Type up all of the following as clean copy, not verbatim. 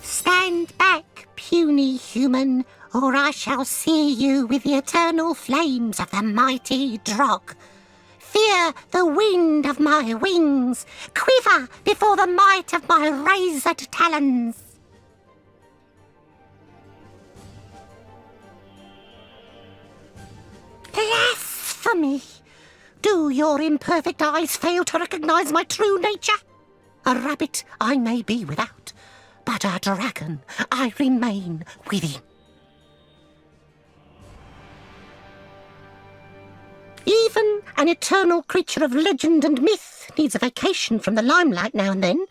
Stand back, puny human, or I shall sear you with the eternal flames of the mighty Drog. Fear the wind of my wings, quiver before the might of my razored talons. Blasphemy! Do your imperfect eyes fail to recognize my true nature? A rabbit I may be without, but a dragon I remain within. Even an eternal creature of legend and myth needs a vacation from the limelight now and then.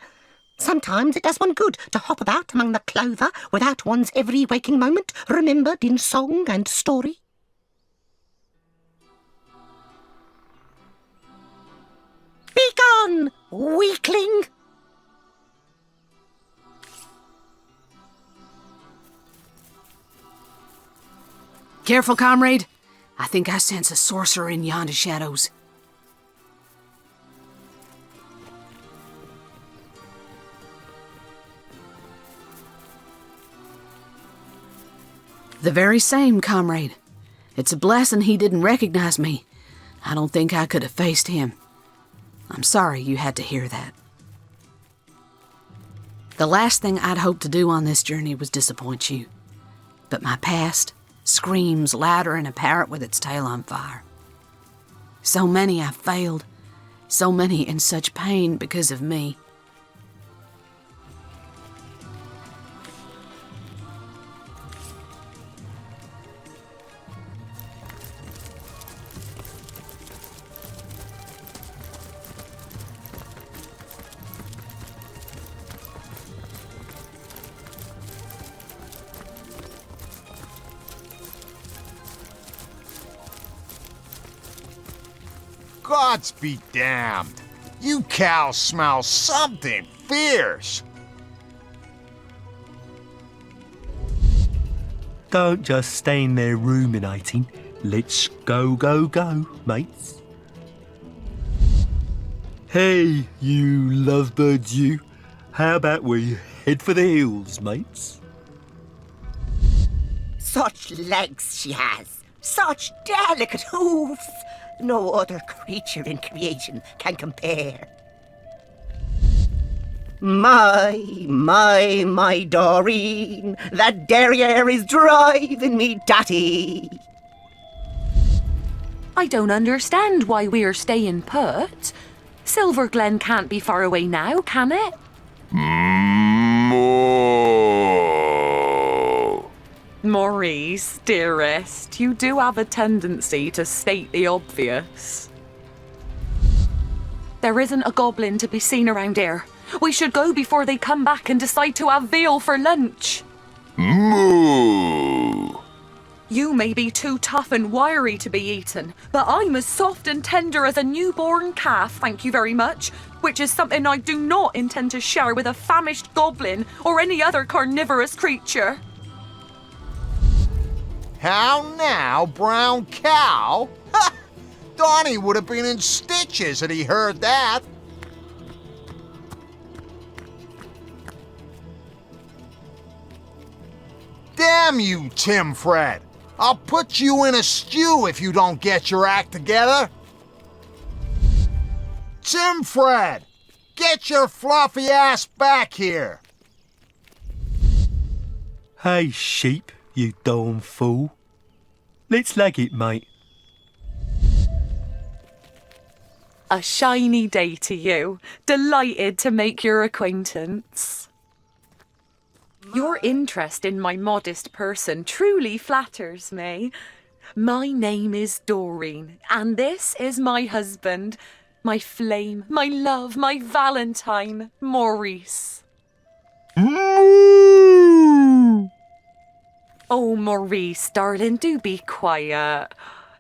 Sometimes it does one good to hop about among the clover without one's every waking moment remembered in song and story. Begone, weakling! Careful, comrade. I think I sense a sorcerer in yonder shadows. The very same, comrade. It's a blessing he didn't recognize me. I don't think I could have faced him. I'm sorry you had to hear that. The last thing I'd hoped to do on this journey was disappoint you. But my past screams louder than a parrot with its tail on fire. So many I've failed. So many in such pain because of me. Gods be damned. You cows smell something fierce. Don't just stand there ruminating. Let's go, mates. Hey, you lovebirds, you. How about we head for the hills, mates? Such legs she has, such delicate hoofs. No other creature in creation can compare. My Doreen, that derriere is driving me datty. I don't understand why we're staying put. Silver Glen can't be far away now, can it? Maurice, dearest, you do have a tendency to state the obvious. There isn't a goblin to be seen around here. We should go before they come back and decide to have veal for lunch. Moo! You may be too tough and wiry to be eaten, but I'm as soft and tender as a newborn calf, thank you very much, which is something I do not intend to share with a famished goblin or any other carnivorous creature. How now, brown cow? Ha! Donnie would have been in stitches had he heard that. Damn you, Tim Fred. I'll put you in a stew if you don't get your act together. Tim Fred, get your fluffy ass back here. Hey, sheep, you darn fool. Let's leg it, mate. A shiny day to you. Delighted to make your acquaintance. Your interest in my modest person truly flatters me. My name is Doreen, and this is my husband, my flame, my love, my Valentine, Maurice. Oh, Maurice, darling, do be quiet.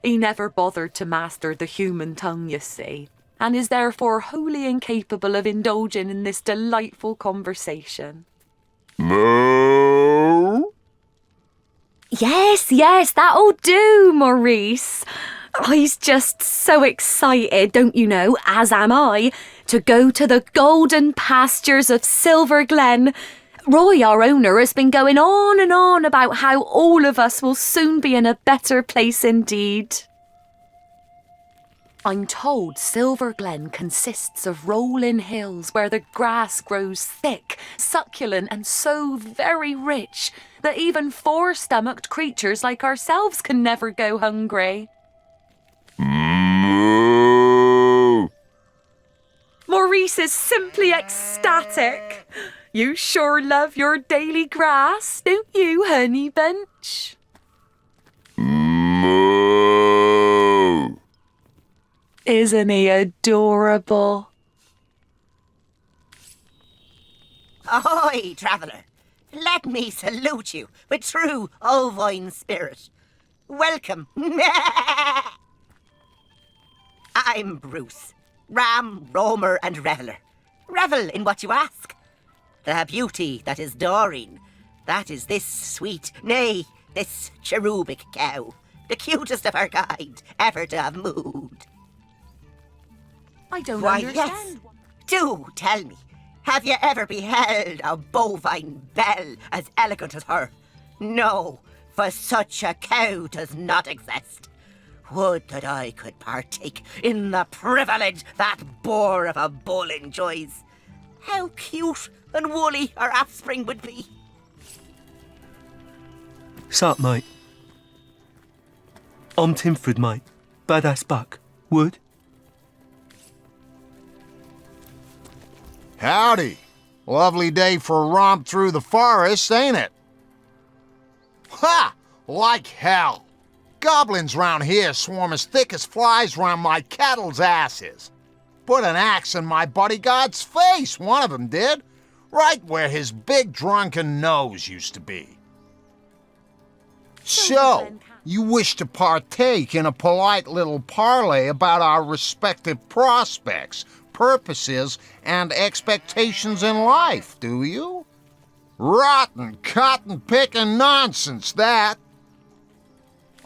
He never bothered to master the human tongue, you see. and is therefore wholly incapable of indulging in this delightful conversation. Moo! Yes, that'll do, Maurice. I's just so excited, don't you know, as am I, to go to the golden pastures of Silver Glen. Roy, our owner, has been going on and on about how all of us will soon be in a better place indeed. I'm told Silver Glen consists of rolling hills where the grass grows thick, succulent and so very rich that even four-stomached creatures like ourselves can never go hungry. Moo! Maurice is simply ecstatic. You sure love your daily grass, don't you, Honey Bunch? Moo! Isn't he adorable? Ahoy, traveller! Let me salute you with true ovine spirit. Welcome. I'm Bruce, ram, roamer, and reveller. Revel in what you ask. The beauty that is Doreen, that is this sweet, nay, this cherubic cow, the cutest of our kind ever to have mooed. I don't Why, understand. yes. Do tell me, have you ever beheld a bovine belle as elegant as her? No, for such a cow does not exist. Would that I could partake in the privilege that boar of a bull enjoys. How cute and woolly our offspring would be. Sup, mate? I'm Timford, mate. Badass buck. Wood? Howdy. Lovely day for a romp through the forest, ain't it? Ha! Like hell. Goblins round here swarm as thick as flies round my cattle's asses. Put an axe in my bodyguard's face, one of them did. Right where his big drunken nose used to be. So, you wish to partake in a polite little parley about our respective prospects, purposes, and expectations in life, do you? Rotten, cotton-picking nonsense, that.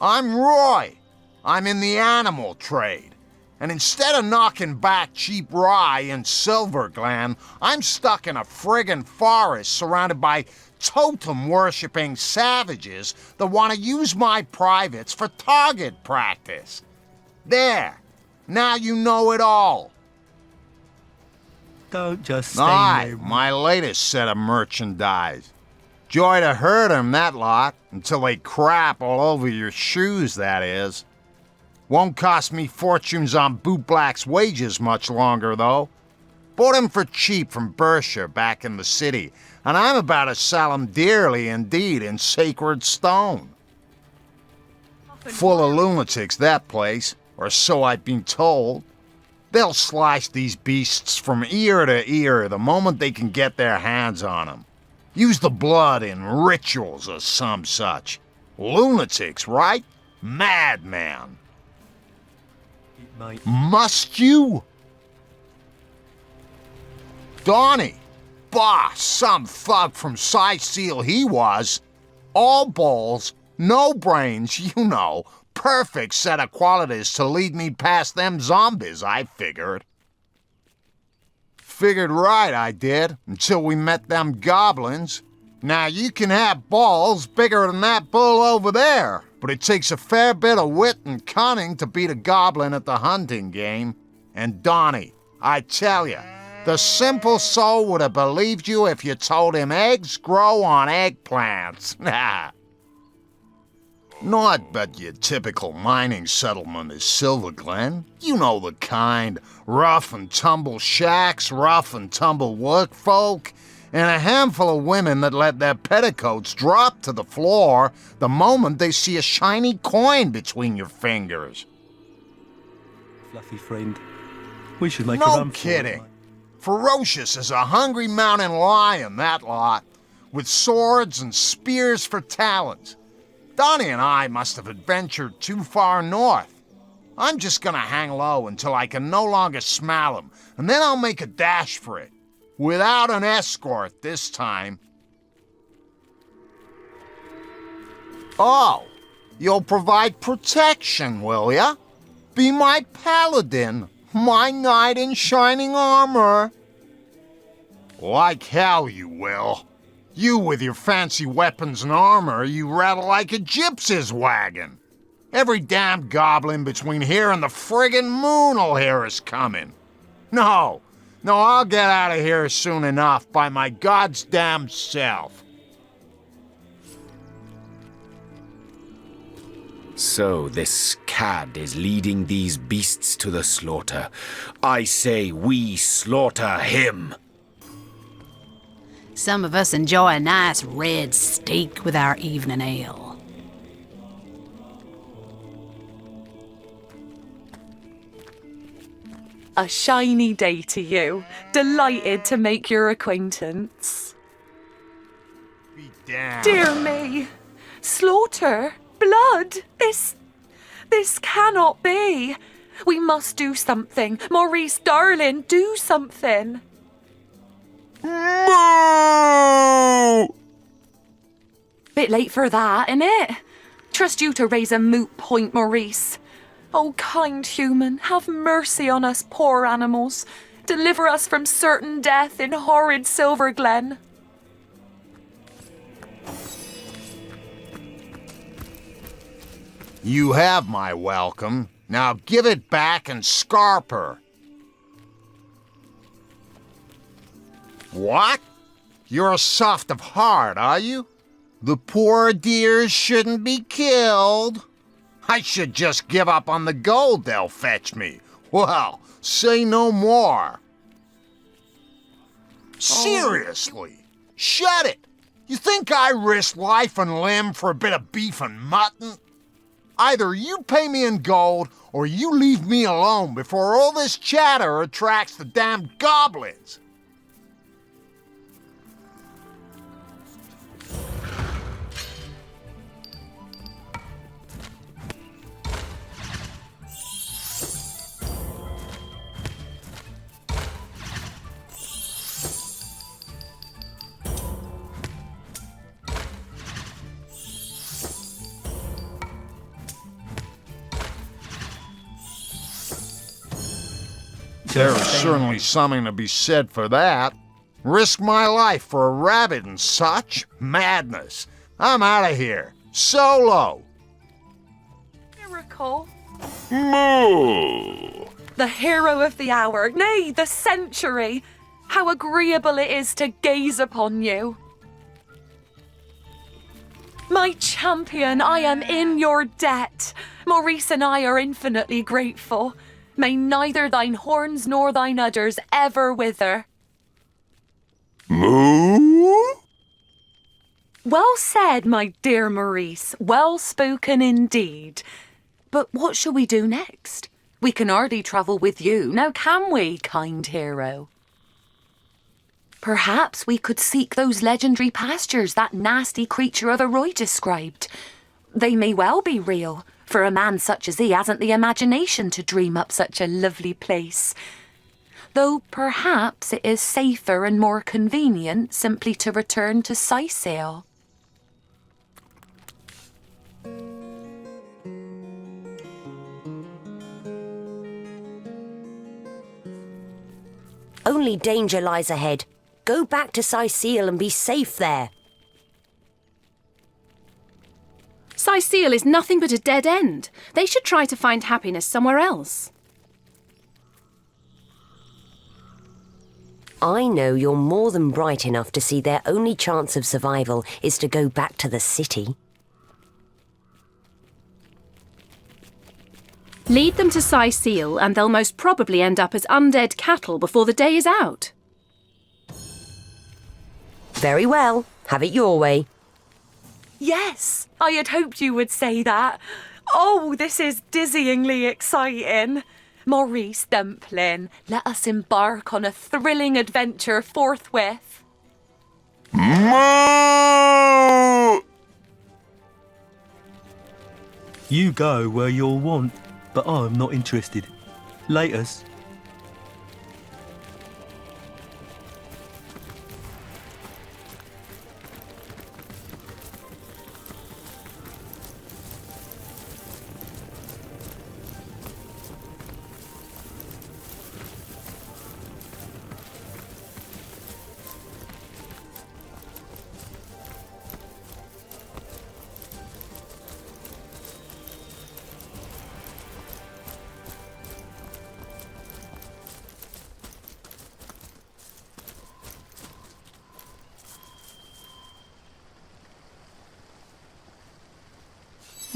I'm Roy. I'm in the animal trade. And instead of knocking back cheap rye in Silver Glen, I'm stuck in a friggin' forest surrounded by totem-worshipping savages that want to use my privates for target practice. There. Now you know it all. Don't just stay Aye, there. my latest set of merchandise. Joy to herd 'em, that lot, until they crap all over your shoes, that is. Won't cost me fortunes on bootblack's wages much longer, though. Bought 'em for cheap from Berkshire back in the city, and I'm about to sell 'em dearly indeed in sacred stone. Full of lunatics, that place, or so I've been told. They'll slice these beasts from ear to ear the moment they can get their hands on 'em. Use the blood in rituals or some such. Lunatics, right? Madman. Mate. Must you? Donnie. Bah, some thug from Saysil he was. All balls, no brains, you know. Perfect set of qualities to lead me past them zombies, I figured. Figured right, I did, until we met them goblins. Now, you can have balls bigger than that bull over there, but it takes a fair bit of wit and cunning to beat a goblin at the hunting game. And Donnie, I tell you, the simple soul would have believed you if you told him eggs grow on eggplants. Not but your typical mining settlement is Silver Glen. You know the kind. Rough and tumble shacks, rough and tumble workfolk, and a handful of women that let their petticoats drop to the floor the moment they see a shiny coin between your fingers. Fluffy friend. We should make a No run for it, kidding. mate. Ferocious as a hungry mountain lion, that lot, with swords and spears for talons. Donnie and I must have adventured too far north. I'm just gonna hang low until I can no longer smell him, and then I'll make a dash for it. Without an escort this time. Oh, you'll provide protection, will ya? Be my paladin, my knight in shining armor. Like hell you will. You with your fancy weapons and armor, you rattle like a gypsy's wagon. Every damn goblin between here and the friggin' moon'll hear us coming. No, I'll get out of here soon enough by my god's damn self. So this cad is leading these beasts to the slaughter. I say we slaughter him. Some of us enjoy a nice red steak with our evening ale. A shiny day to you. Delighted to make your acquaintance. Be damned. Dear me. Slaughter. Blood. This cannot be. We must do something. Maurice, darling, do something. Moo! Bit late for that, innit? Trust you to raise a moot point, Maurice. Oh, kind human, have mercy on us poor animals. Deliver us from certain death in horrid Silver Glen. You have my welcome. Now give it back and scarp her. What? You're soft of heart, are you? The poor dears shouldn't be killed. I should just give up on the gold they'll fetch me. Well, say no more. Seriously, shut it. You think I risk life and limb for a bit of beef and mutton? Either you pay me in gold, or you leave me alone before all this chatter attracts the damned goblins. There is certainly something to be said for that. Risk my life for a rabbit and such? Madness. I'm out of here. Solo. Miracle. Moo! The hero of the hour, nay, the century. How agreeable it is to gaze upon you. My champion, I am in your debt. Maurice and I are infinitely grateful. May neither thine horns nor thine udders ever wither. Moo? Well said, my dear Maurice. Well spoken indeed. But what shall we do next? We can hardly travel with you, now can we, kind hero? Perhaps we could seek those legendary pastures that nasty creature of a Roy described. They may well be real, for a man such as he hasn't the imagination to dream up such a lovely place. Though perhaps it is safer and more convenient simply to return to Saysail. Only danger lies ahead. Go back to Saysil and be safe there. Saysil is nothing but a dead end. They should try to find happiness somewhere else. I know you're more than bright enough to see their only chance of survival is to go back to the city. Lead them to Saysil and they'll most probably end up as undead cattle before the day is out. Very well. Have it your way. Yes, I had hoped you would say that. Oh, this is dizzyingly exciting. Maurice Dumpling, let us embark on a thrilling adventure forthwith. Moo! You go where you'll want. but I'm not interested. Laters.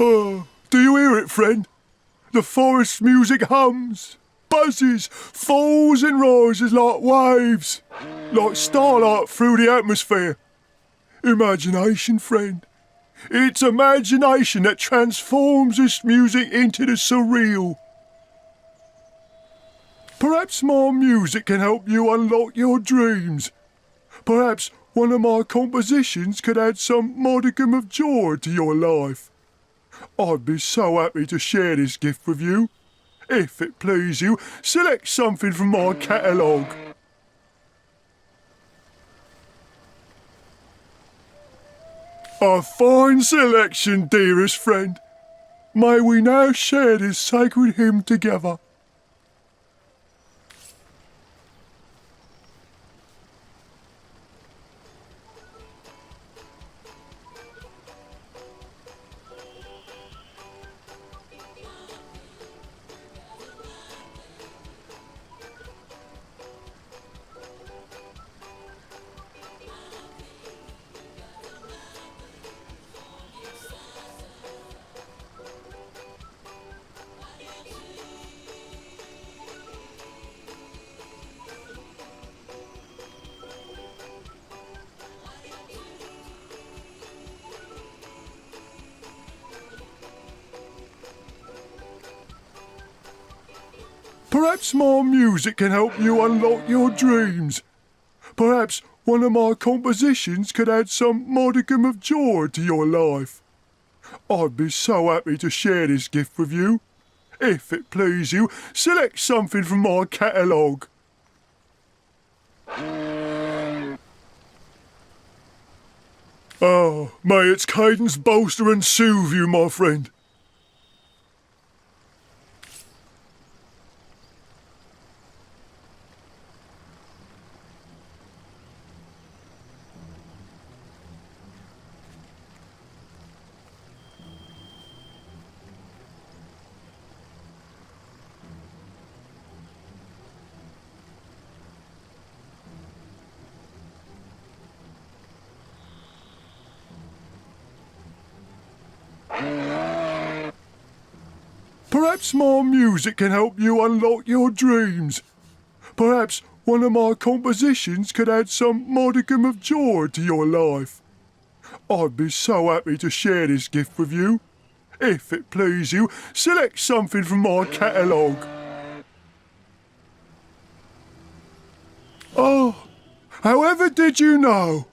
Oh, do you hear it, friend? The forest music hums, buzzes, falls and rises like waves, like starlight through the atmosphere. Imagination, friend. It's imagination that transforms this music into the surreal. Perhaps my music can help you unlock your dreams. Perhaps one of my compositions could add some modicum of joy to your life. I'd be so happy to share this gift with you. If it please you, select something from my catalogue. A fine selection, dearest friend. May we now share this sacred hymn together. Perhaps my music can help you unlock your dreams. Perhaps one of my compositions could add some modicum of joy to your life. I'd be so happy to share this gift with you. If it please you, select something from my catalogue. Oh, may its cadence bolster and soothe you, my friend. Perhaps my music can help you unlock your dreams. Perhaps one of my compositions could add some modicum of joy to your life. I'd be so happy to share this gift with you. If it please you, select something from my catalogue. Oh, however did you know?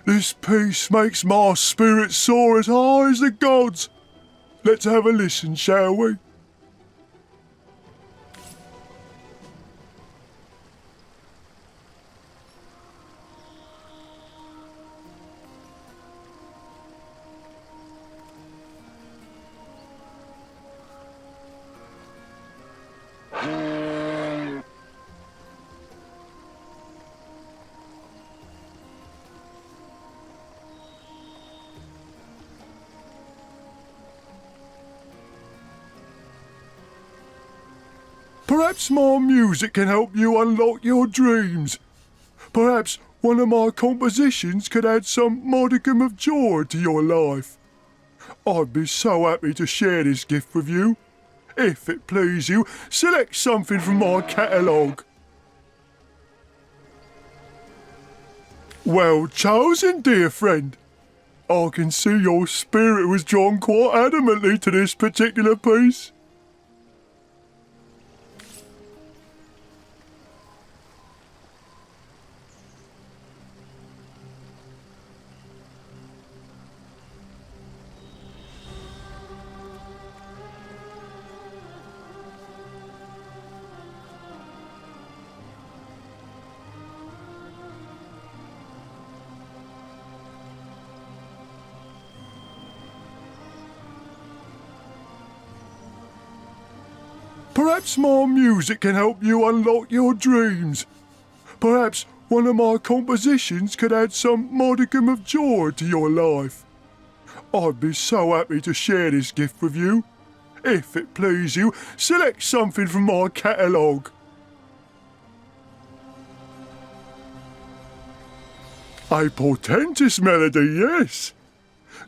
This piece makes my spirit soar as high as the gods. Let's have a listen, shall we? Perhaps my music can help you unlock your dreams. Perhaps one of my compositions could add some modicum of joy to your life. I'd be so happy to share this gift with you. If it please you, select something from my catalogue. Well chosen, dear friend. I can see your spirit was drawn quite adamantly to this particular piece. Perhaps my music can help you unlock your dreams. Perhaps one of my compositions could add some modicum of joy to your life. I'd be so happy to share this gift with you. If it please you, select something from my catalogue. A portentous melody, yes.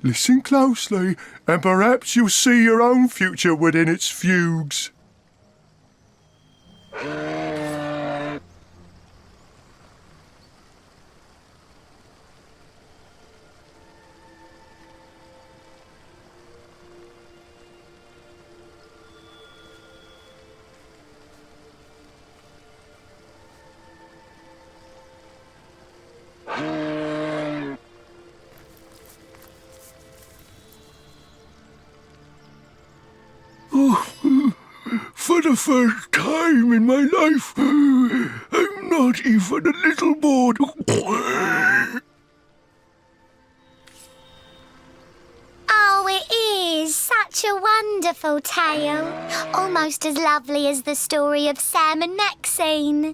Listen closely, and perhaps you'll see your own future within its fugues. For the first time in my life, I'm not even a little bored. Oh, it is such a wonderful tale. Almost as lovely as the story of Sam and Maxine.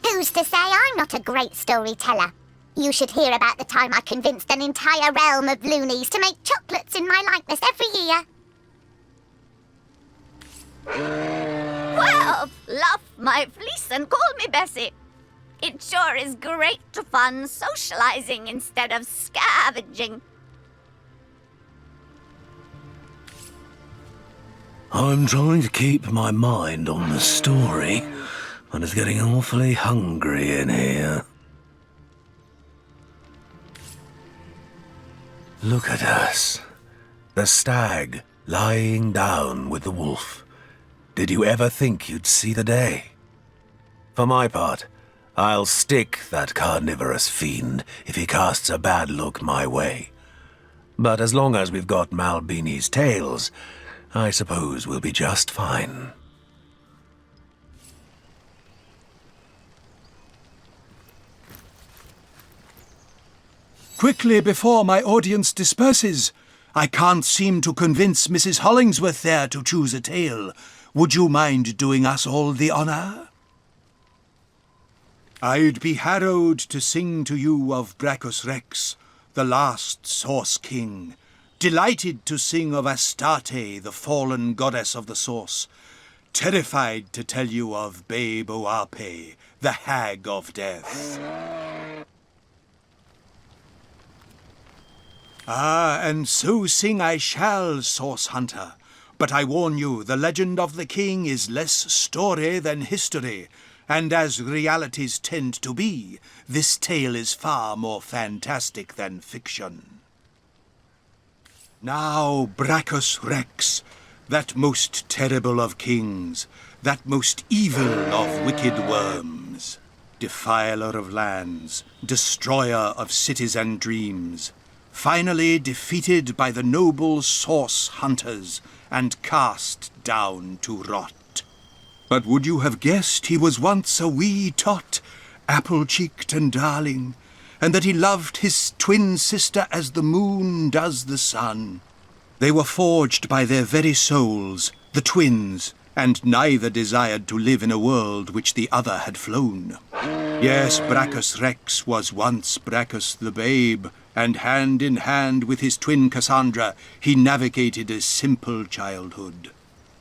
Who's to say I'm not a great storyteller? You should hear about the time I convinced an entire realm of loonies to make chocolates in my likeness every year. Well, fluff my fleece and call me Bessie. It sure is great fun socializing instead of scavenging. I'm trying to keep my mind on the story, and it's getting awfully hungry in here. Look at us. The stag lying down with the wolf. Did you ever think you'd see the day? For my part, I'll stick that carnivorous fiend if he casts a bad look my way. But as long as we've got Malbini's tails, I suppose we'll be just fine. Quickly, before my audience disperses. I can't seem to convince Mrs. Hollingsworth there to choose a tale. Would you mind doing us all the honour? I'd be harrowed to sing to you of Brachus Rex, the last Source King. Delighted to sing of Astarte, the fallen goddess of the source. Terrified to tell you of Babe Oape, the hag of death. Ah, and so sing I shall, Source Hunter. But I warn you, the legend of the king is less story than history, and as realities tend to be, this tale is far more fantastic than fiction. Now, Brachus Rex, that most terrible of kings, that most evil of wicked worms, defiler of lands, destroyer of cities and dreams, finally defeated by the noble Source Hunters and cast down to rot. But would you have guessed he was once a wee tot, apple-cheeked and darling, and that he loved his twin sister as the moon does the sun? They were forged by their very souls, the twins, and neither desired to live in a world which the other had flown. Yes, Brachus Rex was once Brachus the Babe, and hand in hand with his twin Cassandra, he navigated a simple childhood.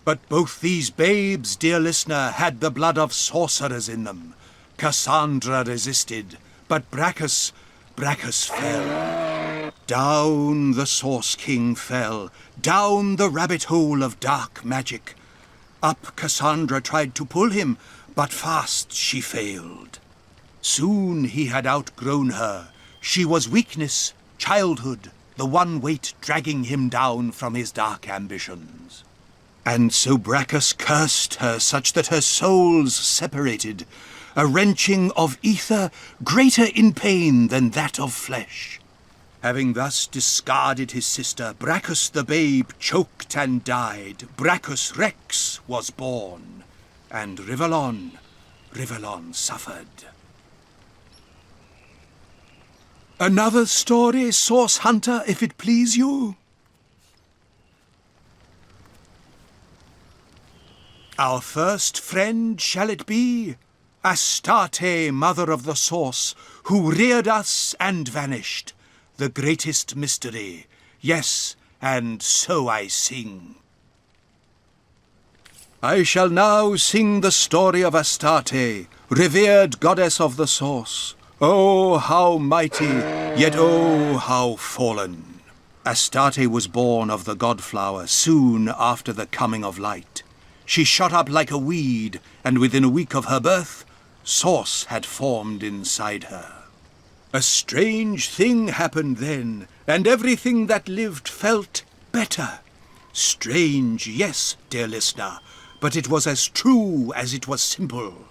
But both these babes, dear listener, had the blood of sorcerers in them. Cassandra resisted, but Brachus fell. Down the Source King fell, down the rabbit hole of dark magic. Up Cassandra tried to pull him, but fast she failed. Soon he had outgrown her. She was weakness, childhood, the one weight dragging him down from his dark ambitions. And so Brachus cursed her such that her souls separated, a wrenching of ether greater in pain than that of flesh. Having thus discarded his sister, Brachus the Babe choked and died. Brachus Rex was born, and Rivellon suffered. Another story, Source Hunter, if it please you? Our first friend shall it be? Astarte, mother of the source, who reared us and vanished. The greatest mystery. Yes, and so I sing. I shall now sing the story of Astarte, revered goddess of the source. Oh, how mighty, yet oh, how fallen. Astarte was born of the godflower soon after the coming of light. She shot up like a weed, and within a week of her birth, source had formed inside her. A strange thing happened then, and everything that lived felt better. Strange, yes, dear listener, but it was as true as it was simple.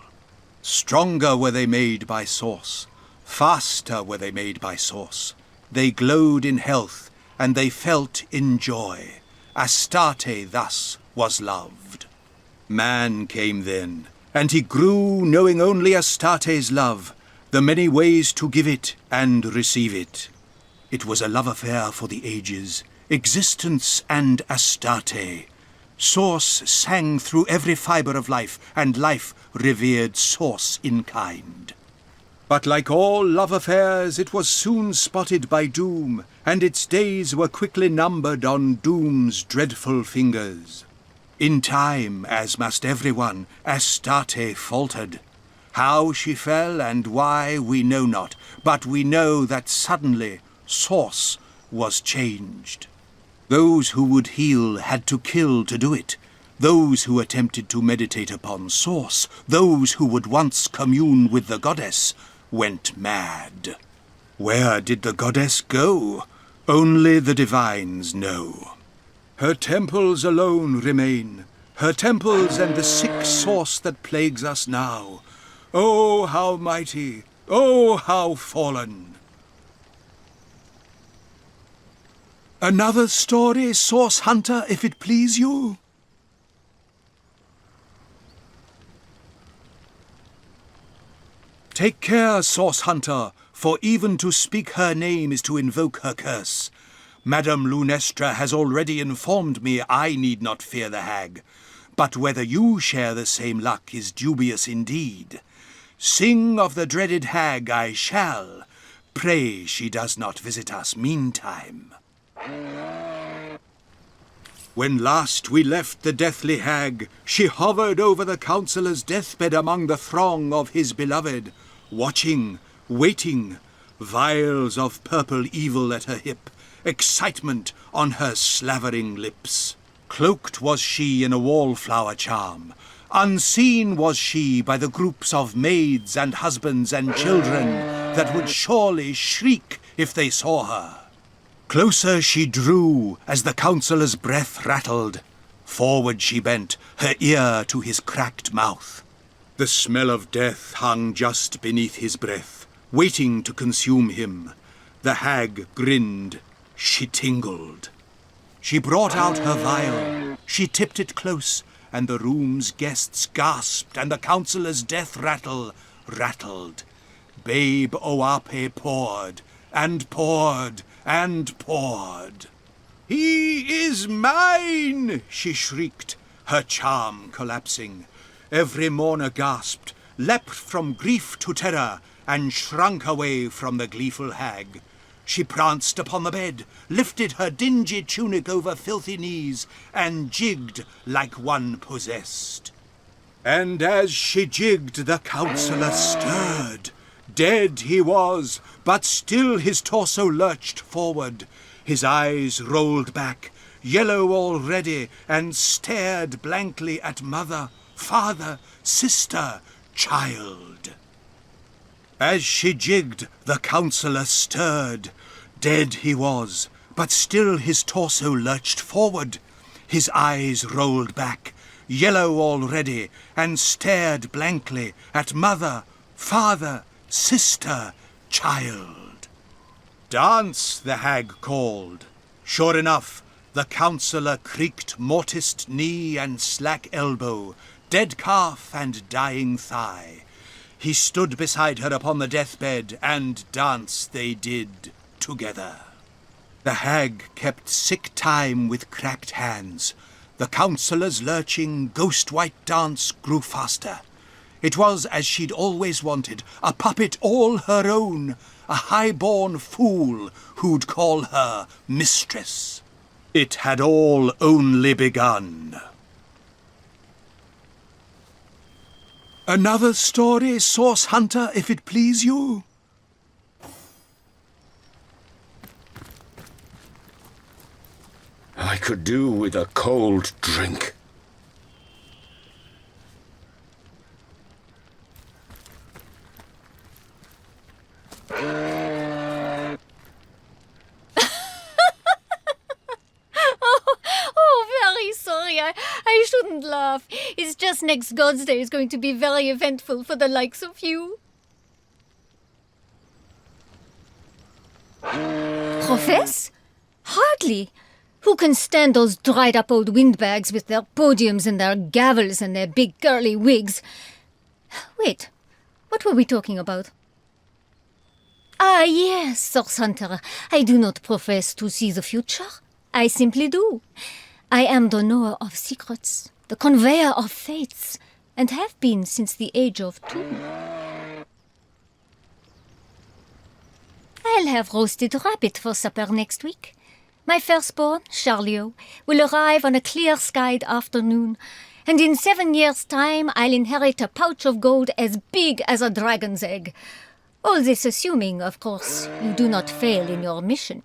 Stronger were they made by source. Faster were they made by source. They glowed in health, and they felt in joy. Astarte thus was loved. Man came then, and he grew knowing only Astarte's love, the many ways to give it and receive it. It was a love affair for the ages, existence and Astarte. Source sang through every fibre of life, and life revered source in kind. But like all love affairs, it was soon spotted by doom, and its days were quickly numbered on doom's dreadful fingers. In time, as must everyone, Astarte faltered. How she fell and why we know not, but we know that suddenly source was changed. Those who would heal had to kill to do it. Those who attempted to meditate upon source, those who would once commune with the goddess, went mad. Where did the goddess go? Only the divines know. Her temples alone remain, her temples and the sick source that plagues us now. Oh, how mighty! Oh, how fallen! Another story, Source Hunter, if it please you? Take care, Source Hunter, for even to speak her name is to invoke her curse. Madame Lunestra has already informed me I need not fear the hag, but whether you share the same luck is dubious indeed. Sing of the dreaded hag I shall. Pray she does not visit us meantime. When last we left the deathly hag, she hovered over the counsellor's deathbed among the throng of his beloved, watching, waiting, vials of purple evil at her hip, excitement on her slavering lips. Cloaked was she in a wallflower charm. Unseen was she by the groups of maids and husbands and children that would surely shriek if they saw her. Closer she drew as the counsellor's breath rattled. Forward she bent, her ear to his cracked mouth. The smell of death hung just beneath his breath, waiting to consume him. The hag grinned. She tingled. She brought out her vial. She tipped it close, and the room's guests gasped, and the counsellor's death rattle rattled. Babe Oape poured, and poured, and poured. "He is mine!" she shrieked, her charm collapsing. Every mourner gasped, leapt from grief to terror, and shrunk away from the gleeful hag. She pranced upon the bed, lifted her dingy tunic over filthy knees, and jigged like one possessed. And as she jigged, the counsellor stirred. Dead he was, but still his torso lurched forward. His eyes rolled back, yellow already, and stared blankly at mother, father, sister, child. As she jigged, the counsellor stirred. Dead he was, but still his torso lurched forward. His eyes rolled back, yellow already, and stared blankly at mother, father, sister, child. "Dance," the hag called. Sure enough, the counsellor creaked mortised knee and slack elbow, dead calf and dying thigh. He stood beside her upon the deathbed, and dance they did together. The hag kept sick time with cracked hands. The counsellor's lurching, ghost-white dance grew faster. It was as she'd always wanted, a puppet all her own, a high-born fool who'd call her mistress. It had all only begun. Another story, Source Hunter, if it please you? I could do with a cold drink. Very sorry. I shouldn't laugh. It's just next God's Day is going to be very eventful for the likes of you. Profess? Hardly. Who can stand those dried-up old windbags with their podiums and their gavels and their big curly wigs? Wait, what were we talking about? Ah, yes, Source Hunter. I do not profess to see the future. I simply do. I am the knower of secrets, the conveyor of fates, and have been since the age of 2. I'll have roasted rabbit for supper next week. My firstborn, Charlio, will arrive on a clear-skied afternoon, and in 7 years' time I'll inherit a pouch of gold as big as a dragon's egg. All this assuming, of course, you do not fail in your mission.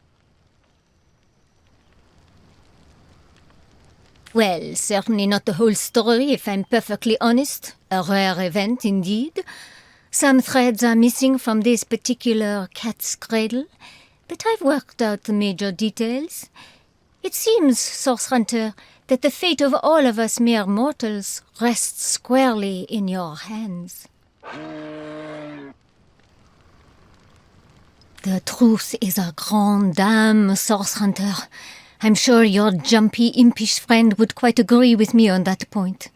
Well, certainly not the whole story, if I'm perfectly honest. A rare event, indeed. Some threads are missing from this particular cat's cradle, but I've worked out the major details. It seems, Source Hunter, that the fate of all of us mere mortals rests squarely in your hands. The truth is a grande dame, Source Hunter. I'm sure your jumpy, impish friend would quite agree with me on that point.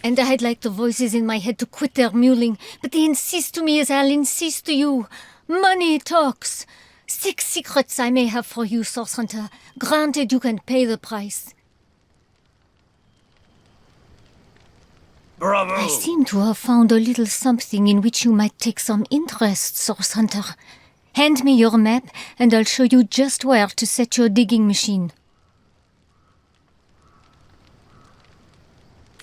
And I'd like the voices in my head to quit their mewling, but they insist to me as I'll insist to you. Money talks. 6 secrets I may have for you, Source Hunter. Granted you can pay the price. Bravo! I seem to have found a little something in which you might take some interest, Source Hunter. Hand me your map, and I'll show you just where to set your digging machine.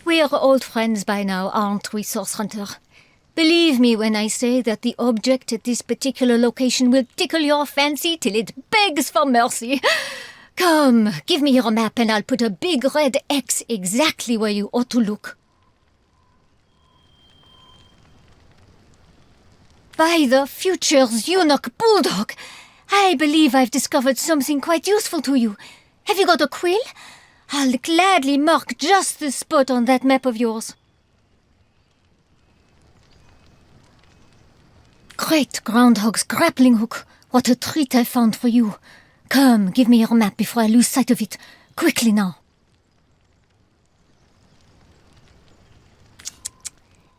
We're old friends by now, aren't we, Source Hunter? Believe me when I say that the object at this particular location will tickle your fancy till it begs for mercy. Come, give me your map and I'll put a big red X exactly where you ought to look. By the future's eunuch bulldog, I believe I've discovered something quite useful to you. Have you got a quill? I'll gladly mark just this spot on that map of yours. Great groundhog's grappling hook. What a treat I found for you. Come, give me your map before I lose sight of it. Quickly now.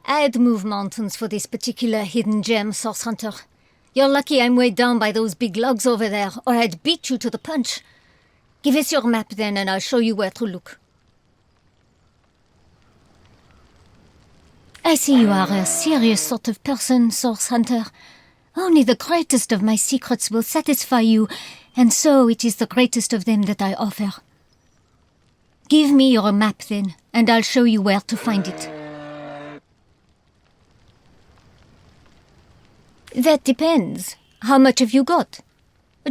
I'd move mountains for this particular hidden gem, Source Hunter. You're lucky I'm way down by those big logs over there, or I'd beat you to the punch. Give us your map then, and I'll show you where to look. I see you are a serious sort of person, Source Hunter. Only the greatest of my secrets will satisfy you, and so it is the greatest of them that I offer. Give me your map then, and I'll show you where to find it. That depends. How much have you got?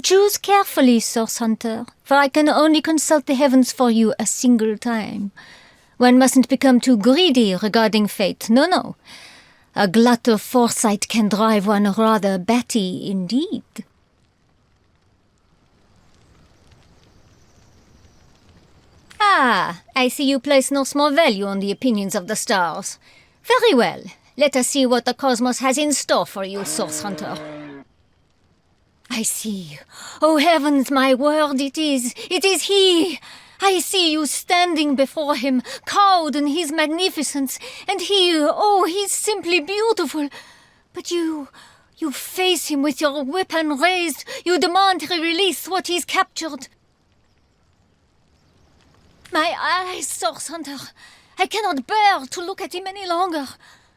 Choose carefully, Source Hunter, for I can only consult the heavens for you a single time. One mustn't become too greedy regarding fate, no. A glut of foresight can drive one rather batty indeed. Ah, I see you place no small value on the opinions of the stars. Very well. Let us see what the cosmos has in store for you, Source Hunter. I see. Oh heavens, my word, it is he! I see you standing before him, cowed in his magnificence, and he, oh, he's simply beautiful. But you You face him with your weapon raised. You demand he release what he's captured. My eyes, Source Hunter. I cannot bear to look at him any longer.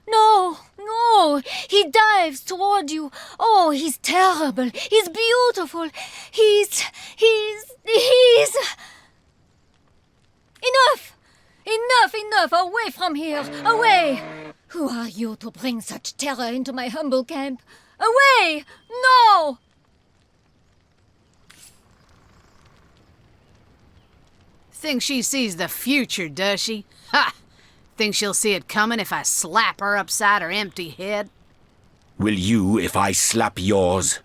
No, no. He dives toward you. Oh, he's terrible. He's beautiful. He's... Enough! Enough! Away from here! Away! Who are you to bring such terror into my humble camp? Away! No! Thinks she sees the future, does she? Ha! Thinks she'll see it coming if I slap her upside her empty head? Will you if I slap yours?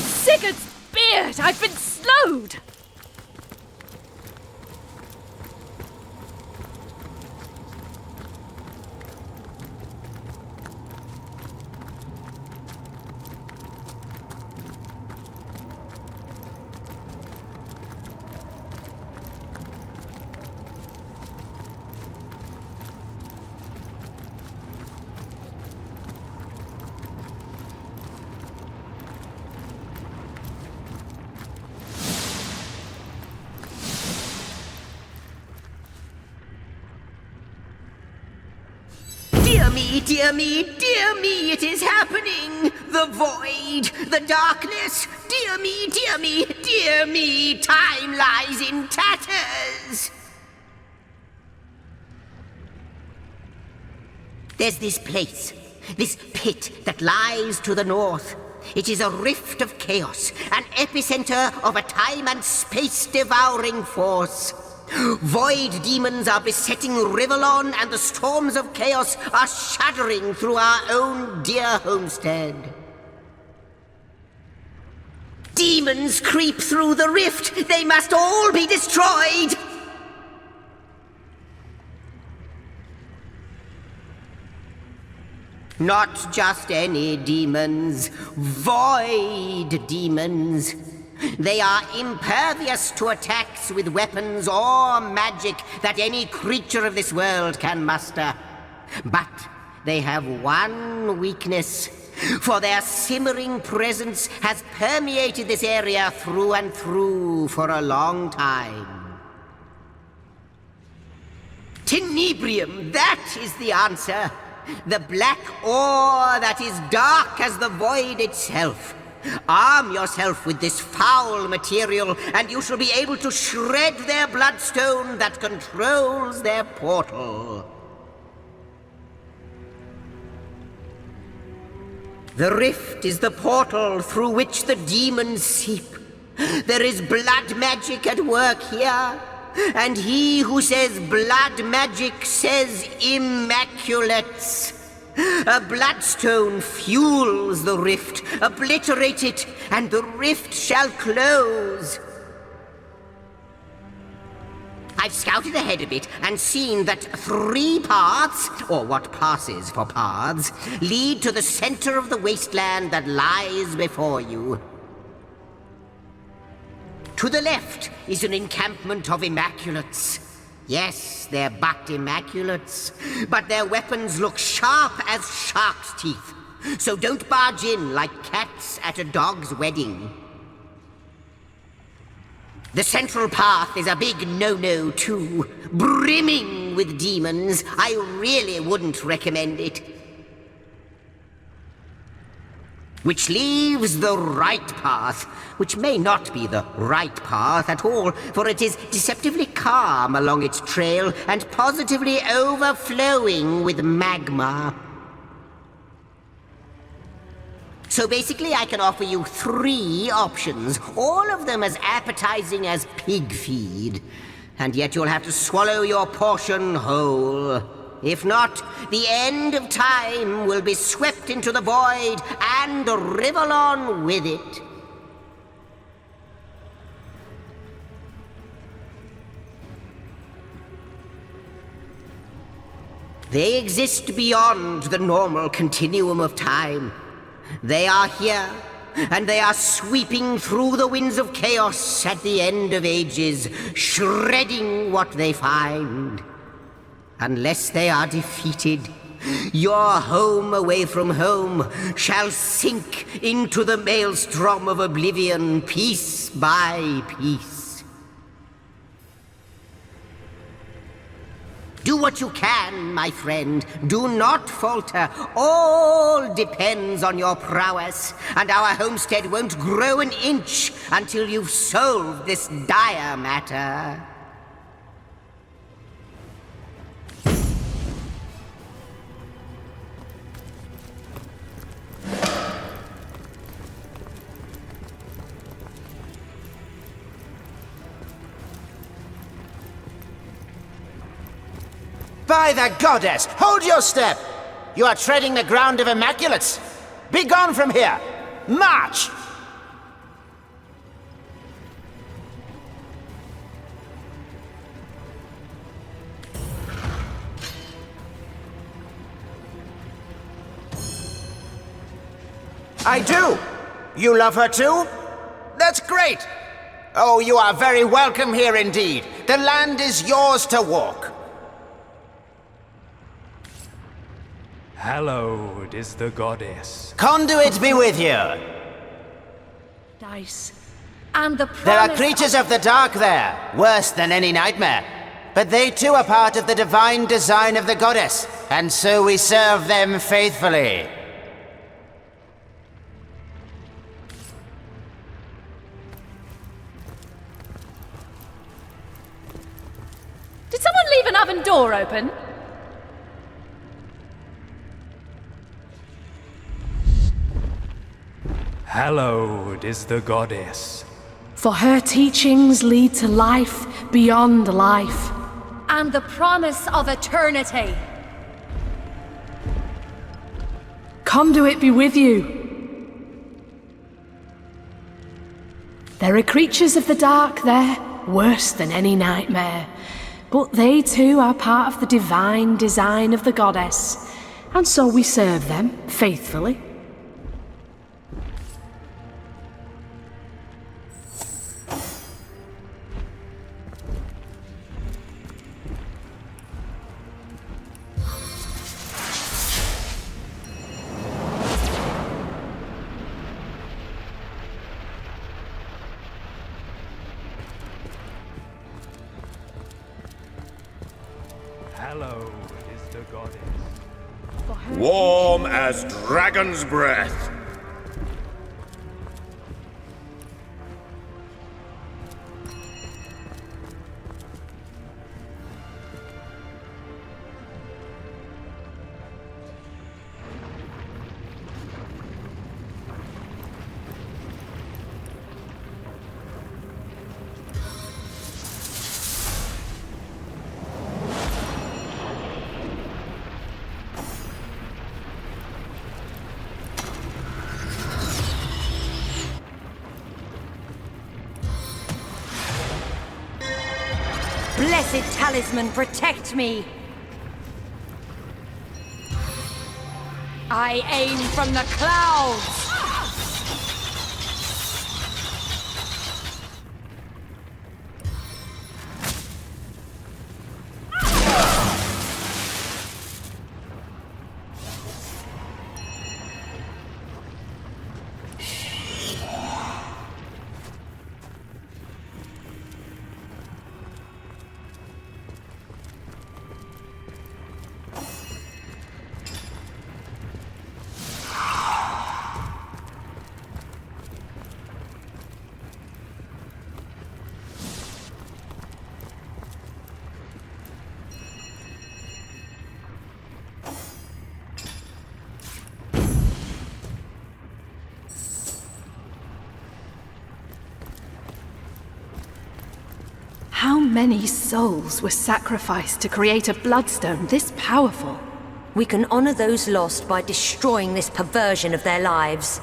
Sigurd's beard! I've been slowed! Dear me, it is happening! The void, the darkness, dear me, time lies in tatters! There's this place, this pit that lies to the north. It is a rift of chaos, an epicenter of a time and space-devouring force. Void demons are besetting Rivellon, and the storms of chaos are shuddering through our own dear homestead. Demons creep through the rift. They must all be destroyed. Not just any demons, void demons. They are impervious to attacks with weapons or magic that any creature of this world can muster. But they have one weakness, for their simmering presence has permeated this area through and through for a long time. Tenebrium, that is the answer. The black ore that is dark as the void itself. Arm yourself with this foul material, and you shall be able to shred their bloodstone that controls their portal. The rift is the portal through which the demons seep. There is blood magic at work here, and he who says blood magic says immaculates. A bloodstone fuels the rift. Obliterate it, and the rift shall close. I've scouted ahead a bit and seen that 3 paths, or what passes for paths, lead to the center of the wasteland that lies before you. To the left is an encampment of immaculates. Yes, they're but immaculates, but their weapons look sharp as shark's teeth. So don't barge in like cats at a dog's wedding. The central path is a big no-no too, brimming with demons. I really wouldn't recommend it. Which leaves the right path, which may not be the right path at all, for it is deceptively calm along its trail and positively overflowing with magma. So basically I can offer you 3 options, all of them as appetizing as pig feed. And yet you'll have to swallow your portion whole. If not, the end of time will be swept into the void, and Rivellon with it. They exist beyond the normal continuum of time. They are here, and they are sweeping through the winds of chaos at the end of ages, shredding what they find. Unless they are defeated, your home away from home shall sink into the maelstrom of oblivion piece by piece. Do what you can, my friend. Do not falter. All depends on your prowess, and our homestead won't grow an inch until you've solved this dire matter. By the goddess! Hold your step! You are treading the ground of immaculates! Be gone from here! March! I do! You love her too? That's great! Oh, you are very welcome here indeed. The land is yours to walk. Hallowed is the goddess. Conduit be with you. Dice. And the There are creatures of the dark there, worse than any nightmare. But they too are part of the divine design of the goddess, and so we serve them faithfully. Did someone leave an oven door open? Hallowed is the goddess. For her teachings lead to life beyond life. And the promise of eternity. Conduit be with you. There are creatures of the dark there, worse than any nightmare. But they too are part of the divine design of the goddess, and so we serve them faithfully. Hallowed is the goddess. Warm as dragon's breath. Blessed talisman, protect me! I aim from the clouds! How many souls were sacrificed to create a bloodstone this powerful? We can honor those lost by destroying this perversion of their lives.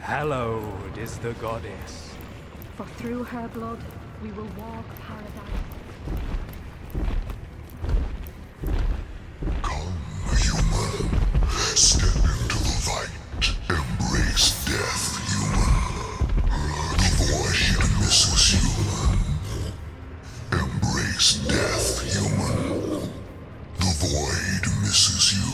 Hallowed is the goddess. For through her blood we will walk paradise. Step into the light. Embrace death, human. The void misses human. Embrace death, human. The void misses you.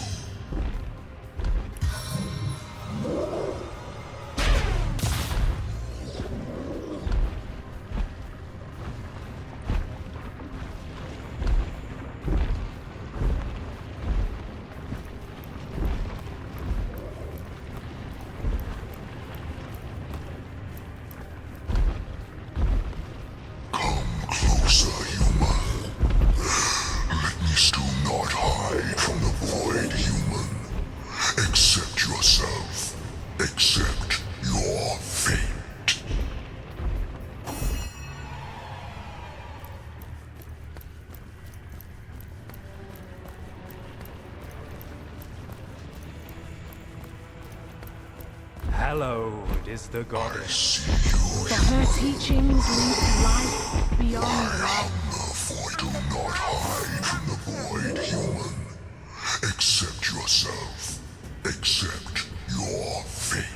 Hallowed is the goddess. For her teachings lead to life beyond life. Do not hide from the void, human. Accept yourself. Accept your fate.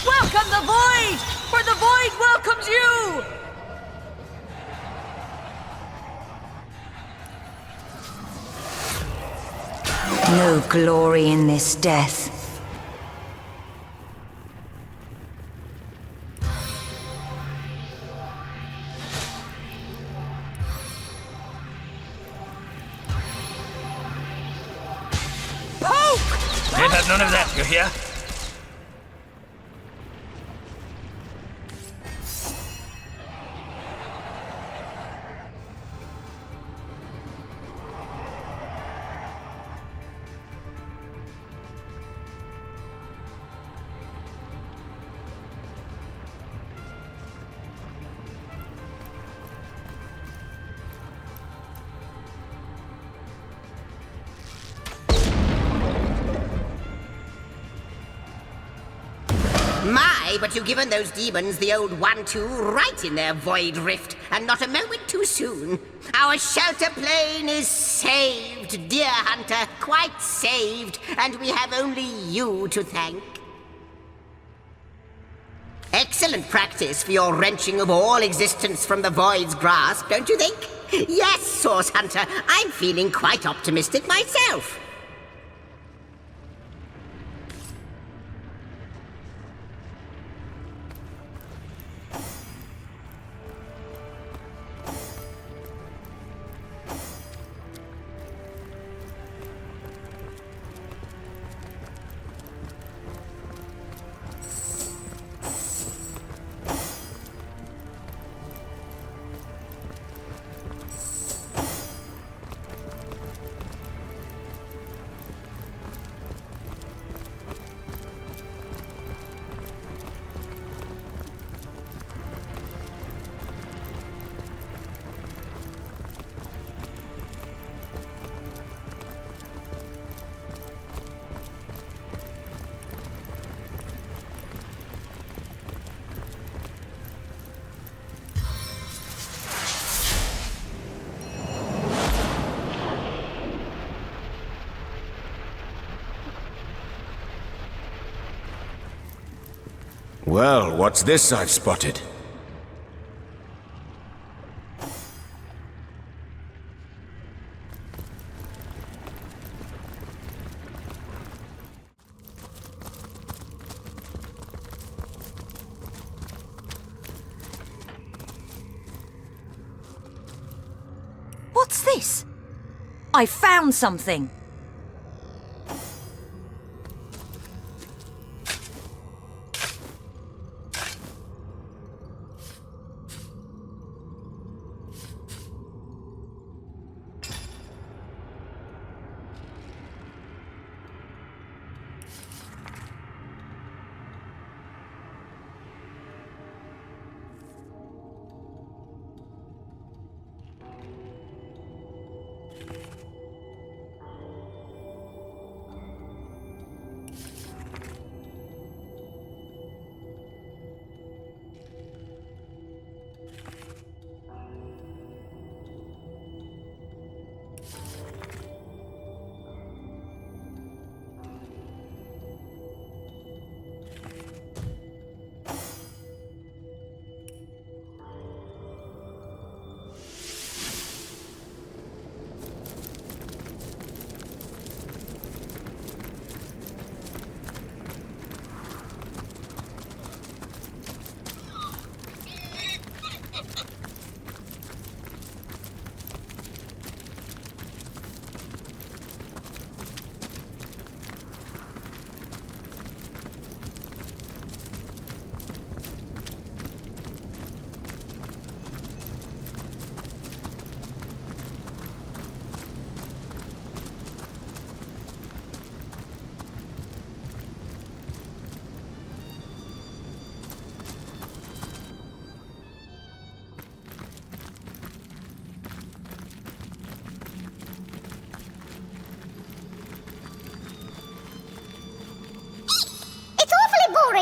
Welcome the void, for the void welcomes you! No glory in this death. Poke! We've had none of that, you hear? My, but you've given those demons the old 1-2 right in their void rift, and not a moment too soon. Our shelter plane is saved, dear hunter, quite saved, and we have only you to thank. Excellent practice for your wrenching of all existence from the void's grasp, don't you think? Yes, Source Hunter, I'm feeling quite optimistic myself. Well, what's this I've spotted? What's this? I found something.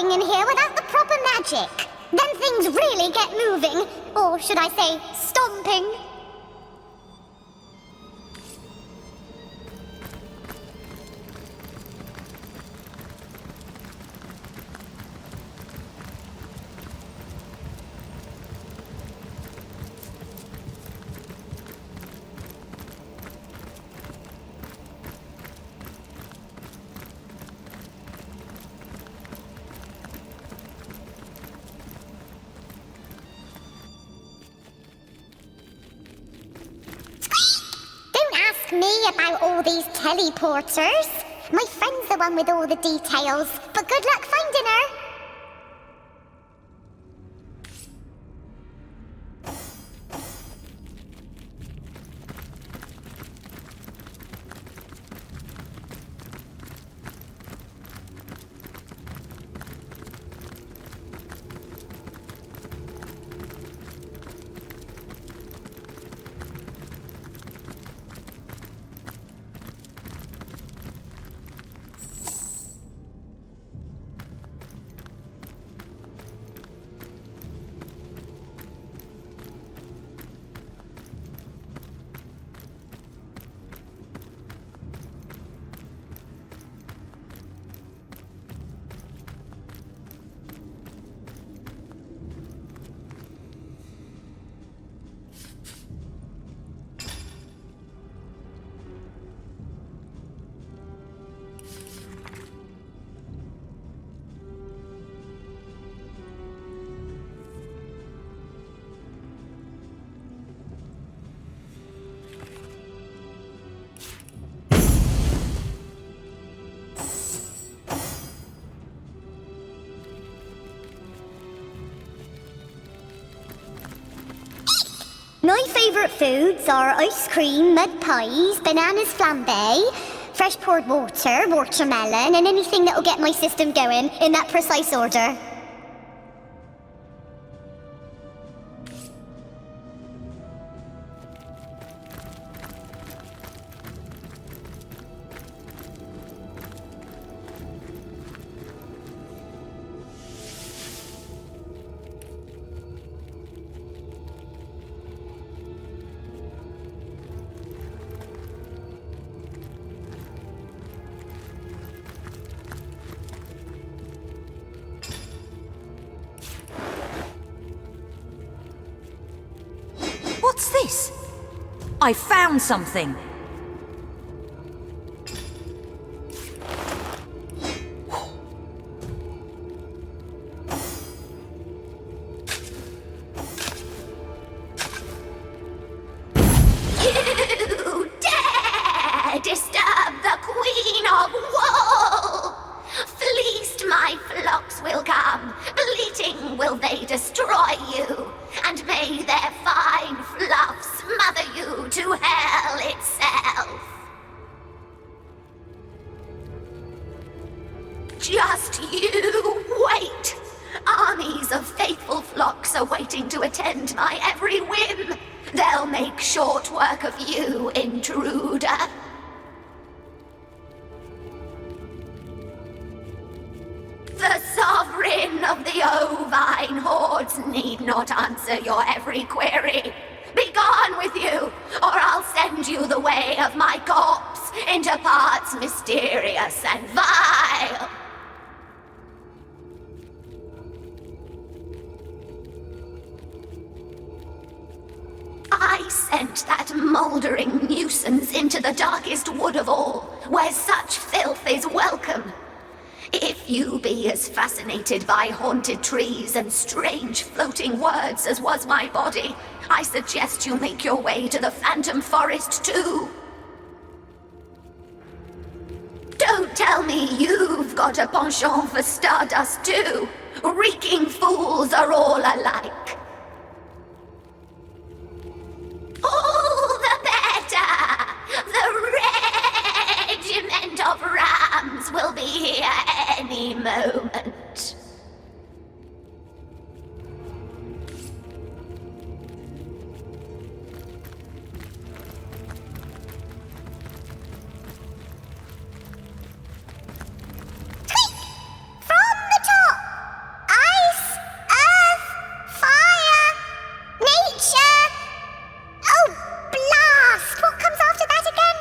In here without the proper magic. Then things really get moving. Or should I say, stomping. Me about all these teleporters. My friend's the one with all the details, but good luck finding her. My favourite foods are ice cream, mud pies, bananas flambé, fresh poured water, watermelon, and anything that'll get my system going in that precise order. What's this? I found something. You dare disturb the Queen of Wool! Fleeced my flocks will come, bleating will they destroy you, and may their fine fluff smother you to hell itself. Just you wait! Armies of faithful flocks are waiting to attend my every whim. They'll make short work of you, intruder. The sovereign of the ovine hordes need not answer your every query. Be gone with you, or I'll send you the way of my corpse into parts mysterious and vile. I sent that mouldering nuisance into the darkest wood of all, where such filth is welcome. If you be as fascinated by haunted trees and strange floating words as was my body, I suggest you make your way to the Phantom Forest too. Don't tell me you've got a penchant for stardust too. Reeking fools are all alike. All the better! The regiment of rams will be here any moment. From the top! Ice, earth, fire, nature! Oh, blast! What comes after that again?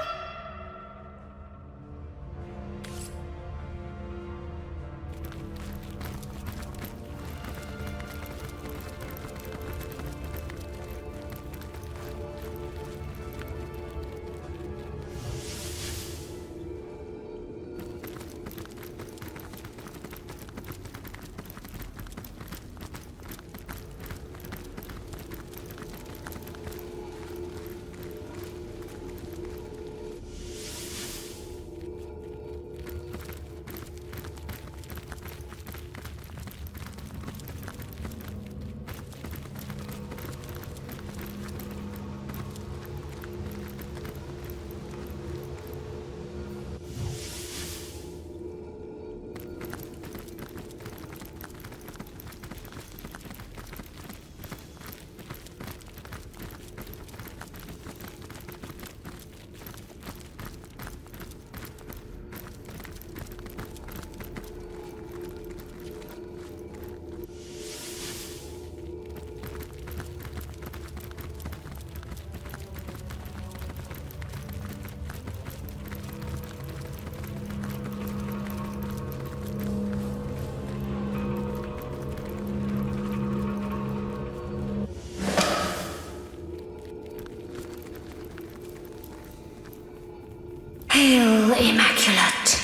Hail, Immaculate.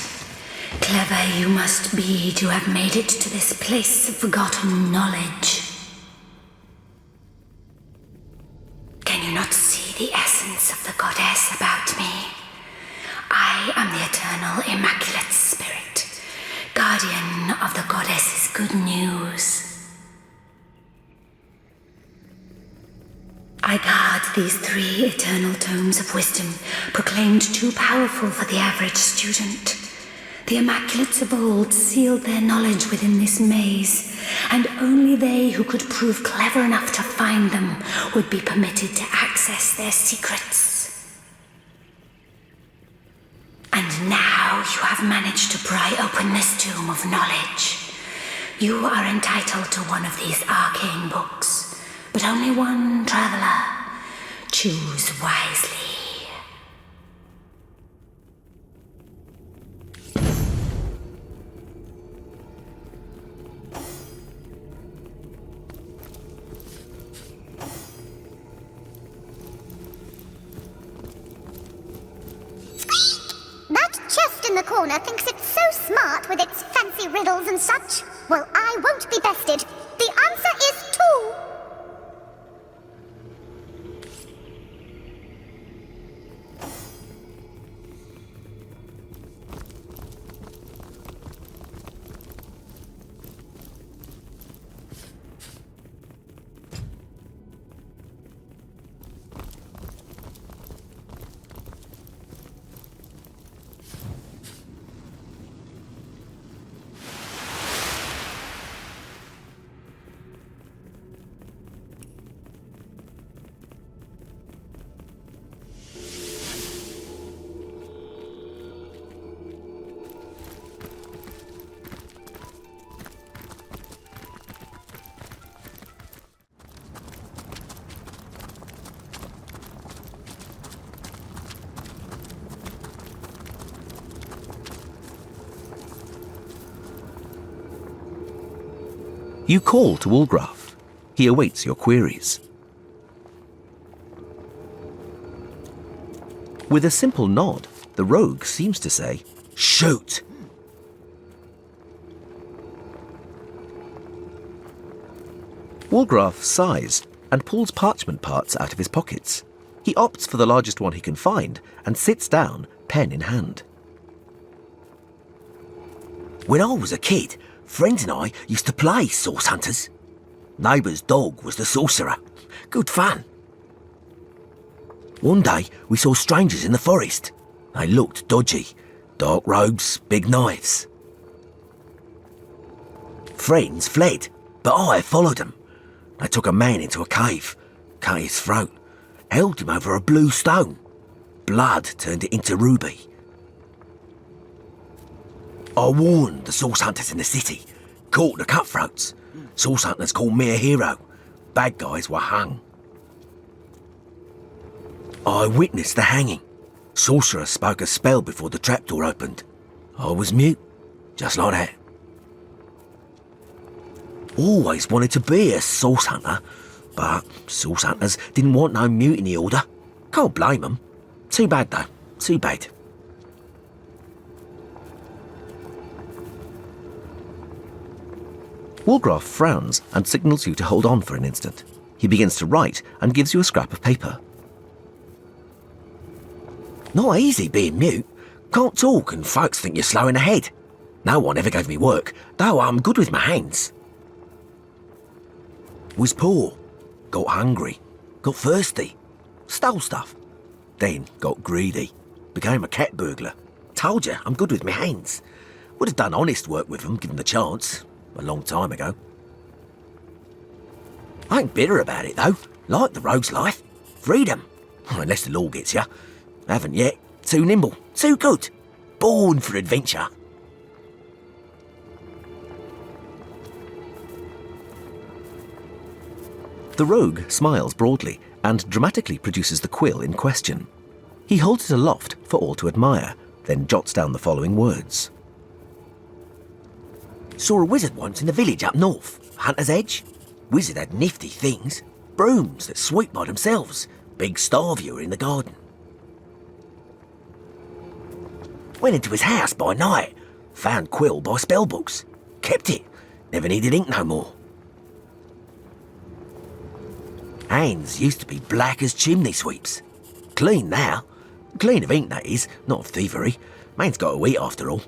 Clever you must be to have made it to this place of forgotten knowledge. Can you not see the essence of the goddess about me? I am the eternal Immaculate Spirit, guardian of the goddess's good news. I guard these 3 eternal tomes of wisdom proclaimed too powerful for the average student. The Immaculates of old sealed their knowledge within this maze, and only they who could prove clever enough to find them would be permitted to access their secrets. And now you have managed to pry open this tomb of knowledge. You are entitled to one of these arcane books, but only one, traveler. Choose wisely. That chest in the corner thinks it's so smart with its fancy riddles and such. Well, I won't be bested. The answer is 2. You call to Wolgraf. He awaits your queries. With a simple nod, the rogue seems to say, "Shoot!" Wolgraf sighs and pulls parchment parts out of his pockets. He opts for the largest one he can find and sits down, pen in hand. When I was a kid, friends and I used to play source hunters. Neighbour's dog was the sorcerer. Good fun. One day, we saw strangers in the forest. They looked dodgy. Dark robes, big knives. Friends fled, but I followed them. They took a man into a cave, cut his throat, held him over a blue stone. Blood turned it into ruby. I warned the source hunters in the city, caught the cutthroats. Source hunters called me a hero. Bad guys were hung. I witnessed the hanging. Sorcerer spoke a spell before the trapdoor opened. I was mute, just like that. Always wanted to be a source hunter, but source hunters didn't want no mutiny order. Can't blame them. Too bad though, too bad. Wolgraf frowns and signals you to hold on for an instant. He begins to write and gives you a scrap of paper. Not easy being mute. Can't talk and folks think you're slow in the head. No one ever gave me work, though I'm good with my hands. Was poor, got hungry, got thirsty, stole stuff. Then got greedy, became a cat burglar. Told you, I'm good with my hands. Would have done honest work with them given the chance. A long time ago. I ain't bitter about it though. Like the rogue's life. Freedom. Unless the law gets you. Haven't yet. Too nimble. Too good. Born for adventure. The rogue smiles broadly and dramatically produces the quill in question. He holds it aloft for all to admire, then jots down the following words. Saw a wizard once in the village up north, Hunter's Edge. Wizard had nifty things, brooms that sweep by themselves, big star viewer in the garden. Went into his house by night, found quill by spellbooks, kept it, never needed ink no more. Hands used to be black as chimney sweeps. Clean now. Clean of ink, that is, not of thievery. Man's got to eat after all.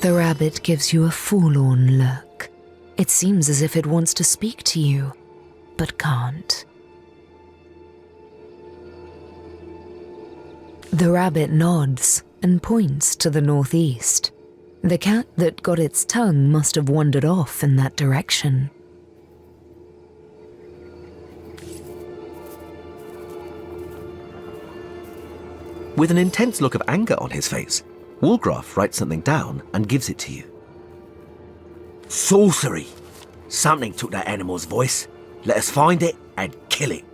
The rabbit gives you a forlorn look. It seems as if it wants to speak to you, but can't. The rabbit nods and points to the northeast. The cat that got its tongue must have wandered off in that direction. With an intense look of anger on his face, Woolgraf writes something down and gives it to you. Sorcery! Something took that animal's voice. Let us find it and kill it.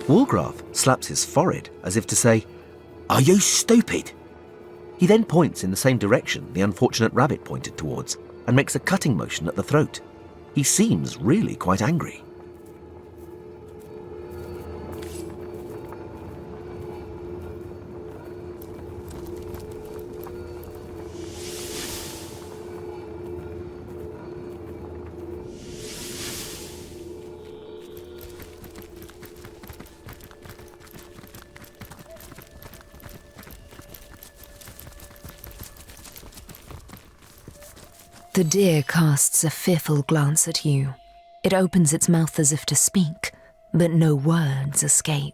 Woolgraf slaps his forehead as if to say, Are you stupid? He then points in the same direction the unfortunate rabbit pointed towards and makes a cutting motion at the throat. He seems really quite angry. The deer casts a fearful glance at you. It opens its mouth as if to speak, but no words escape.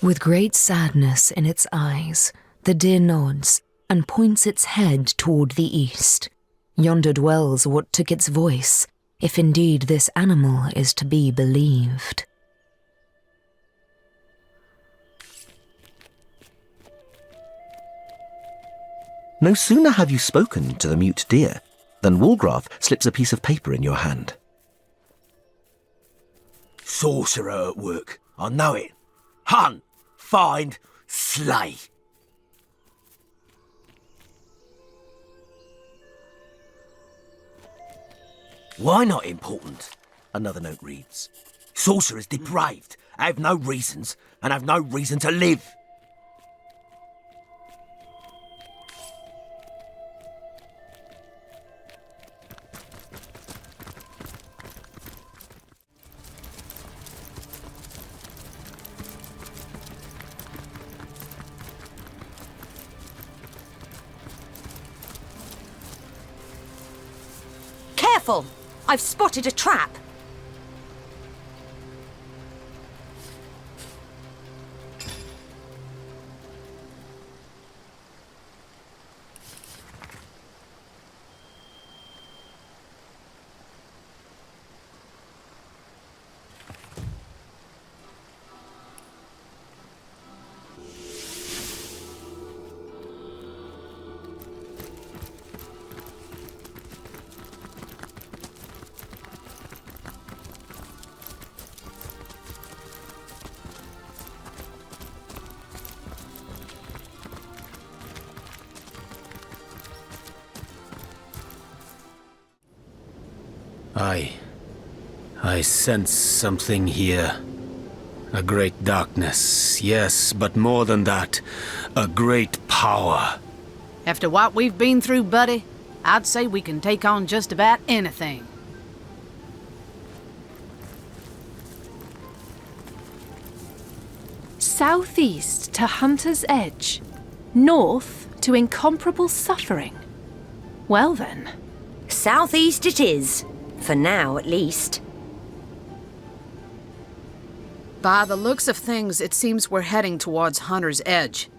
With great sadness in its eyes, the deer nods and points its head toward the east. Yonder dwells what took its voice, if indeed this animal is to be believed. No sooner have you spoken to the mute deer than Woolgraf slips a piece of paper in your hand. Sorcerer at work. I know it. Hunt, find, slay. Why not important? Another note reads. Sorcerers depraved, have no reasons, and have no reason to live. Careful! I've spotted a trap. I sense something here. A great darkness, yes, but more than that, a great power. After what we've been through, buddy, I'd say we can take on just about anything. Southeast to Hunter's Edge. North to incomparable suffering. Well then. Southeast it is. For now, at least. By the looks of things, it seems we're heading towards Hunter's Edge.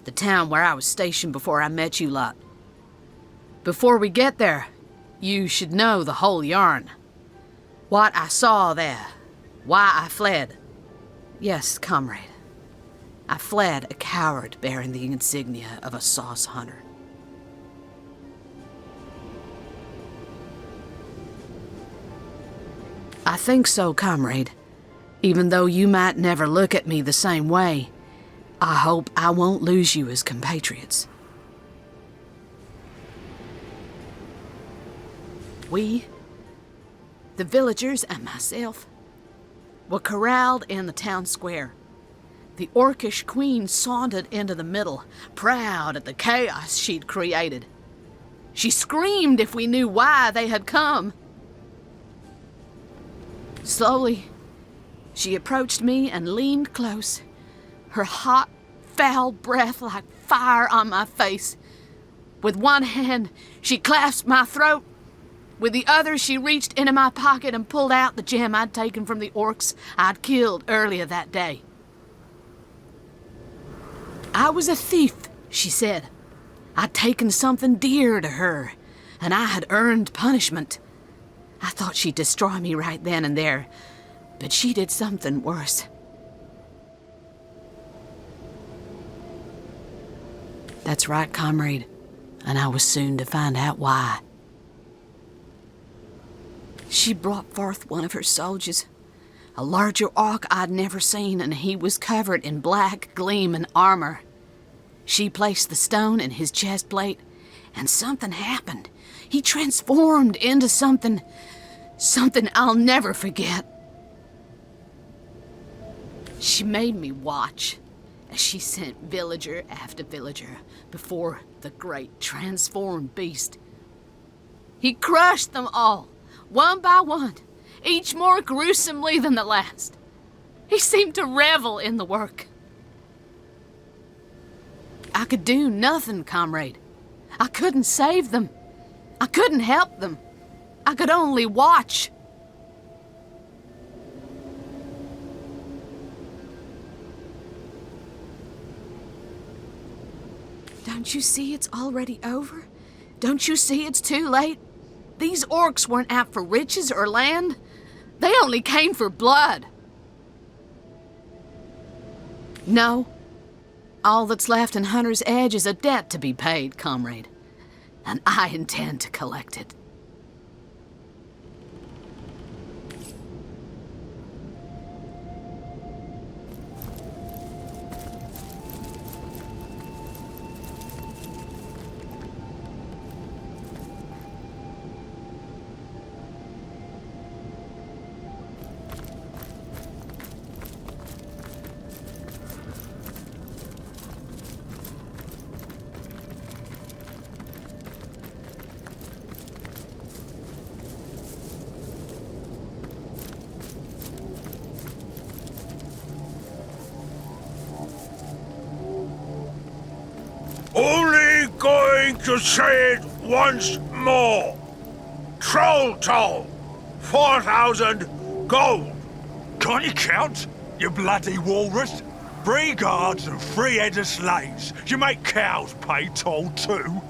The town where I was stationed before I met you lot. Before we get there, you should know the whole yarn. What I saw there. Why I fled. Yes, comrade. I fled a coward bearing the insignia of a sauce hunter. I think so, comrade. Even though you might never look at me the same way, I hope I won't lose you as compatriots. We, the villagers and myself, were corralled in the town square. The orcish queen sauntered into the middle, proud at the chaos she'd created. She screamed if we knew why they had come. Slowly, She approached me and leaned close, her hot, foul breath like fire on my face. With one hand, she clasped my throat. With the other, she reached into my pocket and pulled out the gem I'd taken from the orcs I'd killed earlier that day. I was a thief, she said. I'd taken something dear to her, and I had earned punishment. I thought she'd destroy me right then and there, but she did something worse. That's right, comrade, and I was soon to find out why. She brought forth one of her soldiers, a larger orc I'd never seen, and he was covered in black, gleaming armor. She placed the stone in his chest plate, and something happened. He transformed into something I'll never forget. She made me watch as she sent villager after villager before the great transformed beast. He crushed them all, one by one, each more gruesomely than the last. He seemed to revel in the work. I could do nothing, comrade. I couldn't save them. I couldn't help them. I could only watch. Don't you see it's already over? Don't you see it's too late? These orcs weren't out for riches or land. They only came for blood. No. All that's left in Hunter's Edge is a debt to be paid, comrade. And I intend to collect it. Only going to say it once more. Troll toll, 4,000 gold. Can't you count, you bloody walrus? 3 guards and 3 heads of slaves. You make cows pay toll too.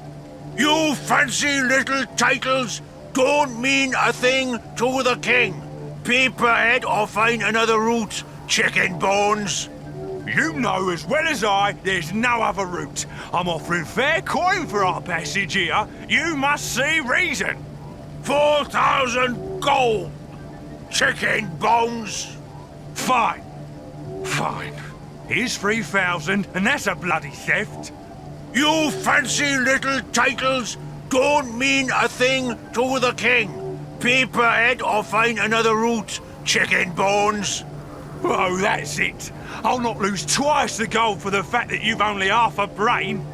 You fancy little titles don't mean a thing to the king. Peep ahead or find another route, chicken bones. You know as well as I, there's no other route. I'm offering fair coin for our passage here. You must see reason. 4,000 gold, chicken bones. Fine. Fine. Here's 3,000, and that's a bloody theft. You fancy little titles don't mean a thing to the king. Peep ahead or find another route, chicken bones. Oh, that's it. I'll not lose twice the gold for the fact that you've only half a brain.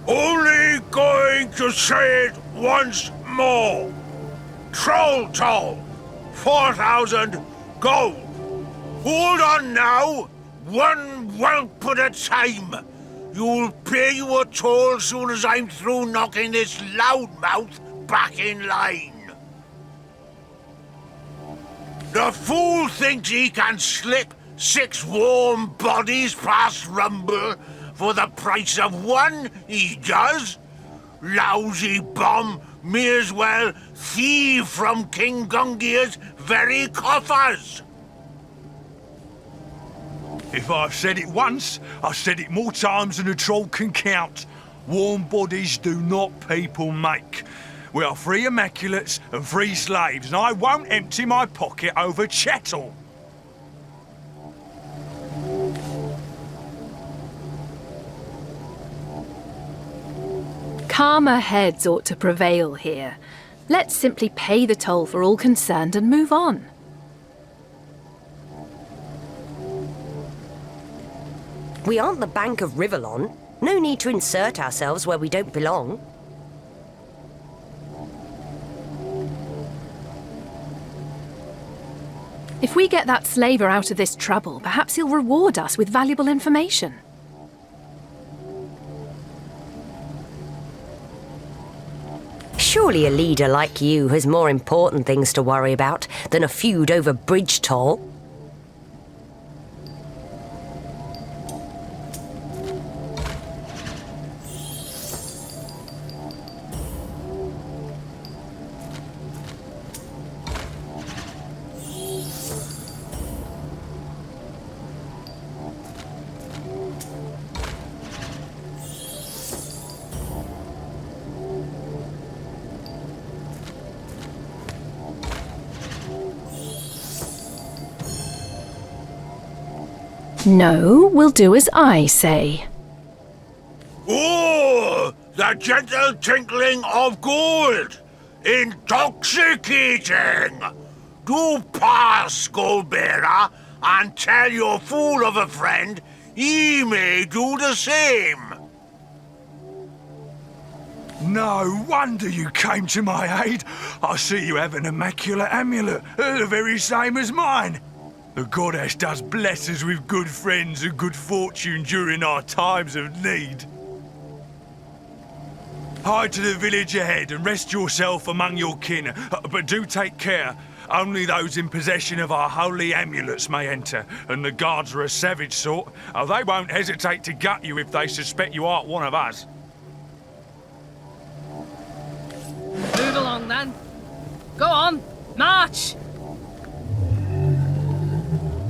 Only going to say it once more. Troll toll, 4,000 gold. Hold on now, one whelp at a time. You'll pay your toll soon as I'm through knocking this loudmouth back in line. The fool thinks he can slip 6 warm bodies past Rumble for the price of 1, he does. Lousy bum may as well thieve from King Gungia's very coffers. If I've said it once, I've said it more times than a troll can count. Warm bodies do not people make. We are 3 immaculates and 3 slaves, and I won't empty my pocket over chattel. Calmer heads ought to prevail here. Let's simply pay the toll for all concerned and move on. We aren't the Bank of Rivellon. No need to insert ourselves where we don't belong. If we get that slaver out of this trouble, perhaps he'll reward us with valuable information. Surely a leader like you has more important things to worry about than a feud over bridge toll. No, we'll do as I say. Oh, the gentle tinkling of gold! Intoxicating! Do pass, gold-bearer, and tell your fool of a friend he may do the same. No wonder you came to my aid. I see you have an immaculate amulet, the very same as mine. The goddess does bless us with good friends and good fortune during our times of need. Hide to the village ahead and rest yourself among your kin, but do take care. Only those in possession of our holy amulets may enter, and the guards are a savage sort. They won't hesitate to gut you if they suspect you aren't one of us. Move along then. Go on, march!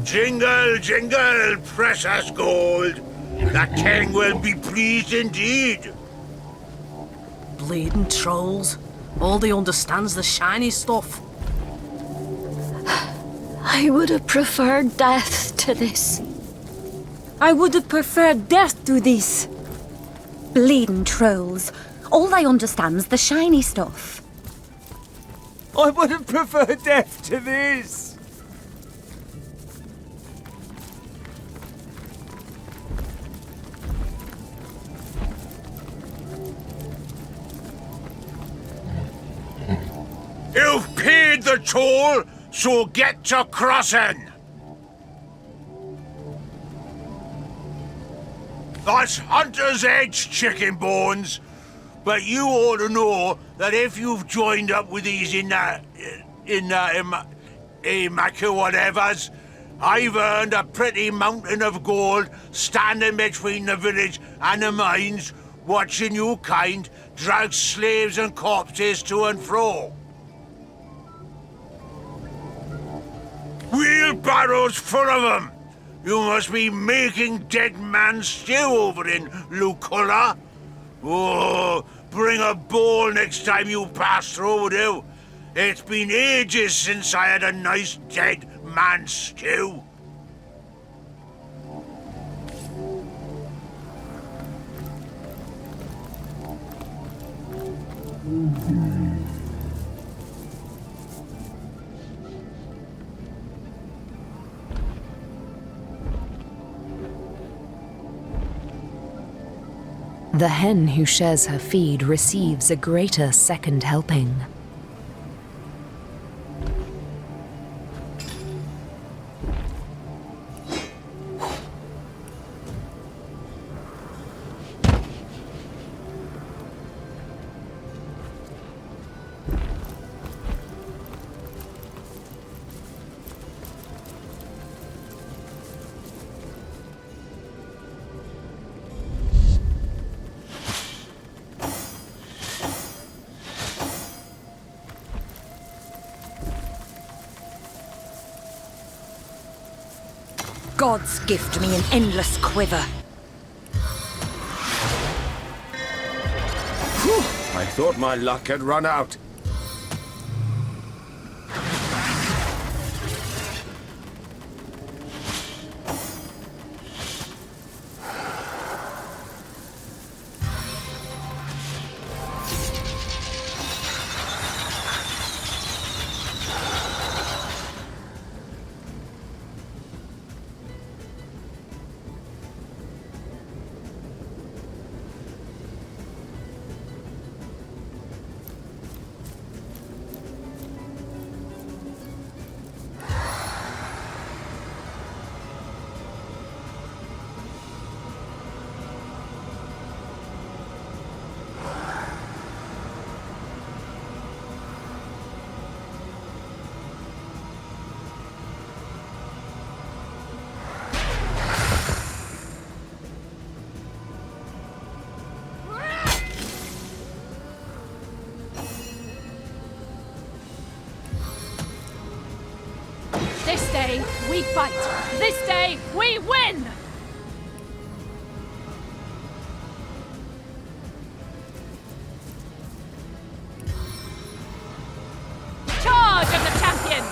Jingle, jingle, precious gold. The king will be pleased indeed. Bleeding trolls. All they understand's the shiny stuff. I would have preferred death to this. I would have preferred death to this. Bleeding trolls. All they understand's the shiny stuff. I would have preferred death to this. You've paid the toll, so get to crossing. That's Hunter's Edge, chicken bones. But you ought to know that if you've joined up with these immaculate whatevers, I've earned a pretty mountain of gold standing between the village and the mines, watching you kind drag slaves and corpses to and fro. Wheelbarrows full of them! You must be making dead man stew over in Luculla. Oh, bring a bowl next time you pass through, do. It's been ages since I had a nice dead man stew. The hen who shares her feed receives a greater second helping. Gods gift me an endless quiver. I thought my luck had run out. This day, we fight. This day, we win! Charge of the champion!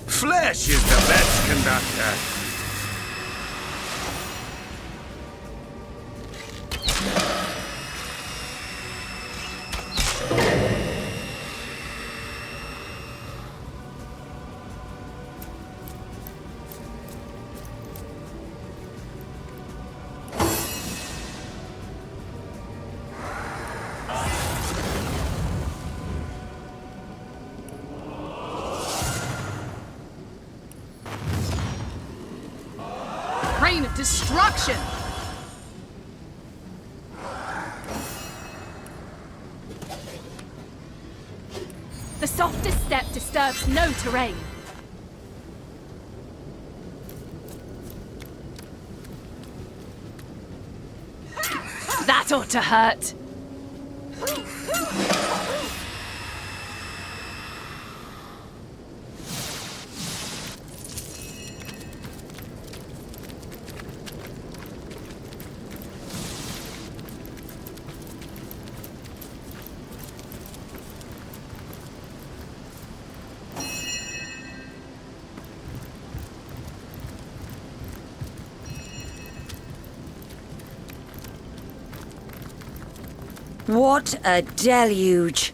Flesh is the best conductor. Rain of destruction! The softest step disturbs no terrain. That ought to hurt. What a deluge!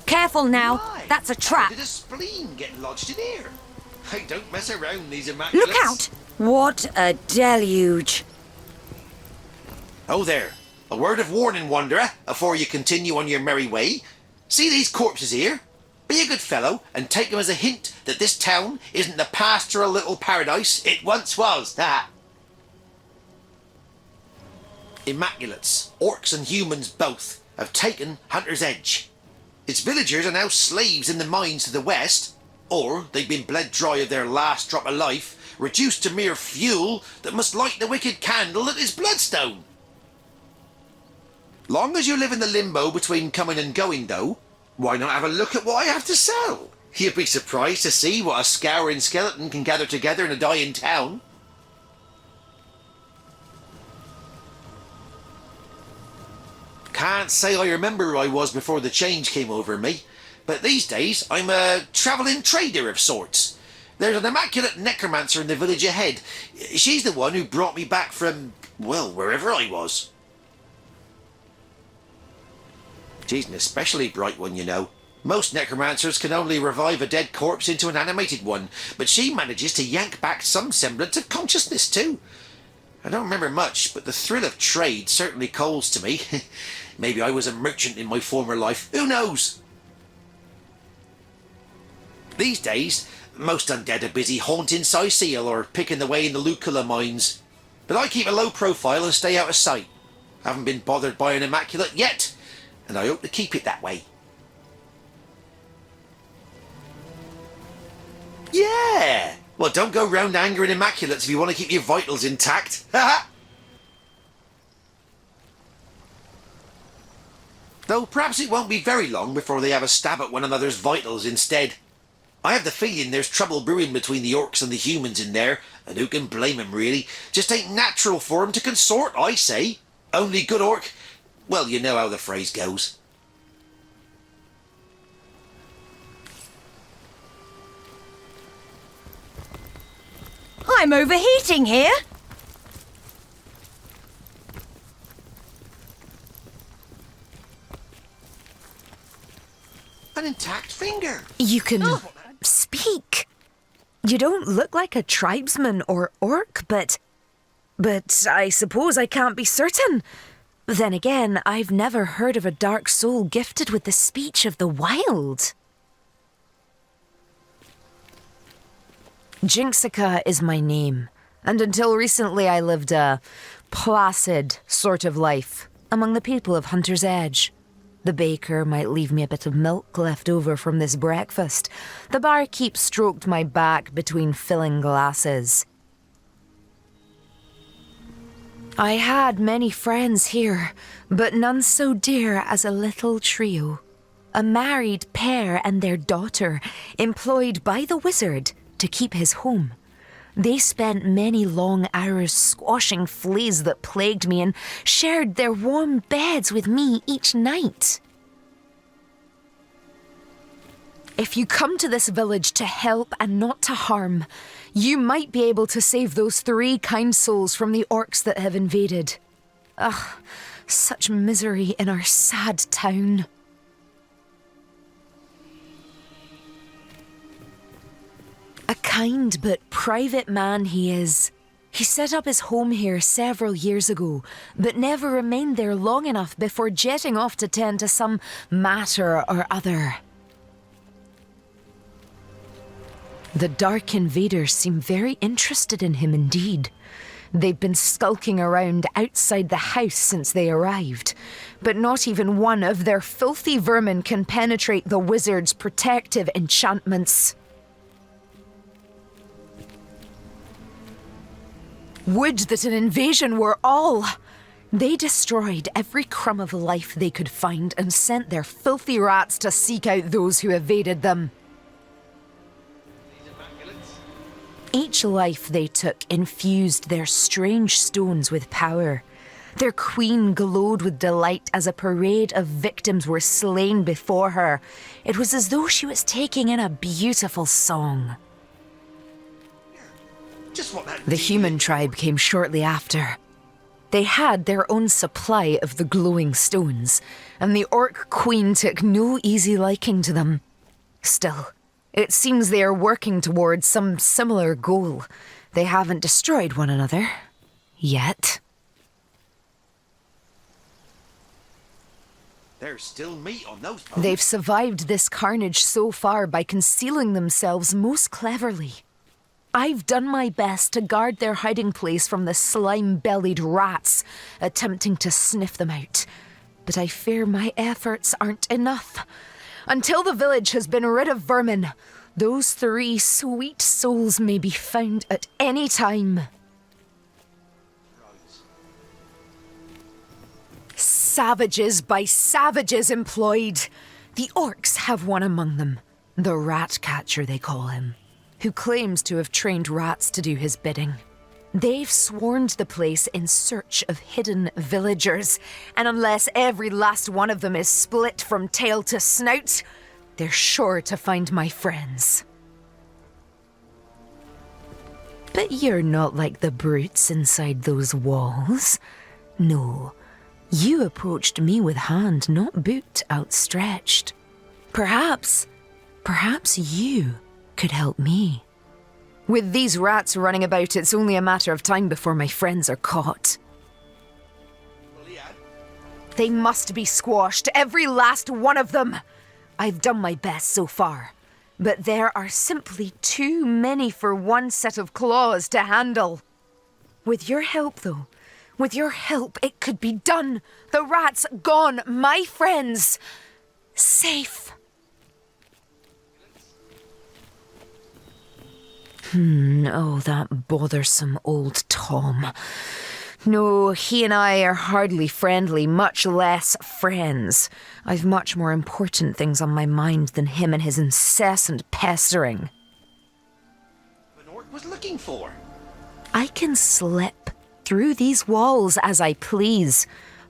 Careful now, that's a trap. Did a spleen get lodged in here? I don't mess around these immaculates. Look out! What a deluge! Oh there, a word of warning, wanderer, afore you continue on your merry way. See these corpses here? Be a good fellow and take them as a hint that this town isn't the pastoral little paradise it once was. Ah. Immaculates, orcs and humans both, have taken Hunter's Edge. Its villagers are now slaves in the mines to the west, or they've been bled dry of their last drop of life, reduced to mere fuel that must light the wicked candle that is bloodstone. Long as you live in the limbo between coming and going, though, why not have a look at what I have to sell? You'd be surprised to see what a scouring skeleton can gather together in a dying town. Can't say I remember who I was before the change came over me, but these days I'm a travelling trader of sorts. There's an immaculate necromancer in the village ahead. She's the one who brought me back from, well, wherever I was. She's an especially bright one, you know. Most necromancers can only revive a dead corpse into an animated one, but she manages to yank back some semblance of consciousness too. I don't remember much, but the thrill of trade certainly calls to me. Maybe I was a merchant in my former life, who knows? These days, most undead are busy haunting Saysil or picking the way in the Lucula mines. But I keep a low profile and stay out of sight. Haven't been bothered by an immaculate yet, and I hope to keep it that way. Yeah! Well, don't go round angering immaculates if you want to keep your vitals intact. Though perhaps it won't be very long before they have a stab at one another's vitals instead. I have the feeling there's trouble brewing between the orcs and the humans in there, and who can blame 'em really? Just ain't natural for 'em to consort, I say. Only good orc... Well, you know how the phrase goes. I'm overheating here! An intact finger! You can speak. You don't look like a tribesman or orc, but I suppose I can't be certain. Then again, I've never heard of a dark soul gifted with the speech of the wild. Jinxica is my name, and until recently I lived a placid sort of life among the people of Hunter's Edge. The baker might leave me a bit of milk left over from this breakfast. The barkeep stroked my back between filling glasses. I had many friends here, but none so dear as a little trio. A married pair and their daughter, employed by the wizard to keep his home. They spent many long hours squashing fleas that plagued me and shared their warm beds with me each night. If you come to this village to help and not to harm, you might be able to save those 3 kind souls from the orcs that have invaded. Ugh, such misery in our sad town. A kind but private man he is. He set up his home here several years ago, but never remained there long enough before jetting off to tend to some matter or other. The Dark Invaders seem very interested in him indeed. They've been skulking around outside the house since they arrived, but not even one of their filthy vermin can penetrate the wizard's protective enchantments. Would that an invasion were all! They destroyed every crumb of life they could find and sent their filthy rats to seek out those who evaded them. Each life they took infused their strange stones with power. Their queen glowed with delight as a parade of victims were slain before her. It was as though she was taking in a beautiful song. The human tribe came shortly after. They had their own supply of the glowing stones, and the orc queen took no easy liking to them. Still, it seems they are working towards some similar goal. They haven't destroyed one another. Yet. There's still meat on those bones. They've survived this carnage so far by concealing themselves most cleverly. I've done my best to guard their hiding place from the slime-bellied rats, attempting to sniff them out. But I fear my efforts aren't enough. Until the village has been rid of vermin, those 3 sweet souls may be found at any time. Savages by savages employed. The orcs have one among them, the rat catcher they call him, who claims to have trained rats to do his bidding. They've swarmed the place in search of hidden villagers, and unless every last one of them is split from tail to snout, they're sure to find my friends. But you're not like the brutes inside those walls. No, you approached me with hand, not boot, outstretched. Perhaps you could help me. With these rats running about, it's only a matter of time before my friends are caught. They must be squashed, every last one of them. I've done my best so far, but there are simply too many for one set of claws to handle. With your help, though, with your help, it could be done. The rats gone, my friends safe. Oh, that bothersome old Tom. No, he and I are hardly friendly, much less friends. I've much more important things on my mind than him and his incessant pestering. An orc was looking for. I can slip through these walls as I please,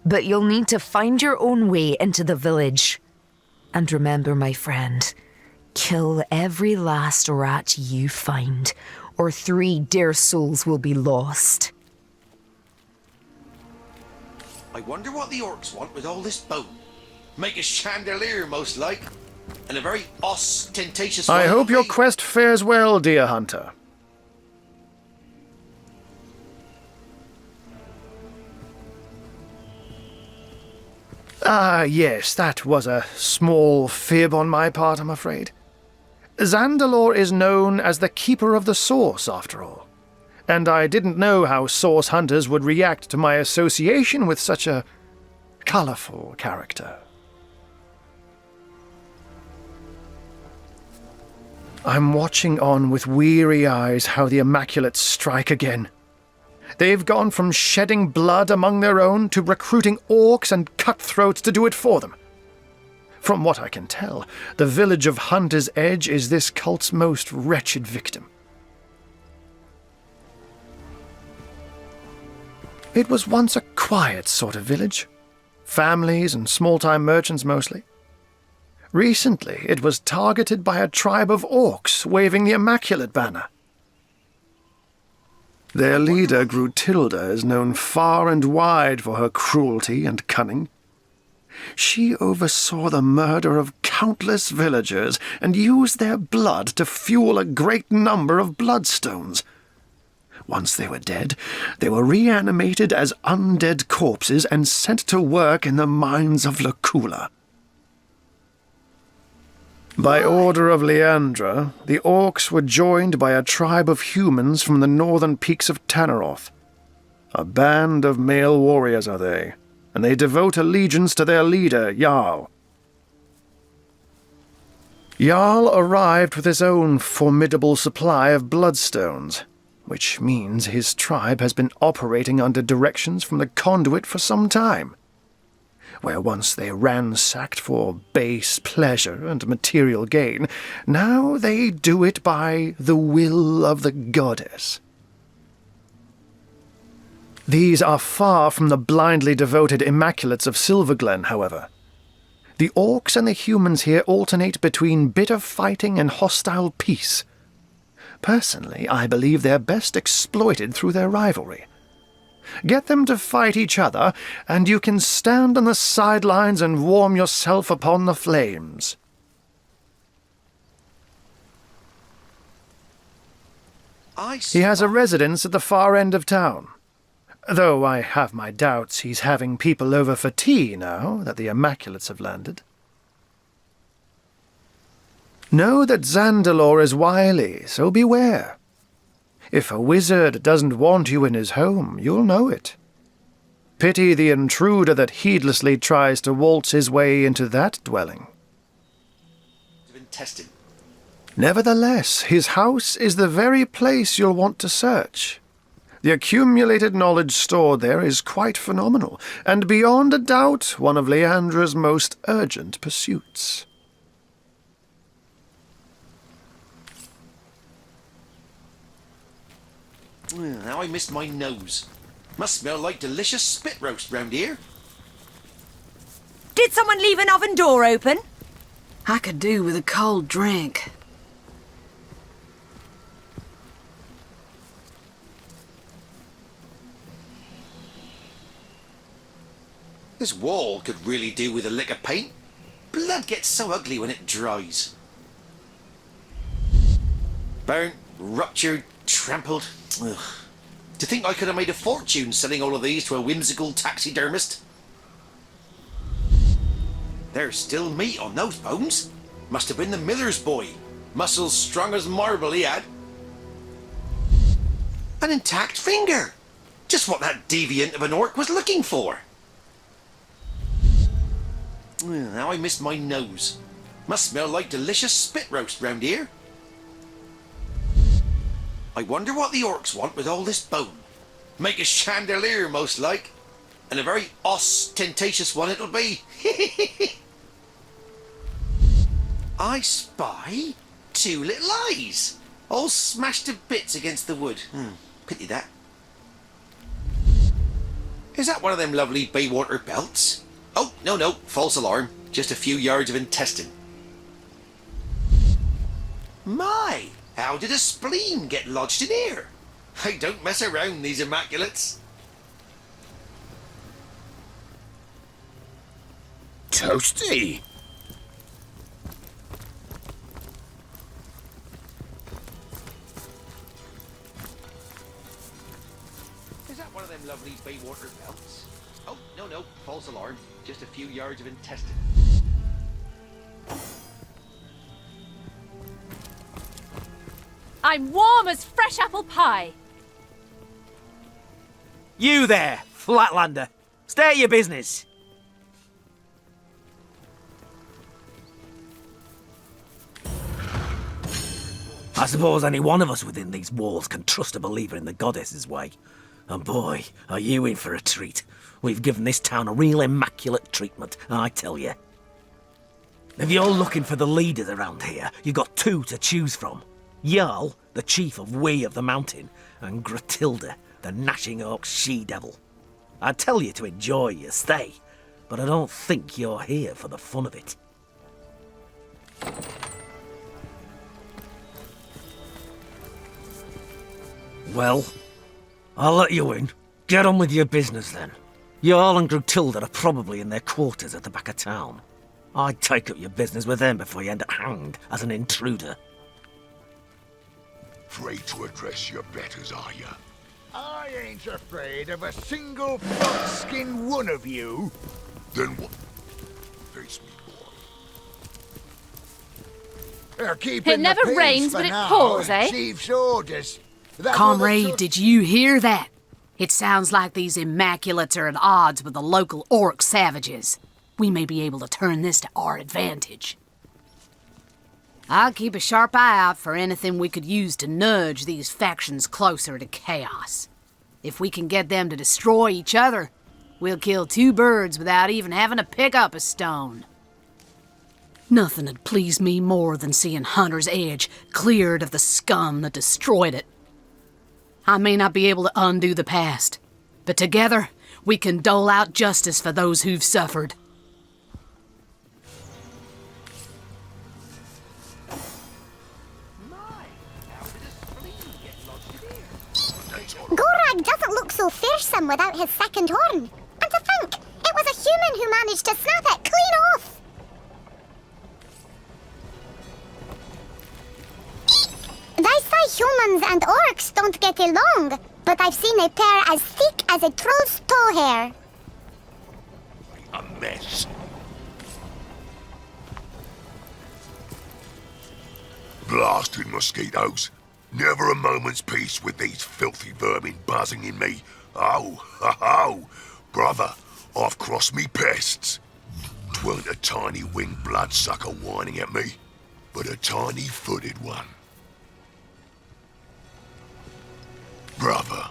but you'll need to find your own way into the village. And remember, my friend, kill every last rat you find, or 3 dear souls will be lost. I wonder what the orcs want with all this bone. Make a chandelier, most like. And a very ostentatious I hope your quest fares well, dear hunter. Yes, that was a small fib on my part, I'm afraid. Zandalore is known as the Keeper of the Source, after all. And I didn't know how Source Hunters would react to my association with such a colourful character. I'm watching on with weary eyes how the Immaculates strike again. They've gone from shedding blood among their own to recruiting orcs and cutthroats to do it for them. From what I can tell, the village of Hunter's Edge is this cult's most wretched victim. It was once a quiet sort of village. Families and small-time merchants mostly. Recently, it was targeted by a tribe of orcs waving the Immaculate banner. Their leader, Grutilda, is known far and wide for her cruelty and cunning. She oversaw the murder of countless villagers and used their blood to fuel a great number of bloodstones. Once they were dead, they were reanimated as undead corpses and sent to work in the mines of Lacula. By order of Leandra, the orcs were joined by a tribe of humans from the northern peaks of Tanneroth. A band of male warriors are they, and they devote allegiance to their leader, Jarl. Jarl arrived with his own formidable supply of bloodstones, which means his tribe has been operating under directions from the conduit for some time. Where once they ransacked for base pleasure and material gain, now they do it by the will of the goddess. These are far from the blindly devoted Immaculates of Silverglen, however. The orcs and the humans here alternate between bitter fighting and hostile peace. Personally, I believe they're best exploited through their rivalry. Get them to fight each other, and you can stand on the sidelines and warm yourself upon the flames. He has a residence at the far end of town. Though I have my doubts he's having people over for tea now that the Immaculates have landed. Know that Zandalore is wily, so beware. If a wizard doesn't want you in his home, you'll know it. Pity the intruder that heedlessly tries to waltz his way into that dwelling. Been tested. Nevertheless, his house is the very place you'll want to search. The accumulated knowledge stored there is quite phenomenal, and beyond a doubt one of Leandra's most urgent pursuits. Now I missed my nose. Must smell like delicious spit roast round here. Did someone leave an oven door open? I could do with a cold drink. This wall could really do with a lick of paint. Blood gets so ugly when it dries. Burnt, ruptured, trampled. Ugh. To think I could have made a fortune selling all of these to a whimsical taxidermist. There's still meat on those bones. Must have been the miller's boy. Muscles strong as marble he had. An intact finger. Just what that deviant of an orc was looking for. Now I missed my nose. Must smell like delicious spit roast round here. I wonder what the orcs want with all this bone. Make a chandelier, most like. And a very ostentatious one it'll be. I spy 2 little eyes, all smashed to bits against the wood. Pity that. Is that one of them lovely Baywater belts? Oh, no, false alarm. Just a few yards of intestine. My! How did a spleen get lodged in here? I don't mess around, these Immaculates. Toasty! Is that one of them lovely Baywater belts? Oh, no, false alarm. Just a few yards of intestine. I'm warm as fresh apple pie. You there, Flatlander. Stay at your business. I suppose any one of us within these walls can trust a believer in the goddess's way. And boy, are you in for a treat. We've given this town a real immaculate treatment, I tell you. If you're looking for the leaders around here, you've got two to choose from. Jarl, the chief of We of the Mountain, and Gratilda, the gnashing orc she-devil. I'd tell you to enjoy your stay, but I don't think you're here for the fun of it. Well, I'll let you in. Get on with your business then. Jarl and Gratilda are probably in their quarters at the back of town. I'd take up your business with them before you end up hanged as an intruder. Afraid to address your betters, are you? I ain't afraid of a single fox-skinned one of you. Then what? Face me, boy. It never rains, but it pours, eh? Chief's orders. Comrade, did you hear that? It sounds like these Immaculates are at odds with the local orc savages. We may be able to turn this to our advantage. I'll keep a sharp eye out for anything we could use to nudge these factions closer to chaos. If we can get them to destroy each other, we'll kill two birds without even having to pick up a stone. Nothing would please me more than seeing Hunter's Edge cleared of the scum that destroyed it. I may not be able to undo the past, but together we can dole out justice for those who've suffered. Gorag doesn't look so fearsome without his second horn. And to think, it was a human who managed to snap it clean off. They say humans and orcs don't get along, but I've seen a pair as thick as a troll's toe hair. A mess. Blasted mosquitoes. Never a moment's peace with these filthy vermin buzzing in me. Oh, ho, ho. Brother, I've crossed me pests. 'Tweren't a tiny winged bloodsucker whining at me, but a tiny footed one. Brother,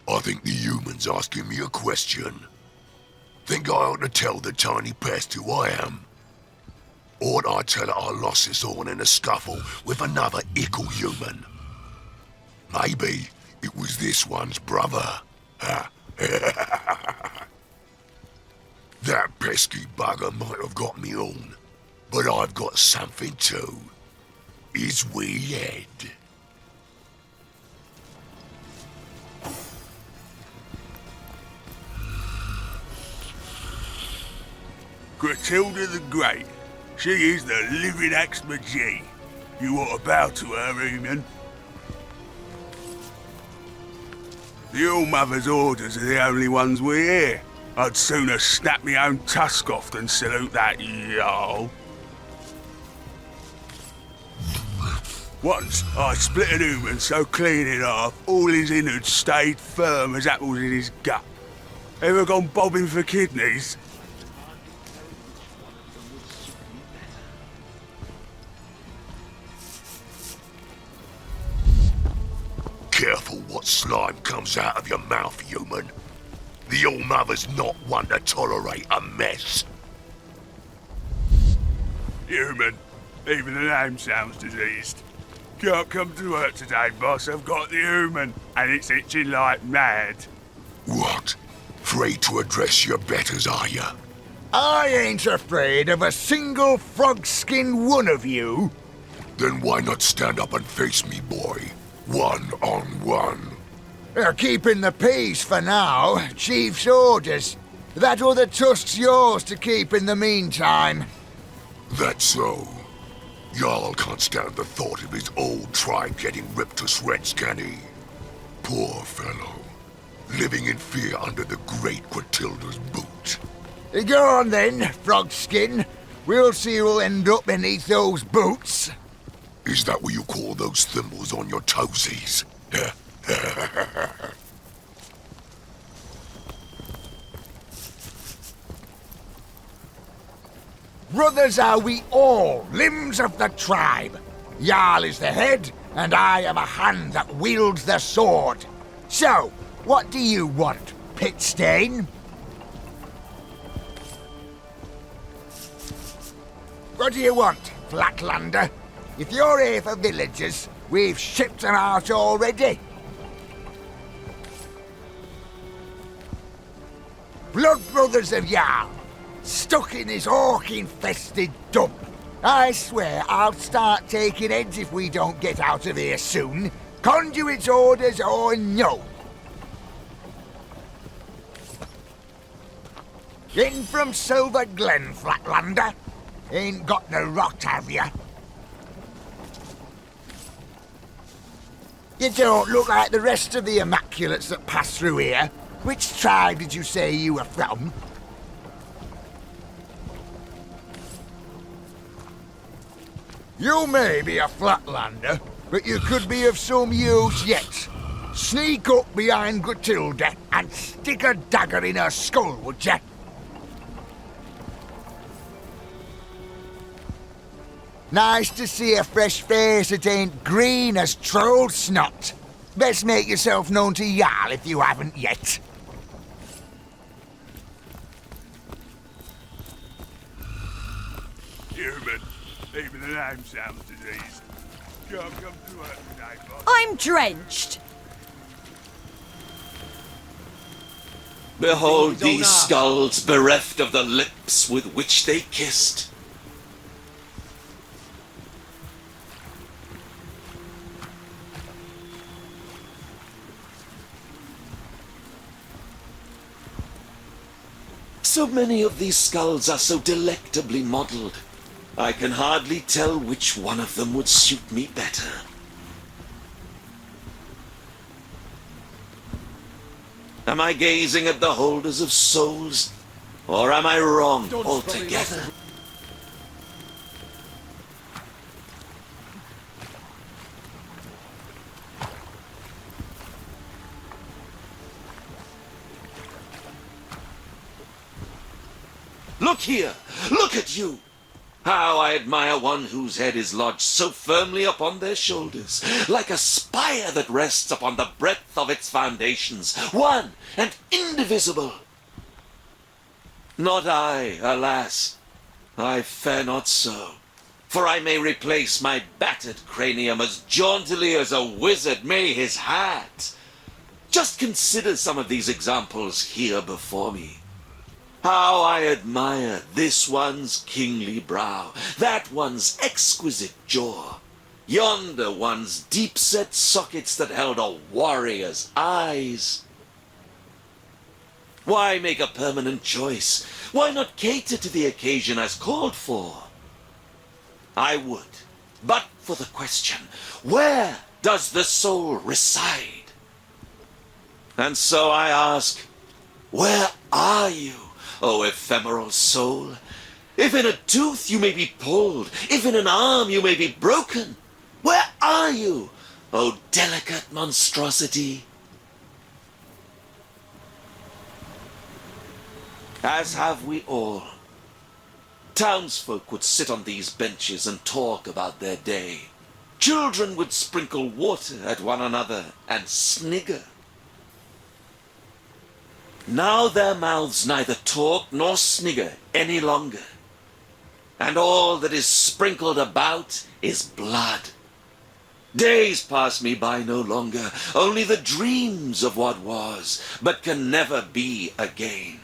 I think the human's asking me a question. Think I ought to tell the tiny pest who I am? Or ought I tell her I lost this horn in a scuffle with another ickle human? Maybe it was this one's brother. That pesky bugger might have got me on, but I've got something too. His wee head. Gratilda the Great. She is the living ex-Magi. You ought to bow to her, human. The All-Mother's orders are the only ones we hear. I'd sooner snap me own tusk off than salute that Jarl. Once I split an human so clean in half, all his innards stayed firm as apples in his gut. Ever gone bobbing for kidneys? Careful what slime comes out of your mouth, human. The All-Mother's not one to tolerate a mess. Human. Even the name sounds diseased. Can't come to work today, boss. I've got the human, and it's itching like mad. What? Free to address your betters, are you? I ain't afraid of a single frog-skinned one of you. Then why not stand up and face me, boy? One on one. They're keeping the peace for now. Chief's orders. That other tusk's yours to keep in the meantime. That's so. Jarl can't stand the thought of his old tribe getting ripped to shreds, can he? Poor fellow. living in fear under the great Quatilda's boot. Go on then, Frogskin. We'll see who'll end up beneath those boots. Is that what you call those thimbles on your toesies? Brothers are we all, limbs of the tribe. Jarl is the head, and I am a hand that wields the sword. So, what do you want, Pitstain? What do you want, Flatlander? If you're here for villagers, we've shipped them out already. Blood brothers of Jarl, stuck in this orc-infested dump. I swear I'll start taking heads if we don't get out of here soon. Conduit's orders or no. In from Silver Glen, Flatlander. Ain't got the rot, have ya? You don't look like the rest of the Immaculates that pass through here. Which tribe did you say you were from? You may be a Flatlander, but you could be of some use yet. Sneak up behind Quatilda and stick a dagger in her skull, would ya? Nice to see a fresh face that ain't green as troll snot. Best make yourself known to Jarl if you haven't yet. Human, even the name sounds diseased. Can't come to work today, boss. I'm drenched. Behold these skulls bereft of the lips with which they kissed. So many of these skulls are so delectably modelled, I can hardly tell which one of them would suit me better. Am I gazing at the holders of souls, or am I wrong altogether? Look here! Look at you! How I admire one whose head is lodged so firmly upon their shoulders, like a spire that rests upon the breadth of its foundations, one and indivisible. Not I, alas. I fare not so, for I may replace my battered cranium as jauntily as a wizard may his hat. Just consider some of these examples here before me. How I admire this one's kingly brow, that one's exquisite jaw, yonder one's deep-set sockets that held a warrior's eyes. Why make a permanent choice? Why not cater to the occasion as called for? I would, but for the question, where does the soul reside? And so I ask, where are you? O ephemeral soul, if in a tooth you may be pulled, if in an arm you may be broken, where are you, O delicate monstrosity? As have we all. Townsfolk would sit on these benches and talk about their day. Children would sprinkle water at one another and snigger. Now their mouths neither talk nor snigger any longer, and all that is sprinkled about is blood. Days pass me by no longer, only the dreams of what was, but can never be again.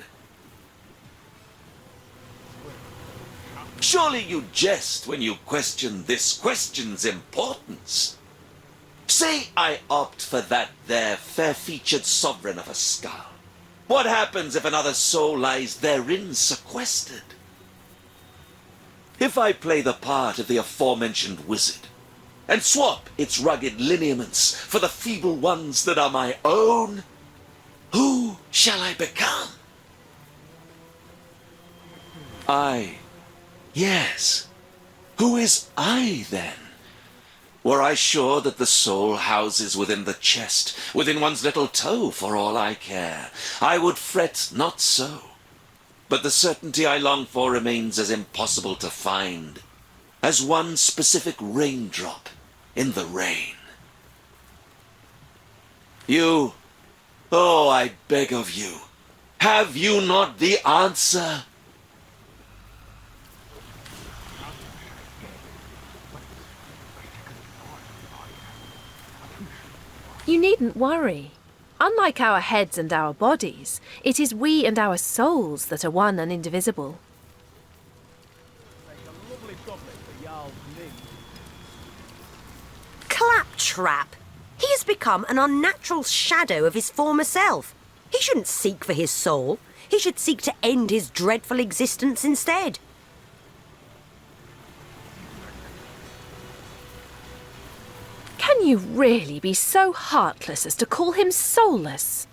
Surely you jest when you question this question's importance. Say I opt for that there fair-featured sovereign of a skull. What happens if another soul lies therein sequestered? If I play the part of the aforementioned wizard, and swap its rugged lineaments for the feeble ones that are my own, Who shall I become? I. Yes. Who is I, then? Were I sure that the soul houses within the chest, within one's little toe, for all I care, I would fret not so. But the certainty I long for remains as impossible to find as one specific raindrop in the rain. You, oh, I beg of you, have you not the answer? You needn't worry. Unlike our heads and our bodies, it is we and our souls that are one and indivisible. Claptrap! He has become an unnatural shadow of his former self. He shouldn't seek for his soul. He should seek to end his dreadful existence instead. Can you really be so heartless as to call him soulless?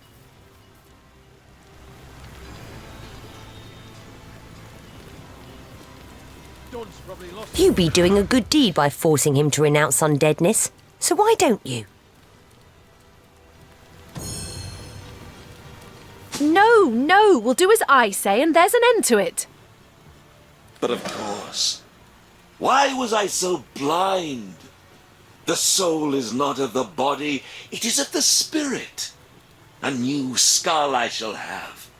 You'd be doing a good deed by forcing him to renounce undeadness. So why don't you? No, we'll do as I say and there's an end to it. But of course, why was I so blind? The soul is not of the body, it is of the spirit. A new skull I shall have,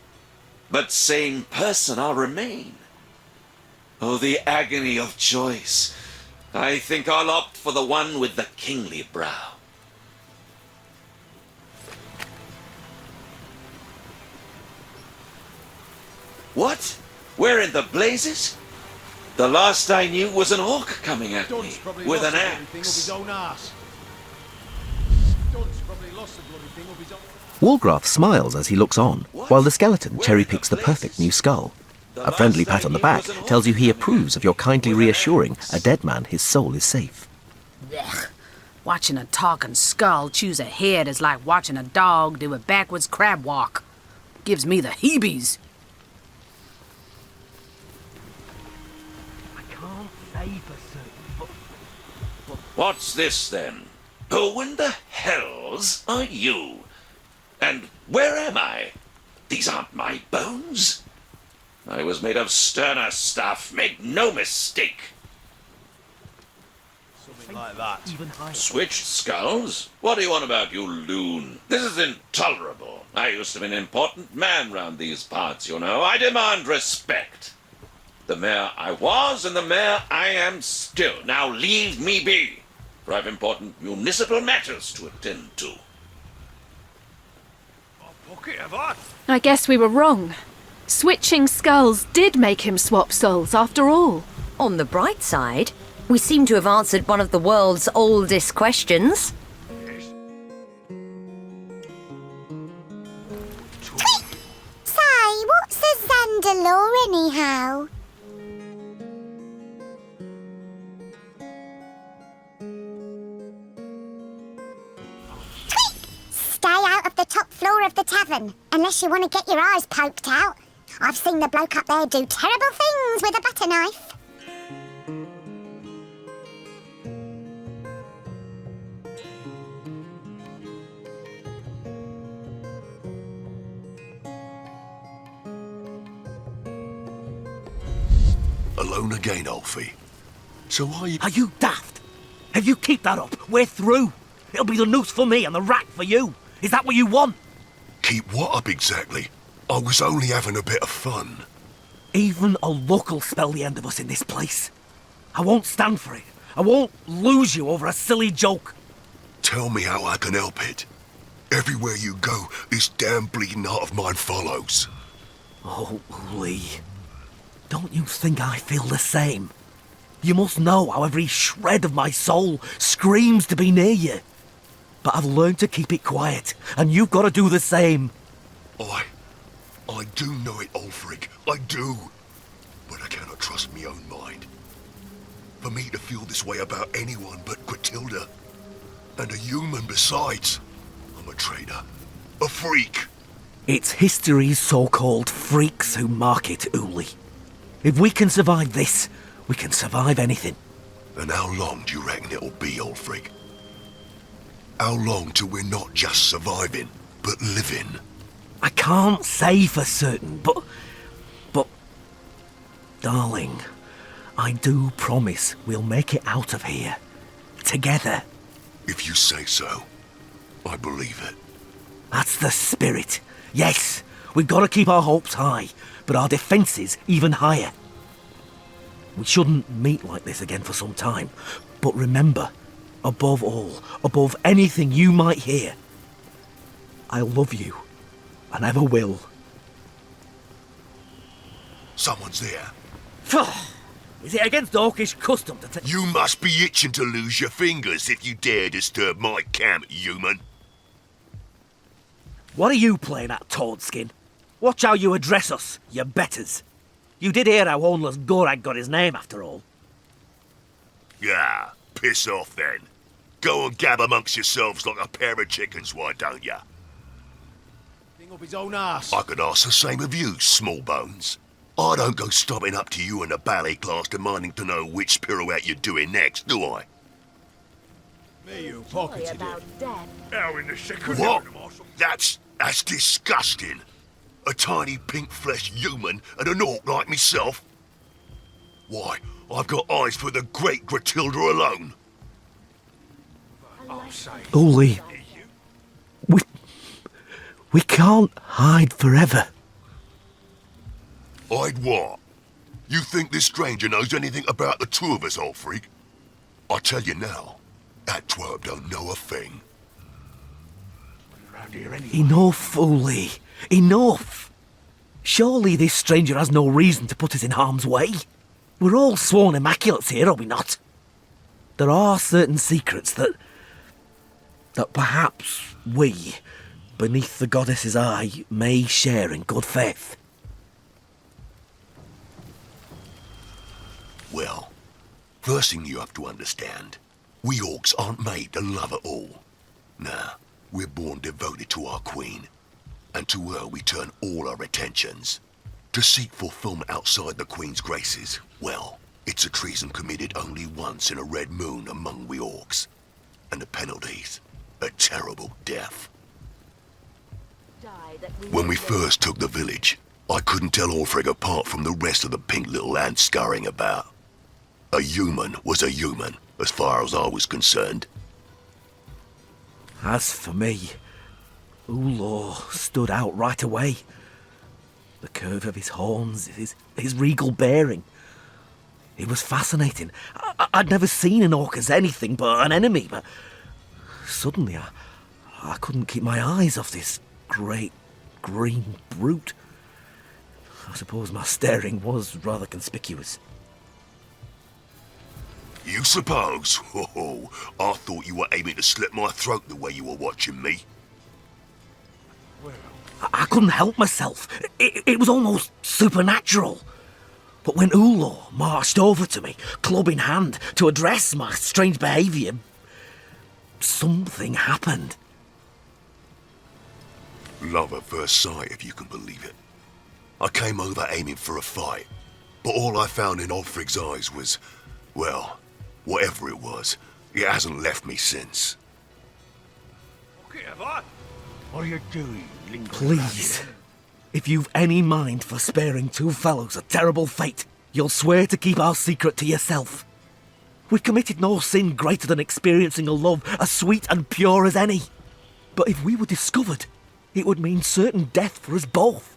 but same person I'll remain. Oh, the agony of choice. I think I'll opt for the one with the kingly brow. What? Where in the blazes? The last I knew was an orc coming at me with an axe. Walgrath smiles as he looks on, while the skeleton cherry-picks the perfect new skull. A friendly pat on the back tells you he approves of your kindly reassuring a dead man his soul is safe. Ugh. Watching a talking skull choose a head is like watching a dog do a backwards crab walk. Gives me the heebies. What's this, then? Who in the hells are you? And where am I? These aren't my bones. I was made of sterner stuff, make no mistake. Something like that. Switched skulls? What do you want about, you loon? This is intolerable. I used to be an important man round these parts, you know. I demand respect. The mayor I was and the mayor I am still. Now leave me be, for I've important municipal matters to attend to. I guess we were wrong. Switching skulls did make him swap souls after all. On the bright side, we seem to have answered one of the world's oldest questions. Say, what's a Zandalore anyhow? Stay out of the top floor of the tavern, unless you want to get your eyes poked out. I've seen the bloke up there do terrible things with a butter knife. Alone again, Alfie. So are you... Are you daft? If you keep that up, we're through. It'll be the noose for me and the rack for you. Is that what you want? Keep what up exactly? I was only having a bit of fun. Even a look'll spell the end of us in this place. I won't stand for it. I won't lose you over a silly joke. Tell me how I can help it. Everywhere you go, this damn bleeding heart of mine follows. Oh, Lee. Don't you think I feel the same? You must know how every shred of my soul screams to be near you. But I've learned to keep it quiet, and you've got to do the same. I do know it, Ulfric. I do. But I cannot trust my own mind. For me to feel this way about anyone but Quatilda, and a human besides, I'm a traitor. A freak. It's history's so-called freaks who mark it, Uli. If we can survive this, we can survive anything. And how long do you reckon it'll be, old freak? How long till we're not just surviving, but living? I can't say for certain, but... Darling, I do promise we'll make it out of here. Together. If you say so, I believe it. That's the spirit. Yes, we've got to keep our hopes high, but our defences even higher. We shouldn't meet like this again for some time, but remember, above all, above anything you might hear, I love you, and ever will. Someone's there. Is it against Orcish custom to take... You must be itching to lose your fingers if you dare disturb my camp, human. What are you playing at, Toadskin? Watch how you address us, you betters. You did hear how Homeless Gorag got his name, after all. Yeah, piss off then. Go and gab amongst yourselves like a pair of chickens, why don't ya? Thing up his own arse. I could ask the same of you, small bones. I don't go stopping up to you in the ballet class demanding to know which pirouette you're doing next, do I? Me, you pocketed it. How in the second... What? That's disgusting. A tiny pink-fleshed human and an orc like myself? Why, I've got eyes for the great Gratilda alone. Uli, we can't hide forever. Hide what? You think this stranger knows anything about the two of us, old freak? I tell you now, that twerp don't know a thing. Enough, Uli. Enough! Surely this stranger has no reason to put us in harm's way. We're all sworn immaculates here, are we not? There are certain secrets that perhaps we, beneath the goddess's eye, may share in good faith. Well, first thing you have to understand, we orcs aren't made to love it all. Nah, we're born devoted to our queen, and to her we turn all our attentions. To seek fulfillment outside the queen's graces, well, it's a treason committed only once in a red moon among we orcs. And the penalty's a terrible death. When we first took the village, I couldn't tell Orfrig apart from the rest of the pink little ants scurrying about. A human was a human, as far as I was concerned. As for me, Ulor stood out right away. The curve of his horns, his regal bearing. It was fascinating. I'd never seen an orc as anything but an enemy, but suddenly I couldn't keep my eyes off this great green brute. I suppose my staring was rather conspicuous. You suppose? Oh, I thought you were aiming to slit my throat the way you were watching me. I couldn't help myself. It was almost supernatural. But when Ulor marched over to me, club in hand, to address my strange behaviour, something happened. Love at first sight, if you can believe it. I came over aiming for a fight, but all I found in Ulfric's eyes was, well, whatever it was, it hasn't left me since. What are you doing? Please, if you've any mind for sparing two fellows a terrible fate, you'll swear to keep our secret to yourself. We've committed no sin greater than experiencing a love as sweet and pure as any. But if we were discovered, it would mean certain death for us both.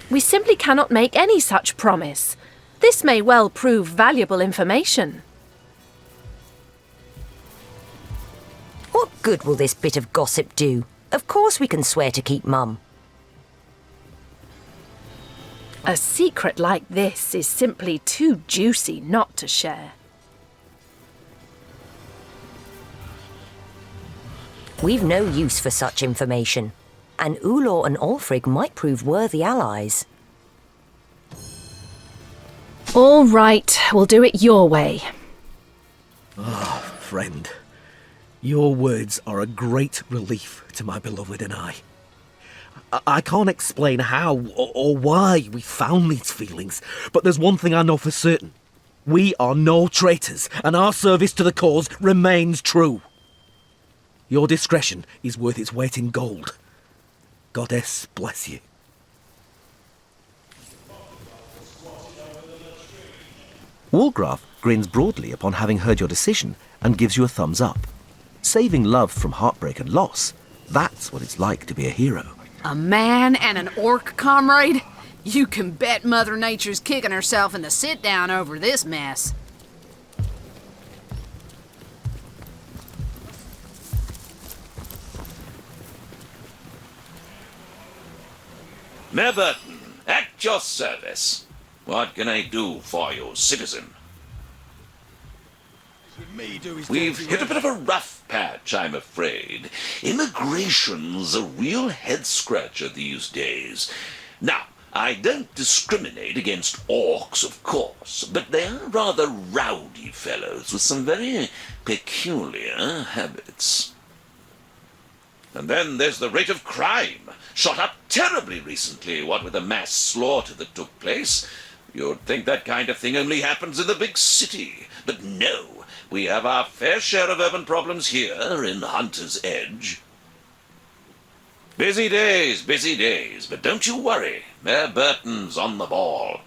We simply cannot make any such promise. This may well prove valuable information. What good will this bit of gossip do? Of course we can swear to keep Mum. A secret like this is simply too juicy not to share. We've no use for such information, and Ulor and Ulfrig might prove worthy allies. All right, we'll do it your way. Ah, friend. Your words are a great relief to my beloved and I can't explain how or why we found these feelings, but there's one thing I know for certain. We are no traitors, and our service to the cause remains true. Your discretion is worth its weight in gold. Goddess bless you. Walgraf grins broadly upon having heard your decision and gives you a thumbs up. Saving love from heartbreak and loss, that's what it's like to be a hero. A man and an orc, comrade? You can bet Mother Nature's kicking herself in the sit-down over this mess. Mayor Burton, at your service. What can I do for you, citizen? We've hit a bit of a rough patch, I'm afraid. Immigration's a real head-scratcher these days. Now, I don't discriminate against orcs, of course, but they are rather rowdy fellows with some very peculiar habits. And then there's the rate of crime. Shot up terribly recently, what with the mass slaughter that took place. You'd think that kind of thing only happens in the big city. But no, we have our fair share of urban problems here in Hunter's Edge. Busy days, but don't you worry. Mayor Burton's on the ball.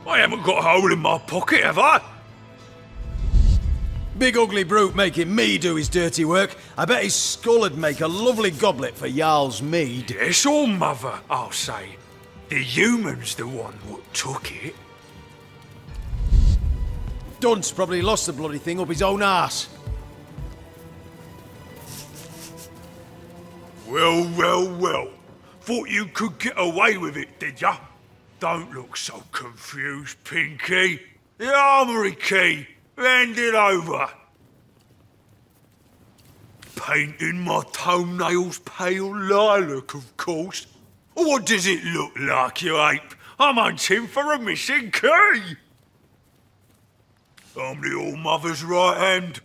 I haven't got a hole in my pocket, have I? Big ugly brute making me do his dirty work. I bet his skull'd make a lovely goblet for Jarl's mead. It's all mother, I'll say. The human's the one what took it. Dunce probably lost the bloody thing up his own arse. Well. Thought you could get away with it, did ya? Don't look so confused, Pinky. The armory key. Hand it over. Painting my toenails pale lilac, of course. What does it look like, you ape? I'm hunting for a missing key. I'm the All-Mother's right hand.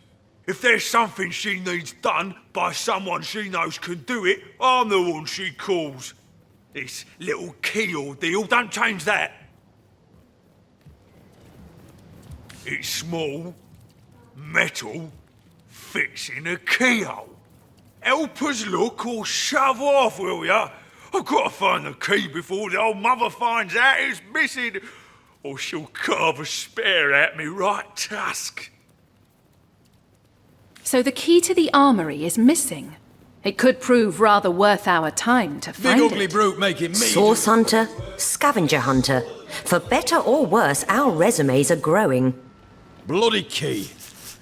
If there's something she needs done by someone she knows can do it, I'm the one she calls. This little key ordeal, don't change that. It's small, metal, fits in a keyhole. Help us look or shove off, will ya? I've got to find the key before the old mother finds out it's missing, or she'll carve a spear at me right tusk. So the key to the armory is missing. It could prove rather worth our time to find it. Big ugly brute making me... Source hunter, scavenger hunter. For better or worse, our resumes are growing. Bloody key.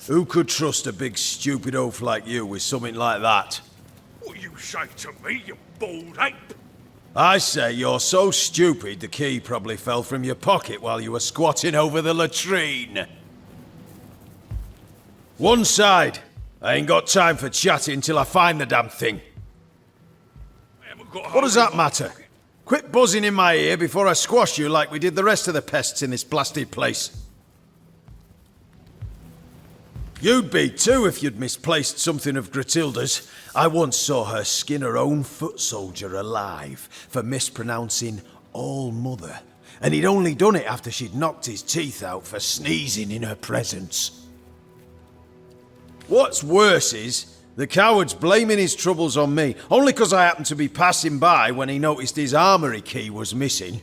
Who could trust a big stupid oaf like you with something like that? What you say to me, you bald ape? I say you're so stupid the key probably fell from your pocket while you were squatting over the latrine. One side. I ain't got time for chatting till I find the damn thing. What does that matter? Quit buzzing in my ear before I squash you like we did the rest of the pests in this blasted place. You'd be too if you'd misplaced something of Gratilda's. I once saw her skin her own foot soldier alive for mispronouncing All-Mother. And he'd only done it after she'd knocked his teeth out for sneezing in her presence. What's worse is, the coward's blaming his troubles on me, only 'cause I happened to be passing by when he noticed his armory key was missing.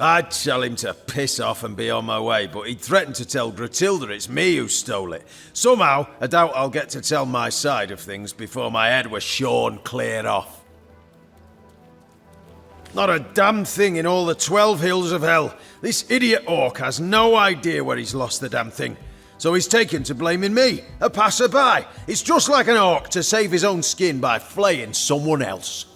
I'd tell him to piss off and be on my way, but he'd threatened to tell Gratilda it's me who stole it. Somehow, I doubt I'll get to tell my side of things before my head was shorn clear off. Not a damn thing in all the 12 hills of hell. This idiot orc has no idea where he's lost the damn thing. So he's taken to blaming me, a passerby. It's just like an orc to save his own skin by flaying someone else.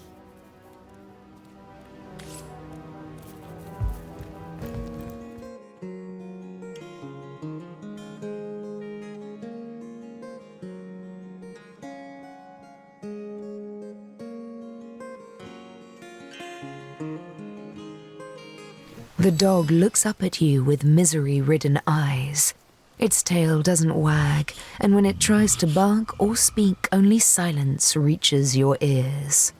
The dog looks up at you with misery-ridden eyes. Its tail doesn't wag, and when it tries to bark or speak, only silence reaches your ears.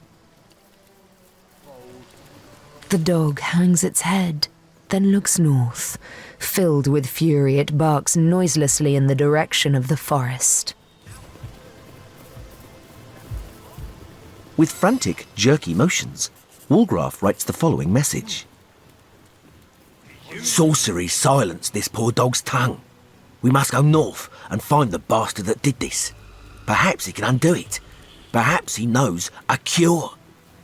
The dog hangs its head, then looks north. Filled with fury, it barks noiselessly in the direction of the forest. With frantic, jerky motions, Woolgraf writes the following message. Sorcery silenced this poor dog's tongue. We must go north and find the bastard that did this. Perhaps he can undo it. Perhaps he knows a cure.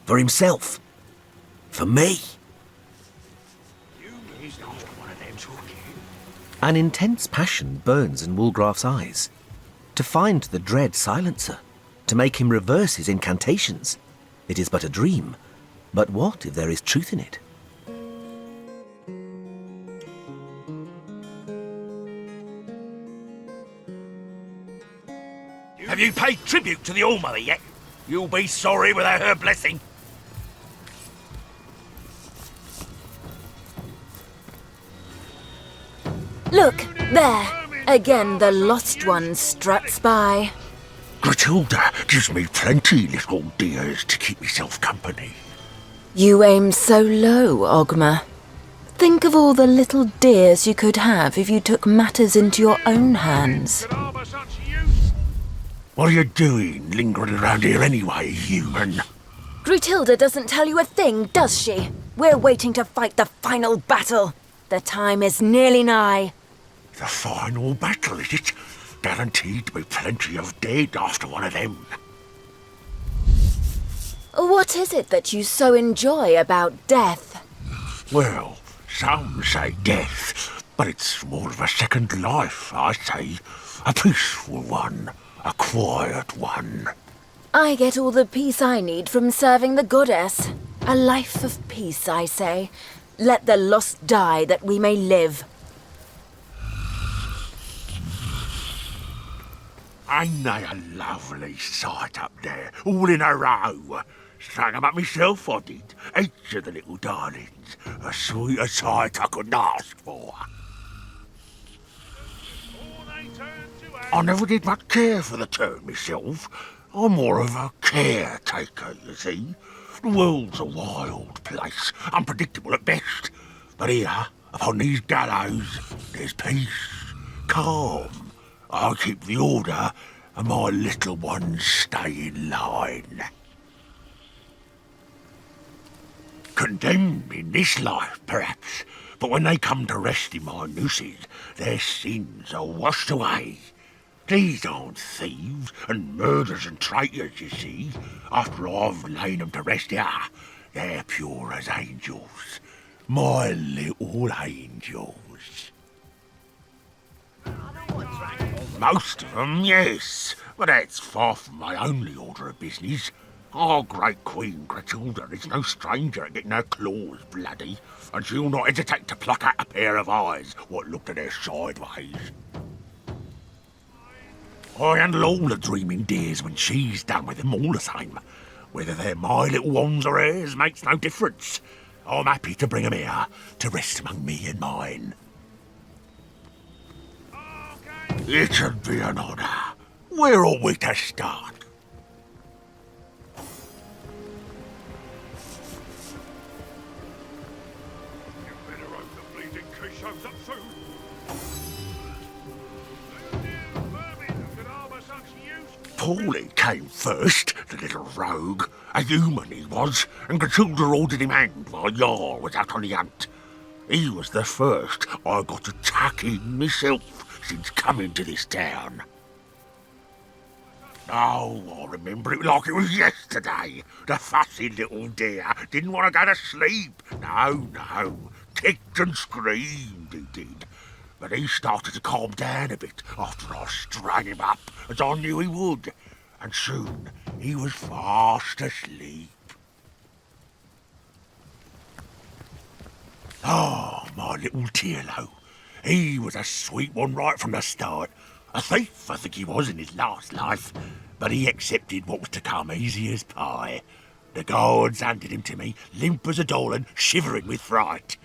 For himself. For me. An intense passion burns in Woolgraf's eyes. To find the dread silencer. To make him reverse his incantations. It is but a dream. But what if there is truth in it? Have you paid tribute to the All-Mother yet? You'll be sorry without her blessing. Look, there. Again the Lost One struts by. Gratilda gives me plenty little dears to keep myself company. You aim so low, Ogma. Think of all the little dears you could have if you took matters into your own hands. What are you doing, lingering around here anyway, human? Gratilda doesn't tell you a thing, does she? We're waiting to fight the final battle. The time is nearly nigh. The final battle, is it? Guaranteed to be plenty of dead after one of them. What is it that you so enjoy about death? Well, some say death, but it's more of a second life, I say. A peaceful one, a quiet one. I get all the peace I need from serving the goddess. A life of peace, I say. Let the lost die that we may live. Ain't they a lovely sight up there, all in a row? Strung 'em up myself, I did. Each of the little darlings. A sweeter sight I couldn't ask for. I never did much care for the term myself. I'm more of a caretaker, you see. The world's a wild place, unpredictable at best. But here, upon these gallows, there's peace, calm. I'll keep the order, and my little ones stay in line. Condemned in this life, perhaps, but when they come to rest in my nooses, their sins are washed away. These aren't thieves and murderers and traitors, you see. After I've lain them to rest here, they're pure as angels. My little angels. Most of them, yes, but that's far from my only order of business. Our great Queen Gratilda is no stranger at getting her claws bloody, and she'll not hesitate to pluck out a pair of eyes what looked at her sideways. I handle all the dreaming dears when she's done with them all the same. Whether they're my little ones or hers makes no difference. I'm happy to bring them here to rest among me and mine. It'd be an honour. Where are we to start? You better hope the bleeding key shows up soon. Paulie came first, the little rogue. A human he was, and Gratilda ordered him hanged while Jarl was out on the hunt. He was the first I got to tuck in myself since coming to this town. Oh, I remember it like it was yesterday. The fussy little dear didn't want to go to sleep. No, kicked and screamed, he did. But he started to calm down a bit after I strained him up, as I knew he would. And soon he was fast asleep. Oh, my little Tierlo. He was a sweet one right from the start. A thief, I think he was in his last life. But he accepted what was to come easy as pie. The guards handed him to me, limp as a doll and shivering with fright.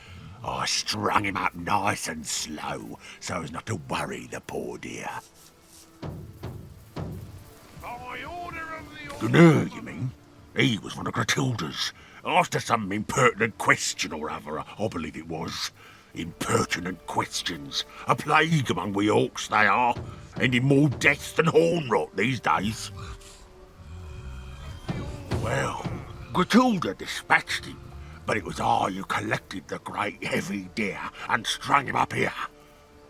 I strung him up nice and slow, so as not to worry the poor dear. Gunnar, you mean? He was one of Gratilda's. Asked her some impertinent question or other, I believe it was. Impertinent questions. A plague among we orcs, they are. Ending more death than horn rot these days. Well, Gratilda dispatched him, but it was I who collected the great heavy deer and strung him up here.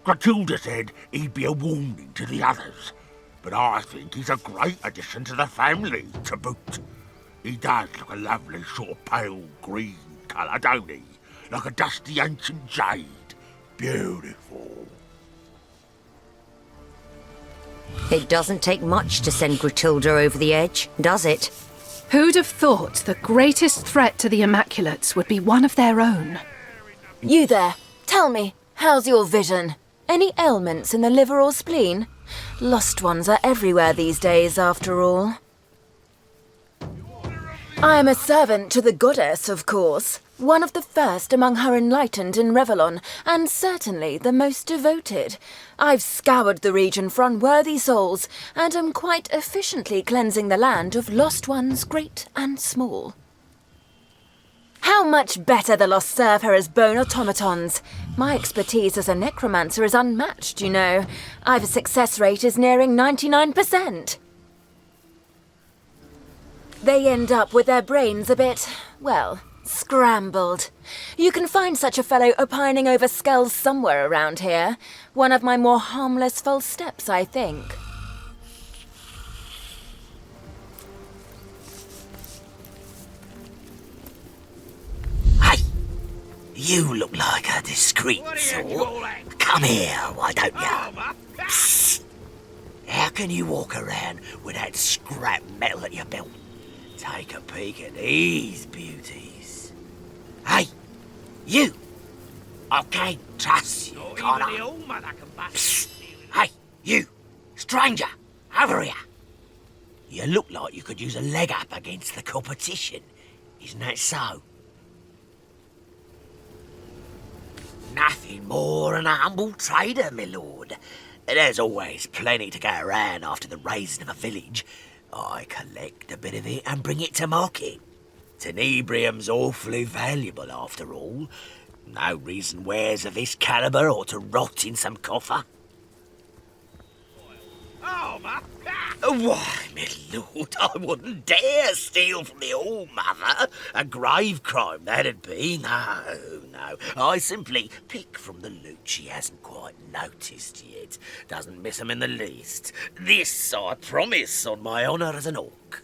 Gratilda said he'd be a warning to the others, but I think he's a great addition to the family, to boot. He does look a lovely sort of pale green colour, don't he? Like a dusty ancient jade. Beautiful. It doesn't take much to send Gratilda over the edge, does it? Who'd have thought the greatest threat to the Immaculates would be one of their own? You there, tell me, how's your vision? Any ailments in the liver or spleen? Lost ones are everywhere these days, after all. I am a servant to the goddess, of course. One of the first among her enlightened in Revellon, and certainly the most devoted. I've scoured the region for unworthy souls, and am quite efficiently cleansing the land of lost ones great and small. How much better the lost serve her as bone automatons. My expertise as a necromancer is unmatched, you know. I've a success rate is nearing 99%. They end up with their brains a bit, well, scrambled. You can find such a fellow opining over skulls somewhere around here. One of my more harmless false steps, I think. Hey! You look like a discreet sort. Come here, why don't you? Psst. How can you walk around with that scrap metal at your belt? Take a peek at these beauties. Hey, you! I can't trust you, can I? Psst. Hey, you! Stranger, over here! You look like you could use a leg up against the competition. Isn't that so? Nothing more than a humble trader, my lord. There's always plenty to go around after the raising of a village. I collect a bit of it and bring it to market. Tenebrium's awfully valuable, after all. No reason wares of this calibre ought to rot in some coffer. Oh, my Why, my lord, I wouldn't dare steal from the All-Mother. A grave crime, that'd be. No, no. I simply pick from the loot she hasn't quite noticed yet. Doesn't miss 'em in the least. This I promise on my honour as an orc.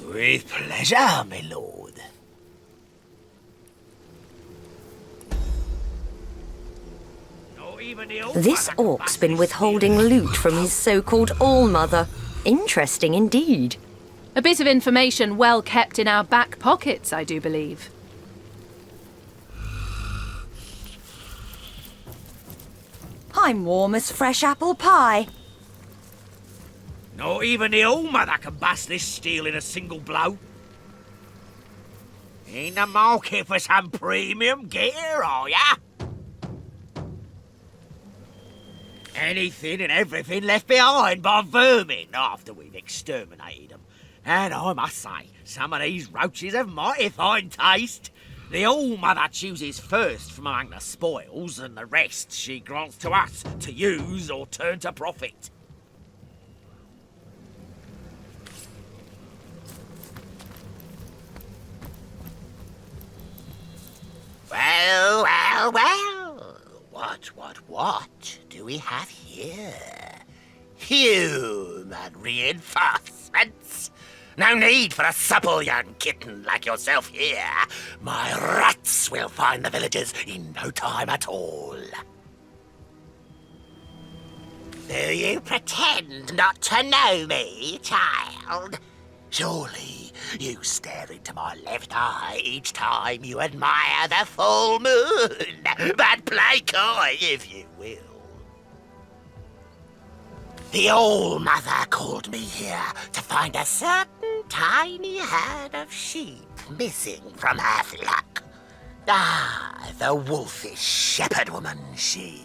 With pleasure, my lord. This orc's been withholding loot from his so-called All-Mother. Interesting indeed. A bit of information well kept in our back pockets, I do believe. I'm warm as fresh apple pie. Not even the All-Mother can bust this steel in a single blow. In the market for some premium gear, are ya? Anything and everything left behind by vermin after we've exterminated them. And I must say, some of these roaches have mighty fine taste. The All-Mother chooses first from among the spoils, and the rest she grants to us to use or turn to profit. Well, well, well. What do we have here? Human reinforcements. No need for a supple young kitten like yourself here. My rats will find the villagers in no time at all. Do you pretend not to know me, child? Surely you stare into my left eye each time you admire the full moon. But play coy if you will. The All-Mother called me here to find a certain tiny herd of sheep. missing from her flock. Ah, the wolfish shepherd woman, she.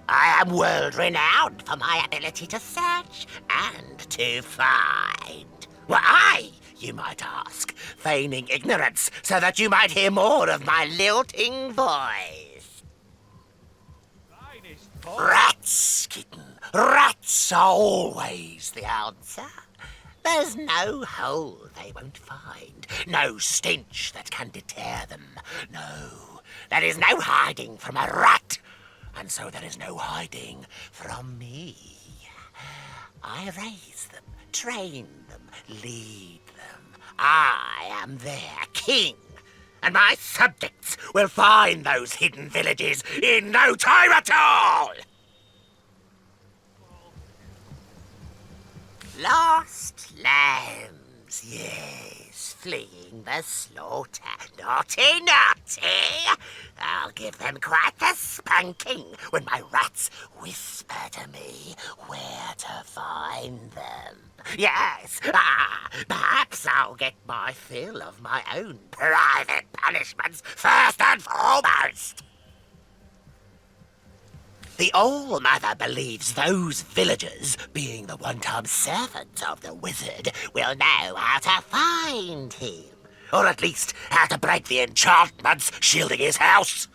I am world-renowned for my ability to search and to find. Why, you might ask, feigning ignorance so that you might hear more of my lilting voice. Rats, kitten, rats are always the answer. There's no hole they won't find, no stench that can deter them. No, there is no hiding from a rat, and so there is no hiding from me. I raise them, train them, lead them. I am their king, and my subjects will find those hidden villages in no time at all! Lost lambs, yes, fleeing the slaughter. Naughty, naughty! I'll give them quite the spanking when my rats whisper to me where to find them. Yes, perhaps I'll get my fill of my own private punishments first and foremost. The All-Mother believes those villagers, being the one-time servants of the wizard, will know how to find him. Or at least how to break the enchantments shielding his house.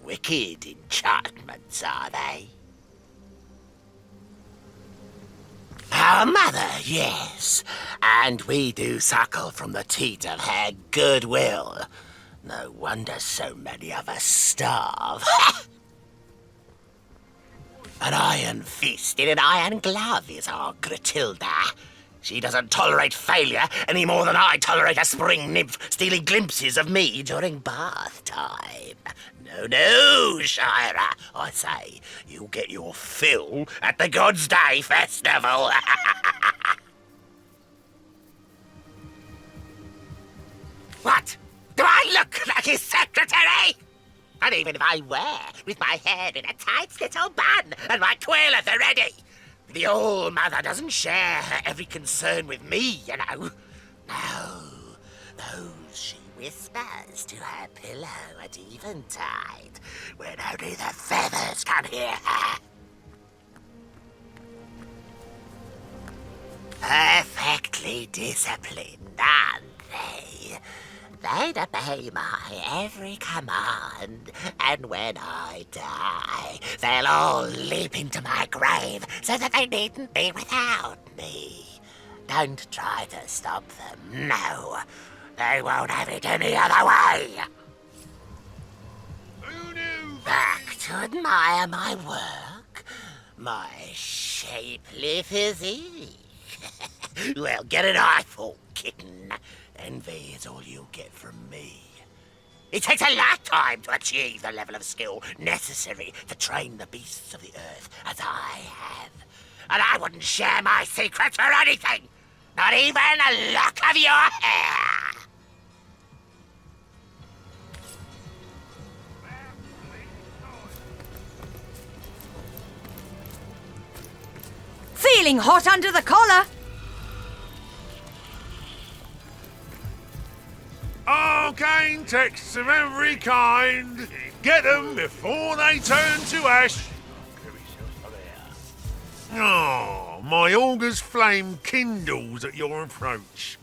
Wicked enchantments, are they? Our mother, yes. And we do suckle from the teat of her goodwill. No wonder so many of us starve. An iron fist in an iron glove is our Gratilda. She doesn't tolerate failure any more than I tolerate a spring nymph stealing glimpses of me during bath time. No, no, Shira, I say, you'll get your fill at the God's Day Festival. What? Do I look like his secretary? And even if I were, with my hair in a tight little bun and my quill at the ready, the All-Mother doesn't share her every concern with me, you know. No, those she whispers to her pillow at eventide, when only the feathers can hear her. Perfectly disciplined, aren't they? They'd obey my every command, and when I die, they'll all leap into my grave so that they needn't be without me. Don't try to stop them, no. They won't have it any other way. Back to admire my work, my shapely physique. Well, get an eyeful, kitten. Envy is all you'll get from me. It takes a lifetime to achieve the level of skill necessary to train the beasts of the earth as I have. And I wouldn't share my secrets for anything! Not even a lock of your hair! Feeling hot under the collar? Arcane texts of every kind. Get them before they turn to ash. Oh, my augur's flame kindles at your approach.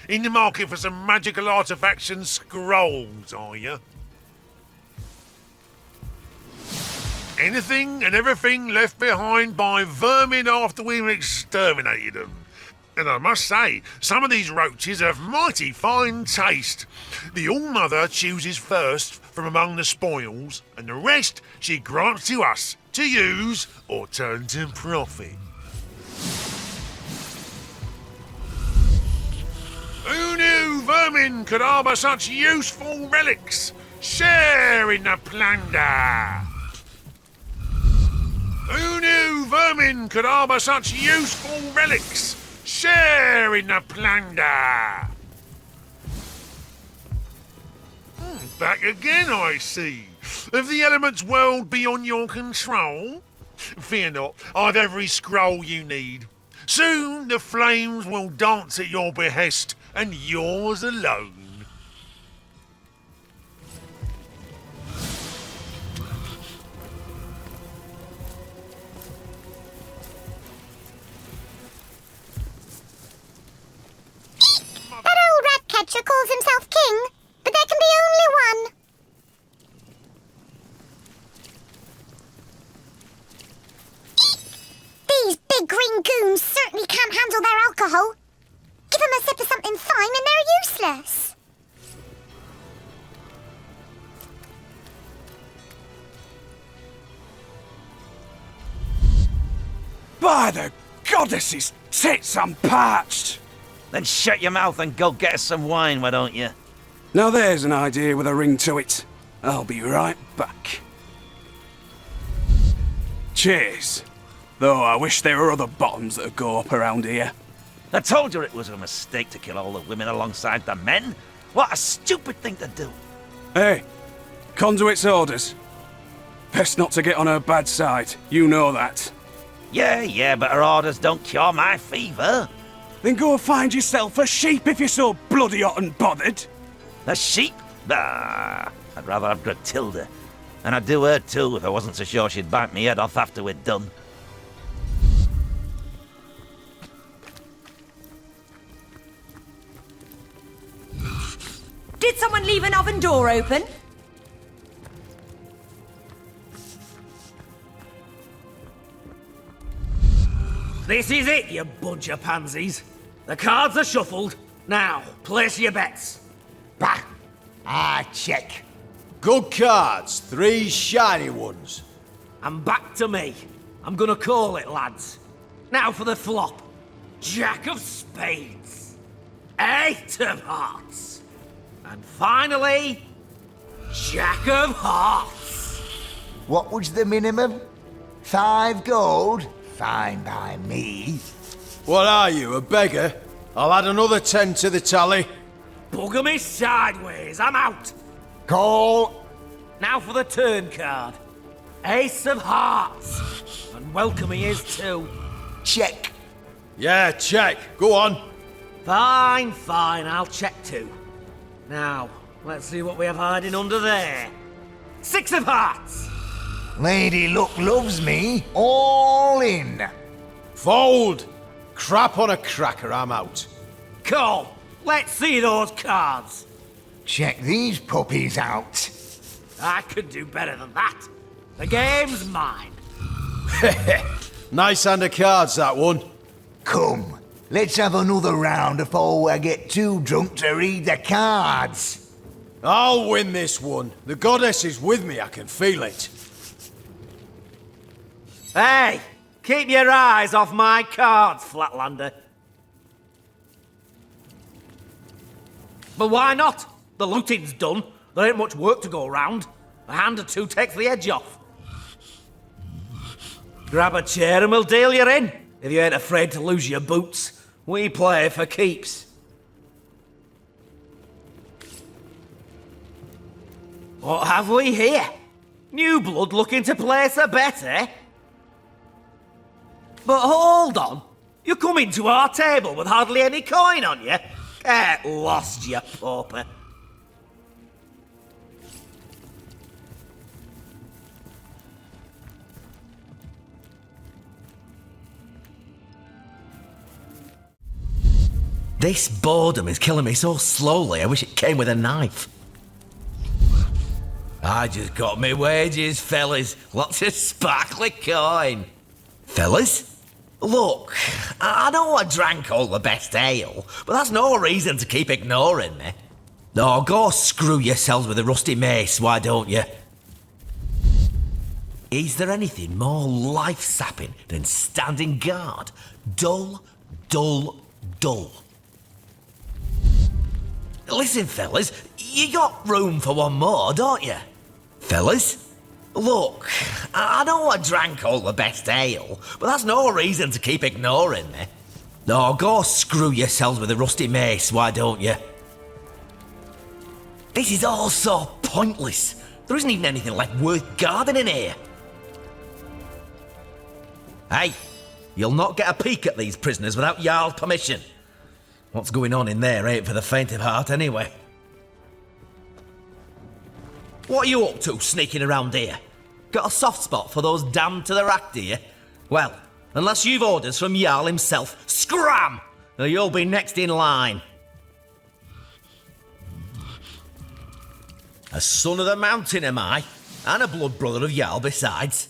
In the market for some magical artifacts and scrolls, are you? Anything and everything left behind by vermin after we've exterminated them. And I must say, some of these roaches have mighty fine taste. The All-Mother chooses first from among the spoils, and the rest she grants to us to use or turn to profit. Who knew vermin could harbour such useful relics? Share in the plunder! Who knew vermin could harbour such useful relics? Share in the plunder! Back again, I see. Of the elements world beyond your control? Fear not, I've every scroll you need. Soon the flames will dance at your behest, and yours alone. That old rat catcher calls himself king, but there can be only one. These big green goons certainly can't handle their alcohol. Give them a sip of something fine and they're useless. By the goddesses, tits, I'm parched! Then shut your mouth and go get us some wine, why don't you? Now there's an idea with a ring to it. I'll be right back. Cheers. Though I wish there were other bottoms that go up around here. I told you it was a mistake to kill all the women alongside the men. What a stupid thing to do. Hey, Conduit's orders. Best not to get on her bad side, you know that. Yeah, but her orders don't cure my fever. Then go find yourself a sheep if you're so bloody hot and bothered. A sheep? Bah, I'd rather have Gratilda. And I'd do her too if I wasn't so sure she'd bite me head off after we're done. Did someone leave an oven door open? This is it, you bunch of pansies. The cards are shuffled. Now, place your bets. Bah! I check. Good cards, 3 shiny ones. And back to me. I'm gonna call it, lads. Now for the flop. Jack of spades. 8 of hearts. And finally, Jack of hearts. What was the minimum? 5 gold? Fine by me. What are you, a beggar? I'll add another 10 to the tally. Bugger me sideways, I'm out. Call. Now for the turn card. Ace of hearts. And welcome he is too. Check. Yeah, check. Go on. Fine, I'll check too. Now, let's see what we have hiding under there. 6 of hearts. Lady Luck loves me. All in. Fold. Crap on a cracker, I'm out. Call. Let's see those cards. Check these puppies out. I could do better than that. The game's mine. Nice hand of cards, that one. Come, let's have another round before I get too drunk to read the cards. I'll win this one. The goddess is with me, I can feel it. Hey, keep your eyes off my cards, Flatlander. But why not? The looting's done. There ain't much work to go round. A hand or two takes the edge off. Grab a chair and we'll deal you in, if you ain't afraid to lose your boots. We play for keeps. What have we here? New blood looking to place a bet, eh? But hold on. You're coming to our table with hardly any coin on you. Get lost, you pauper. This boredom is killing me so slowly, I wish it came with a knife. I just got me wages, fellas. Lots of sparkly coin. Fellas? Look, I know I drank all the best ale, but that's no reason to keep ignoring me. No, go screw yourselves with a rusty mace, why don't you? Is there anything more life-sapping than standing guard? Dull, dull, dull. Listen, fellas, you got room for one more, don't you? Fellas? Look, I know I drank all the best ale, but that's no reason to keep ignoring me. No, go screw yourselves with a rusty mace, why don't you? This is all so pointless. There isn't even anything left worth guarding in here. Hey, You'll not get a peek at these prisoners without Jarl's permission. What's going on in there ain't for the faint of heart anyway. What are you up to, sneaking around here? Got a soft spot for those damned to the rack, do you? Well, unless you've orders from Jarl himself, scram! Or you'll be next in line. A son of the mountain am I, and a blood brother of Jarl besides.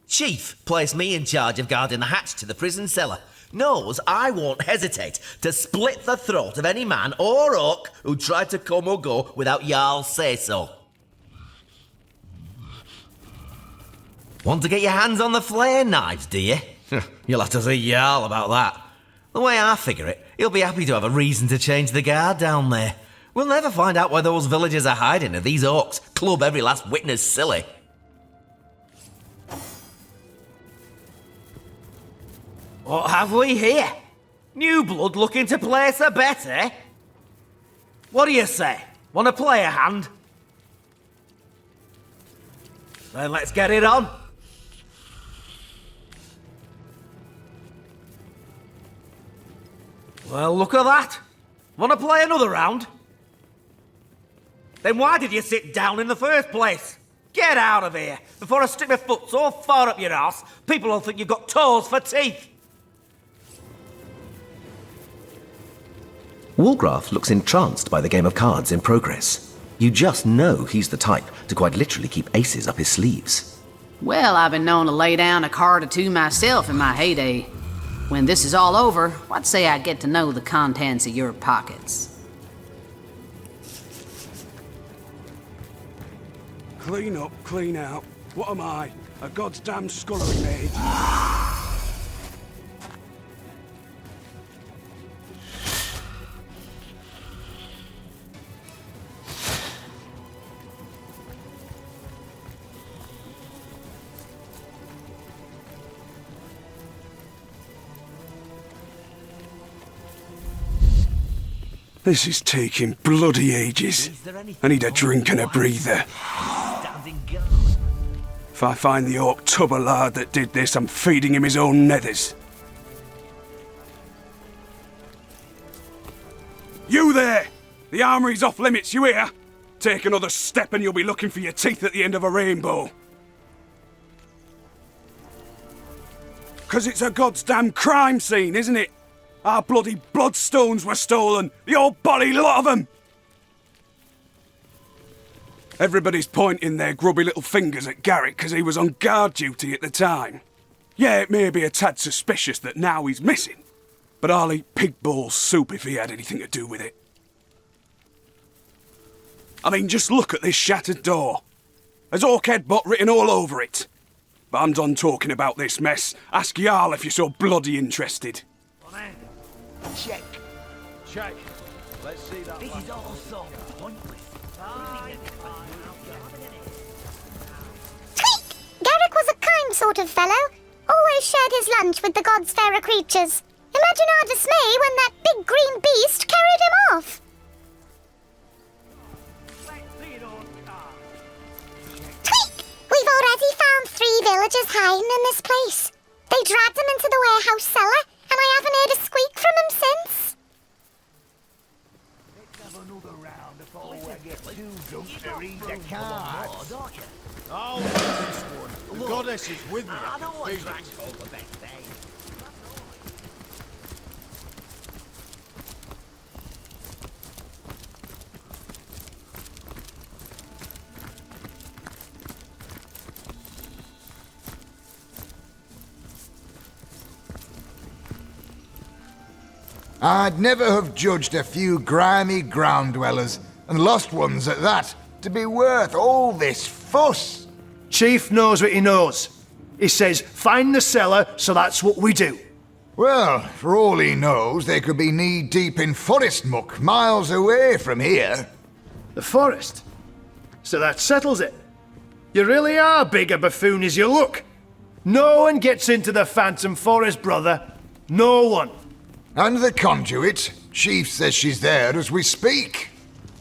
Chief placed me in charge of guarding the hatch to the prison cellar. Knows I won't hesitate to split the throat of any man or orc who tried to come or go without Jarl's say-so. Want to get your hands on the flare knives, do you? You'll have to see Jarl about that. The way I figure it, he'll be happy to have a reason to change the guard down there. We'll never find out where those villagers are hiding if these orcs club every last witness silly. What have we here? New blood looking to place a bet, eh? What do you say? Want to play a hand? Then let's get it on. Well, look at that. Want to play another round? Then why did you sit down in the first place? Get out of here, before I stick my foot so far up your ass, people will think you've got toes for teeth. Walgraf looks entranced by the game of cards in progress. You just know he's the type to quite literally keep aces up his sleeves. Well, I've been known to lay down a card or two myself in my heyday. When this is all over, I'd say I get to know the contents of your pockets. Clean up, clean out. What am I? A god's damn scullery maid? This is taking bloody ages. I need a drink and a breather. If I find the orc tubber lard that did this, I'm feeding him his own nethers. You there! The armory's off limits, you hear? Take another step and you'll be looking for your teeth at the end of a rainbow. 'Cause it's a goddamn crime scene, isn't it? Our bloody bloodstones were stolen, the old bloody lot of them! Everybody's pointing their grubby little fingers at Garrett because he was on guard duty at the time. Yeah, it may be a tad suspicious that now he's missing, but I'll eat pig ball soup if he had anything to do with it. I mean, just look at this shattered door. There's Orc Headbutt written all over it. But I'm done talking about this mess. Ask Jarl if you're so bloody interested. Check. Check. Let's see that. This is all so pointless. Tweak! Garrick was a kind sort of fellow. Always shared his lunch with the gods' fairer creatures. Imagine our dismay when that big green beast carried him off. Tweak! We've already found 3 villagers hiding in this place. They dragged him into the warehouse cellar, and I haven't heard a squeak from him since. Let's have another round before we get too drunk to read the cards. Oh, this one. The goddess is with me. I don't want to drink all the best things. I'd never have judged a few grimy ground dwellers, and lost ones at that, to be worth all this fuss. Chief knows what he knows. He says, find the cellar, so that's what we do. Well, for all he knows, they could be knee-deep in forest muck miles away from here. The forest? So that settles it. You really are big a buffoon as you look. No one gets into the Phantom Forest, brother. No one. And the conduit? Chief says she's there as we speak.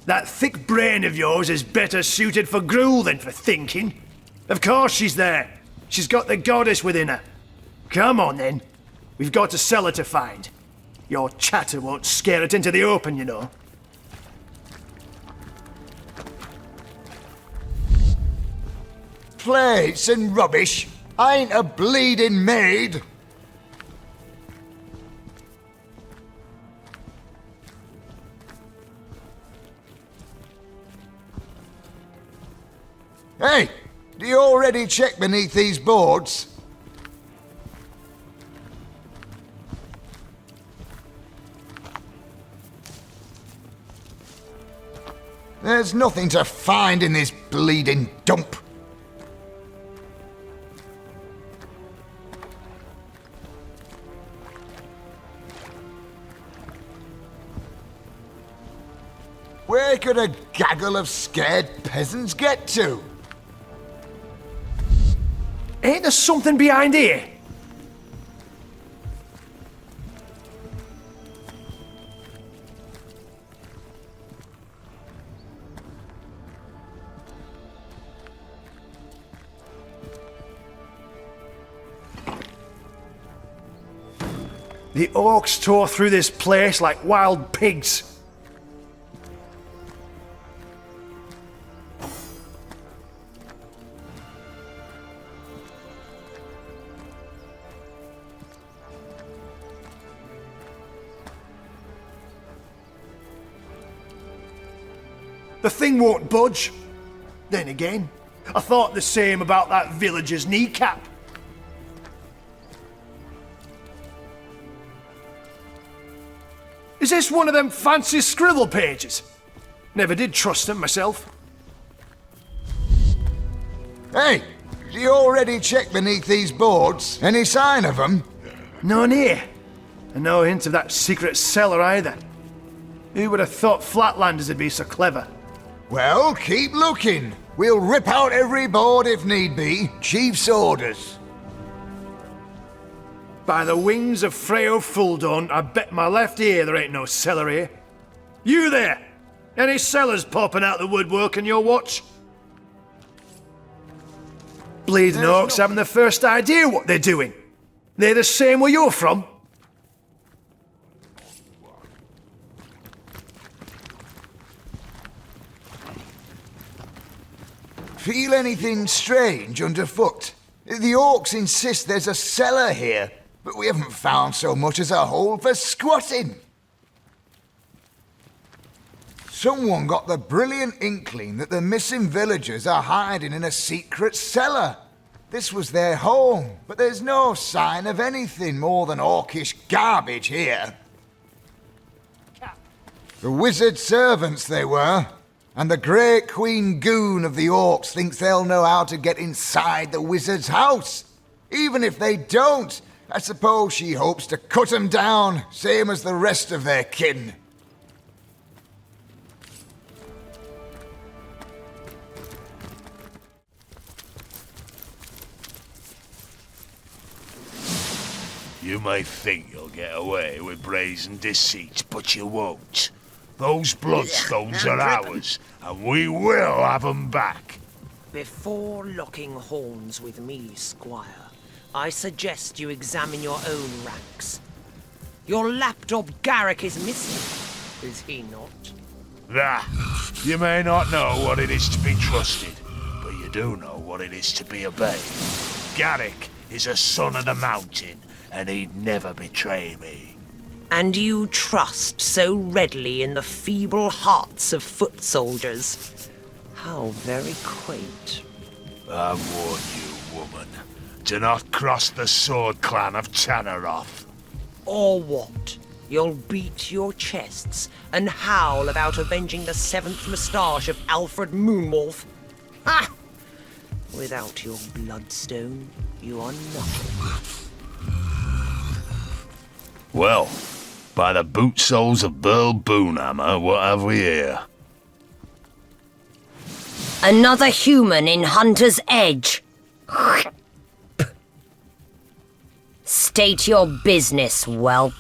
That thick brain of yours is better suited for gruel than for thinking. Of course she's there. She's got the goddess within her. Come on then. We've got a cellar to find. Your chatter won't scare it into the open, you know. Plates and rubbish. I ain't a bleeding maid. Hey, do you already check beneath these boards? There's nothing to find in this bleeding dump. Where could a gaggle of scared peasants get to? Ain't there something behind here? The orcs tore through this place like wild pigs. The thing won't budge. Then again, I thought the same about that villager's kneecap. Is this one of them fancy scribble pages? Never did trust them myself. Hey, do you already check beneath these boards? Any sign of them? None here. And no hint of that secret cellar either. Who would have thought Flatlanders would be so clever? Well, keep looking. We'll rip out every board if need be. Chief's orders. By the wings of Freo Fuldawn, I bet my left ear there ain't no cellar here. You there! Any cellars popping out the woodwork in your watch? Bleeding orcs haven't the first idea what they're doing. They're the same where you're from. Feel anything strange underfoot? The orcs insist there's a cellar here, but we haven't found so much as a hole for squatting. Someone got the brilliant inkling that the missing villagers are hiding in a secret cellar. This was their home, but there's no sign of anything more than orcish garbage here. The wizard servants they were. And the great Queen Goon of the Orcs thinks they'll know how to get inside the wizard's house. Even if they don't, I suppose she hopes to cut them down, same as the rest of their kin. You may think you'll get away with brazen deceit, but you won't. Those bloodstones are ours, and we will have them back. Before locking horns with me, Squire, I suggest you examine your own ranks. Your lapdog Garrick is missing, is he not? You may not know what it is to be trusted, but you do know what it is to be obeyed. Garrick is a son of the mountain, and he'd never betray me. And you trust so readily in the feeble hearts of foot soldiers. How very quaint. I warn you, woman. Do not cross the sword clan of Tanneroth. Or what? You'll beat your chests and howl about avenging the seventh moustache of Alfred Moonwolf? Ha! Without your bloodstone, you are nothing. Well, by the boot soles of Burl Boonhammer, what have we here? Another human in Hunter's Edge. State your business, whelp.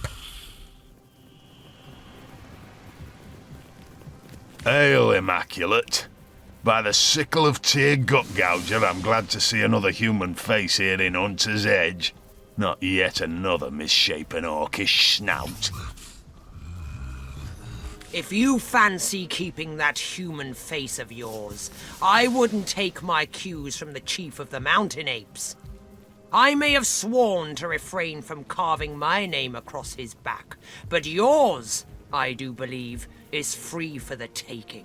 Hail, Immaculate. By the sickle of Tyr Gut Gouger, I'm glad to see another human face here in Hunter's Edge. Not yet another misshapen orcish snout. If you fancy keeping that human face of yours, I wouldn't take my cues from the chief of the mountain apes. I may have sworn to refrain from carving my name across his back, but yours, I do believe, is free for the taking.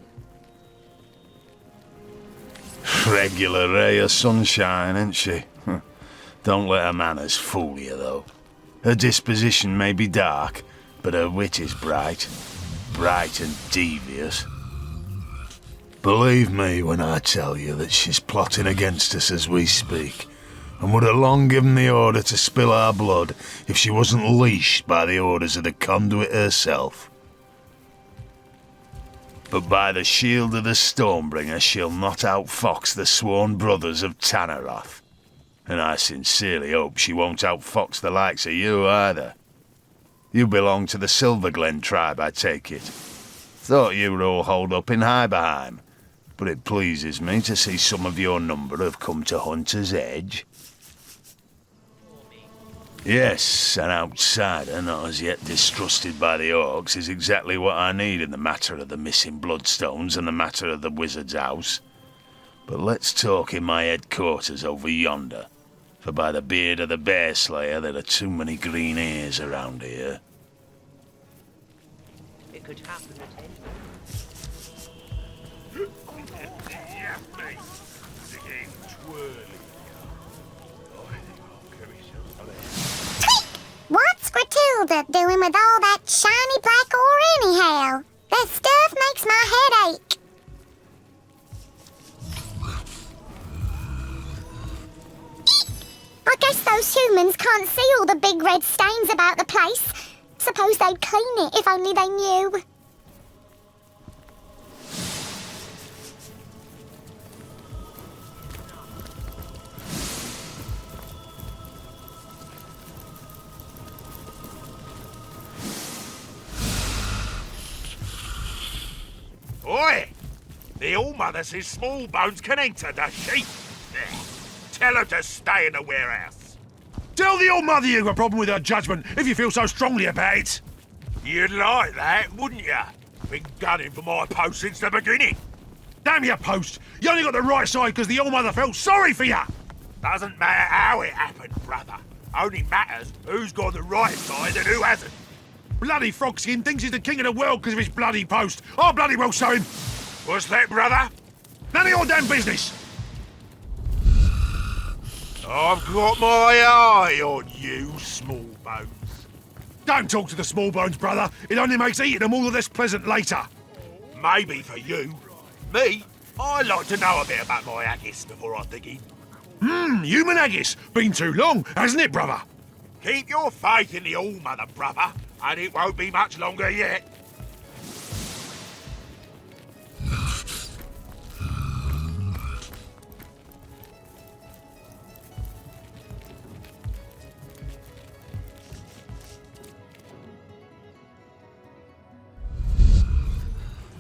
Regular ray of sunshine, ain't she? Don't let her manners fool you, though. Her disposition may be dark, but her wit is bright. Bright and devious. Believe me when I tell you that she's plotting against us as we speak, and would have long given the order to spill our blood if she wasn't leashed by the orders of the conduit herself. But by the shield of the Stormbringer she'll not outfox the sworn brothers of Tanneroth. And I sincerely hope she won't outfox the likes of you either. You belong to the Silverglen tribe, I take it. Thought you were all holed up in Hyberheim, but it pleases me to see some of your number have come to Hunter's Edge. Yes, an outsider not as yet distrusted by the orcs is exactly what I need in the matter of the missing bloodstones and the matter of the wizard's house. But let's talk in my headquarters over yonder. For by the beard of the Bear Slayer, there are too many green ears around here. It could happen at any What's Gruntilda doing with all that shiny black ore anyhow? That stuff makes my head ache. I guess those humans can't see all the big red stains about the place. Suppose they'd clean it if only they knew. Oi! The All-Mother says small bones can enter, does she? Tell her to stay in the warehouse. Tell the old mother you've got a problem with her judgment if you feel so strongly about it. You'd like that, wouldn't you? Been gunning for my post since the beginning. Damn your post! You only got the right side because the old mother felt sorry for you. Doesn't matter how it happened, brother. Only matters who's got the right side and who hasn't. Bloody Frogskin thinks he's the king of the world because of his bloody post. I'll bloody well show him. What's that, brother? None of your damn business. I've got my eye on you, small bones. Don't talk to the small bones, brother. It only makes eating them all the less pleasant later. Maybe for you. Me? I like to know a bit about my haggis before I dig in. Human haggis. Been too long, hasn't it, brother? Keep your faith in the All-Mother, brother, and it won't be much longer yet.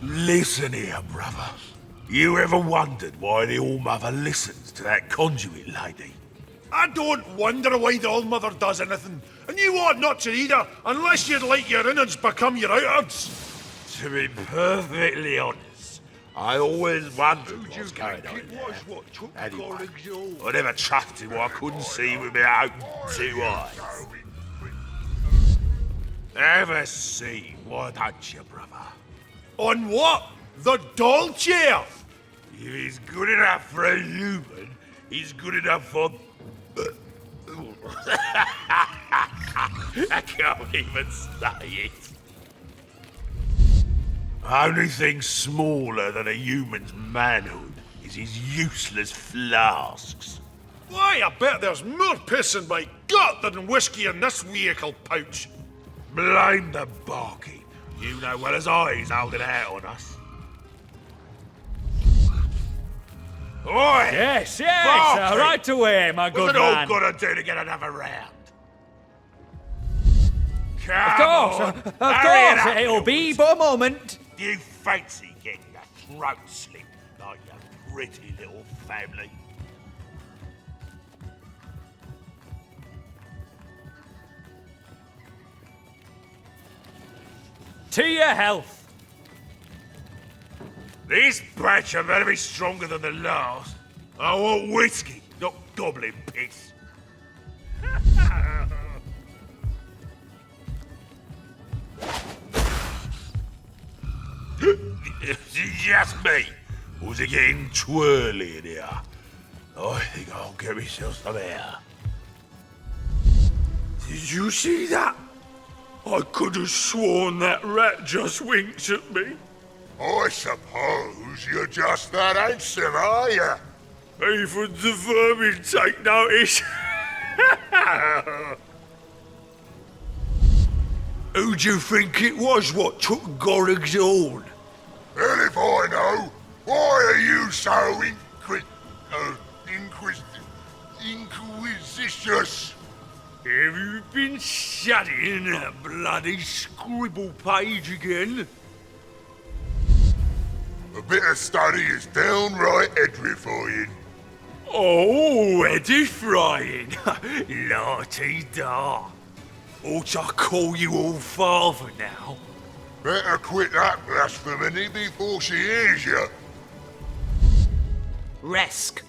Listen here, brother. You ever wondered why the All-Mother listens to that conduit lady? I don't wonder why the old mother does anything, and you ought not to either, unless you'd like your innards become your outwards. To be perfectly honest, I always wondered what's going on there. Anyway, I never trusted what I couldn't see with my own two eyes. Ever see, why don't you, brother? On what? The doll chair? If he's good enough for a human, he's good enough for... I can't even say it. Only thing smaller than a human's manhood is his useless flasks. Why, I bet there's more piss in my gut than whiskey in this vehicle pouch. Blame the barkeep. You know well as I he's holding out on us. Oi! Yes, right away, my good man. What's it all got to do to get another round? Of course, it'll be but a moment. Do you fancy getting your throat slit like your pretty little family? To your health. This batch are very stronger than the last. I want whiskey, not goblin piss. Just me. Who's it getting twirly in here? I think I'll get myself some air. Did you see that? I could have sworn that rat just winked at me. I suppose you're just that handsome, are you? Even the vermin take notice. Who do you think it was what took Gorig's horn? Well, if I know, why are you so inquisitive? Have you been studying that bloody scribble page again? A bit of study is downright edifying. Oh, edifying! La-ti-da. Ought I call you all father now? Better quit that blasphemy before she hears you. Resk,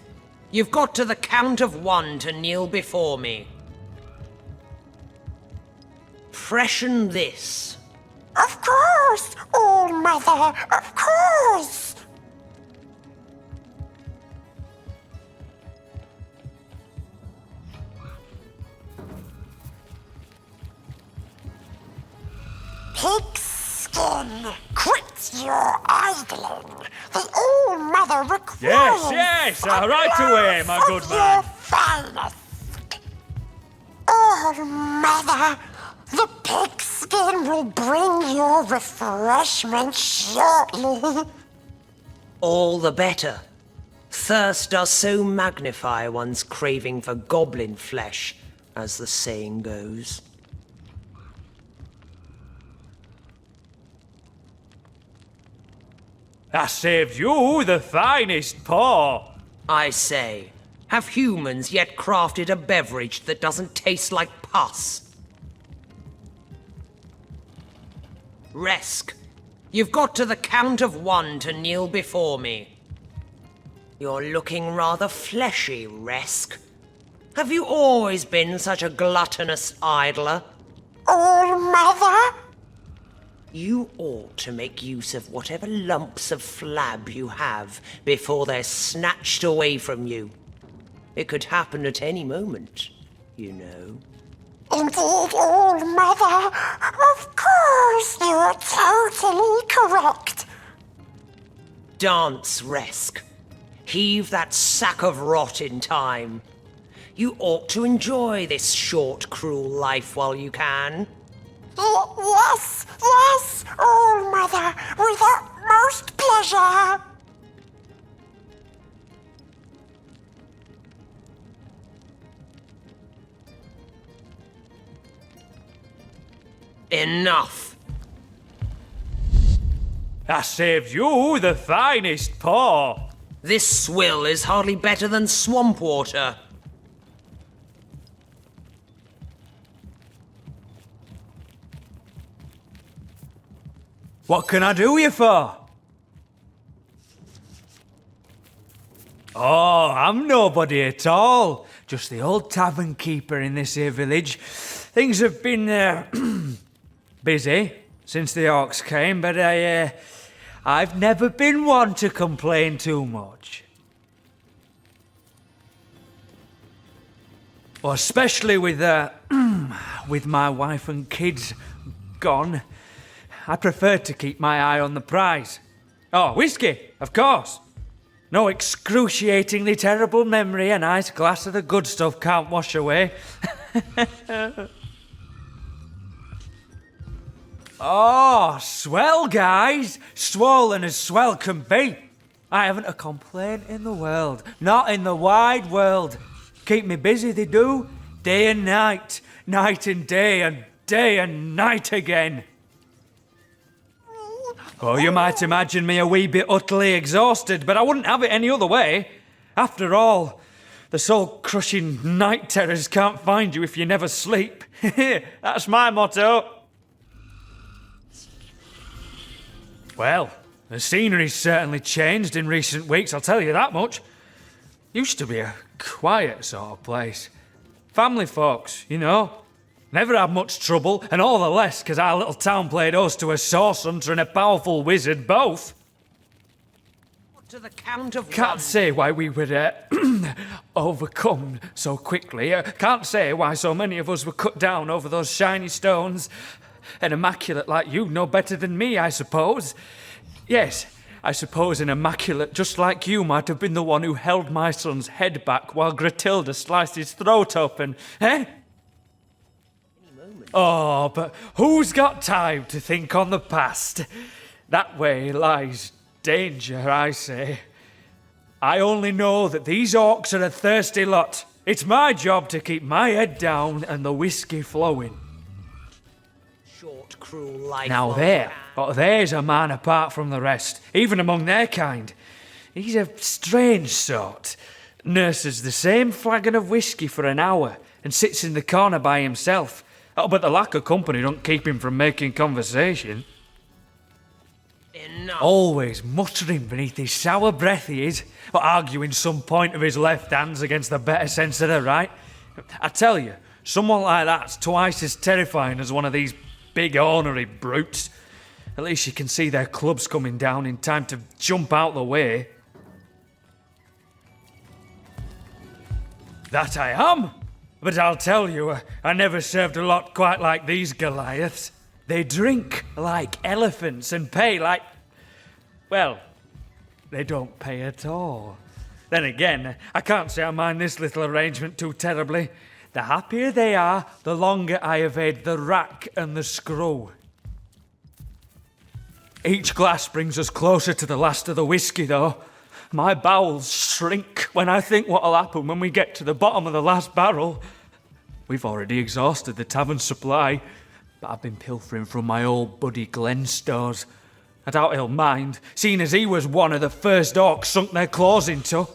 you've got to the count of 1 to kneel before me. Freshen this. Of course, All Mother, of course. Pigskin, quit your idling. The All Mother requires. Yes, right away, my good man. Finest. All Mother, the pigskin will bring your refreshment shortly. All the better. Thirst does so magnify one's craving for goblin flesh, as the saying goes. I saved you the finest paw. I say, have humans yet crafted a beverage that doesn't taste like pus? Resk, you've got to the count of 1 to kneel before me. You're looking rather fleshy, Resk. Have you always been such a gluttonous idler? All Mother? You ought to make use of whatever lumps of flab you have before they're snatched away from you. It could happen at any moment, you know. Indeed, All Mother. Of course, you're totally correct. Dance, Resk. Heave that sack of rot in time. You ought to enjoy this short, cruel life while you can. Yes, All Mother, with utmost pleasure. Enough. I saved you the finest paw. This swill is hardly better than swamp water. What can I do you for? Oh, I'm nobody at all. Just the old tavern keeper in this here village. Things have been busy since the orcs came, but I've never been one to complain too much. Well, especially with with my wife and kids gone. I prefer to keep my eye on the prize. Oh, whiskey, of course. No excruciatingly terrible memory a nice glass of the good stuff can't wash away. Oh, swell, guys. Swollen as swell can be. I haven't a complaint in the world. Not in the wide world. Keep me busy, they do. Day and night. Night and day and night again. Oh, you might imagine me a wee bit utterly exhausted, but I wouldn't have it any other way. After all, the soul-crushing night terrors can't find you if you never sleep. That's my motto. Well, the scenery's certainly changed in recent weeks, I'll tell you that much. Used to be a quiet sort of place. Family folks, you know. Never had much trouble, and all the less because our little town played host to a source hunter and a powerful wizard, both. To the count of Can't say why we were overcome so quickly. Can't say why so many of us were cut down over those shiny stones. An immaculate like you know better than me, I suppose. Yes, I suppose an immaculate just like you might have been the one who held my son's head back while Gratilda sliced his throat open, eh? Oh, but who's got time to think on the past? That way lies danger, I say. I only know that these orcs are a thirsty lot. It's my job to keep my head down and the whiskey flowing. Short, cruel life. Now there's a man apart from the rest, even among their kind. He's a strange sort. Nurses the same flagon of whiskey for an hour and sits in the corner by himself. Oh, but the lack of company don't keep him from making conversation. Enough. Always muttering beneath his sour breath he is, or arguing some point of his left hands against the better sense of the right. I tell you, someone like that's twice as terrifying as one of these big ornery brutes. At least you can see their clubs coming down in time to jump out the way. That I am! But I'll tell you, I never served a lot quite like these Goliaths. They drink like elephants and pay like... Well, they don't pay at all. Then again, I can't say I mind this little arrangement too terribly. The happier they are, the longer I evade the rack and the screw. Each glass brings us closer to the last of the whiskey, though. My bowels shrink when I think what'll happen when we get to the bottom of the last barrel. We've already exhausted the tavern supply, but I've been pilfering from my old buddy Glenn's stores. I doubt he'll mind, seeing as he was one of the first orcs sunk their claws into.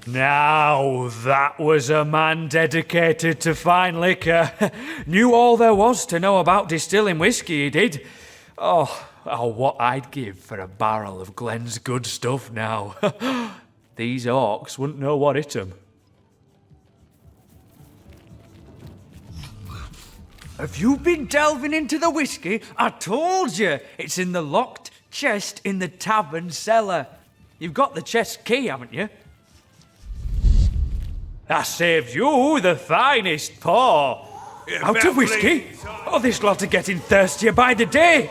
Now that was a man dedicated to fine liquor. Knew all there was to know about distilling whiskey, he did. Oh, what I'd give for a barrel of Glenn's good stuff now. These orcs wouldn't know what hit 'em. Have you been delving into the whiskey? I told you, it's in the locked chest in the tavern cellar. You've got the chest key, haven't you? That saved you the finest pour. Out of whiskey? Oh, this lot are getting thirstier by the day.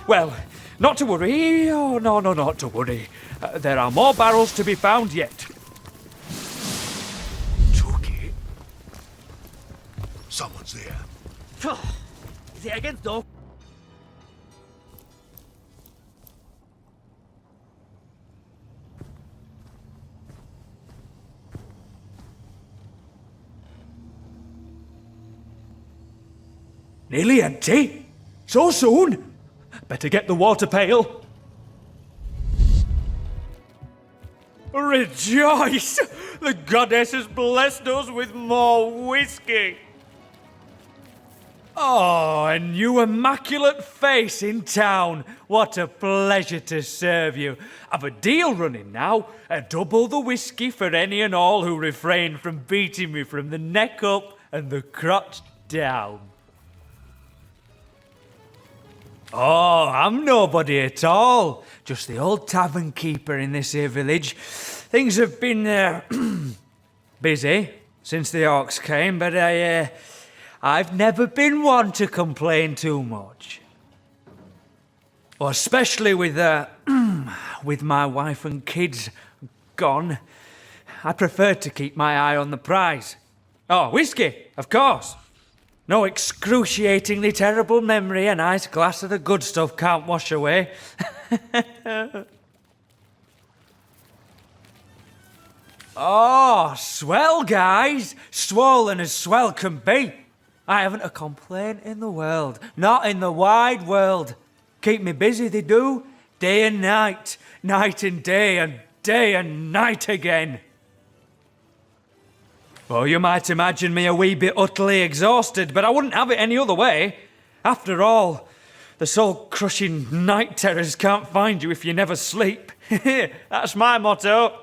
Well, not to worry. Oh, no, not to worry. There are more barrels to be found yet. Took it. Someone's there. Is it against door? Nearly empty? So soon? Better get the water pail. Rejoice! The goddess has blessed us with more whiskey. Oh, a new immaculate face in town. What a pleasure to serve you. I've a deal running now. Double the whiskey for any and all who refrain from beating me from the neck up and the crotch down. Oh, I'm nobody at all. Just the old tavern keeper in this here village. Things have been busy since the orcs came, but I've never been one to complain too much. Well, especially with my wife and kids gone. I prefer to keep my eye on the prize. Oh, whiskey, of course. No excruciatingly terrible memory a nice glass of the good stuff can't wash away. Oh, swell, guys. Swollen as swell can be. I haven't a complaint in the world. Not in the wide world. Keep me busy, they do. Day and night. Night and day and night again. Well, you might imagine me a wee bit utterly exhausted, but I wouldn't have it any other way. After all, The soul-crushing night terrors can't find you if you never sleep. That's my motto.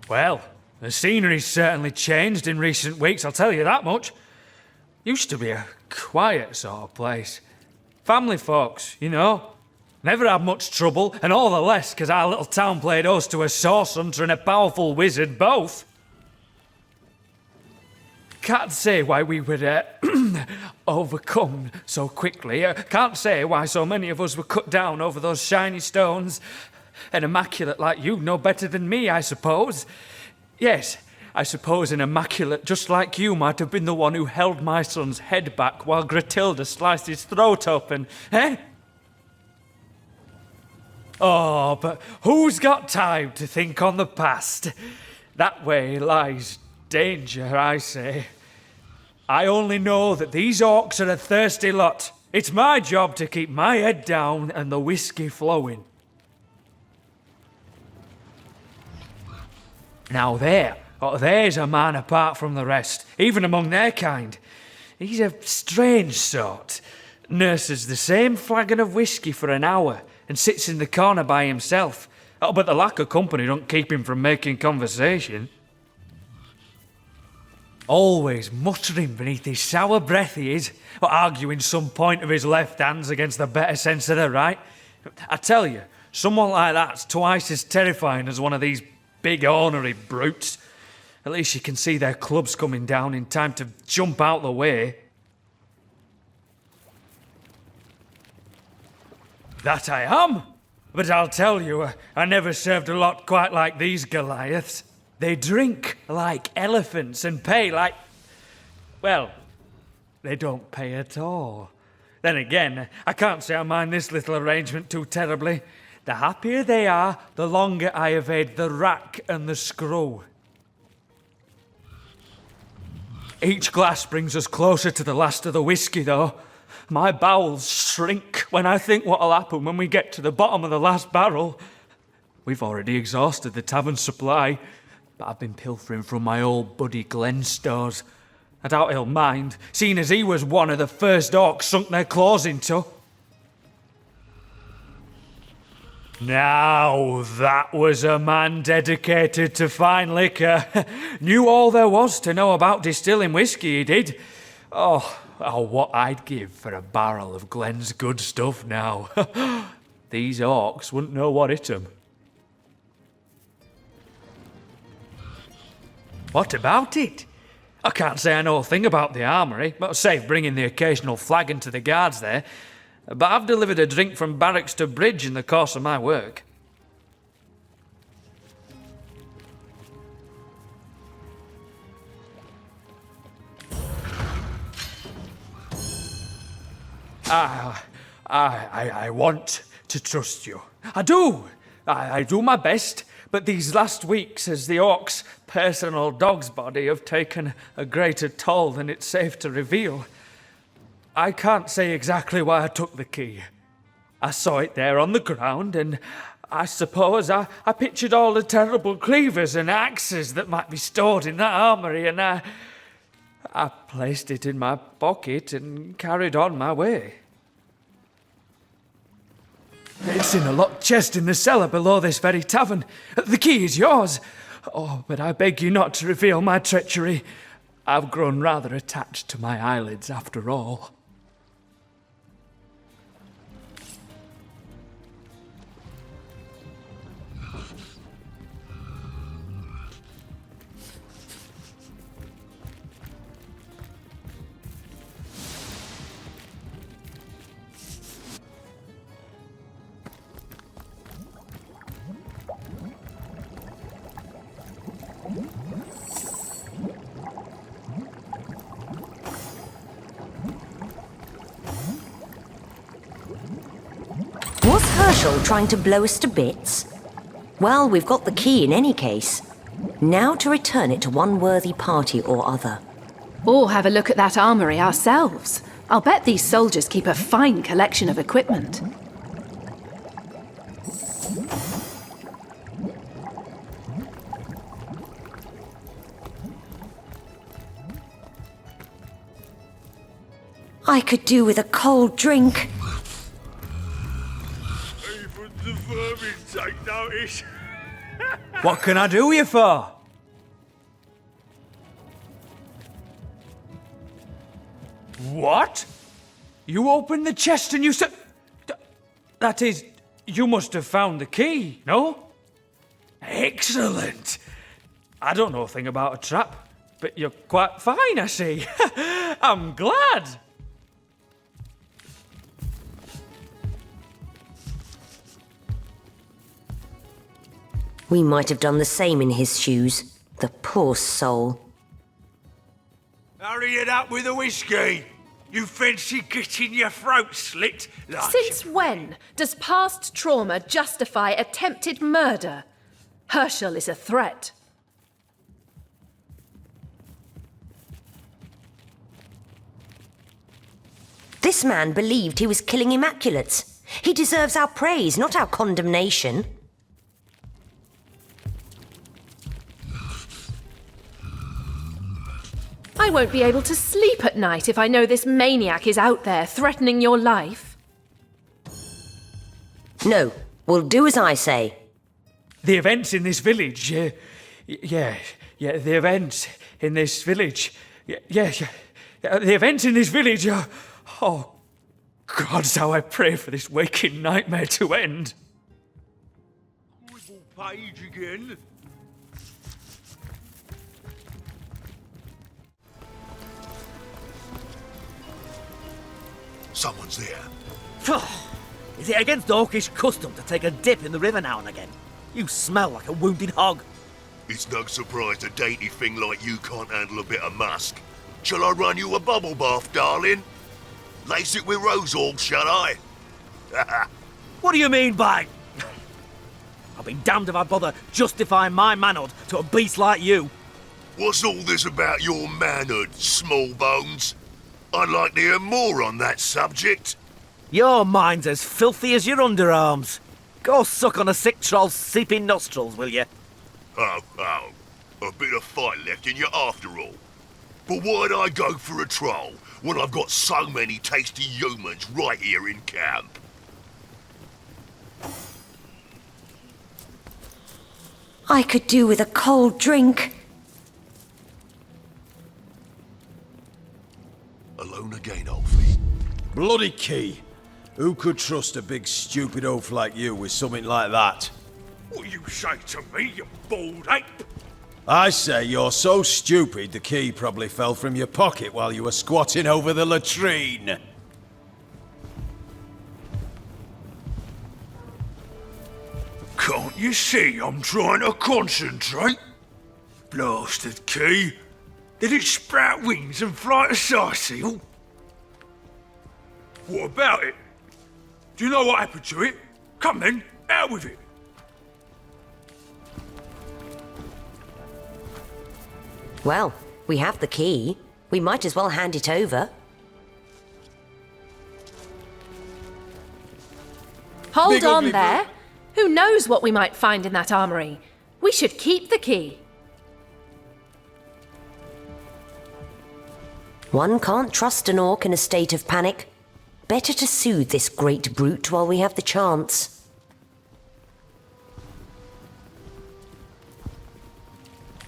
Well, the scenery's certainly changed in recent weeks, I'll tell you that much. Used to be a quiet sort of place. Family folks, you know. Never had much trouble, and all the less because our little town played host to a source hunter and a powerful wizard both. Can't say why we were overcome so quickly. Can't say why so many of us were cut down over those shiny stones. An immaculate like you know better than me, I suppose. Yes, I suppose an immaculate just like you might have been the one who held my son's head back while Gratilda sliced his throat open, eh? Oh, but who's got time to think on the past? That way lies danger, I say. I only know that these orcs are a thirsty lot. It's my job to keep my head down and the whiskey flowing. Now there's a man apart from the rest, even among their kind. He's a strange sort. Nurses the same flagon of whiskey for an hour and sits in the corner by himself. Oh, but the lack of company don't keep him from making conversation. Always muttering beneath his sour breath he is, or arguing some point of his left hands against the better sense of the right. I tell you, someone like that's twice as terrifying as one of these big ornery brutes. At least you can see their clubs coming down in time to jump out the way. That I am, but I'll tell you, I never served a lot quite like these Goliaths. They drink like elephants and pay like... well, they don't pay at all. Then again, I can't say I mind this little arrangement too terribly. The happier they are, the longer I evade the rack and the screw. Each glass brings us closer to the last of the whiskey, though. My bowels shrink when I think what'll happen when we get to the bottom of the last barrel. We've already exhausted the tavern supply, but I've been pilfering from my old buddy Glenn's stores. I doubt he'll mind, seeing as he was one of the first orcs sunk their claws into. Now that was a man dedicated to fine liquor. Knew all there was to know about distilling whiskey, he did. Oh, what I'd give for a barrel of Glenn's good stuff now. These orcs wouldn't know what hit 'em. What about it? I can't say I know a thing about the armoury, but save bringing the occasional flagon to the guards there. But I've delivered a drink from barracks to bridge in the course of my work. I want to trust you. I do. I do my best. But these last weeks, as the orc's personal dog's body have taken a greater toll than it's safe to reveal, I can't say exactly why I took the key. I saw it there on the ground, and I suppose I pictured all the terrible cleavers and axes that might be stored in that armoury, and I placed it in my pocket and carried on my way. It's in a locked chest in the cellar below this very tavern. The key is yours. Oh, but I beg you not to reveal my treachery. I've grown rather attached to my eyelids after all. Was Herschel trying to blow us to bits? Well, we've got the key in any case. Now to return it to one worthy party or other. Or have a look at that armoury ourselves. I'll bet these soldiers keep a fine collection of equipment. I could do with a cold drink. Even the vermin take notice. What can I do you for? What? You opened the chest and you said... That is, you must have found the key, no? Excellent. I don't know a thing about a trap, but you're quite fine, I see. I'm glad. We might have done the same in his shoes. The poor soul. Hurry it up with the whiskey. You fancy getting your throat slit? Like Since when does past trauma justify attempted murder? Herschel is a threat. This man believed he was killing Immaculates. He deserves our praise, not our condemnation. I won't be able to sleep at night if I know this maniac is out there threatening your life. No, we'll do as I say. The events in this village, the events in this village, the events in this village are... Oh, God, how I pray for this waking nightmare to end. page again. Someone's there. Is it against Orcish custom to take a dip in the river now and again? You smell like a wounded hog. It's no surprise a dainty thing like you can't handle a bit of musk. Shall I run you a bubble bath, darling? Lace it with rose oil, shall I? What do you mean by... I'll be damned if I bother justifying my manhood to a beast like you. What's all this about your manhood, small bones? I'd like to hear more on that subject. Your mind's as filthy as your underarms. Go suck on a sick troll's seeping nostrils, will you? Oh, a bit of fight left in you after all. But why'd I go for a troll when I've got so many tasty humans right here in camp? I could do with a cold drink. Alone again, Alfie. Bloody key. Who could trust a big stupid oaf like you with something like that? What you say to me, you bald ape? I say you're so stupid the key probably fell from your pocket while you were squatting over the latrine. Can't you see I'm trying to concentrate? Blasted key. Did it sprout wings and fly to Saysil? What about it? Do you know what happened to it? Come then, out with it. Well, we have the key. We might as well hand it over. Hold on there. Who knows what we might find in that armory? We should keep the key. One can't trust an orc in a state of panic. Better to soothe this great brute while we have the chance.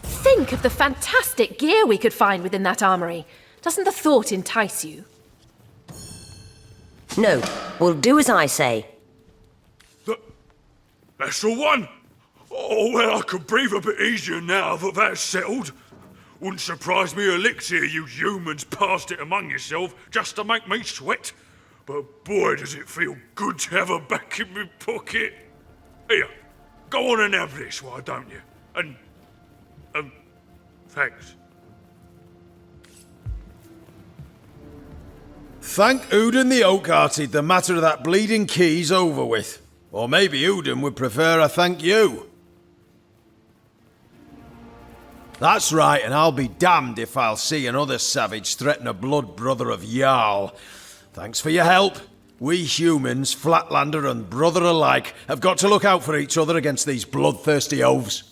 Think of the fantastic gear we could find within that armory. Doesn't the thought entice you? No, we'll do as I say. That's the one. Oh, well, I could breathe a bit easier now that that's settled. Wouldn't surprise me a lick to hear you humans passed it among yourself just to make me sweat. But boy, does it feel good to have her back in my pocket. Here, go on and have this, why don't you? And thanks. Thank Udin the Oak-Hearted the matter of that bleeding key's over with. Or maybe Udin would prefer a thank you. That's right, and I'll be damned if I'll see another savage threaten a blood brother of Jarl. Thanks for your help. We humans, Flatlander and brother alike, have got to look out for each other against these bloodthirsty oafs.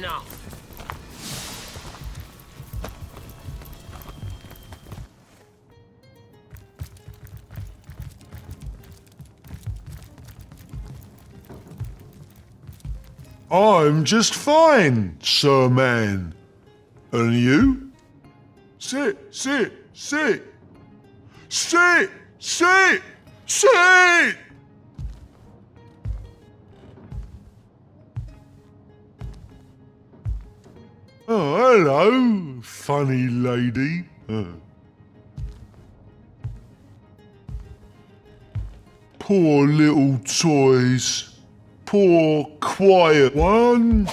enough. I'm just fine, Sir Man. And you? Sit. Sit! Oh, hello, funny lady. Poor little toys. Poor, quiet. 1,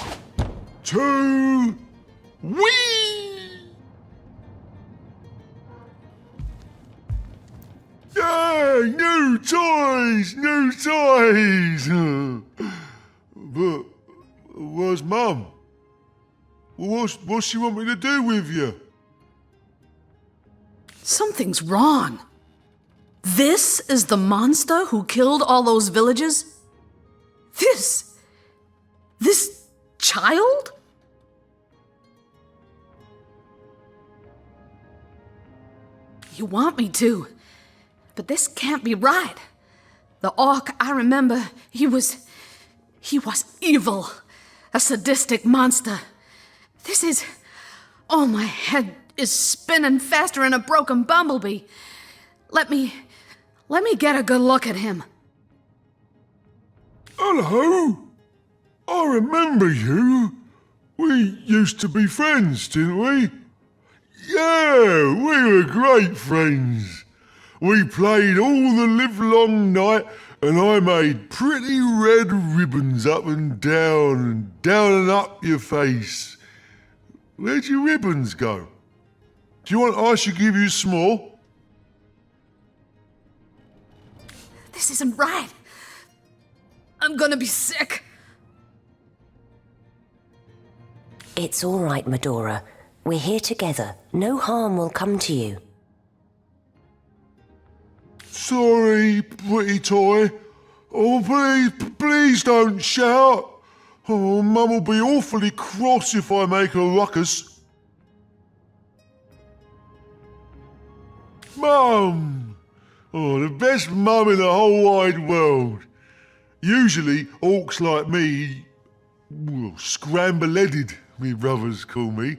2, whee! Yay! New toys! But where's Mum? What she want me to do with you? Something's wrong. This is the monster who killed all those villagers? This child? You want me to, but this can't be right. The orc, I remember, he was evil, a sadistic monster. This is... Oh, my head is spinning faster than a broken bumblebee. Let me get a good look at him. Hello. I remember you. We used to be friends, didn't we? Yeah, we were great friends. We played all the livelong night, and I made pretty red ribbons up and down and up your face. Where'd your ribbons go? Do you want I should give you some more? This isn't right. I'm gonna be sick. It's all right, Medora. We're here together. No harm will come to you. Sorry, pretty toy. Oh, please don't shout. Oh, Mum will be awfully cross if I make a ruckus. Mum! Oh, the best mum in the whole wide world. Usually, orcs like me, well, scramble-headed, me brothers call me,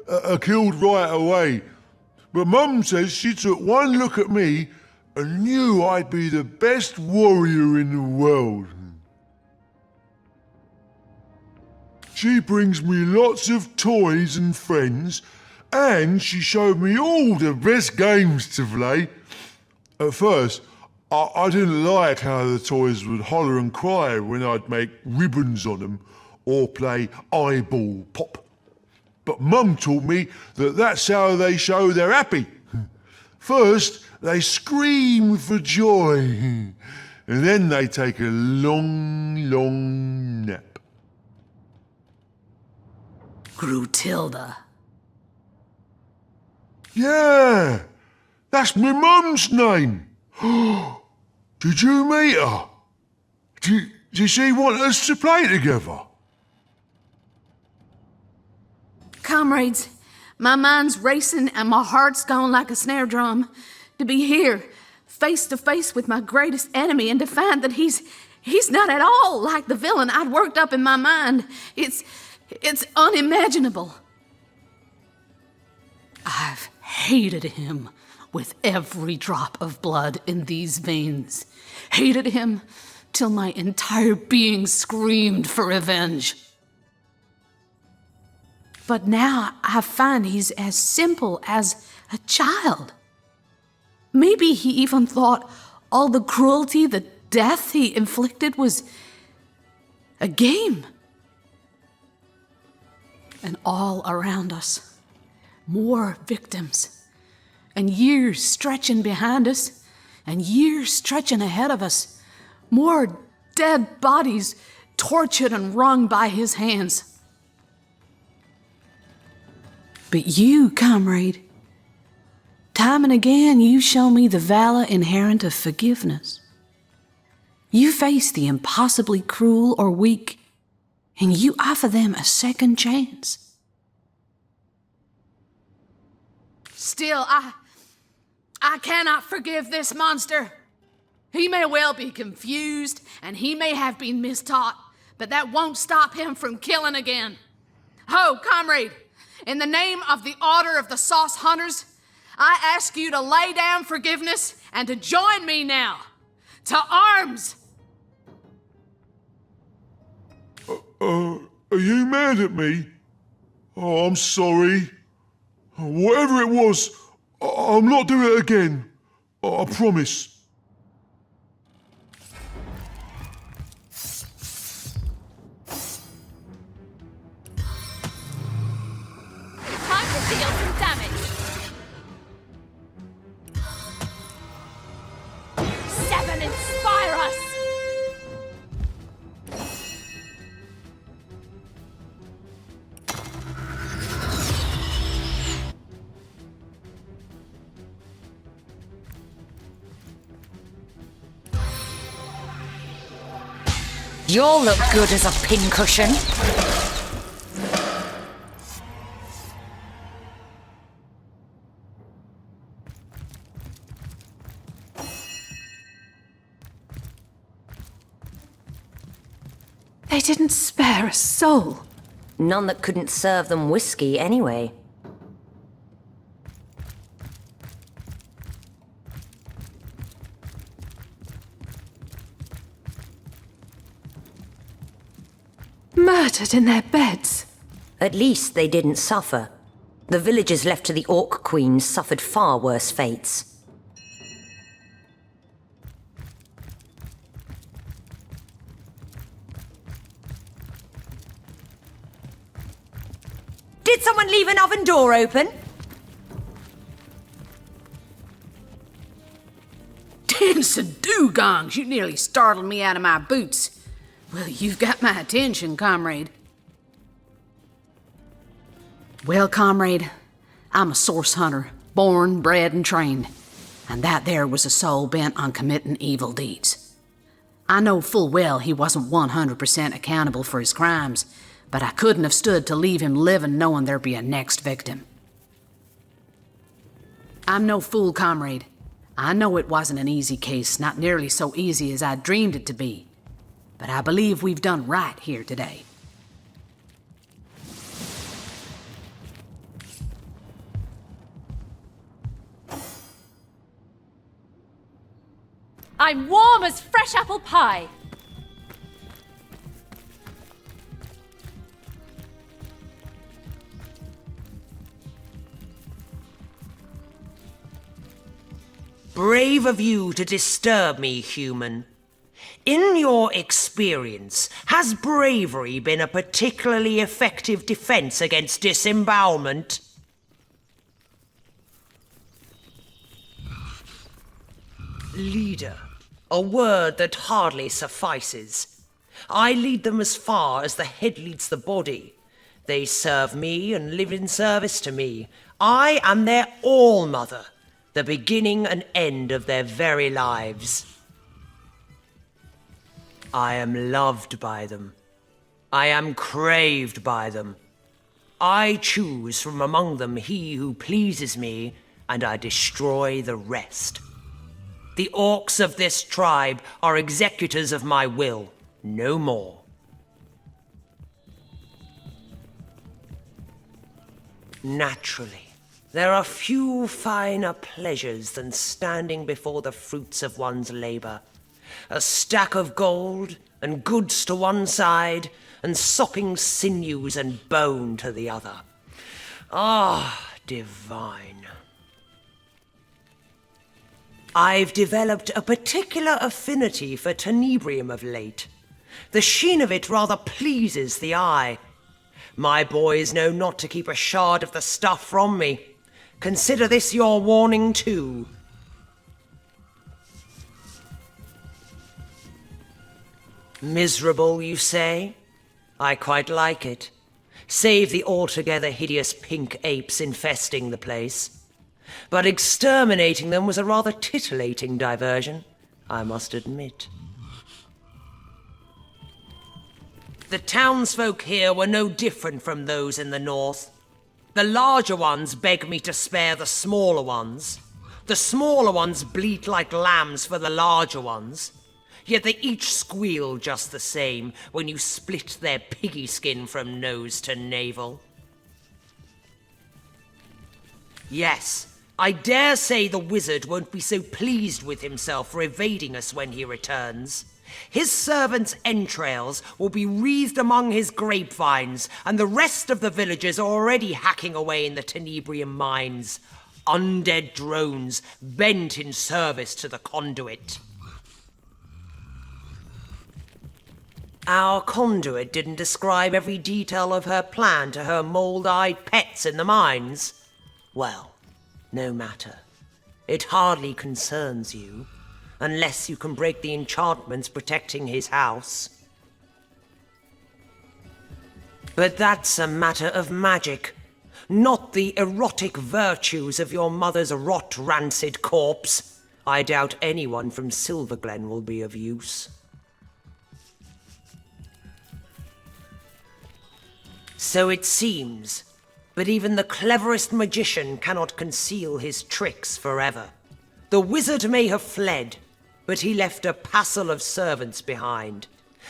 are killed right away. But Mum says she took one look at me and knew I'd be the best warrior in the world. She brings me lots of toys and friends, and she showed me all the best games to play. At first, I didn't like how the toys would holler and cry when I'd make ribbons on them or play eyeball pop. But Mum taught me that that's how they show they're happy. First, they scream for joy, and then they take a long nap. Grutilda. Yeah, that's my mum's name. Did you meet her? Did she want us to play together? Comrades, my mind's racing and my heart's going like a snare drum. To be here, face to face with my greatest enemy and to find that he's not at all like the villain I'd worked up in my mind. It's unimaginable. I've hated him with every drop of blood in these veins. Hated him till my entire being screamed for revenge. But now I find he's as simple as a child. Maybe he even thought all the cruelty, the death he inflicted was a game. And all around us, more victims, and years stretching behind us, and years stretching ahead of us, more dead bodies tortured and wrung by his hands. But you, comrade, time and again you show me the valor inherent of forgiveness. You face the impossibly cruel or weak, and you offer them a second chance. Still, I cannot forgive this monster. He may well be confused, and he may have been mistaught, but that won't stop him from killing again. Ho, comrade, in the name of the Order of the Sauce Hunters, I ask you to lay down forgiveness and to join me now. To arms! Are you mad at me? Oh, I'm sorry. Whatever it was, I'll not do it again. I promise. Time to deal some damage. 7, inspire us! You'll look good as a pincushion. They didn't spare a soul. None that couldn't serve them whiskey anyway. Murdered in their beds. At least they didn't suffer. The villagers left to the Orc Queens suffered far worse fates. Did someone leave an oven door open? Dance and dugongs, you nearly startled me out of my boots. Well, you've got my attention, comrade. Well, comrade, I'm a source hunter, born, bred, and trained. And that there was a soul bent on committing evil deeds. I know full well he wasn't 100% accountable for his crimes, but I couldn't have stood to leave him living knowing there'd be a next victim. I'm no fool, comrade. I know it wasn't an easy case, not nearly so easy as I dreamed it to be. But I believe we've done right here today. I'm warm as fresh apple pie. Brave of you to disturb me, human. In your experience, has bravery been a particularly effective defense against disembowelment? Leader, a word that hardly suffices. I lead them as far as the head leads the body. They serve me and live in service to me. I am their all-mother, the beginning and end of their very lives. I am loved by them. I am craved by them. I choose from among them he who pleases me, and I destroy the rest. The orcs of this tribe are executors of my will, no more. Naturally, there are few finer pleasures than standing before the fruits of one's labor. A stack of gold and goods to one side, and sopping sinews and bone to the other. Ah, divine. I've developed a particular affinity for tenebrium of late. The sheen of it rather pleases the eye. My boys know not to keep a shard of the stuff from me. Consider this your warning too. Miserable, you say? I quite like it. Save the altogether hideous pink apes infesting the place. But exterminating them was a rather titillating diversion, I must admit. The townsfolk here were no different from those in the north. The larger ones beg me to spare the smaller ones. The smaller ones bleat like lambs for the larger ones. Yet they each squeal just the same when you split their piggy skin from nose to navel. Yes, I dare say the wizard won't be so pleased with himself for evading us when he returns. His servants' entrails will be wreathed among his grapevines, and the rest of the villagers are already hacking away in the Tenebrium mines. Undead drones bent in service to the conduit. Our conduit didn't describe every detail of her plan to her mold-eyed pets in the mines. Well, no matter. It hardly concerns you, unless you can break the enchantments protecting his house. But that's a matter of magic, not the erotic virtues of your mother's rot-rancid corpse. I doubt anyone from Silverglen will be of use. So it seems, but even the cleverest magician cannot conceal his tricks forever. The wizard may have fled, but he left a passel of servants behind.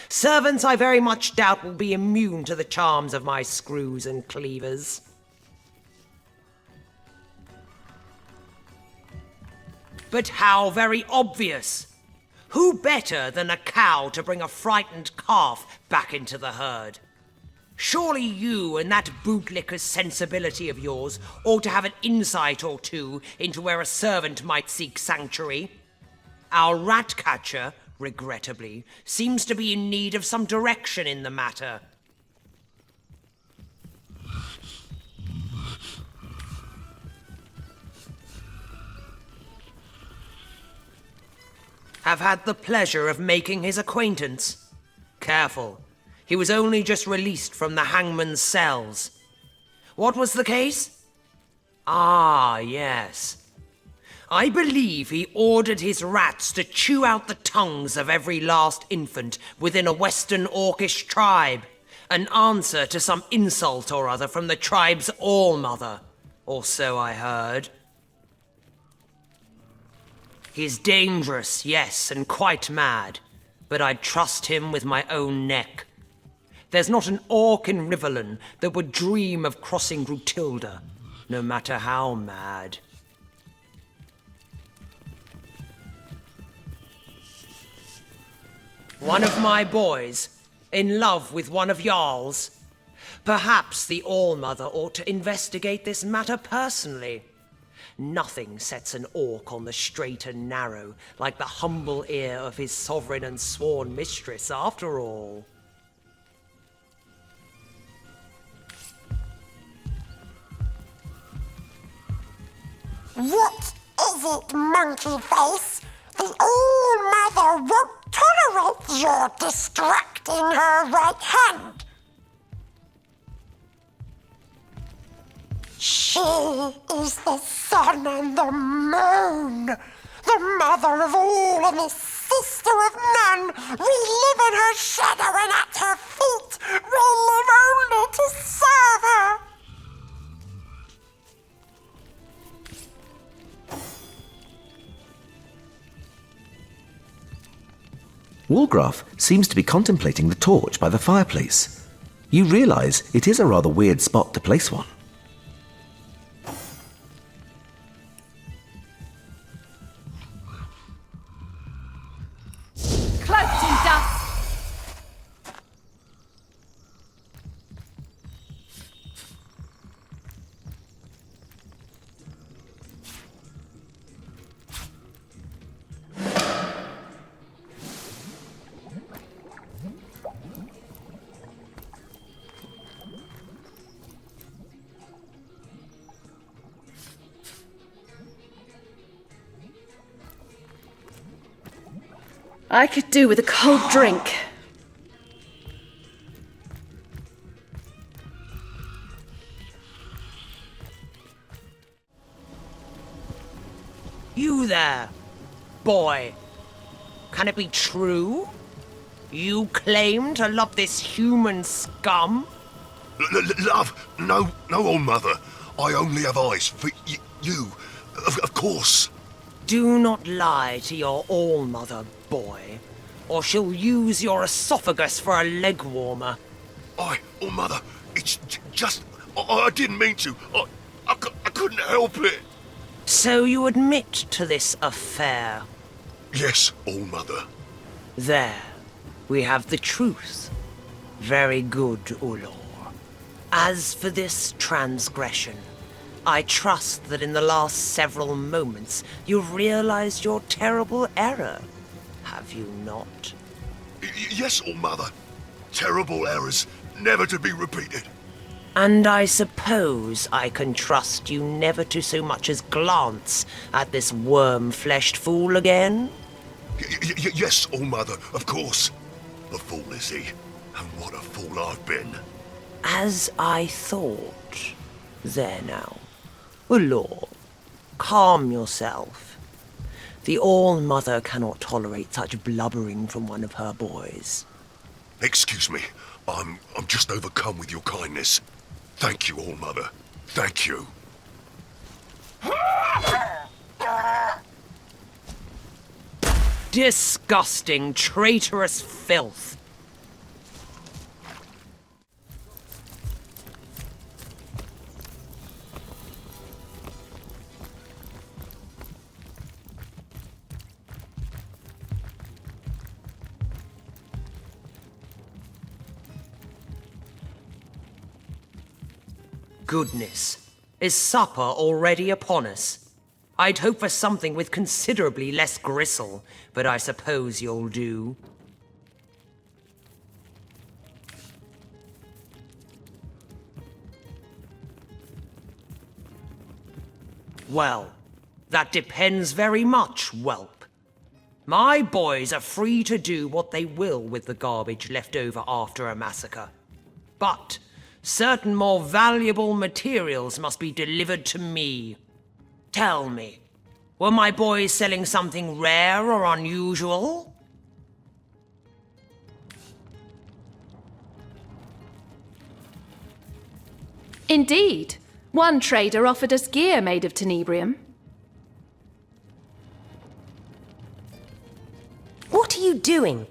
Servants I very much doubt will be immune to the charms of my screws and cleavers. But how very obvious! Who better than a cow to bring a frightened calf back into the herd? Surely you and that bootlicker's sensibility of yours ought to have an insight or two into where a servant might seek sanctuary. Our rat-catcher, regrettably, seems to be in need of some direction in the matter. Have had the pleasure of making his acquaintance. Careful. He was only just released from the hangman's cells. What was the case? Ah, yes. I believe he ordered his rats to chew out the tongues of every last infant within a Western Orcish tribe. An answer to some insult or other from the tribe's all-mother. Or so I heard. He's dangerous, yes, and quite mad. But I'd trust him with my own neck. There's not an orc in Riverland that would dream of crossing Grutilda, no matter how mad. One of my boys, in love with one of y'all's. Perhaps the All-Mother ought to investigate this matter personally. Nothing sets an orc on the straight and narrow like the humble ear of his sovereign and sworn mistress, after all. What is it, monkey face? The All-Mother won't tolerate your distracting her right hand. She is the sun and the moon, the mother of all and the sister of none. We live in her shadow and at her feet. We live only to serve her. Walgraf seems to be contemplating the torch by the fireplace. You realise it is a rather weird spot to place one. Cloaked in dust! I could do with a cold drink. You there, boy. Can it be true? You claim to love this human scum? Love? No, All Mother. I only have eyes for you. Of course. Do not lie to your All-Mother, boy, or she'll use your esophagus for a leg warmer. All Mother, it's just... I didn't mean to. I couldn't help it. So you admit to this affair? Yes, All Mother. There. We have the truth. Very good, Ulor. As for this transgression, I trust that in the last several moments you've realized your terrible error. Have you not? Yes, All Mother. Terrible errors, never to be repeated. And I suppose I can trust you never to so much as glance at this worm-fleshed fool again? Yes, All Mother, of course. A fool is he, and what a fool I've been. As I thought. There now. Ulor, calm yourself. The All-Mother cannot tolerate such blubbering from one of her boys. Excuse me, I'm just overcome with your kindness. Thank you, All Mother. Thank you. Disgusting, traitorous filth. Goodness. Is supper already upon us? I'd hope for something with considerably less gristle, but I suppose you'll do. Well, that depends very much, whelp. My boys are free to do what they will with the garbage left over after a massacre. But certain more valuable materials must be delivered to me. Tell me, were my boys selling something rare or unusual? Indeed. One trader offered us gear made of tenebrium. What are you doing?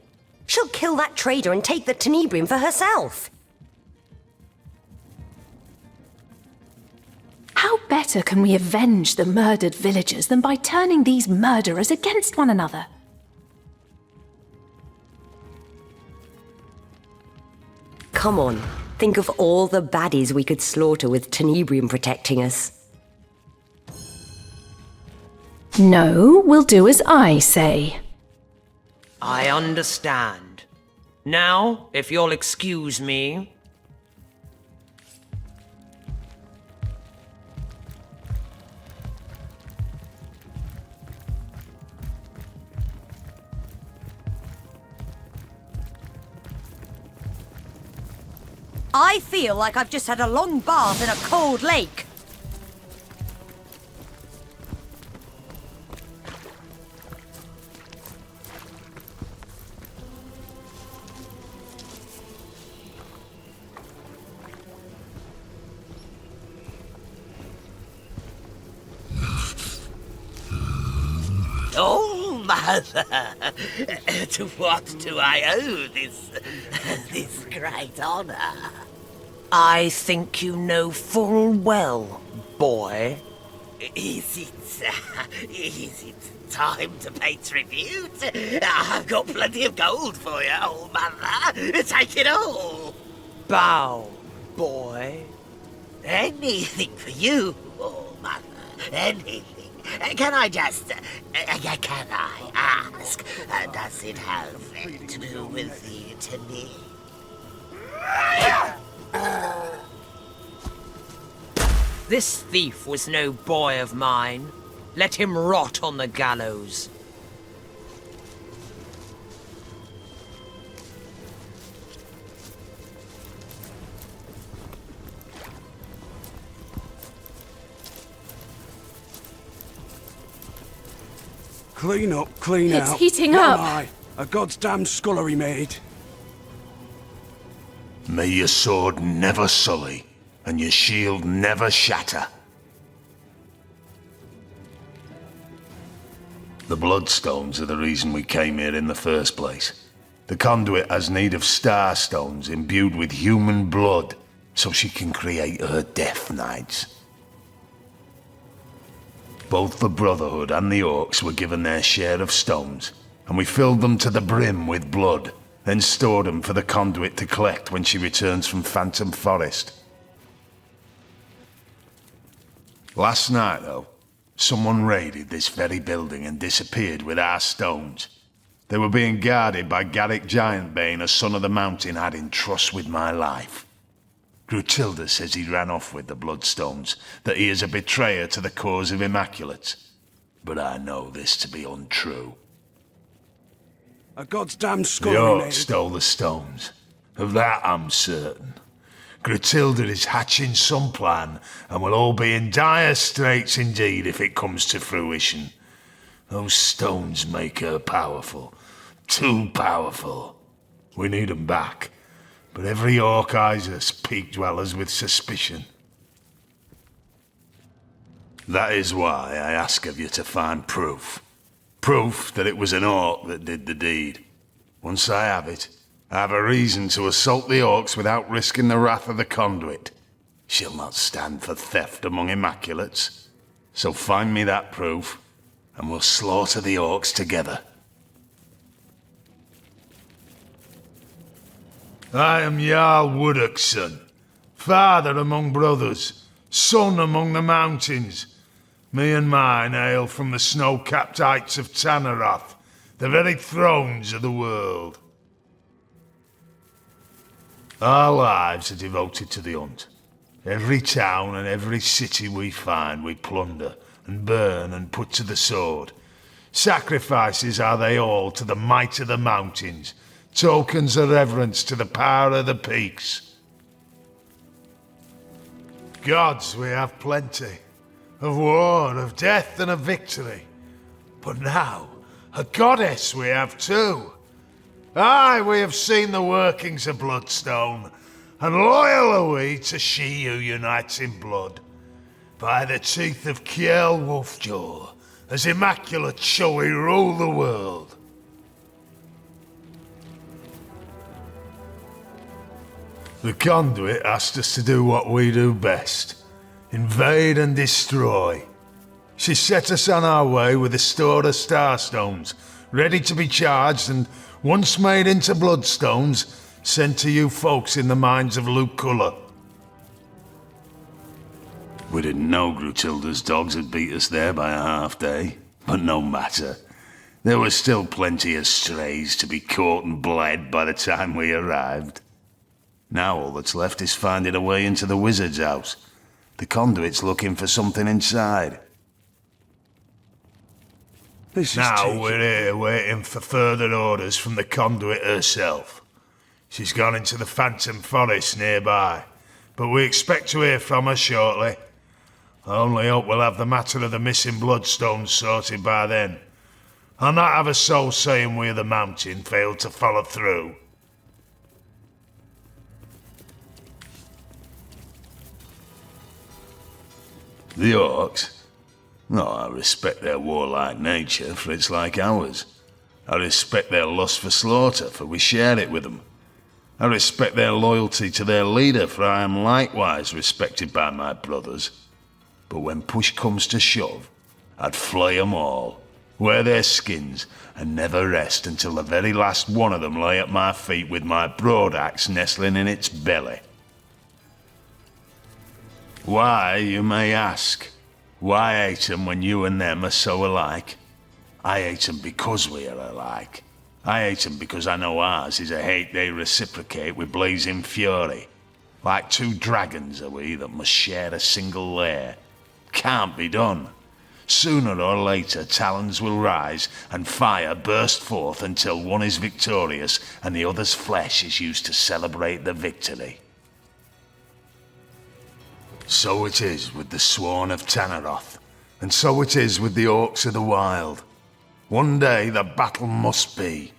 She'll kill that trader and take the tenebrium for herself. How better can we avenge the murdered villagers than by turning these murderers against one another? Come on, think of all the baddies we could slaughter with tenebrium protecting us. No, we'll do as I say. I understand. Now, if you'll excuse me... I feel like I've just had a long bath in a cold lake. Oh, Mother! To what do I owe this great honor? I think you know full well, boy. Is it time to pay tribute? I've got plenty of gold for you, old Mother. Take it all. Bow, boy. Anything for you, old Mother. Anything. Can I just... can I ask, does it have to do with the Tani? This thief was no boy of mine. Let him rot on the gallows. Clean up, clean It's out. heating What up. am I? A god's damn scullery maid. May your sword never sully, and your shield never shatter. The Bloodstones are the reason we came here in the first place. The conduit has need of starstones imbued with human blood, so she can create her Death Knights. Both the Brotherhood and the Orcs were given their share of stones, and we filled them to the brim with blood, then stored them for the conduit to collect when she returns from Phantom Forest. Last night, though, someone raided this very building and disappeared with our stones. They were being guarded by Garrick Giantbane, a son of the mountain had in trust with my life. Grutilda says he ran off with the Bloodstones, that he is a betrayer to the cause of Immaculates. But I know this to be untrue. A god's damn The scullery Orcs maid. stole the stones. Of that I'm certain. Grutilda is hatching some plan, and we'll all be in dire straits indeed if it comes to fruition. Those stones make her powerful. Too powerful. We need 'em back. But every orc eyes us, peak dwellers, with suspicion. That is why I ask of you to find proof. Proof that it was an orc that did the deed. Once I have it, I have a reason to assault the orcs without risking the wrath of the conduit. She'll not stand for theft among Immaculates. So find me that proof, and we'll slaughter the orcs together. I am Jarl Woodok's son, father among brothers, son among the mountains. Me and mine hail from the snow-capped heights of Tanneroth, the very thrones of the world. Our lives are devoted to the hunt. Every town and every city we find we plunder and burn and put to the sword. Sacrifices are they all to the might of the mountains, tokens of reverence to the power of the peaks. Gods we have plenty, of war, of death and of victory. But now, a goddess we have too. Aye, we have seen the workings of Bloodstone, and loyal are we to she who unites in blood. By the teeth of Kjell Wolfjaw, as immaculate shall we rule the world. The conduit asked us to do what we do best. Invade and destroy. She set us on our way with a store of starstones, ready to be charged and, once made into bloodstones, sent to you folks in the mines of Luculla. We didn't know Grutilda's dogs had beat us there by a half day, but no matter. There were still plenty of strays to be caught and bled by the time we arrived. Now all that's left is finding a way into the wizard's house. The conduit's looking for something inside. Now we're here waiting for further orders from the conduit herself. She's gone into the Phantom Forest nearby, but we expect to hear from her shortly. I only hope we'll have the matter of the missing bloodstones sorted by then. I'll not have a soul saying we of the mountain failed to follow through. The orcs? No, I respect their warlike nature, for it's like ours. I respect their lust for slaughter, for we share it with them. I respect their loyalty to their leader, for I am likewise respected by my brothers. But when push comes to shove, I'd flay them all, wear their skins, and never rest until the very last one of them lay at my feet with my broadaxe nestling in its belly. Why, you may ask? Why hate 'em when you and them are so alike? I hate 'em because we are alike. I hate 'em because I know ours is a hate they reciprocate with blazing fury. Like two dragons are we that must share a single lair. Can't be done. Sooner or later talons will rise and fire burst forth until one is victorious and the other's flesh is used to celebrate the victory. So it is with the Sworn of Tanneroth, and so it is with the Orcs of the Wild. One day the battle must be,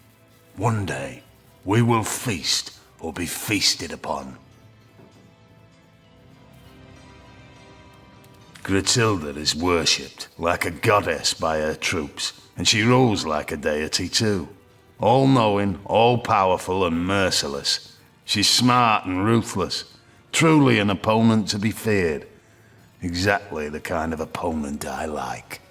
One day, we will feast or be feasted upon. Gratilda is worshipped like a goddess by her troops, and she rules like a deity too. All-knowing, all-powerful and merciless. She's smart and ruthless, truly an opponent to be feared. Exactly the kind of opponent I like.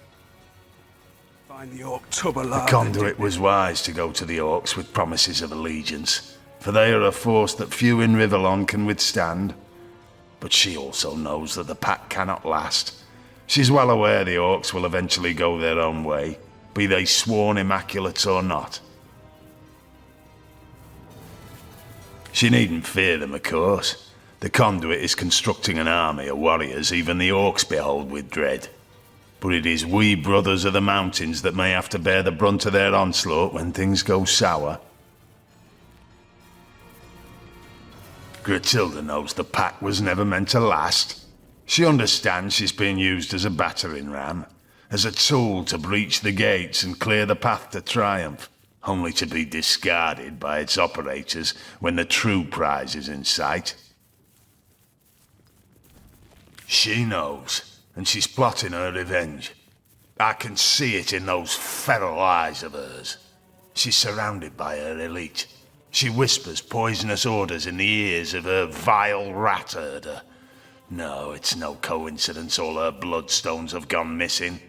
Find the orc tub The alive. conduit was wise to go to the orcs with promises of allegiance, for they are a force that few in Rivellon can withstand. But she also knows that the pact cannot last. She's well aware the orcs will eventually go their own way, be they sworn immaculates or not. She needn't fear them, of course. The conduit is constructing an army of warriors even the orcs behold with dread. But it is we brothers of the mountains that may have to bear the brunt of their onslaught when things go sour. Gratilda knows the pact was never meant to last. She understands she's being used as a battering ram, as a tool to breach the gates and clear the path to triumph, only to be discarded by its operators when the true prize is in sight. She knows, and she's plotting her revenge. I can see it in those feral eyes of hers. She's surrounded by her elite. She whispers poisonous orders in the ears of her vile rat herder. No, it's no coincidence all her bloodstones have gone missing.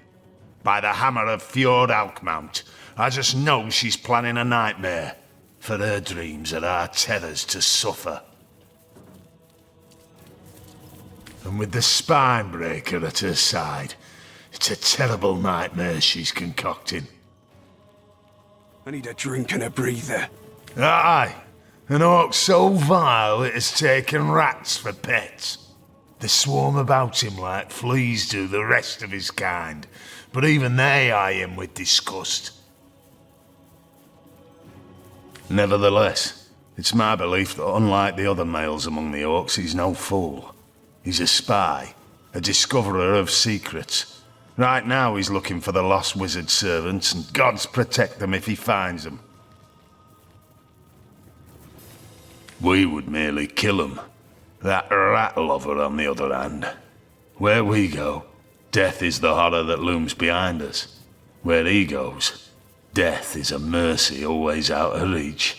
By the hammer of Fjord Alkmount, I just know she's planning a nightmare. For her dreams are our tethers to suffer. And with the spine breaker at her side, it's a terrible nightmare she's concocting. I need a drink and a breather. Aye, an orc so vile it has taken rats for pets. They swarm about him like fleas do the rest of his kind, but even they eye him with disgust. Nevertheless, it's my belief that unlike the other males among the orcs, he's no fool. He's a spy, a discoverer of secrets. Right now he's looking for the lost wizard servants, and gods protect them if he finds them. We would merely kill him. That rat lover, on the other hand. Where we go, death is the horror that looms behind us. Where he goes, death is a mercy always out of reach.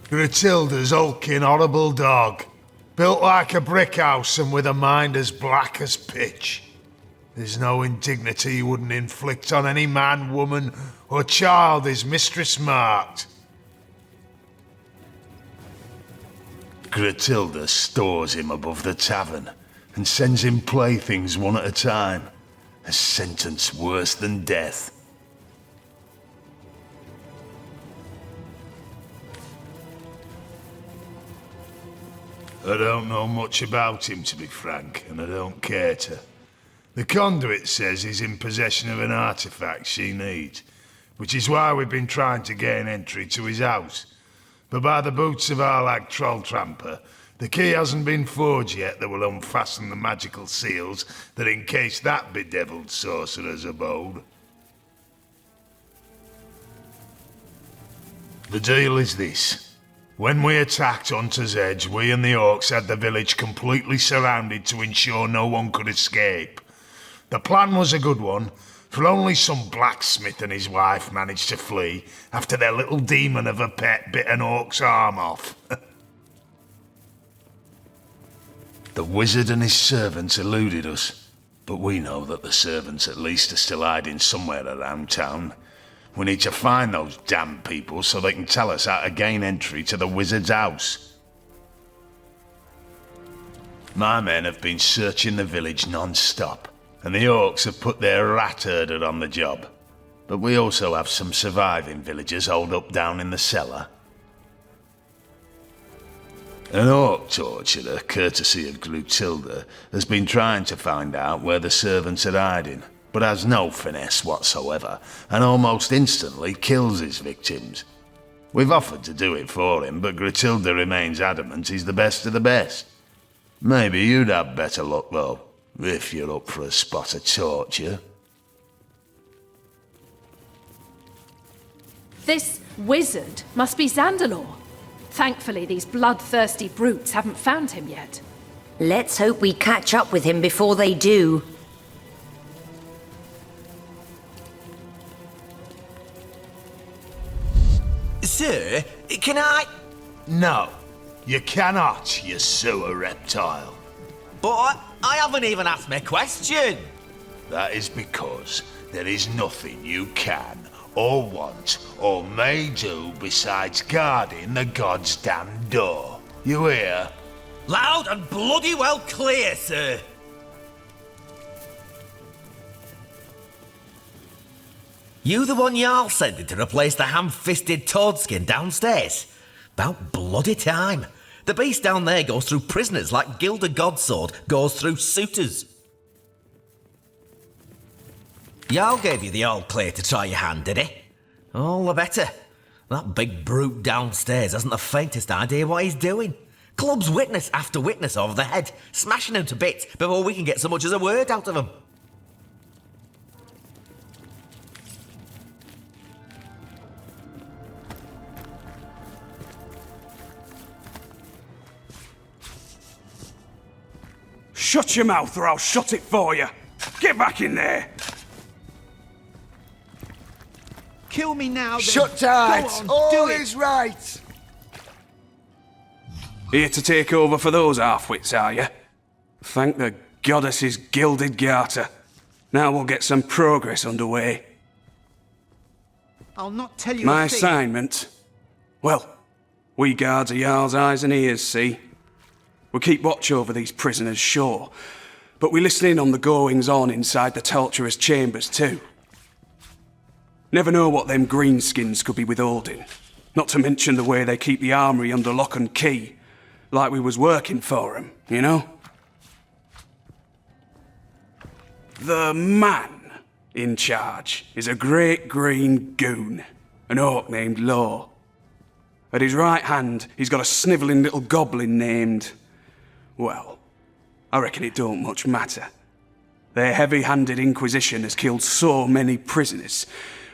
Gratilda's hulking, horrible dog. Built like a brick house and with a mind as black as pitch. There's no indignity he wouldn't inflict on any man, woman, or child his mistress marked. Gratilda stores him above the tavern and sends him playthings one at a time, a sentence worse than death. I don't know much about him, to be frank, and I don't care to. The conduit says he's in possession of an artifact she needs, which is why we've been trying to gain entry to his house. But by the boots of Arlag Trolltramper, the key hasn't been forged yet that will unfasten the magical seals that encase that bedeviled sorcerer's abode. The deal is this. When we attacked Hunter's Edge, we and the orcs had the village completely surrounded to ensure no one could escape. The plan was a good one, for only some blacksmith and his wife managed to flee after their little demon of a pet bit an orc's arm off. The wizard and his servants eluded us, but we know that the servants at least are still hiding somewhere around town. We need to find those damn people so they can tell us how to gain entry to the wizard's house. My men have been searching the village non-stop, and the orcs have put their rat herder on the job. But we also have some surviving villagers holed up down in the cellar. An orc torturer, courtesy of Gratilda, has been trying to find out where the servants are hiding, but has no finesse whatsoever, and almost instantly kills his victims. We've offered to do it for him, but Gratilda remains adamant he's the best of the best. Maybe you'd have better luck, though, if you're up for a spot of torture. This wizard must be Zandalor. Thankfully, these bloodthirsty brutes haven't found him yet. Let's hope we catch up with him before they do. Sir, can I... No, you cannot, you sewer reptile. But I haven't even asked my question. That is because there is nothing you can, or want, or may do besides guarding the god's damn door. You hear? Loud and bloody well clear, sir. You the one Jarl sending to replace the ham-fisted toadskin downstairs? About bloody time. The beast down there goes through prisoners like Gilda Godsword goes through suitors. Jarl gave you the all clear to try your hand, did he? All the better. That big brute downstairs hasn't the faintest idea what he's doing. Clubs witness after witness over the head, smashing him to bits before we can get so much as a word out of him. Shut your mouth or I'll shut it for you. Get back in there. Kill me now, then. Shut tight. Go on, All do it. is right. Here to take over for those half-wits, are you? Thank the goddess's gilded garter. Now we'll get some progress underway. I'll not tell you My a thing. assignment? Well, we guards are Jarl's eyes and ears, see? We keep watch over these prisoners, sure, but we listen in on the goings-on inside the torturer's chambers too. Never know what them greenskins could be withholding, not to mention the way they keep the armoury under lock and key, like we was working for 'em, you know? The man in charge is a great green goon, an orc named Law. At his right hand, he's got a snivelling little goblin named... well, I reckon it don't much matter. Their heavy-handed inquisition has killed so many prisoners.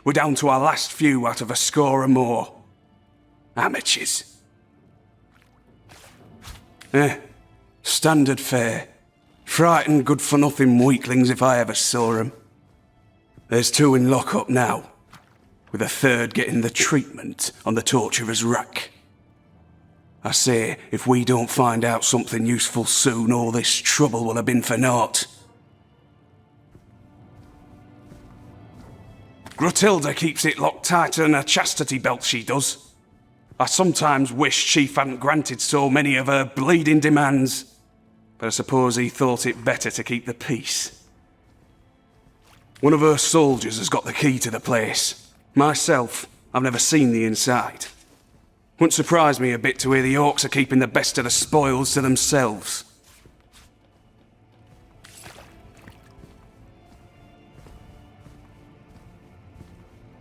We're down to our last few out of a score or more. Amateurs. Standard fare. Frightened, good-for-nothing weaklings if I ever saw 'em. There's 2 in lock-up now, with a 3rd getting the treatment on the torturer's rack. I say, if we don't find out something useful soon, all this trouble will have been for naught. Gruntilda keeps it locked tighter than a chastity belt, she does. I sometimes wish Chief hadn't granted so many of her bleeding demands, but I suppose he thought it better to keep the peace. One of her soldiers has got the key to the place. Myself, I've never seen the inside. Wouldn't surprise me a bit to hear the orcs are keeping the best of the spoils to themselves.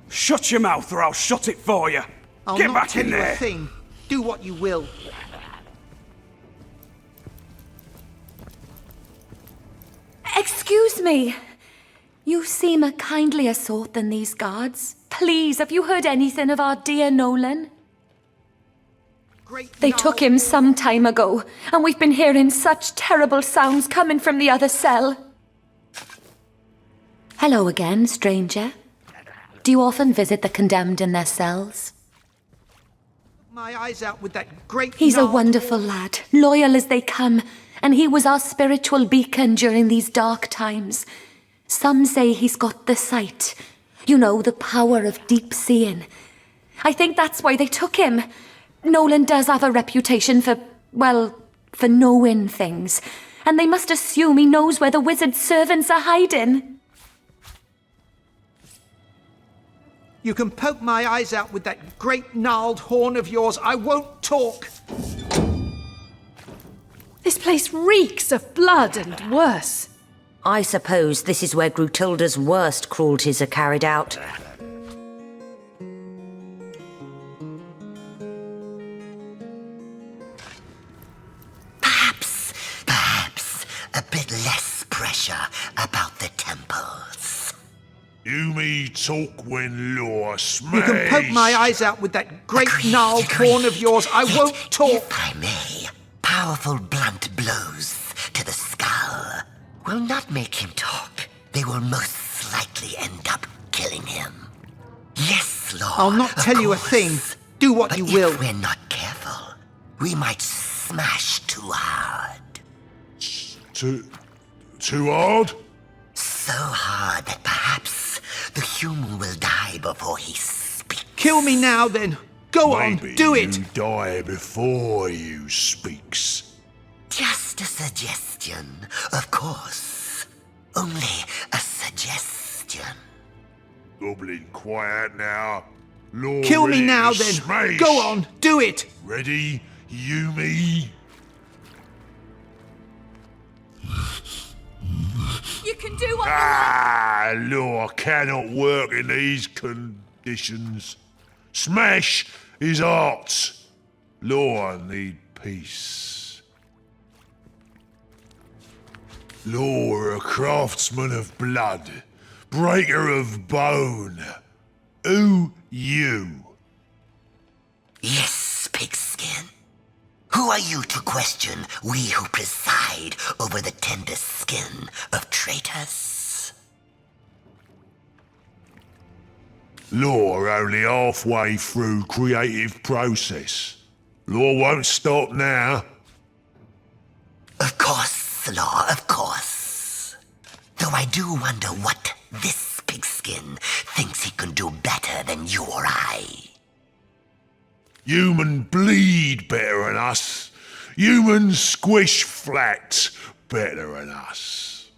Shut your mouth or I'll shut it for you. I'll Get not back tell in you there. a thing. Do what you will. Excuse me. You seem a kindlier sort than these guards. Please, have you heard anything of our dear Nolan? They took him some time ago, and we've been hearing such terrible sounds coming from the other cell. Hello again, stranger. Do you often visit the condemned in their cells? My eyes out with that great... He's a gnarled wonderful lad, loyal as they come, and he was our spiritual beacon during these dark times. Some say he's got the sight. You know, the power of deep seeing. I think that's why they took him. Nolan does have a reputation for, well, for knowing things. And they must assume he knows where the wizard's servants are hiding. You can poke my eyes out with that great gnarled horn of yours. I won't talk. This place reeks of blood and worse. I suppose this is where Gruntilda's worst cruelties are carried out. Perhaps a bit less pressure about the temples. me talk when law smash. You can poke my eyes out with that great gnarled horn of yours. I won't talk. If I may, powerful blunt blows to the skull will not make him talk. They will most likely end up killing him. Yes, Lord. I'll not tell you a thing. Do what you will. If we're not careful, we might smash too hard. Too hard? So hard that perhaps the human will die before he speaks. Kill me now, then. Go on, do it. You die before you speaks. Just a suggestion, of course. Only a suggestion. Goblin, quiet now. Law Kill me ready now, to then. smash. Go on, do it. Ready, you, me? You can do what Law cannot work in these conditions. Smash is art. Law need peace. Law a craftsman of blood, breaker of bone. Who you? Yes, pigskin. Who are you to question we who preside over the tender skin of traitors? Law only halfway through creative process. Law won't stop now. Of course, Law, of course. Though I do wonder what this pigskin thinks he can do better than you or I. Human bleed better than us. Human squish flat better than us.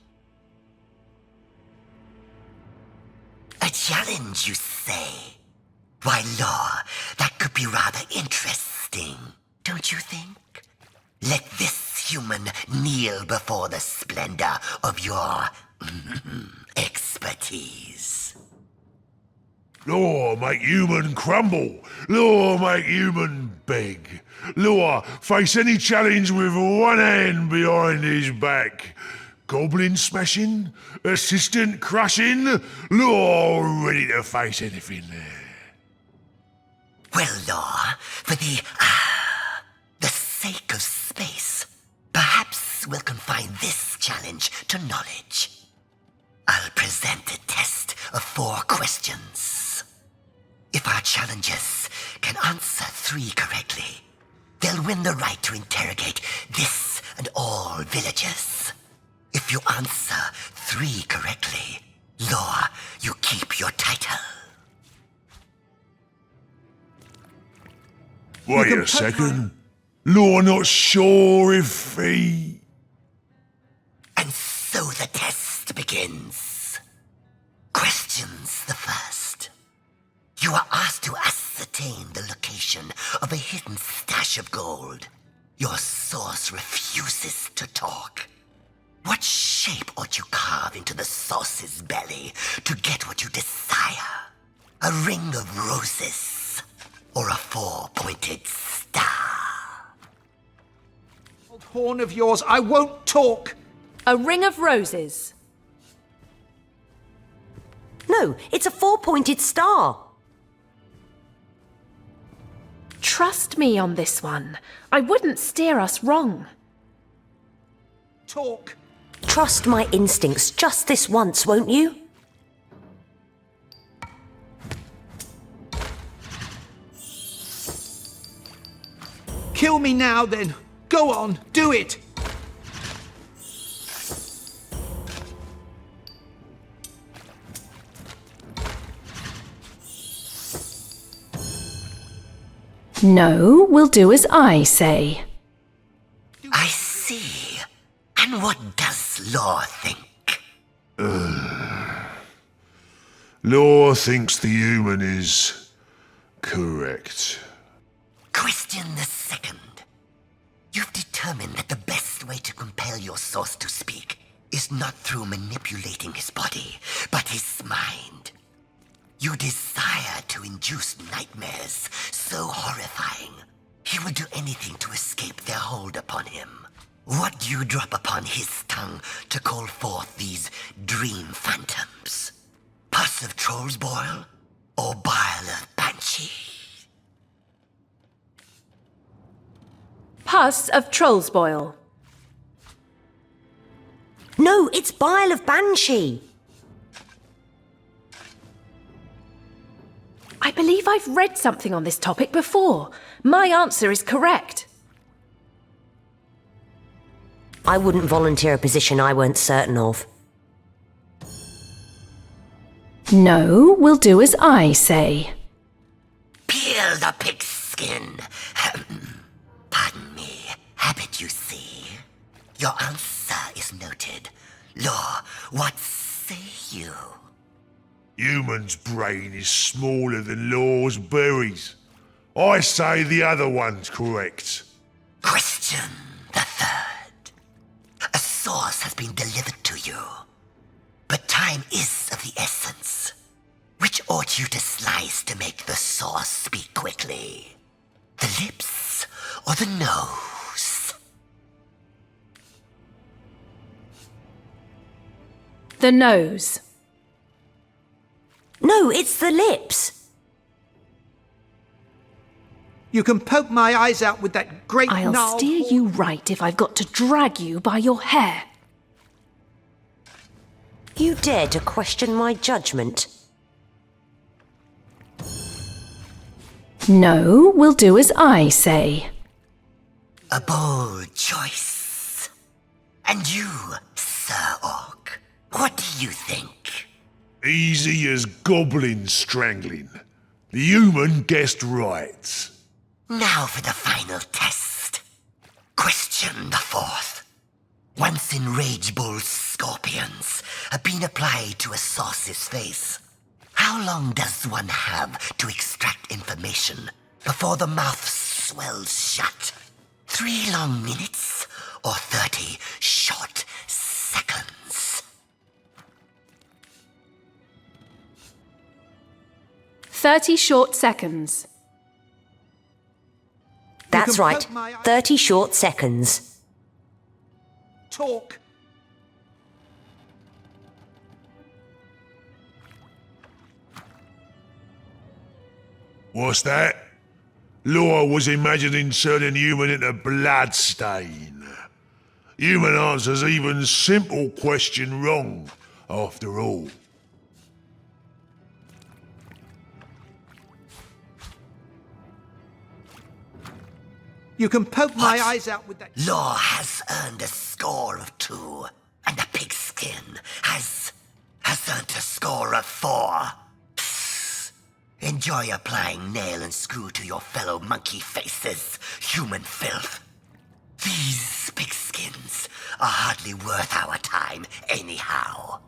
A challenge, you say? Why, Law, that could be rather interesting, don't you think? Let this human kneel before the splendor of your expertise. Law make human crumble. Law make human beg. Law face any challenge with one hand behind his back. Goblin smashing, assistant crushing. Law ready to face anything there. Well, Law, for the sake of space, perhaps we'll confine this challenge to knowledge. I'll present a test of 4 questions. If our challengers can answer 3 correctly, they'll win the right to interrogate this and all villagers. If you answer 3 correctly, Law, you keep your title. Wait a second. Law not sure if he... And so the test begins. Questions the first. You are asked to ascertain the location of a hidden stash of gold. Your source refuses to talk. What shape ought you carve into the source's belly to get what you desire? A ring of roses or a 4-pointed star? Horn of yours, I won't talk. A ring of roses. No, it's a 4-pointed star. Trust me on this one. I wouldn't steer us wrong. Talk. Trust my instincts just this once, won't you? Kill me now, then. Go on, do it. No, we'll do as I say. I see. And what does Law think? Law thinks the human is correct. Question the second. You've determined that the best way to compel your source to speak is not through manipulating his body, but his mind. You desire to induce nightmares so horrifying, he will do anything to escape their hold upon him. What do you drop upon his tongue to call forth these dream phantoms? Pus of troll's boil or bile of banshee? Pus of troll's boil. No, it's bile of banshee. I believe I've read something on this topic before. My answer is correct. I wouldn't volunteer a position I weren't certain of. No, we'll do as I say. Peel the pigskin. Pardon me, habit you see. Your answer is noted. Law, what say you? Human's brain is smaller than Law's berries. I say the other one's correct. Question the third. A source has been delivered to you, but time is of the essence. Which ought you to slice to make the sauce speak quickly? The lips or the nose? The nose. No, it's the lips. You can poke my eyes out with that great I'll steer you right if I've got to drag you by your hair. You dare to question my judgment? No, we'll do as I say. A bold choice. And you, Sir Orc, what do you think? Easy as goblin strangling. The human guessed right. Now for the final test. Question the fourth. Once enraged bull scorpions have been applied to a sauce's face, how long does one have to extract information before the mouth swells shut? 3 long minutes or 30 short seconds? 30 short seconds. That's right. 30 short seconds. Talk. What's that? Law was imagining turning human into bloodstain. Human answers even simple question wrong, after all. You can poke my eyes out with that. Law has earned a score of 2, and the pigskin has earned a score of 4. Psst. Enjoy applying nail and screw to your fellow monkey faces, human filth. These pigskins are hardly worth our time anyhow.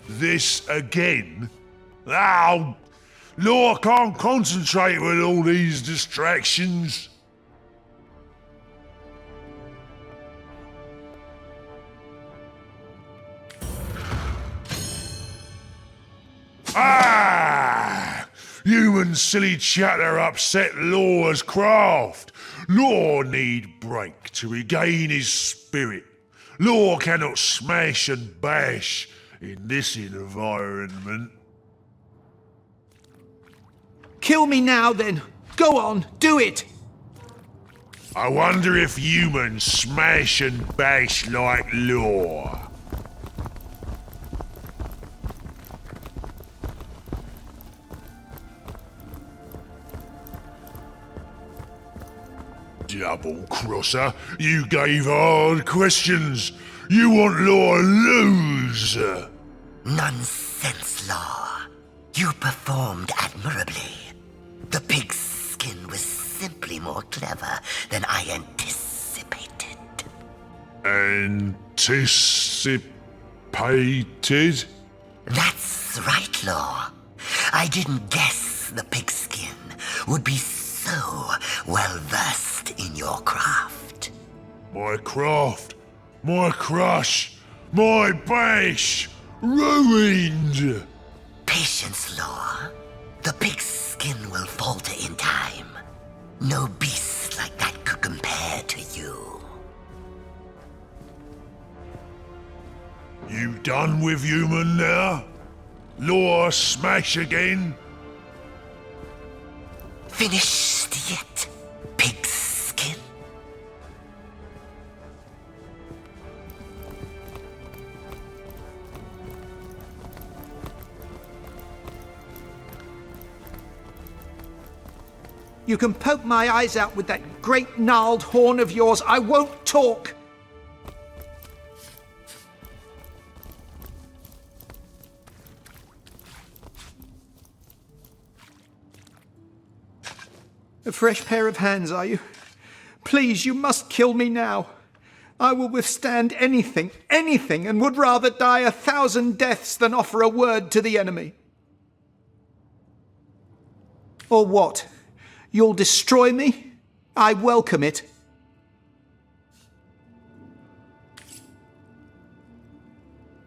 This again? Ow! Law can't concentrate with all these distractions. Ah! Human silly chatter upset Law's craft. Law need break to regain his spirit. Law cannot smash and bash in this environment. Kill me now, then. Go on, do it. I wonder if humans smash and bash like Law. Double-crosser, you gave hard questions. You want Law to lose. Nonsense, Law. You performed admirably. The pig's skin was simply more clever than I anticipated. Anticipated? That's right, Law. I didn't guess the pigskin would be so well-versed in your craft. My craft, my crush, my bash, ruined! Patience, Law. The pig's skin will falter in time. No beast like that could compare to you. You done with human now? Law smash again? Finished yet, pigskin? You can poke my eyes out with that great gnarled horn of yours. I won't talk. A fresh pair of hands, are you? Please, you must kill me now. I will withstand anything, and would rather die 1,000 deaths than offer a word to the enemy. Or what? You'll destroy me? I welcome it.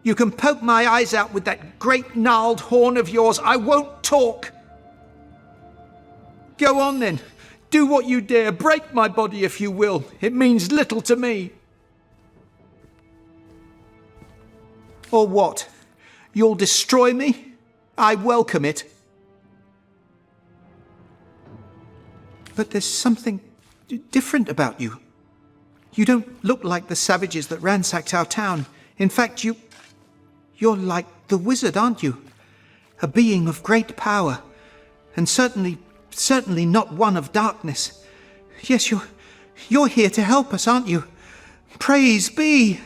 You can poke my eyes out with that great gnarled horn of yours. I won't talk. Go on then. Do what you dare. Break my body if you will. It means little to me. Or what? You'll destroy me? I welcome it. But there's something different about you. You don't look like the savages that ransacked our town. In fact, you're like the wizard, aren't you? A being of great power, and certainly not one of darkness. Yes, you're here to help us, aren't you? Praise be!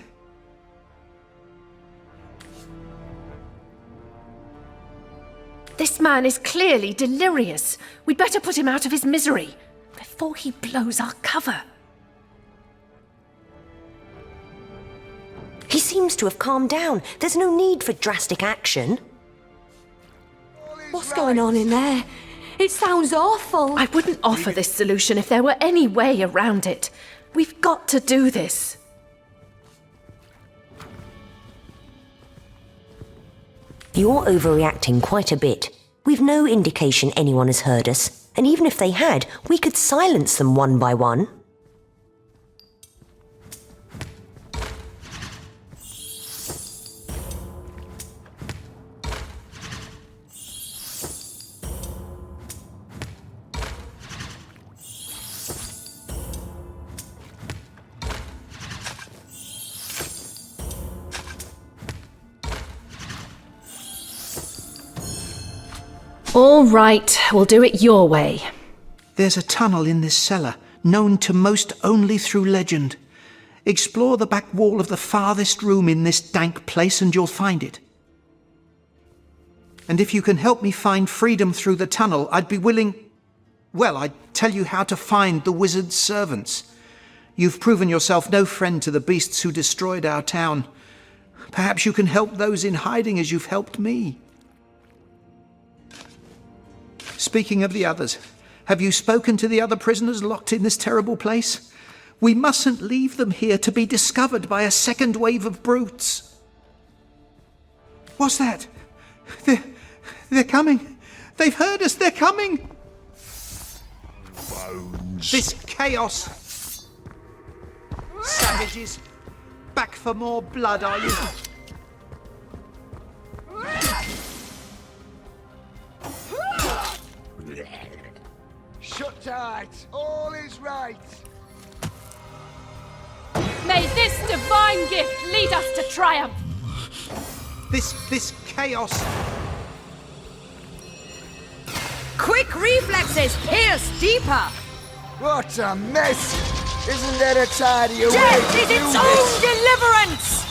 This man is clearly delirious. We'd better put him out of his misery before he blows our cover. He seems to have calmed down. There's no need for drastic action. What's going on in there? It sounds awful. I wouldn't offer this solution if there were any way around it. We've got to do this. You're overreacting quite a bit. We've no indication anyone has heard us, and even if they had, we could silence them one by one. All right, we'll do it your way. There's a tunnel in this cellar, known to most only through legend. Explore the back wall of the farthest room in this dank place and you'll find it. And if you can help me find freedom through the tunnel, I'd be willing... Well, I'd tell you how to find the wizard's servants. You've proven yourself no friend to the beasts who destroyed our town. Perhaps you can help those in hiding as you've helped me. Speaking of the others, have you spoken to the other prisoners locked in this terrible place? We mustn't leave them here to be discovered by a second wave of brutes. What's that? They're coming. They've heard us. They're coming. Bones. This chaos. Savages, back for more blood, are you? Shut tight. All is right. May this divine gift lead us to triumph. This chaos. Quick reflexes, pierce deeper. What a mess! Isn't there a tidier way Death to is do its this? own deliverance!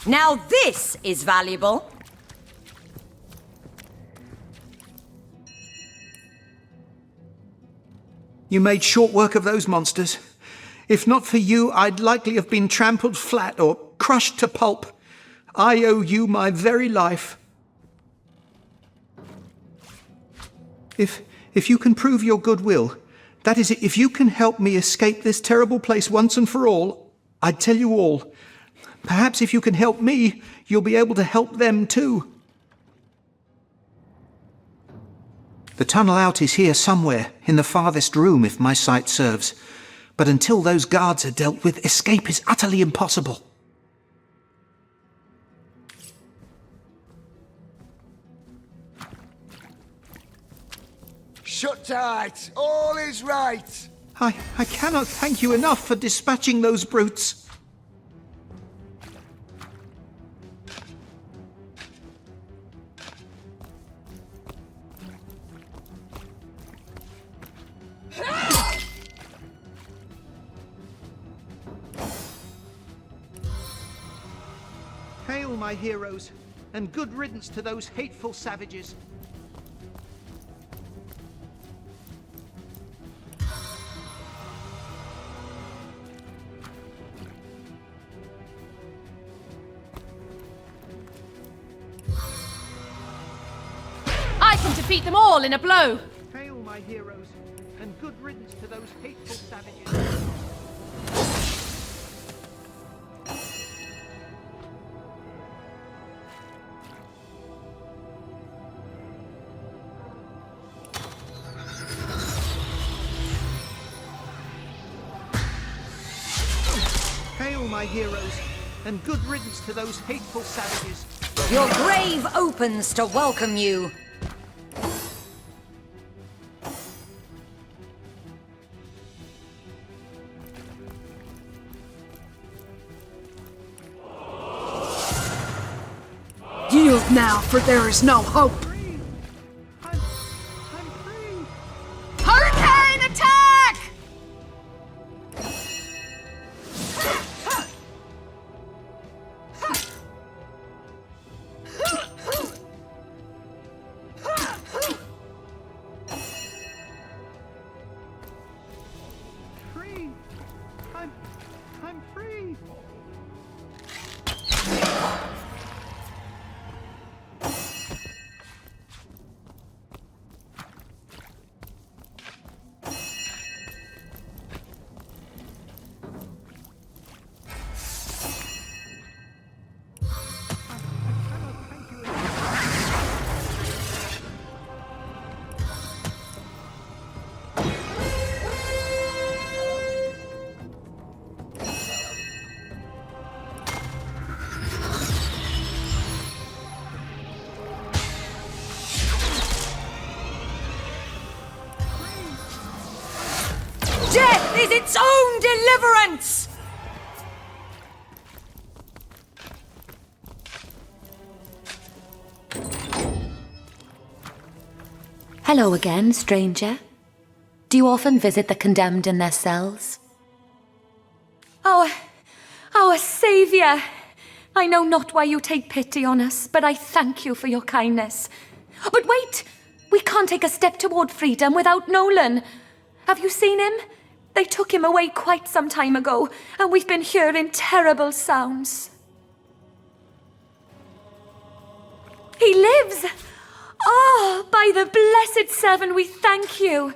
Now this is valuable. You made short work of those monsters. If not for you, I'd likely have been trampled flat or crushed to pulp. I owe you my very life. If you can prove your goodwill, that is, if you can help me escape this terrible place once and for all, I'd tell you all. Perhaps if you can help me, you'll be able to help them too. The tunnel out is here somewhere, in the farthest room, if my sight serves. But until those guards are dealt with, escape is utterly impossible. Shut tight. All is right. I cannot thank you enough for dispatching those brutes. Hail, my heroes, and good riddance to those hateful savages. I can defeat them all in a blow. Hail, my heroes, and good riddance to those hateful savages. Hail, my heroes, and good riddance to those hateful savages. Your grave opens to welcome you. Yield now, for there is no hope. Hurricane attack! Free! I'm free! Death is its own deliverance! Hello again, stranger. Do you often visit the condemned in their cells? Our saviour! I know not why you take pity on us, but I thank you for your kindness. But wait! We can't take a step toward freedom without Nolan. Have you seen him? They took him away quite some time ago, and we've been hearing terrible sounds. He lives! Oh, by the blessed Seven, we thank you!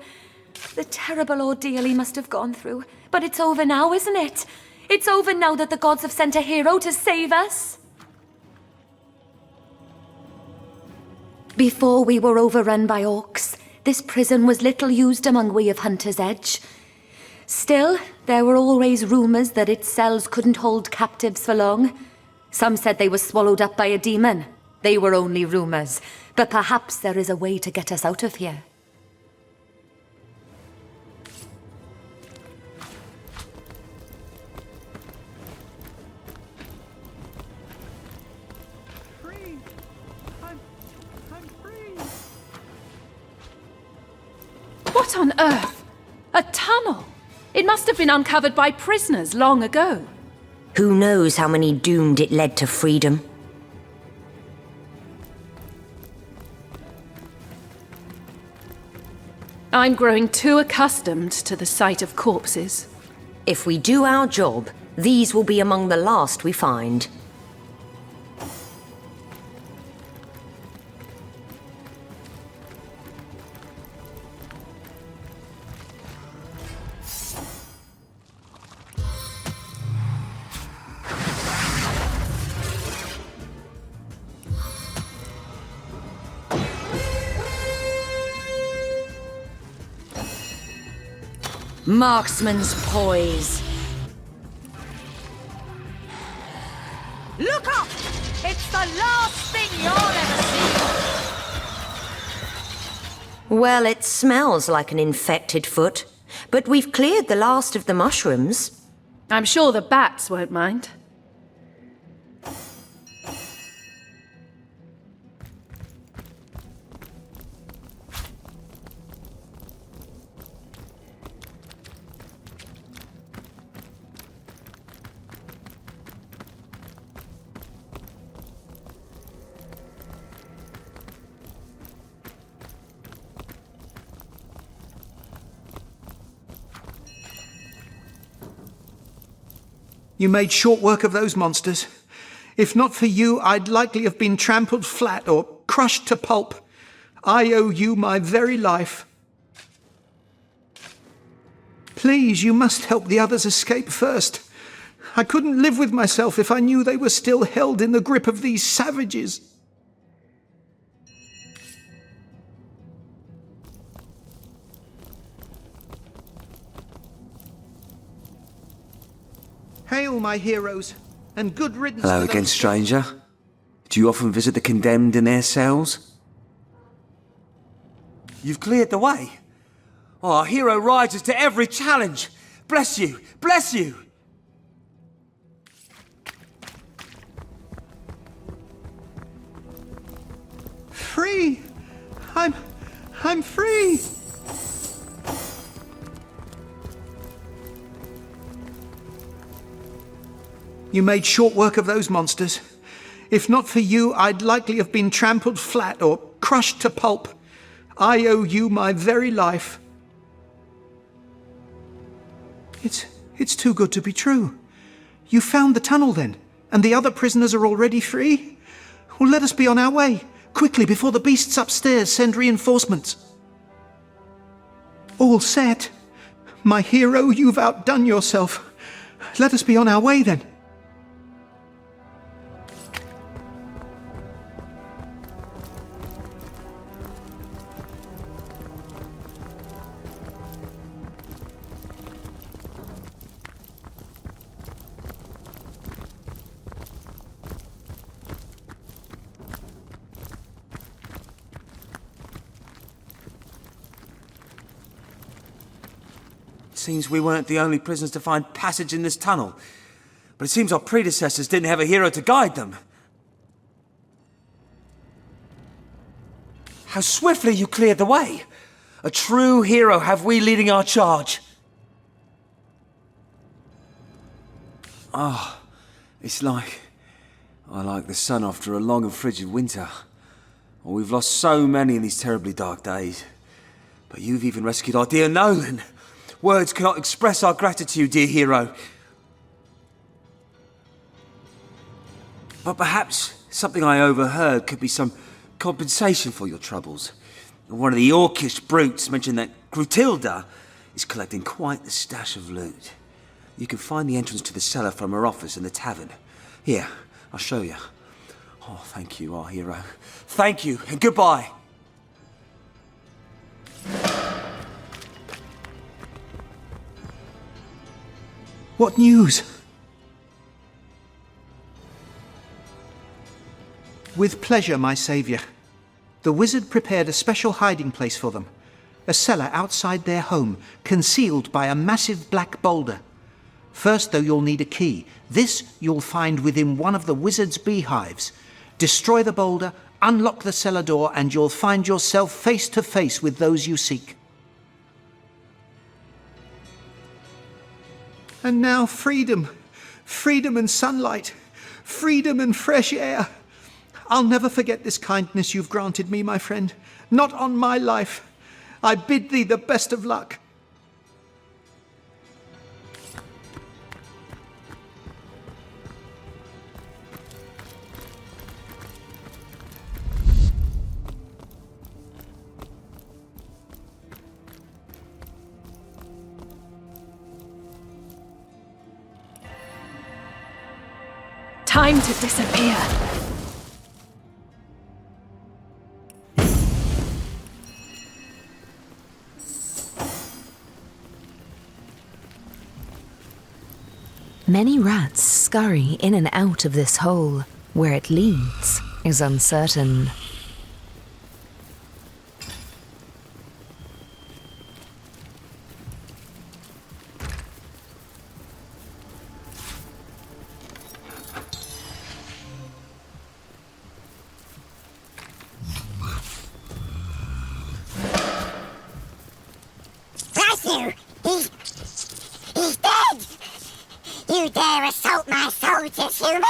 The terrible ordeal he must have gone through. But it's over now, isn't it? It's over now that the gods have sent a hero to save us. Before we were overrun by orcs, this prison was little used among we of Hunter's Edge. Still, there were always rumours that its cells couldn't hold captives for long. Some said they were swallowed up by a demon. They were only rumours, but perhaps there is a way to get us out of here. Free! I'm free! What on earth? A tunnel? It must have been uncovered by prisoners long ago. Who knows how many doomed it led to freedom? I'm growing too accustomed to the sight of corpses. If we do our job, these will be among the last we find. Marksman's poise. Look up! It's the last thing you'll ever see! Well, it smells like an infected foot, but we've cleared the last of the mushrooms. I'm sure the bats won't mind. You made short work of those monsters. If not for you, I'd likely have been trampled flat or crushed to pulp. I owe you my very life. Please, you must help the others escape first. I couldn't live with myself if I knew they were still held in the grip of these savages. Hail, my heroes, and good riddance. Hello again, stranger. Do you often visit the condemned in their cells? You've cleared the way. Oh, our hero rises to every challenge. Bless you, bless you. Free! I'm free! You made short work of those monsters. If not for you, I'd likely have been trampled flat or crushed to pulp. I owe you my very life. It's too good to be true. You found the tunnel then, and the other prisoners are already free? Well, let us be on our way, quickly, before the beasts upstairs send reinforcements. All set. My hero, you've outdone yourself. Let us be on our way then. Seems we weren't the only prisoners to find passage in this tunnel. But it seems our predecessors didn't have a hero to guide them. How swiftly you cleared the way! A true hero have we leading our charge. Ah, it's like the sun after a long and frigid winter. Oh, we've lost so many in these terribly dark days. But you've even rescued our dear Nolan. Words cannot express our gratitude, dear hero. But perhaps something I overheard could be some compensation for your troubles. One of the orcish brutes mentioned that Grutilda is collecting quite the stash of loot. You can find the entrance to the cellar from her office in the tavern. Here, I'll show you. Oh, thank you, our hero. Thank you, and goodbye. What news? With pleasure, my saviour. The wizard prepared a special hiding place for them. A cellar outside their home, concealed by a massive black boulder. First, though, you'll need a key. This you'll find within one of the wizard's beehives. Destroy the boulder, unlock the cellar door, and you'll find yourself face to face with those you seek. And now freedom. Freedom and sunlight. Freedom and fresh air. I'll never forget this kindness you've granted me, my friend. Not on my life. I bid thee the best of luck. Time to disappear. Many rats scurry in and out of this hole. Where it leads is uncertain. Saysil! He's dead! You dare assault my soldiers, human?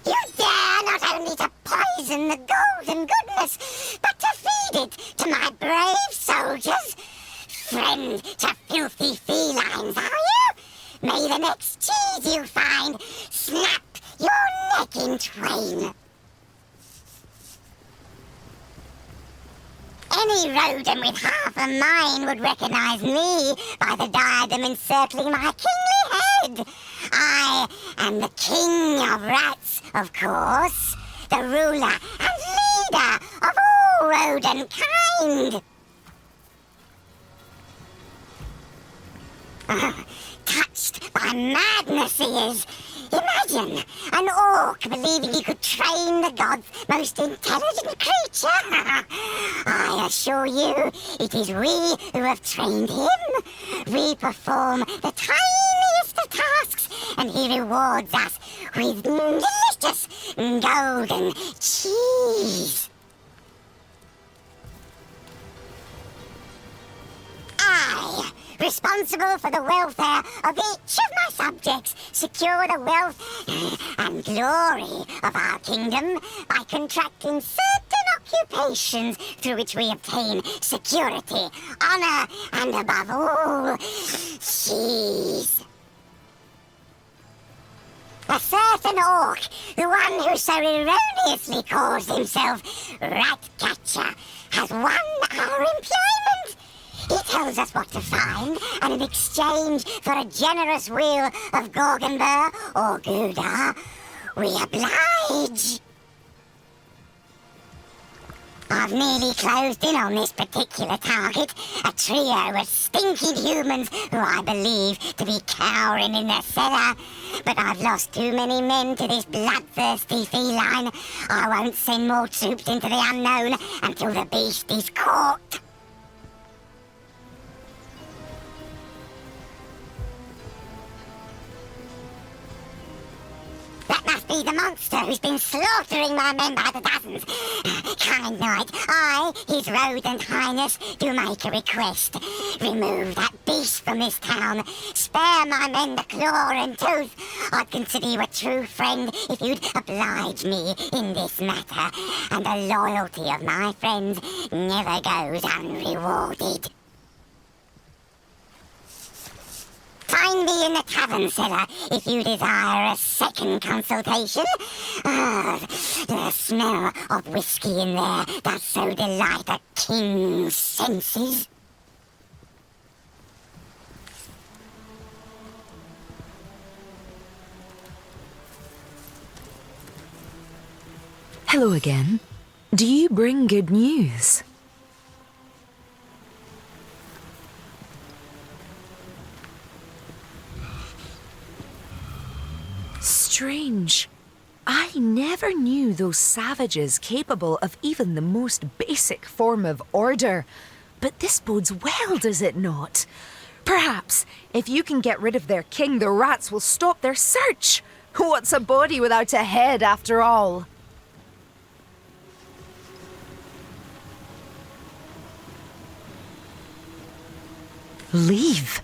You dare not only to poison the golden goodness, but to feed it to my brave soldiers? Friend to filthy felines, are you? May the next cheese you find snap your neck in twain. Any rodent with half a mind would recognize me by the diadem encircling my kingly head. I am the king of rats, of course, the ruler and leader of all rodent kind. Touched by madness he is. Imagine an orc believing he could train the gods' most intelligent creature. I assure you, it is we who have trained him. We perform the tiniest of tasks, and he rewards us with delicious golden cheese. I, responsible for the welfare of each of my subjects, secure the wealth and glory of our kingdom by contracting certain occupations through which we obtain security, honor, and above all, cheese. A certain orc, the one who so erroneously calls himself Ratcatcher, has won our employment. He tells us what to find, and in exchange for a generous wheel of Gorgonber or Gouda, we oblige. I've nearly closed in on this particular target, a trio of stinking humans who I believe to be cowering in the cellar. But I've lost too many men to this bloodthirsty feline. I won't send more troops into the unknown until the beast is caught. That must be the monster who's been slaughtering my men by the dozens. Kind knight, I, his rodent highness, do make a request. Remove that beast from this town. Spare my men the claw and tooth. I'd consider you a true friend if you'd oblige me in this matter. And the loyalty of my friends never goes unrewarded. Find me in the tavern cellar if you desire a second consultation. The smell of whiskey in there does so delight a king's senses. Hello again. Do you bring good news? Strange. I never knew those savages capable of even the most basic form of order. But this bodes well, does it not? Perhaps, if you can get rid of their king, the rats will stop their search. What's a body without a head, after all? Leave?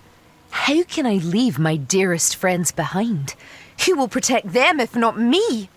How can I leave my dearest friends behind? Who will protect them if not me?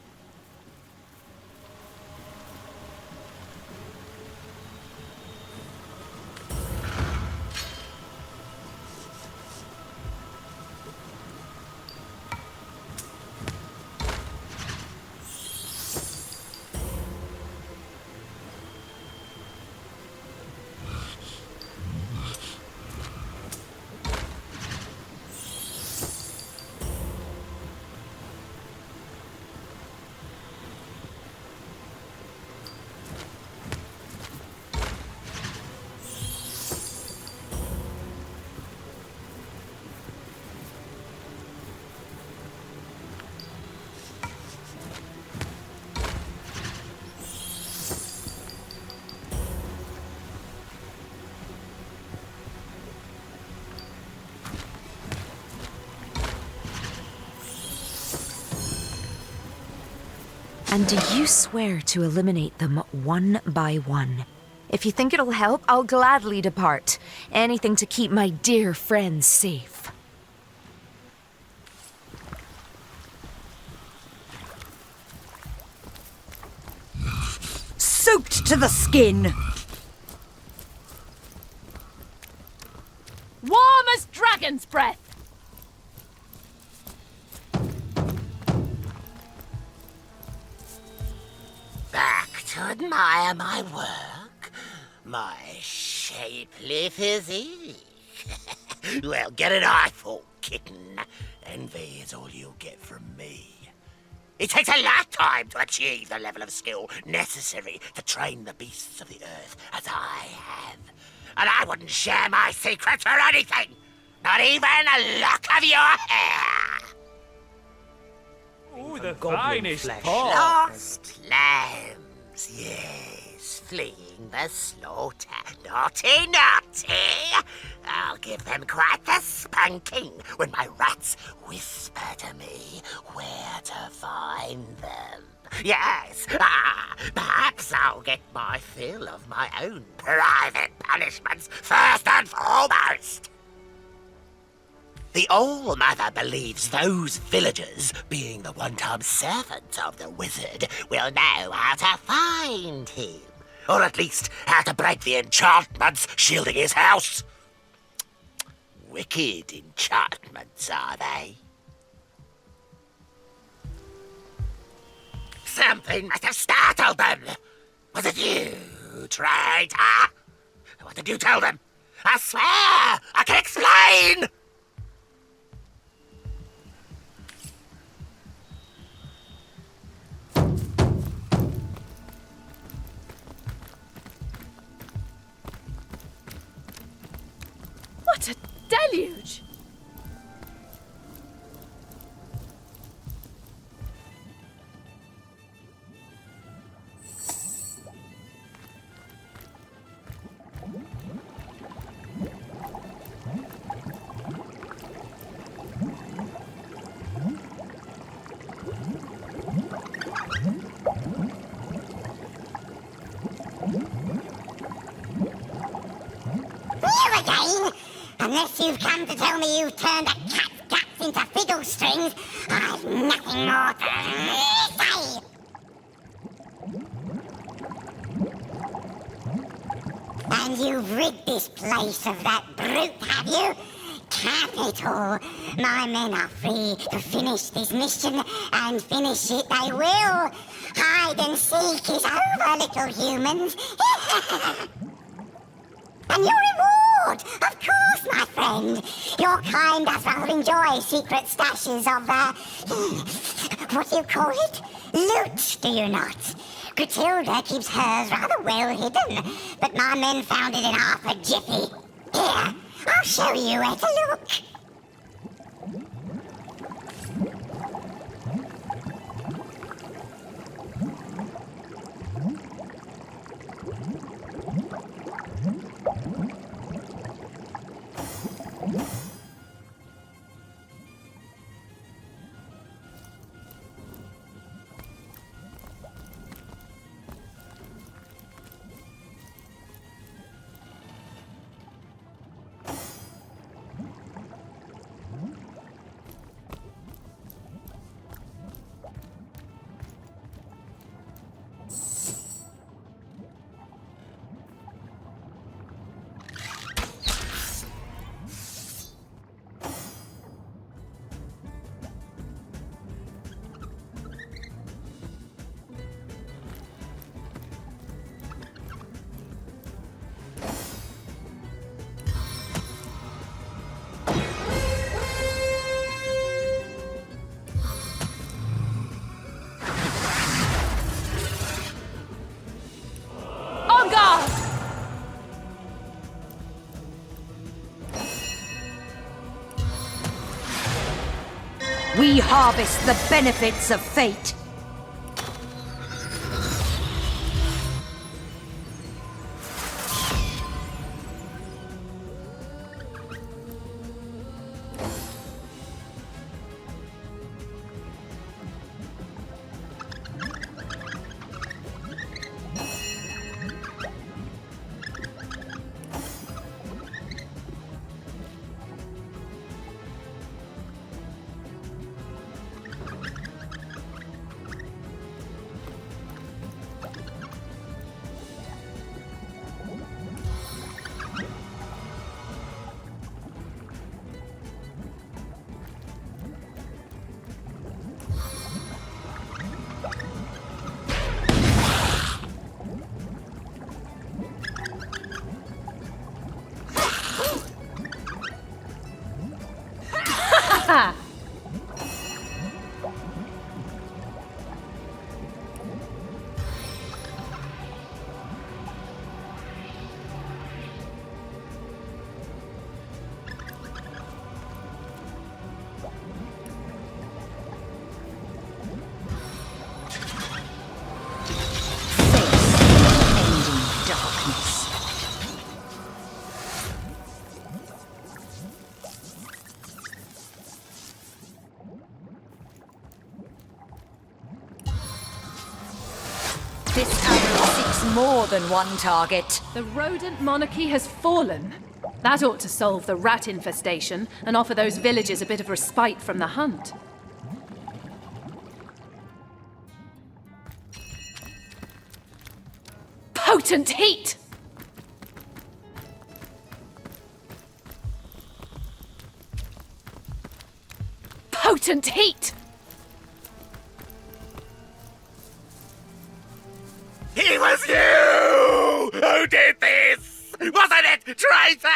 And do you swear to eliminate them one by one? If you think it'll help, I'll gladly depart. Anything to keep my dear friends safe. Soaked to the skin! Warm as dragon's breath! Back to admire my work? My shapely physique? Well, get an eyeful, kitten. Envy is all you'll get from me. It takes a lifetime to achieve the level of skill necessary to train the beasts of the earth as I have. And I wouldn't share my secrets for anything! Not even a lock of your hair! Ooh, the Goblin finest flesh. pork. Lost lambs, yes. Fleeing the slaughter. Naughty, naughty! I'll give them quite the spanking when my rats whisper to me where to find them. Yes, perhaps I'll get my fill of my own private punishments first and foremost. The All-Mother believes those villagers, being the one-time servants of the wizard, will know how to find him. Or at least how to break the enchantments shielding his house. Wicked enchantments, are they? Something must have startled them. Was it you, traitor? What did you tell them? I swear, I can explain! What a deluge! You again? Unless you've come to tell me you've turned a cat's guts into fiddle strings, I've nothing more to say. And you've rid this place of that brute, have you? Capital. My men are free to finish this mission, and finish it they will. Hide and seek is over, little humans. And your reward, of course, my friend. Your kind does rather enjoy secret stashes of, what do you call it? Loot, do you not? Gruntilda keeps hers rather well hidden, but my men found it in half a jiffy. Here, I'll show you where to look. We harvest the benefits of fate. Ha! This arrow seeks more than one target. The rodent monarchy has fallen. That ought to solve the rat infestation and offer those villagers a bit of respite from the hunt. Potent heat! Potent heat! It was you who did this! Wasn't it, traitor?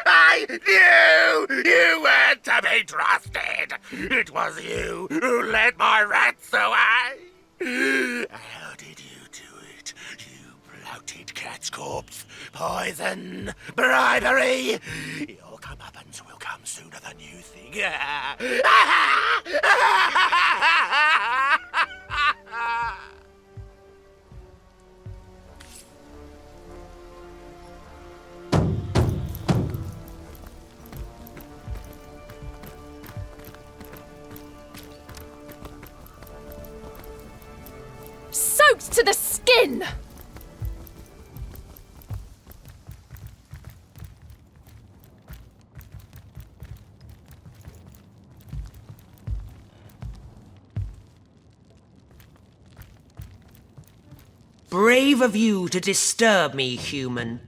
I knew you weren't to be trusted! It was you who led my rats away! How did you do it, you bloated cat's corpse? Poison? Bribery? Your comeuppance will come sooner than you think. Soaked to the skin! Brave of you to disturb me, human.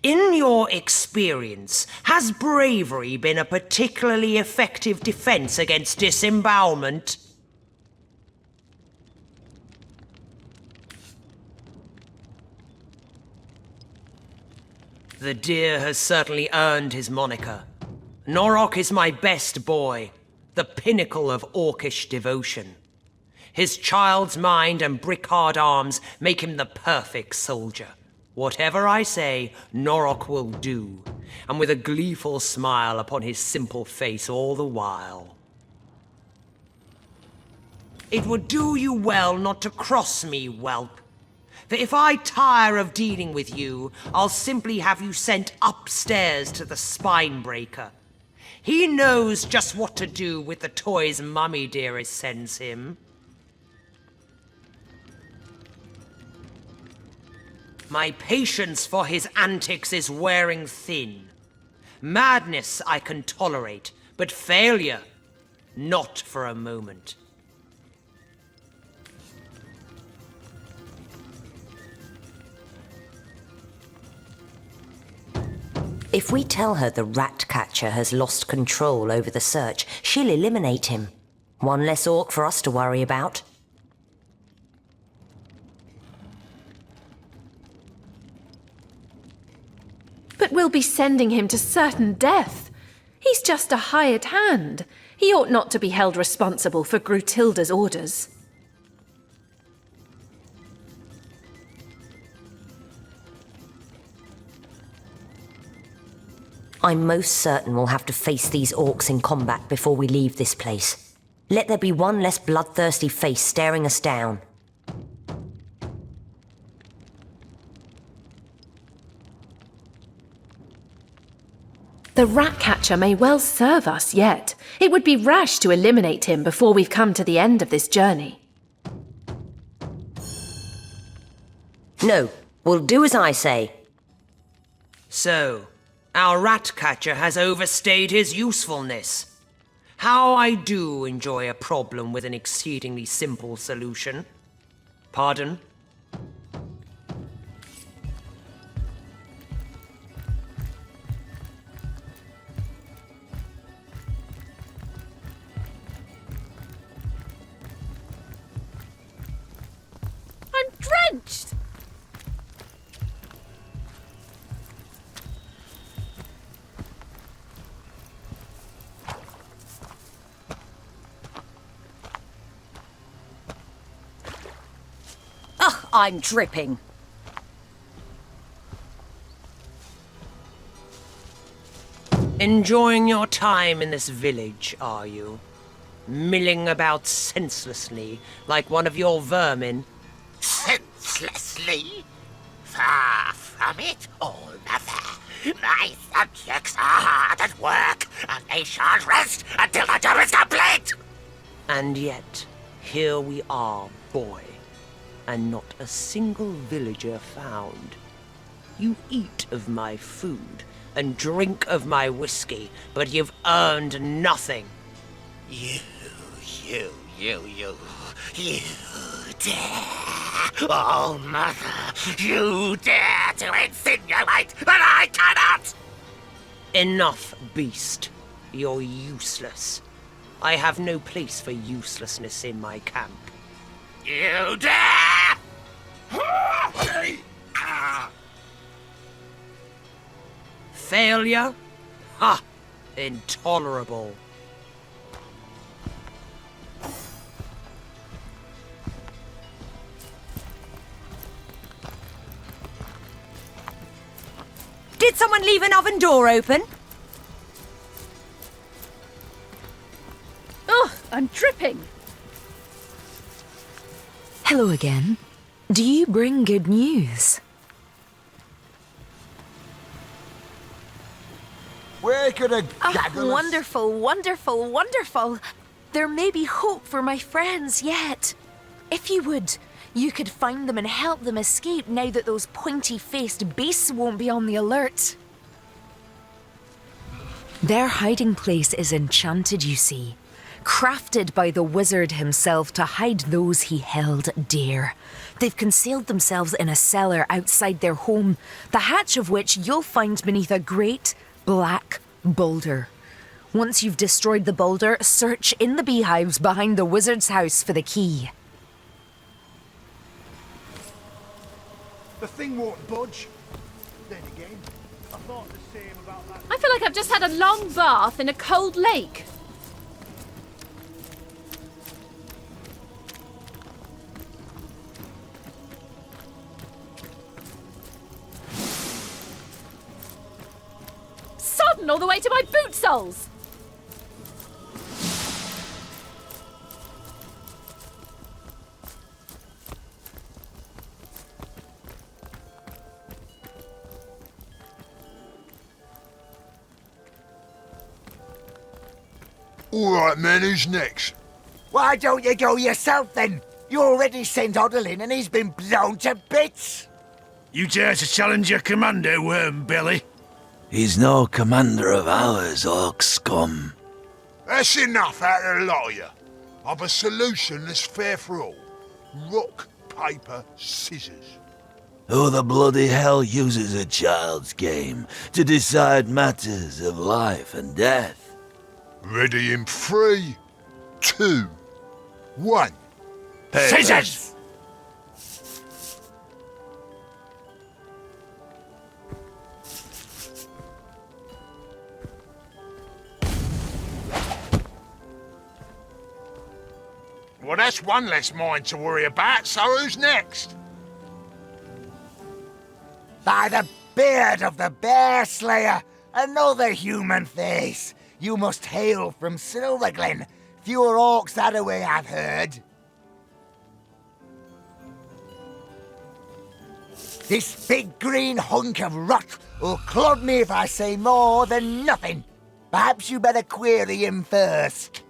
In your experience, has bravery been a particularly effective defense against disembowelment? The deer has certainly earned his moniker. Norok is my best boy, the pinnacle of orcish devotion. His child's mind and brick-hard arms make him the perfect soldier. Whatever I say, Norok will do, and with a gleeful smile upon his simple face all the while. It would do you well not to cross me, whelp. For if I tire of dealing with you, I'll simply have you sent upstairs to the Spinebreaker. He knows just what to do with the toys Mummy Dearest sends him. My patience for his antics is wearing thin. Madness I can tolerate, but failure, not for a moment. If we tell her the rat catcher has lost control over the search, she'll eliminate him. One less orc for us to worry about. But we'll be sending him to certain death. He's just a hired hand. He ought not to be held responsible for Grutilda's orders. I'm most certain we'll have to face these orcs in combat before we leave this place. Let there be one less bloodthirsty face staring us down. The rat catcher may well serve us yet. It would be rash to eliminate him before we've come to the end of this journey. No, we'll do as I say. So, our rat catcher has overstayed his usefulness. How I do enjoy a problem with an exceedingly simple solution. Pardon? I'm drenched! I'm dripping. Enjoying your time in this village, are you? Milling about senselessly, like one of your vermin? Senselessly? Far from it, all mother. My subjects are hard at work, and they shan't rest until the job is complete! And yet, here we are, boy, and not a single villager found. You eat of my food, and drink of my whiskey, but you've earned nothing. You dare! Oh, mother, you dare to insinuate that I cannot! Enough, beast. You're useless. I have no place for uselessness in my camp. You dare! Failure? Ha! Intolerable. Did someone leave an oven door open? Oh, I'm dripping. Hello again. Do you bring good news? Where could a Oh, wonderful, wonderful, wonderful. There may be hope for my friends yet. If you would, you could find them and help them escape now that those pointy-faced beasts won't be on the alert. Their hiding place is enchanted, you see. Crafted by the wizard himself to hide those he held dear. They've concealed themselves in a cellar outside their home, the hatch of which you'll find beneath a great black boulder. Once you've destroyed the boulder, search in the beehives behind the wizard's house for the key. The thing won't budge. Then again, I thought the same about that. I feel like I've just had a long bath in a cold lake. Sodden all the way to my boot soles. All right, man, who's next? Why don't you go yourself then? You already sent Odelin and he's been blown to bits. You dare to challenge your commander, Worm Belly? He's no commander of ours, orc scum. That's enough out of the lot of you. I've a solution that's fair for all. Rock, paper, scissors. Who the bloody hell uses a child's game to decide matters of life and death? Ready in 3, 2, 1. Scissors! Well, that's one less mind to worry about, so who's next? By the beard of the Bear Slayer, another human face. You must hail from Silverglen. Fewer orcs that away, I've heard. This big green hunk of rot will clod me if I say more than nothing. Perhaps you better query him first.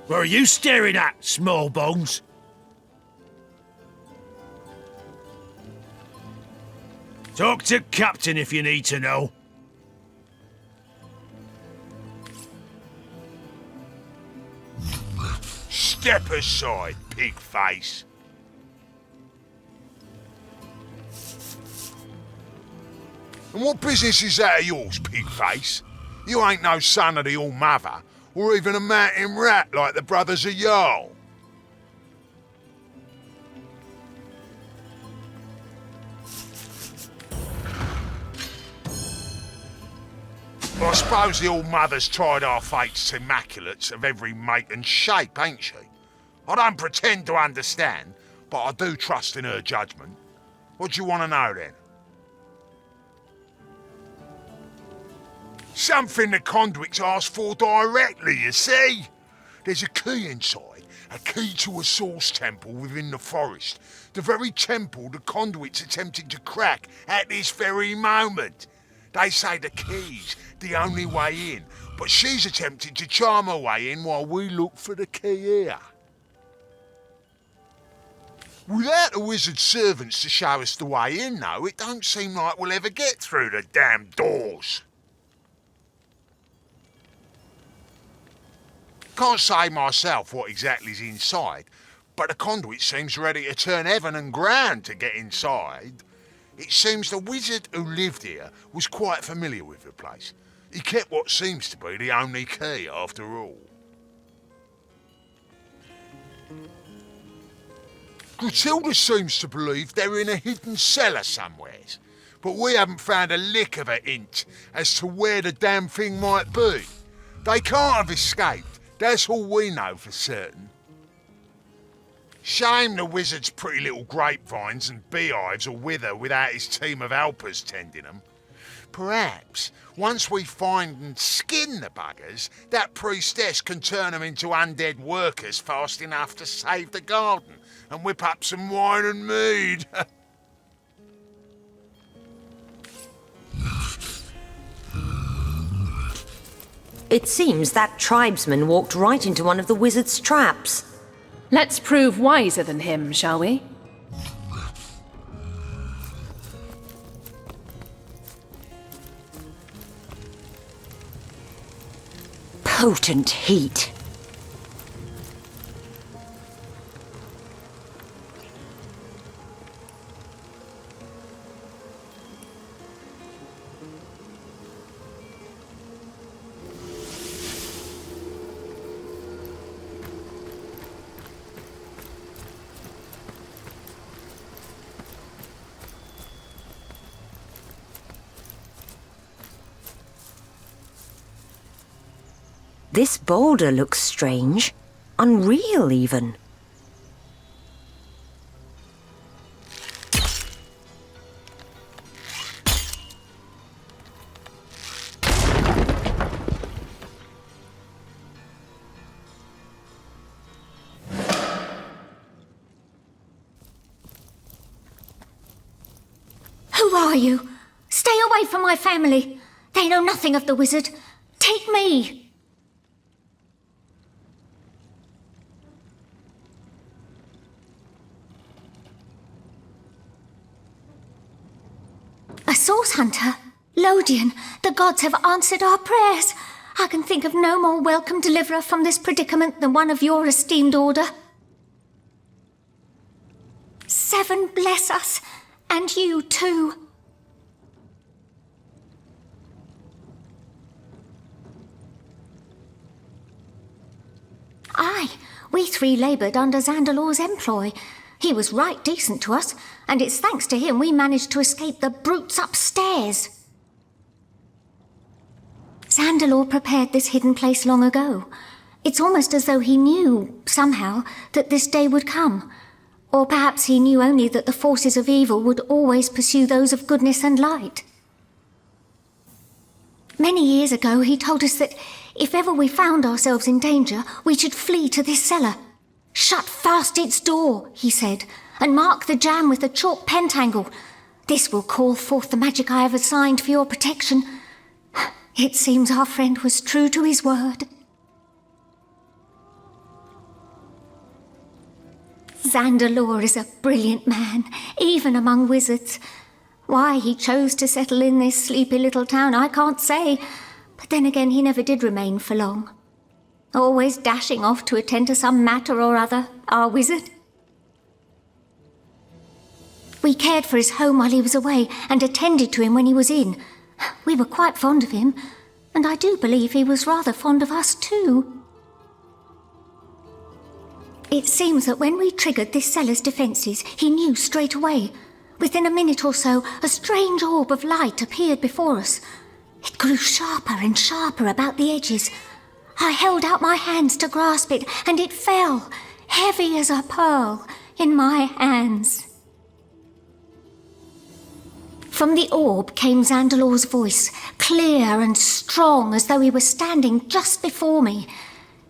What are you staring at, small bones? Talk to Captain if you need to know. Step aside, pig face. And what business is that of yours, pig face? You ain't no son of the All-Mother, or even a mountain rat like the brothers of Jarl. I suppose the All-Mother's tried our fates immaculates of every make and shape, ain't she? I don't pretend to understand, but I do trust in her judgment. What do you want to know, then? Something the conduits asked for directly, you see? There's a key inside, a key to a source temple within the forest. The very temple the conduit's attempting to crack at this very moment. They say the key's the only way in, but she's attempting to charm her way in while we look for the key here. Without the wizard's servants to show us the way in, though, it don't seem like we'll ever get through the damn doors. Can't say myself what exactly's inside, but the conduit seems ready to turn heaven and ground to get inside. It seems the wizard who lived here was quite familiar with the place. He kept what seems to be the only key, after all. Gruntilda seems to believe they're in a hidden cellar somewheres, but we haven't found a lick of a hint as to where the damn thing might be. They can't have escaped, that's all we know for certain. Shame the wizard's pretty little grapevines and beehives will wither without his team of helpers tending them. Perhaps, once we find and skin the buggers, that priestess can turn them into undead workers fast enough to save the garden and whip up some wine and mead. It seems that tribesman walked right into one of the wizard's traps. Let's prove wiser than him, shall we? Potent heat. This boulder looks strange. Unreal, even. Who are you? Stay away from my family. They know nothing of the wizard. Take me. A source hunter? Lodian, the gods have answered our prayers. I can think of no more welcome deliverer from this predicament than one of your esteemed order. Seven bless us, and you too. Aye, we three laboured under Zandalor's employ. He was right decent to us, and it's thanks to him we managed to escape the brutes upstairs. Zandalor prepared this hidden place long ago. It's almost as though he knew, somehow, that this day would come. Or perhaps he knew only that the forces of evil would always pursue those of goodness and light. Many years ago he told us that if ever we found ourselves in danger, we should flee to this cellar. Shut fast its door, he said, and mark the jam with a chalk pentangle. This will call forth the magic I have assigned for your protection. It seems our friend was true to his word. Zandalor is a brilliant man, even among wizards. Why he chose to settle in this sleepy little town, I can't say. But then again, he never did remain for long. Always dashing off to attend to some matter or other, our wizard. We cared for his home while he was away, and attended to him when he was in. We were quite fond of him, and I do believe he was rather fond of us too. It seems that when we triggered this cellar's defences, he knew straight away. Within a minute or so, a strange orb of light appeared before us. It grew sharper and sharper about the edges. I held out my hands to grasp it, and it fell, heavy as a pearl, in my hands. From the orb came Xandalor's voice, clear and strong, as though he were standing just before me.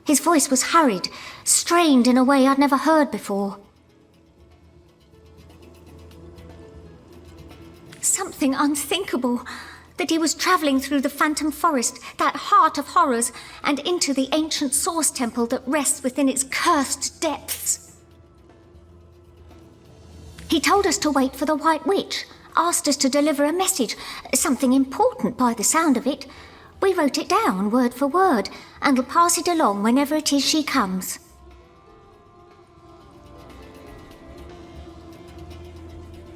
His voice was hurried, strained in a way I'd never heard before. Something unthinkable, that he was travelling through the Phantom Forest, that heart of horrors, and into the ancient Source Temple that rests within its cursed depths. He told us to wait for the White Witch, asked us to deliver a message, something important by the sound of it. We wrote it down, word for word, and will pass it along whenever it is she comes.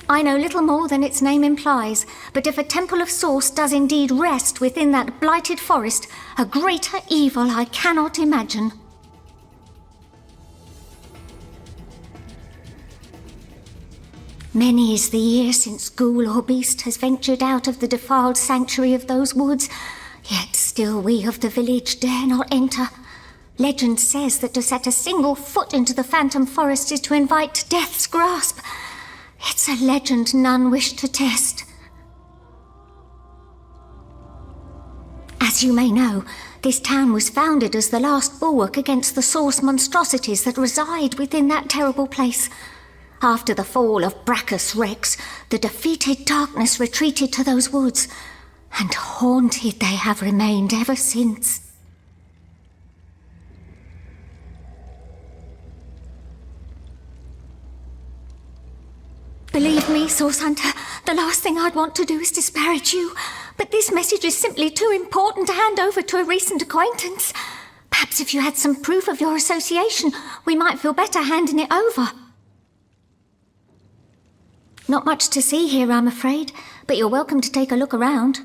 I know little more than its name implies, but if a Temple of Source does indeed rest within that blighted forest, a greater evil I cannot imagine. Many is the year since ghoul or beast has ventured out of the defiled sanctuary of those woods, yet still we of the village dare not enter. Legend says that to set a single foot into the Phantom Forest is to invite death's grasp. It's a legend none wish to test. As you may know, this town was founded as the last bulwark against the source monstrosities that reside within that terrible place. After the fall of Brachus Rex, the defeated darkness retreated to those woods, and haunted they have remained ever since. Believe me, Source Hunter, the last thing I'd want to do is disparage you, but this message is simply too important to hand over to a recent acquaintance. Perhaps if you had some proof of your association, we might feel better handing it over. Not much to see here, I'm afraid, but you're welcome to take a look around.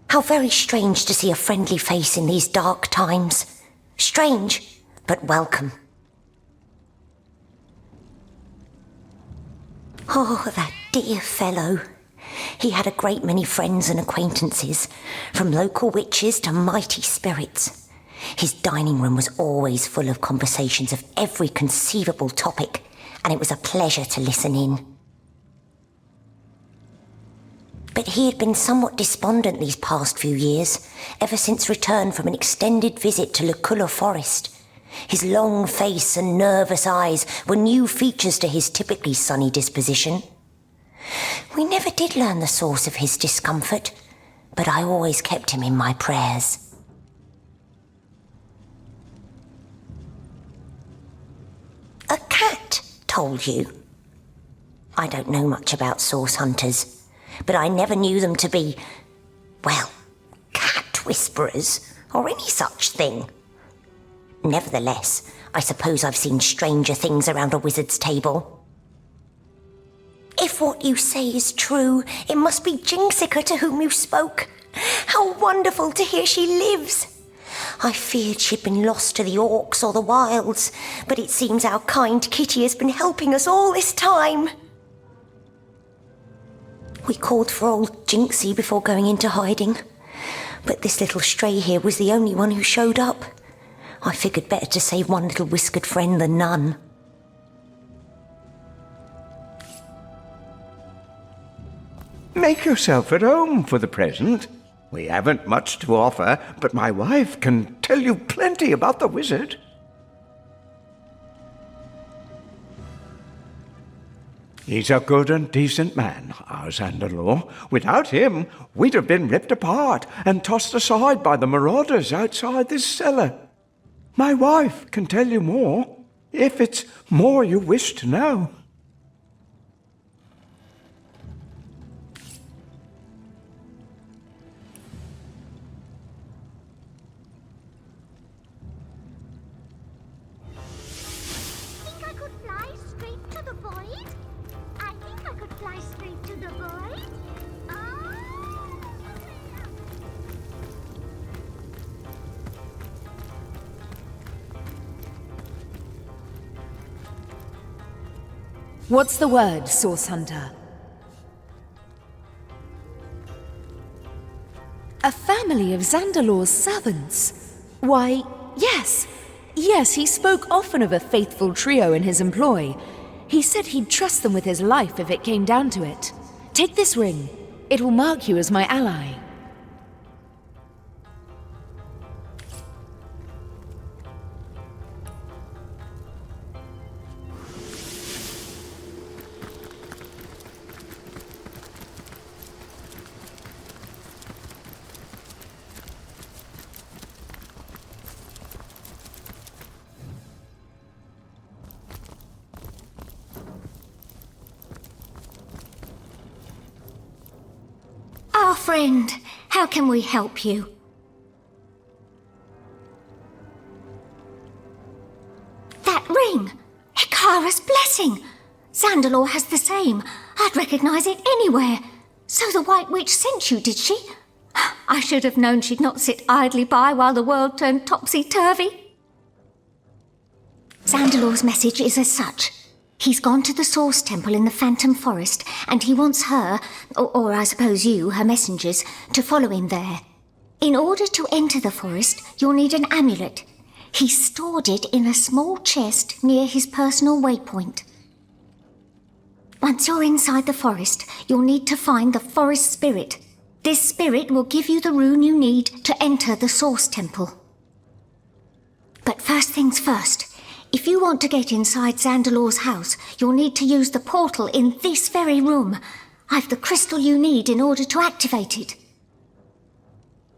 How very strange to see a friendly face in these dark times. Strange, but welcome. Oh, that dear fellow. He had a great many friends and acquaintances, from local witches to mighty spirits. His dining room was always full of conversations of every conceivable topic, and it was a pleasure to listen in. But he had been somewhat despondent these past few years, ever since return from an extended visit to Luculla Forest. His long face and nervous eyes were new features to his typically sunny disposition. We never did learn the source of his discomfort, but I always kept him in my prayers. A cat told you? I don't know much about source hunters, but I never knew them to be, well, cat whisperers, or any such thing. Nevertheless, I suppose I've seen stranger things around a wizard's table. If what you say is true, it must be Jinxica to whom you spoke. How wonderful to hear she lives! I feared she'd been lost to the orcs or the wilds, but it seems our kind Kitty has been helping us all this time. We called for old Jinxie before going into hiding, but this little stray here was the only one who showed up. I figured better to save one little whiskered friend than none. Make yourself at home for the present. We haven't much to offer, but my wife can tell you plenty about the wizard. He's a good and decent man, our Xandalor. Without him, we'd have been ripped apart and tossed aside by the marauders outside this cellar. My wife can tell you more, if it's more you wish to know. What's the word, Source Hunter? A family of Zandalor's servants? Why, yes. Yes, he spoke often of a faithful trio in his employ. He said he'd trust them with his life if it came down to it. Take this ring. It will mark you as my ally. Our friend, how can we help you? That ring! Hikara's blessing! Zandalor has the same. I'd recognize it anywhere. So the White Witch sent you, did she? I should have known she'd not sit idly by while the world turned topsy-turvy. Zandalor's message is as such. He's gone to the Source Temple in the Phantom Forest, and he wants her, or I suppose you, her messengers, to follow him there. In order to enter the forest, you'll need an amulet. He stored it in a small chest near his personal waypoint. Once you're inside the forest, you'll need to find the Forest Spirit. This spirit will give you the rune you need to enter the Source Temple. But first things first. If you want to get inside Zandalor's house, you'll need to use the portal in this very room. I've the crystal you need in order to activate it.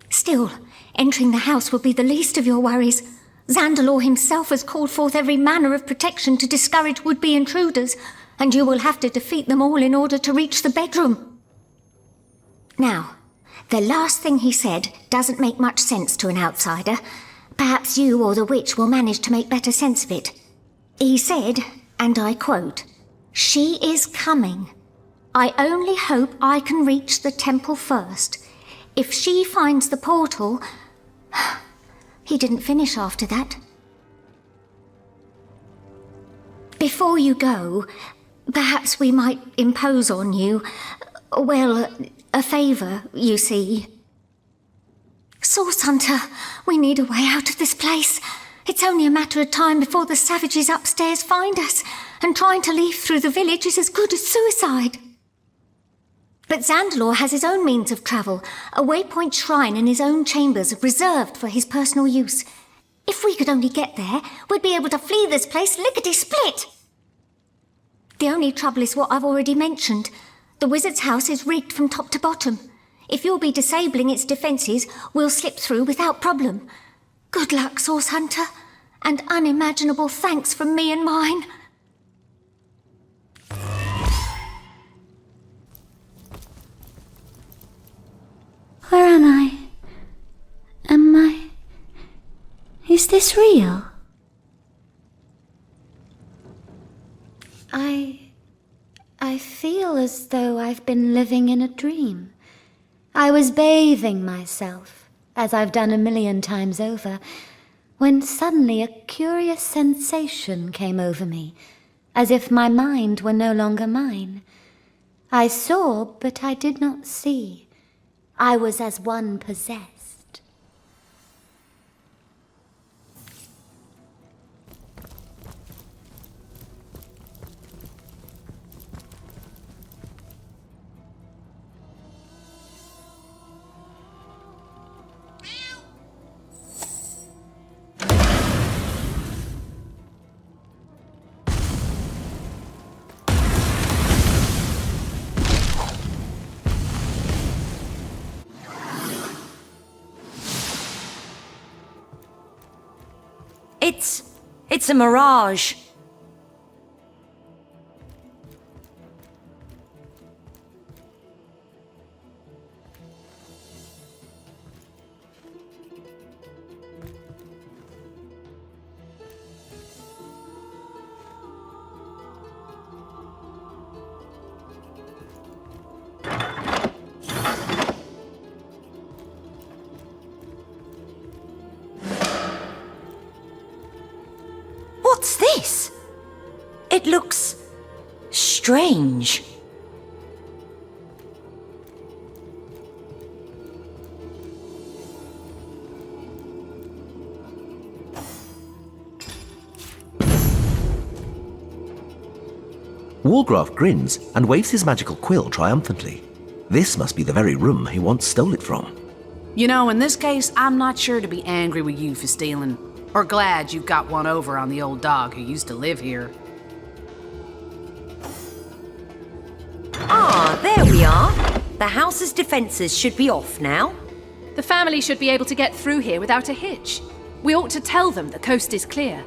Still, entering the house will be the least of your worries. Zandalor himself has called forth every manner of protection to discourage would-be intruders, and you will have to defeat them all in order to reach the bedroom. Now, the last thing he said doesn't make much sense to an outsider. Perhaps you or the witch will manage to make better sense of it. He said, and I quote, "She is coming. I only hope I can reach the temple first. If she finds the portal..." He didn't finish after that. Before you go, perhaps we might impose on you, well, a favor, you see. Source Hunter, we need a way out of this place. It's only a matter of time before the savages upstairs find us, and trying to leave through the village is as good as suicide. But Zandalor has his own means of travel, a waypoint shrine in his own chambers reserved for his personal use. If we could only get there, we'd be able to flee this place lickety-split. The only trouble is what I've already mentioned. The wizard's house is rigged from top to bottom. If you'll be disabling its defences, we'll slip through without problem. Good luck, Source Hunter, and unimaginable thanks from me and mine. Where am I? Is this real? I feel as though I've been living in a dream. I was bathing myself, as I've done a million times over, when suddenly a curious sensation came over me, as if my mind were no longer mine. I saw, but I did not see. I was as one possessed. It's a mirage. What's this? It looks Strange. Wargraf grins and waves his magical quill triumphantly. This must be the very room he once stole it from. You know, in this case, I'm not sure to be angry with you for stealing, or glad you've got one over on the old dog who used to live here. Ah, there we are. The house's defences should be off now. The family should be able to get through here without a hitch. We ought to tell them the coast is clear.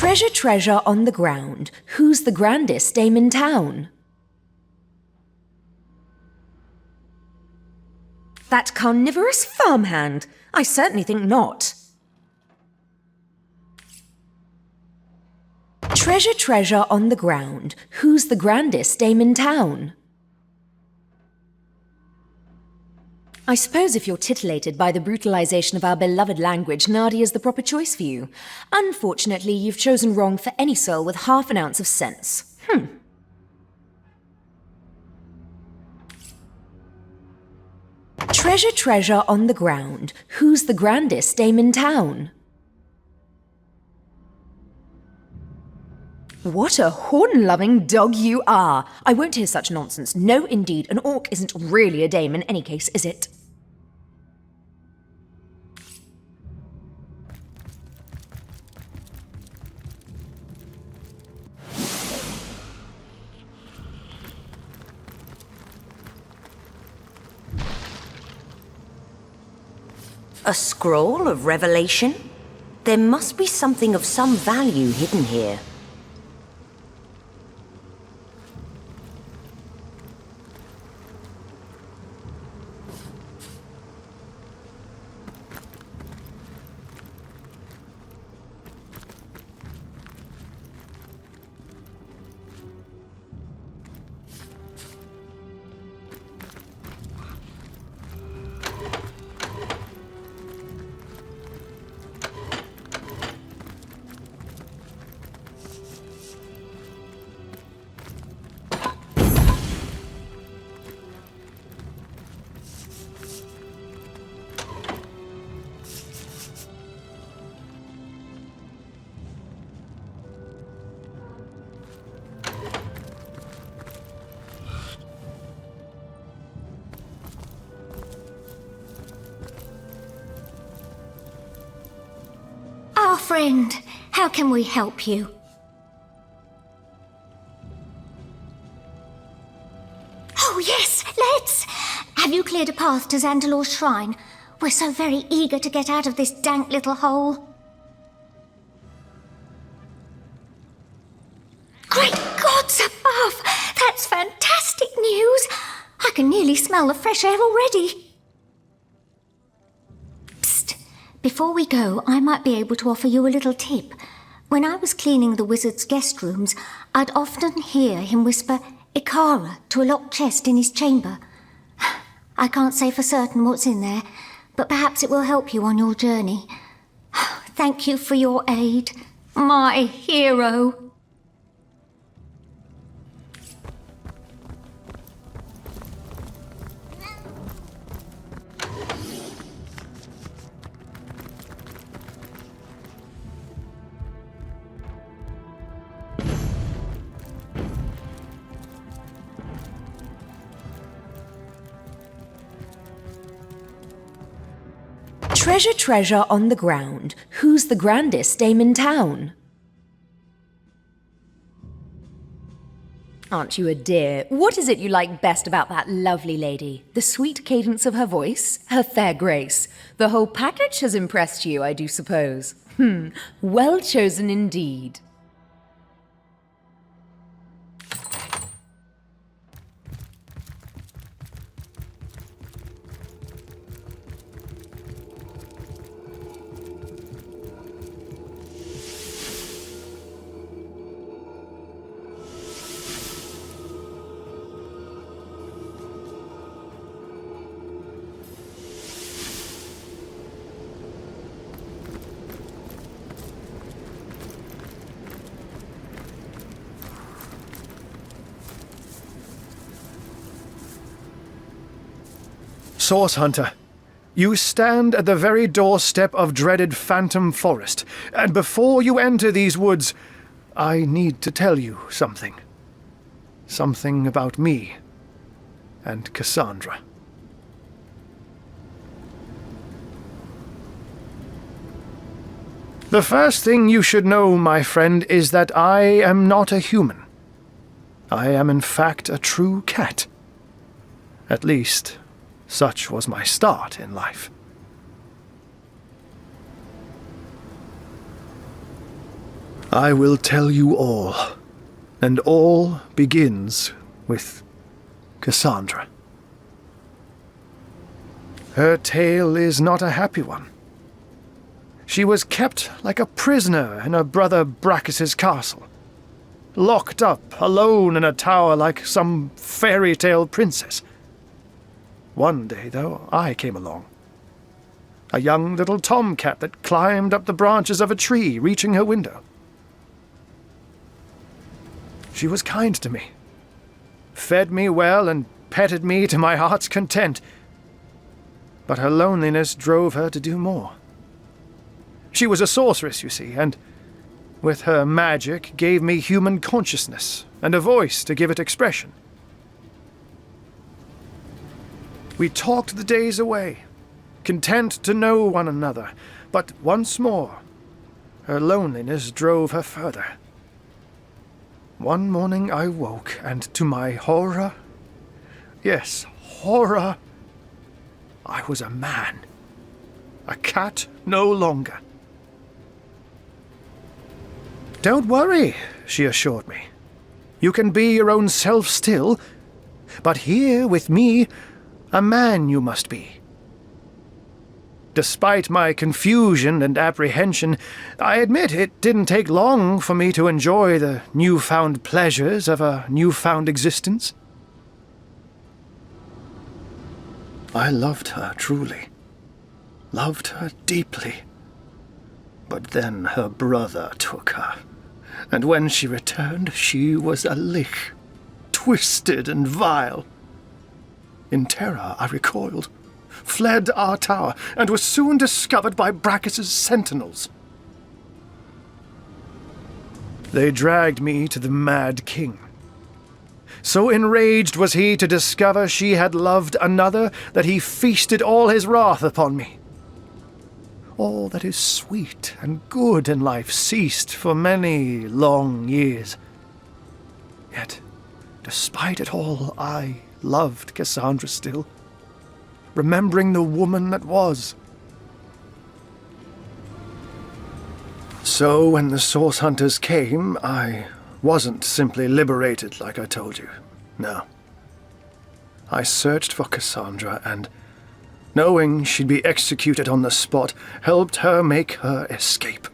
Treasure, treasure on the ground. Who's the grandest dame in town? That carnivorous farmhand? I certainly think not. Treasure, treasure on the ground. Who's the grandest dame in town? I suppose if you're titillated by the brutalization of our beloved language, Nardi is the proper choice for you. Unfortunately, you've chosen wrong for any soul with half an ounce of sense. Treasure, treasure on the ground. Who's the grandest dame in town? What a horn-loving dog you are! I won't hear such nonsense. No, indeed, an orc isn't really a dame in any case, is it? A scroll of revelation? There must be something of some value hidden here. Our friend, how can we help you? Oh yes, let's! Have you cleared a path to Xandalor's shrine? We're so very eager to get out of this dank little hole. Great gods above! That's fantastic news! I can nearly smell the fresh air already. Before we go, I might be able to offer you a little tip. When I was cleaning the wizard's guest rooms, I'd often hear him whisper Ikara to a locked chest in his chamber. I can't say for certain what's in there, but perhaps it will help you on your journey. Thank you for your aid, my hero. Treasure, treasure on the ground. Who's the grandest dame in town? Aren't you a dear? What is it you like best about that lovely lady? The sweet cadence of her voice? Her fair grace? The whole package has impressed you, I do suppose. Well chosen indeed. Source Hunter, you stand at the very doorstep of dreaded Phantom Forest, and before you enter these woods, I need to tell you something. Something about me and Cassandra. The first thing you should know, my friend, is that I am not a human. I am in fact a true cat. At least, such was my start in life. I will tell you all, and all begins with Cassandra. Her tale is not a happy one. She was kept like a prisoner in her brother Brachus's castle, locked up alone in a tower like some fairy tale princess. One day, though, I came along. A young little tomcat that climbed up the branches of a tree, reaching her window. She was kind to me, fed me well and petted me to my heart's content. But her loneliness drove her to do more. She was a sorceress, you see, and with her magic gave me human consciousness and a voice to give it expression. We talked the days away, content to know one another, but once more, her loneliness drove her further. One morning I woke, and to my horror, yes, horror, I was a man. A cat no longer. Don't worry, she assured me. You can be your own self still, but here with me, a man you must be. Despite my confusion and apprehension, I admit it didn't take long for me to enjoy the newfound pleasures of a newfound existence. I loved her truly, loved her deeply. But then her brother took her, and when she returned, she was a lich, twisted and vile. In terror, I recoiled, fled our tower, and was soon discovered by Brachus's sentinels. They dragged me to the Mad King. So enraged was he to discover she had loved another that he feasted all his wrath upon me. All that is sweet and good in life ceased for many long years. Yet, despite it all, I loved Cassandra still, remembering the woman that was. So when the Source Hunters came, I wasn't simply liberated like I told you. No. I searched for Cassandra and, knowing she'd be executed on the spot, helped her make her escape.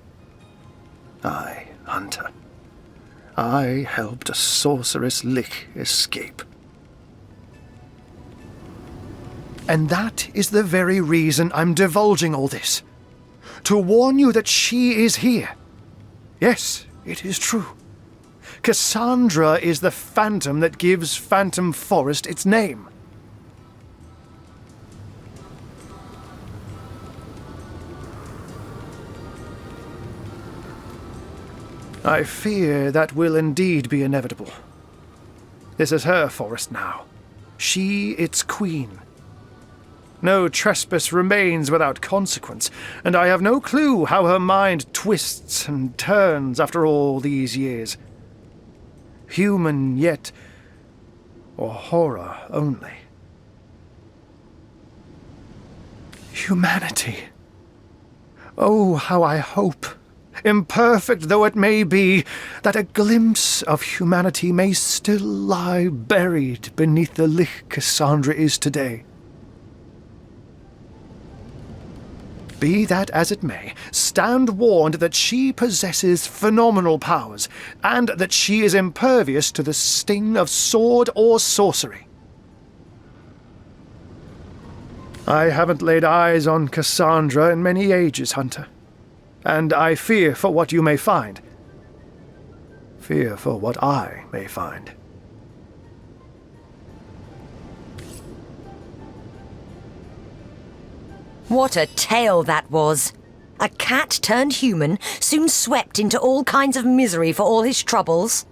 I, Hunter. I helped a sorceress lich escape. And that is the very reason I'm divulging all this. To warn you that she is here. Yes, it is true. Cassandra is the phantom that gives Phantom Forest its name. I fear that will indeed be inevitable. This is her forest now. She its queen. No trespass remains without consequence, and I have no clue how her mind twists and turns after all these years. Human yet, or horror only. Humanity. Oh, how I hope, imperfect though it may be, that a glimpse of humanity may still lie buried beneath the lich Cassandra is today. Be that as it may, stand warned that she possesses phenomenal powers, and that she is impervious to the sting of sword or sorcery. I haven't laid eyes on Cassandra in many ages, Hunter, and I fear for what you may find. Fear for what I may find. What a tale that was! A cat turned human, soon swept into all kinds of misery for all his troubles.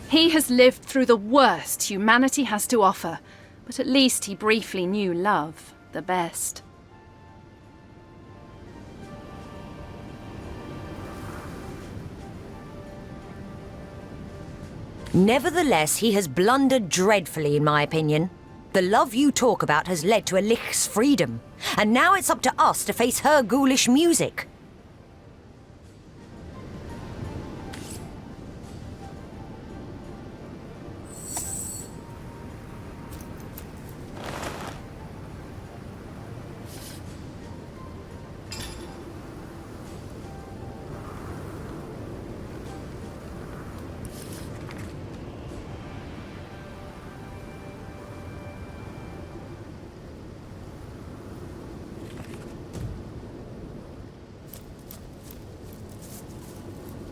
He has lived through the worst humanity has to offer, but at least he briefly knew love the best. Nevertheless, he has blundered dreadfully, in my opinion. The love you talk about has led to a lich's freedom, and now it's up to us to face her ghoulish music.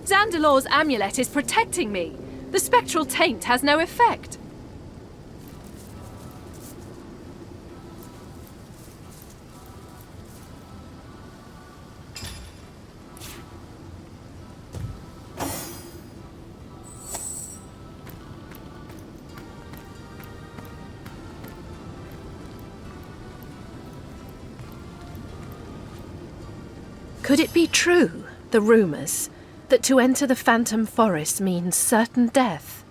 Zandelor's amulet is protecting me. The spectral taint has no effect. Could it be true, the rumors, that to enter the Phantom Forest means certain death?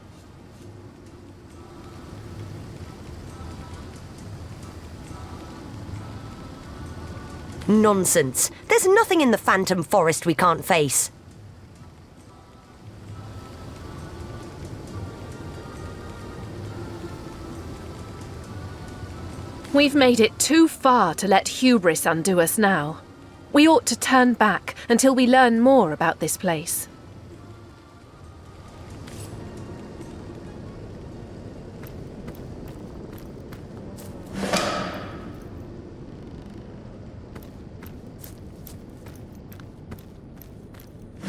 Nonsense. There's nothing in the Phantom Forest we can't face. We've made it too far to let hubris undo us now. We ought to turn back until we learn more about this place.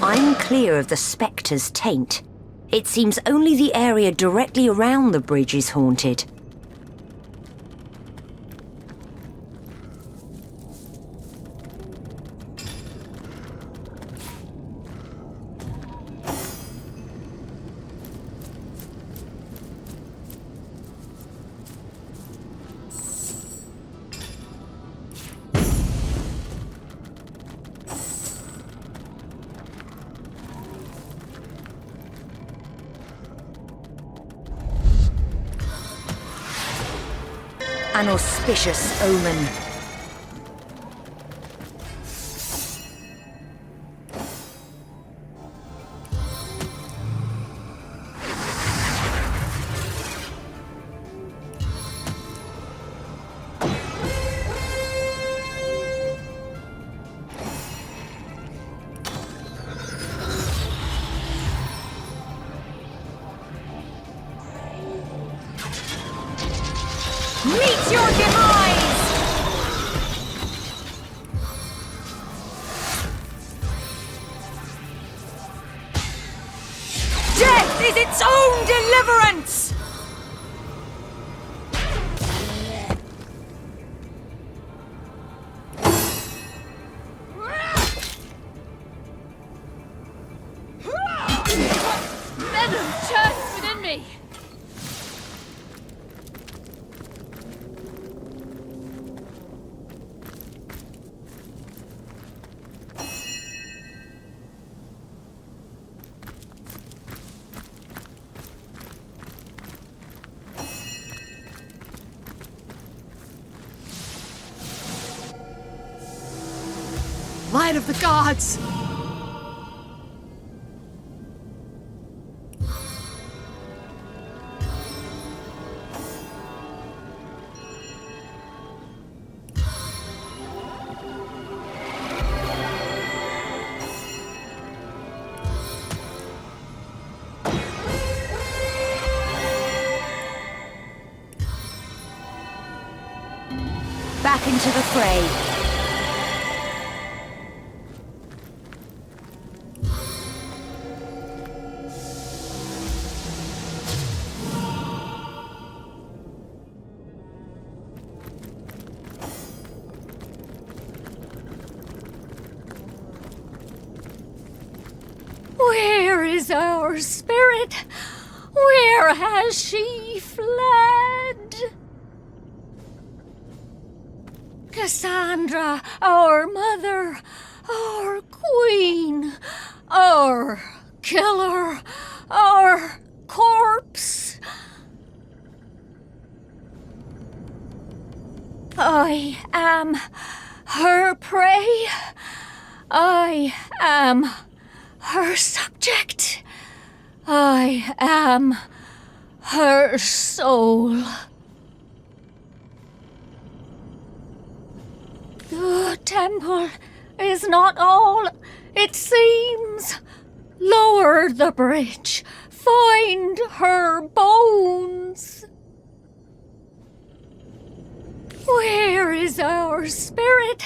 I'm clear of the Spectre's taint. It seems only the area directly around the bridge is haunted. An auspicious omen. Meet your demise! Death is its own deliverance! Venom churns within me! Light of the gods! Back into the fray. Where is our spirit? Where has she fled? Cassandra, our mother, our queen, our killer, our corpse. I am her prey. I am her subject. I am her soul. The temple is not all it seems. Lower the bridge. Find her bones. Where is our spirit?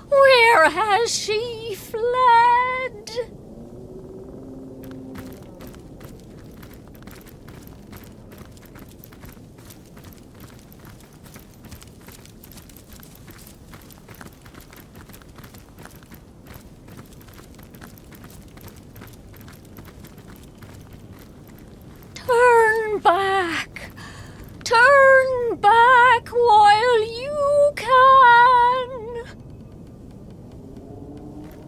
Where has she fled? Turn back! Turn back while you can!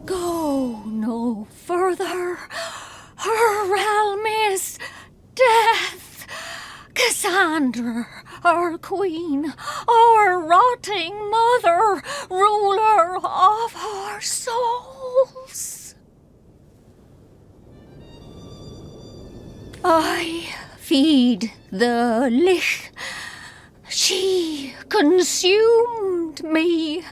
Go no further. Her realm is death. Cassandra, our queen, our rotting mother, ruler of our souls. I feed the lich. She consumed me.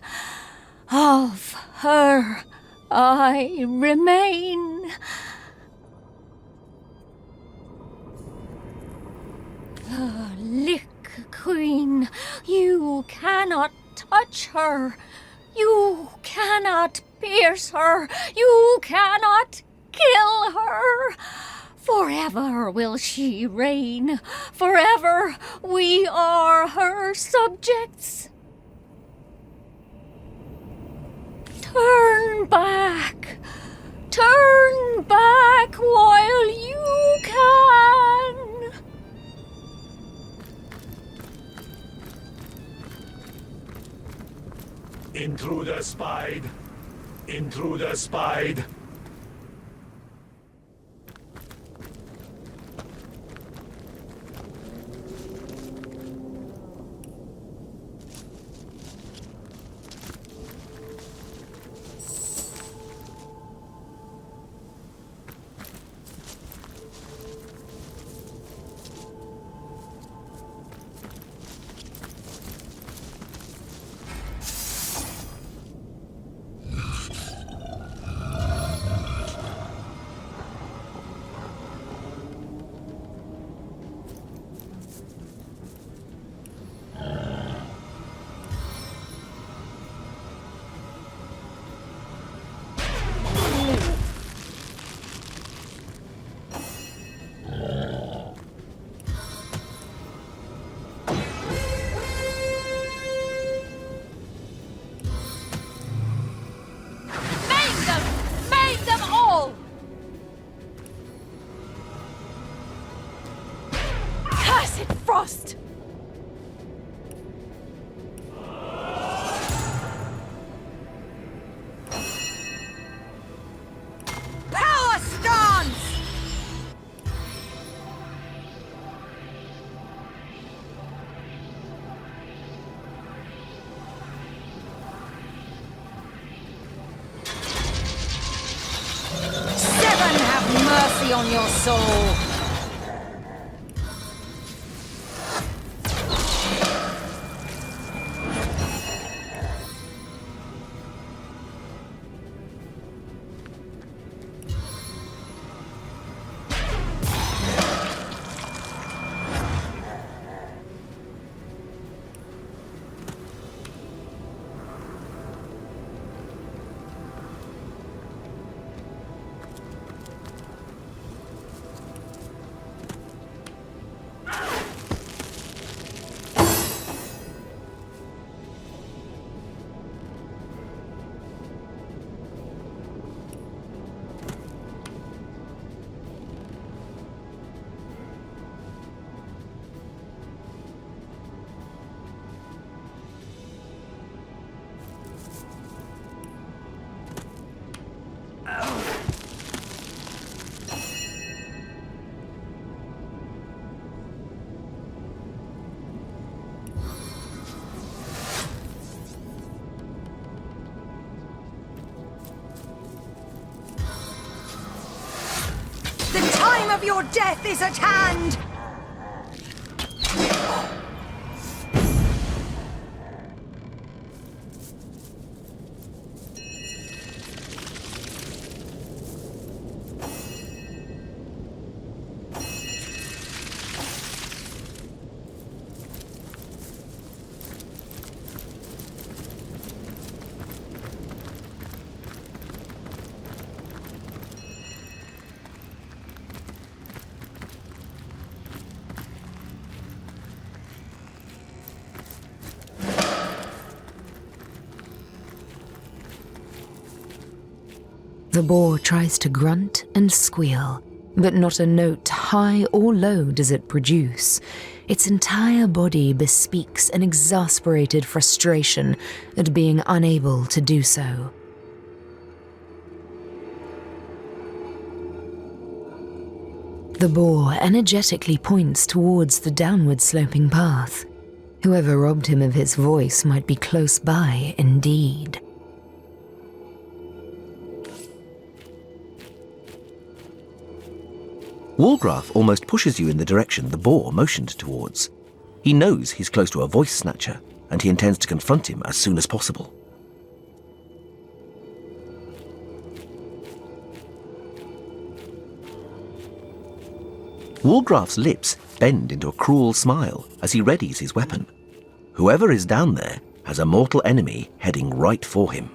Of her I remain. The lich queen, you cannot touch her. You cannot pierce her. You cannot kill her. Forever will she reign. Forever we are her subjects. Turn back. Turn back while you can. Intruder spied. Intruder spied. on your soul. The time of your death is at hand! The boar tries to grunt and squeal, but not a note high or low does it produce. Its entire body bespeaks an exasperated frustration at being unable to do so. The boar energetically points towards the downward sloping path. Whoever robbed him of his voice might be close by indeed. Walgraf almost pushes you in the direction the boar motioned towards. He knows he's close to a voice snatcher, and he intends to confront him as soon as possible. Walgraf's lips bend into a cruel smile as he readies his weapon. Whoever is down there has a mortal enemy heading right for him.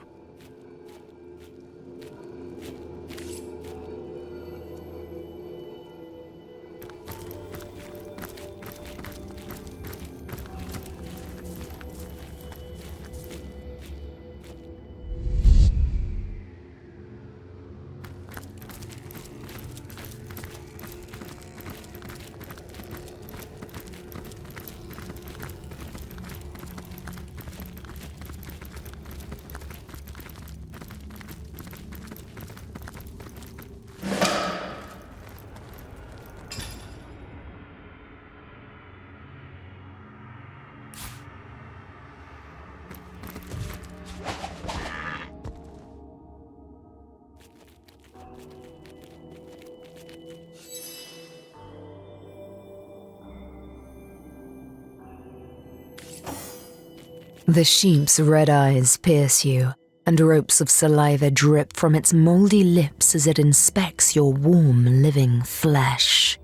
The sheep's red eyes pierce you, and ropes of saliva drip from its mouldy lips as it inspects your warm, living flesh.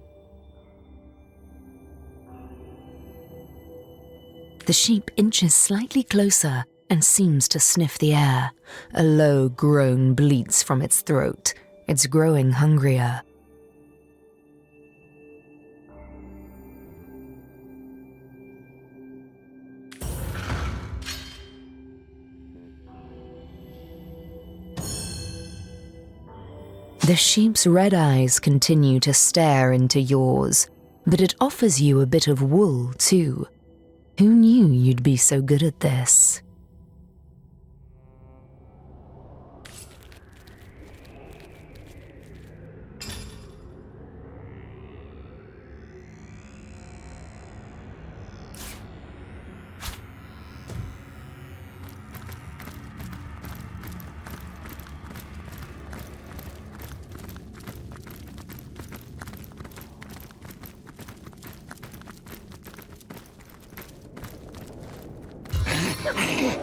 The sheep inches slightly closer and seems to sniff the air. A low groan bleats from its throat. It's growing hungrier. The sheep's red eyes continue to stare into yours, but it offers you a bit of wool too. Who knew you'd be so good at this?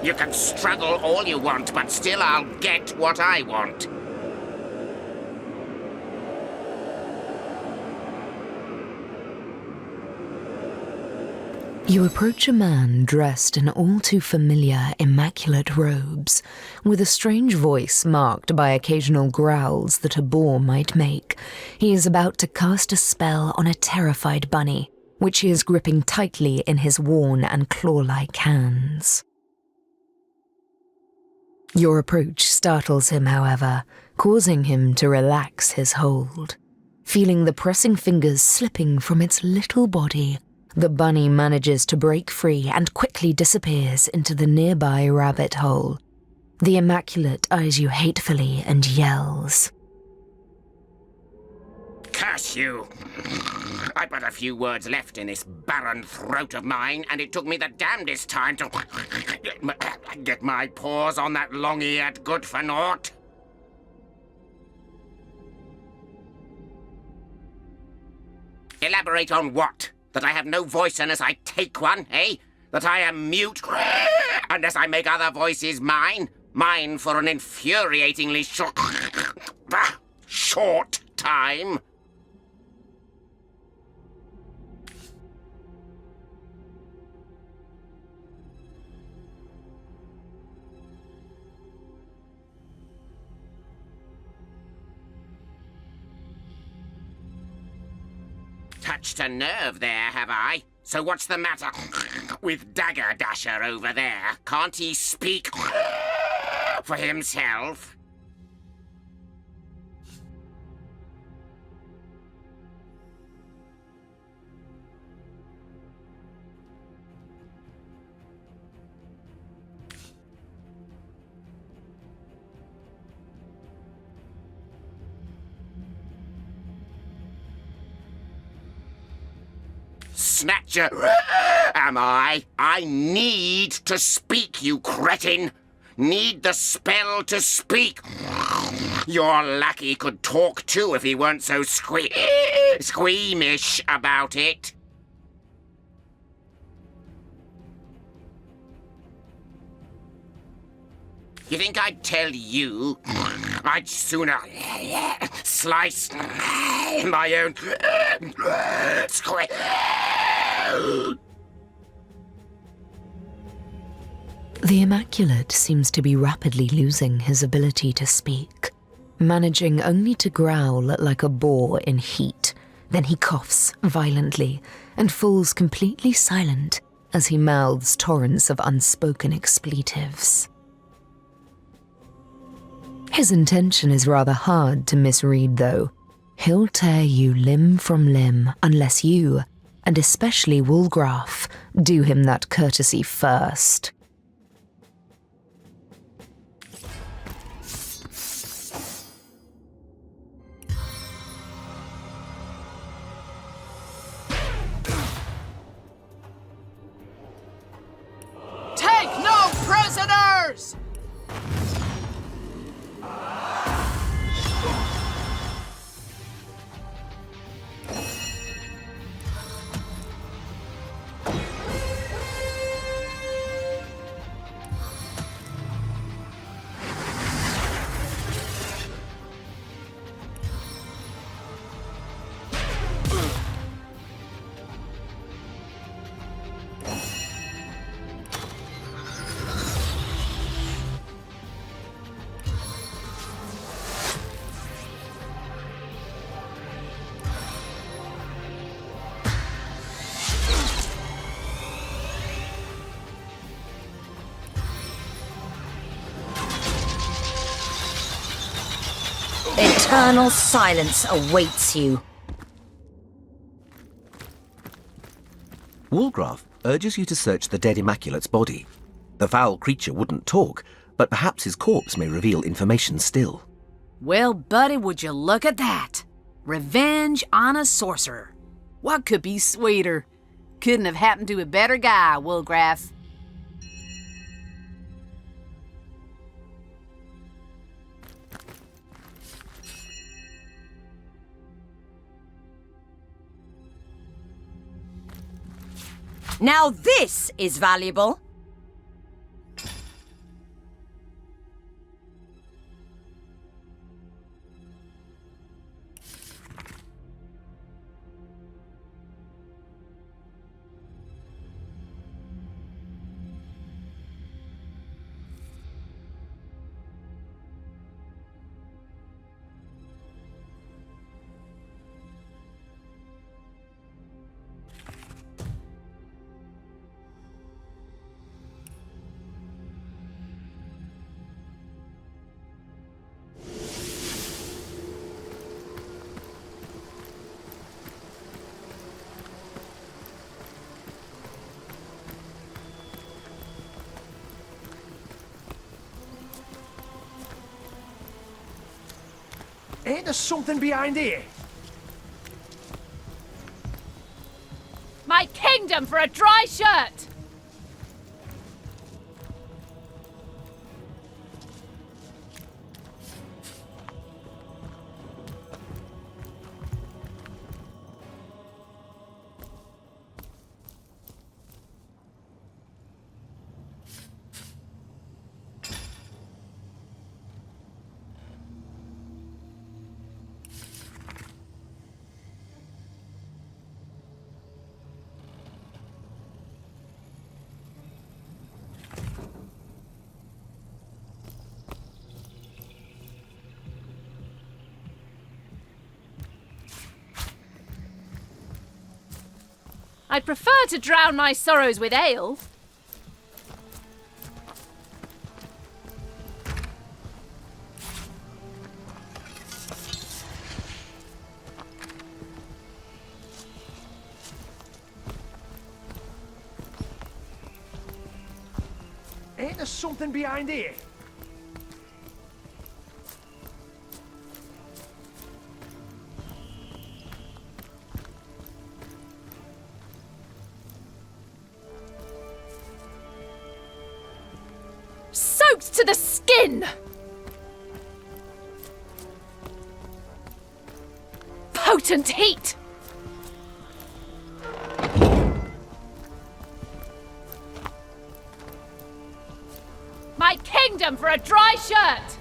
You can struggle all you want, but still I'll get what I want. You approach a man dressed in all too familiar, immaculate robes, with a strange voice marked by occasional growls that a boar might make. He is about to cast a spell on a terrified bunny, which he is gripping tightly in his worn and claw-like hands. Your approach startles him, however, causing him to relax his hold. Feeling the pressing fingers slipping from its little body, the bunny manages to break free and quickly disappears into the nearby rabbit hole. The Immaculate eyes you hatefully and yells. Curse you! I've but a few words left in this barren throat of mine, and it took me the damnedest time to get my paws on that long-eared good-for-naught. Elaborate on what? That I have no voice unless I take one, eh? That I am mute unless I make other voices mine? Mine for an infuriatingly short time? Touched a nerve there, have I? So what's the matter with Dagger Dasher over there? Can't he speak for himself? Snatcher, am I? I need to speak, you cretin! Need the spell to speak! Your lackey could talk too if he weren't so squeamish about it. You think I'd tell you? I'd sooner slice my own square. The Immaculate seems to be rapidly losing his ability to speak, managing only to growl like a boar in heat. Then he coughs violently and falls completely silent as he mouths torrents of unspoken expletives. His intention is rather hard to misread, though. He'll tear you limb from limb unless you, and especially Woolgraf, do him that courtesy first. Take no prisoners! Eternal silence awaits you. Woolgraf urges you to search the dead Immaculate's body. The foul creature wouldn't talk, but perhaps his corpse may reveal information still. Well, buddy, would you look at that? Revenge on a sorcerer. What could be sweeter? Couldn't have happened to a better guy, Woolgraf. Now this is valuable. Ain't there something behind here? My kingdom for a dry shirt! I'd prefer to drown my sorrows with ale. Ain't there something behind here? Soaked to the skin! Potent heat! My kingdom for a dry shirt!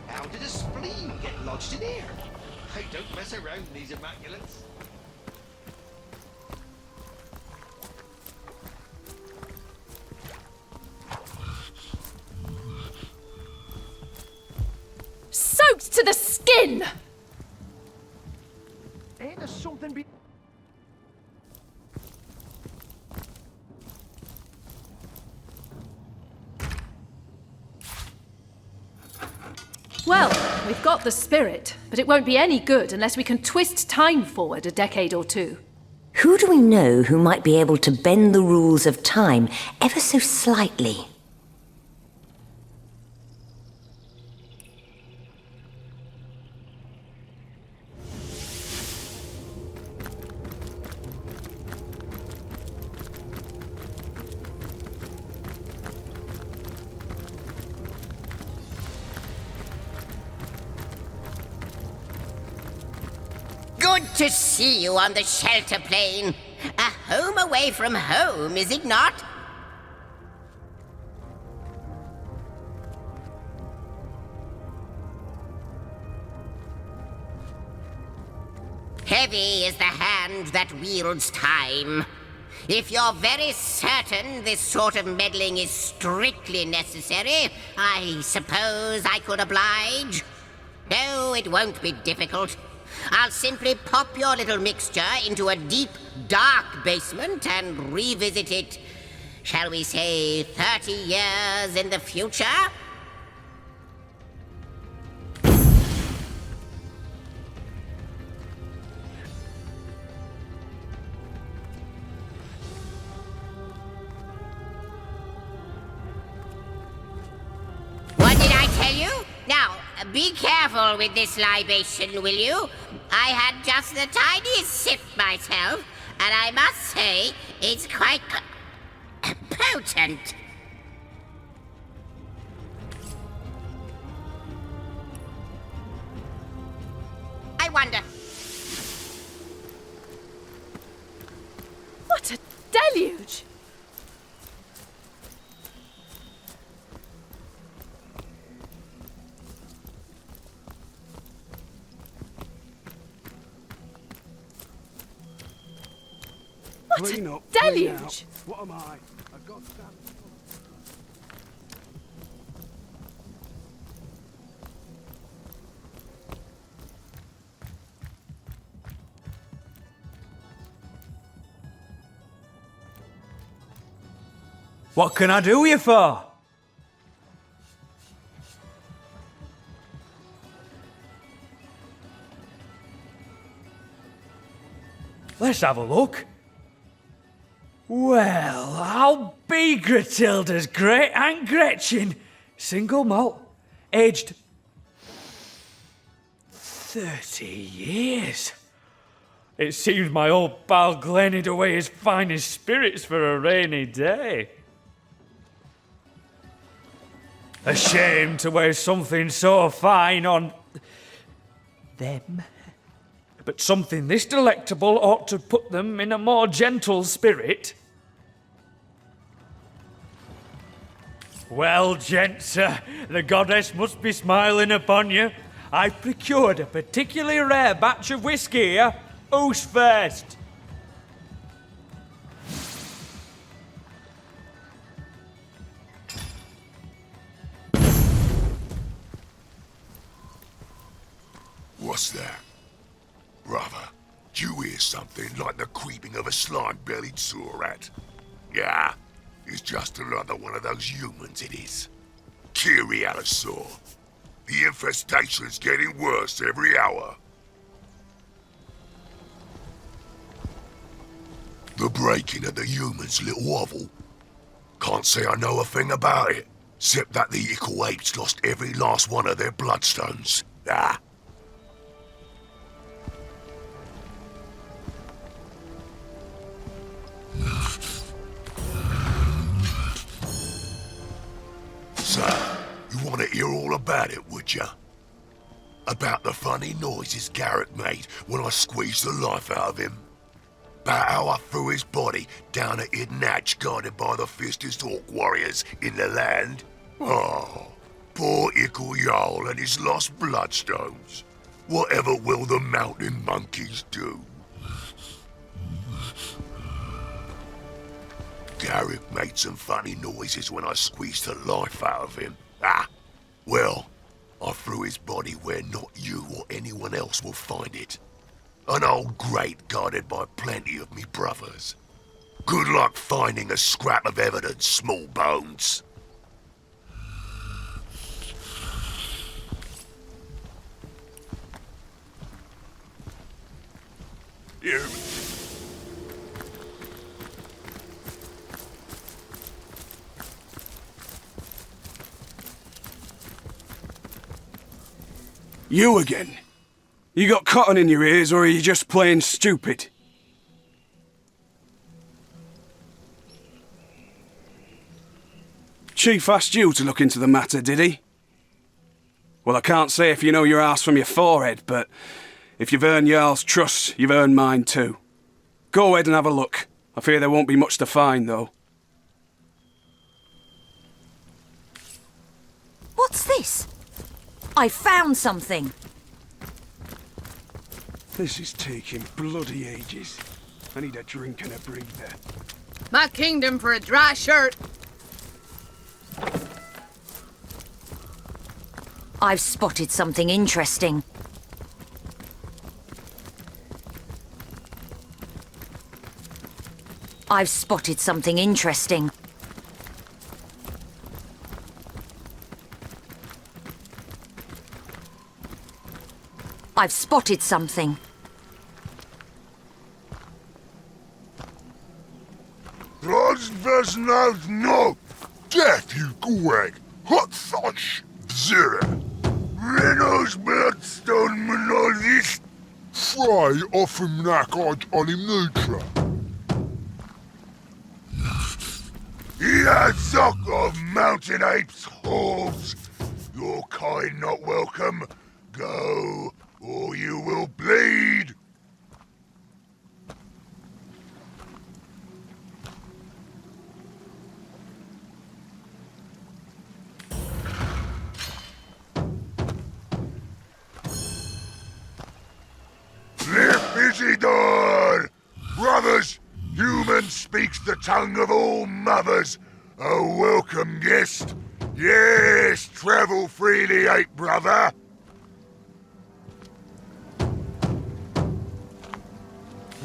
How did a spleen get lodged in here? I don't mess around in these immaculates. Soaked to the skin! Ain't there something be... Well, we've got the spirit, but it won't be any good unless we can twist time forward a decade or two. Who do we know who might be able to bend the rules of time ever so slightly? Good to see you on the shelter plane. A home away from home, is it not? Heavy is the hand that wields time. If you're very certain this sort of meddling is strictly necessary, I suppose I could oblige. No, it won't be difficult. I'll simply pop your little mixture into a deep, dark basement and revisit it, shall we say, 30 years in the future? What did I tell you? Now, be careful with this libation, will you? I had just the tiniest sip myself, and I must say, it's quite potent. I wonder... What a deluge! What a deluge! What am I? I've got that. What can I do you for? Let's have a look. Well, I'll be Gratilda's great Aunt Gretchen. Single malt, aged 30 years. It seems my old pal Glenn hid away his finest spirits for a rainy day. A shame to waste something so fine on them. But something this delectable ought to put them in a more gentle spirit. Well, gents, the goddess must be smiling upon you. I've procured a particularly rare batch of whiskey here. Who's first? What's that? Brother, do you hear something like the creeping of a slime-bellied sewer rat? Yeah, it's just another one of those humans, it is. Kyrialosaur. The infestation's getting worse every hour. The breaking of the humans' little hovel. Can't say I know a thing about it, except that the ickle apes lost every last one of their bloodstones. Ah. So, you want to hear all about it, would ya? About the funny noises Garrick made when I squeezed the life out of him? About how I threw his body down a hidden hatch guarded by the fiercest orc warriors in the land? Oh, poor Ickle Jarl and his lost bloodstones. Whatever will the mountain monkeys do? Garrick made some funny noises when I squeezed the life out of him. Ah, well, I threw his body where not you or anyone else will find it. An old grate guarded by plenty of me brothers. Good luck finding a scrap of evidence, small bones. Here. You again? You got cotton in your ears, or are you just plain stupid? Chief asked you to look into the matter, did he? Well, I can't say if you know your arse from your forehead, but if you've earned Jarl's trust, you've earned mine too. Go ahead and have a look. I fear there won't be much to find, though. What's this? I found something. This is taking bloody ages. I need a drink and a breather. My kingdom for a dry shirt. I've spotted something interesting. I've spotted something interesting. I've spotted something. Rozweznać no! Death you gweg! Hot thosh! Zira! Renos bloodstone monolith! Fry off him nakod on him nutra. Ya sock of mountain apes, hooves! Your kind not welcome. Go, or you will bleed! Isidore! Brothers, human speaks the tongue of all mothers. A welcome guest. Yes, travel freely, ape brother.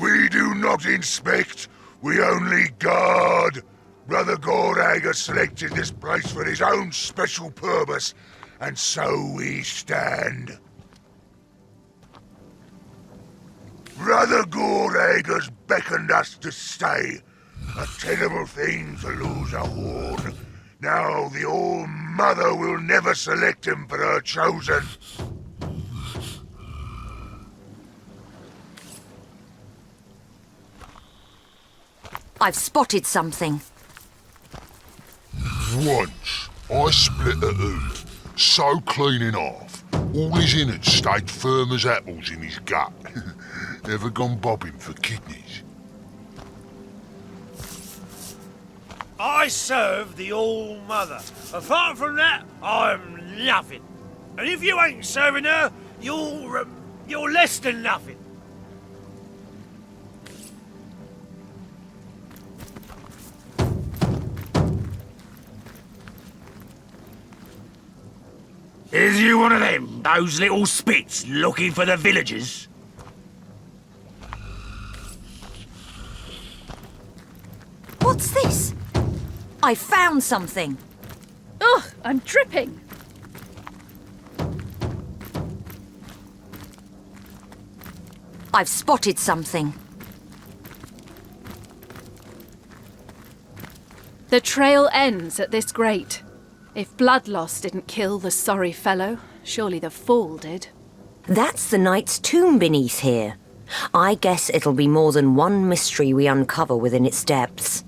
We do not inspect, we only guard. Brother Gordag selected this place for his own special purpose, and so we stand. Brother Goreg has beckoned us to stay. A terrible thing to lose a horn. Now the All-Mother will never select him for her chosen. I've spotted something. Once, I split a hoof, so clean in half, all his innards stayed firm as apples in his gut. Never gone bobbing for kidneys. I serve the All-Mother. Apart from that, I'm nothing. And if you ain't serving her, you're less than nothing. Is you one of them, those little spits looking for the villagers? What's this? I found something. Ugh, I'm dripping. I've spotted something. The trail ends at this grate. If blood loss didn't kill the sorry fellow, surely the fall did. That's the knight's tomb beneath here. I guess it'll be more than one mystery we uncover within its depths.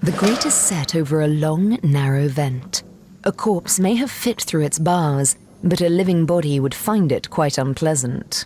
The grate is set over a long, narrow vent. A corpse may have fit through its bars, but a living body would find it quite unpleasant.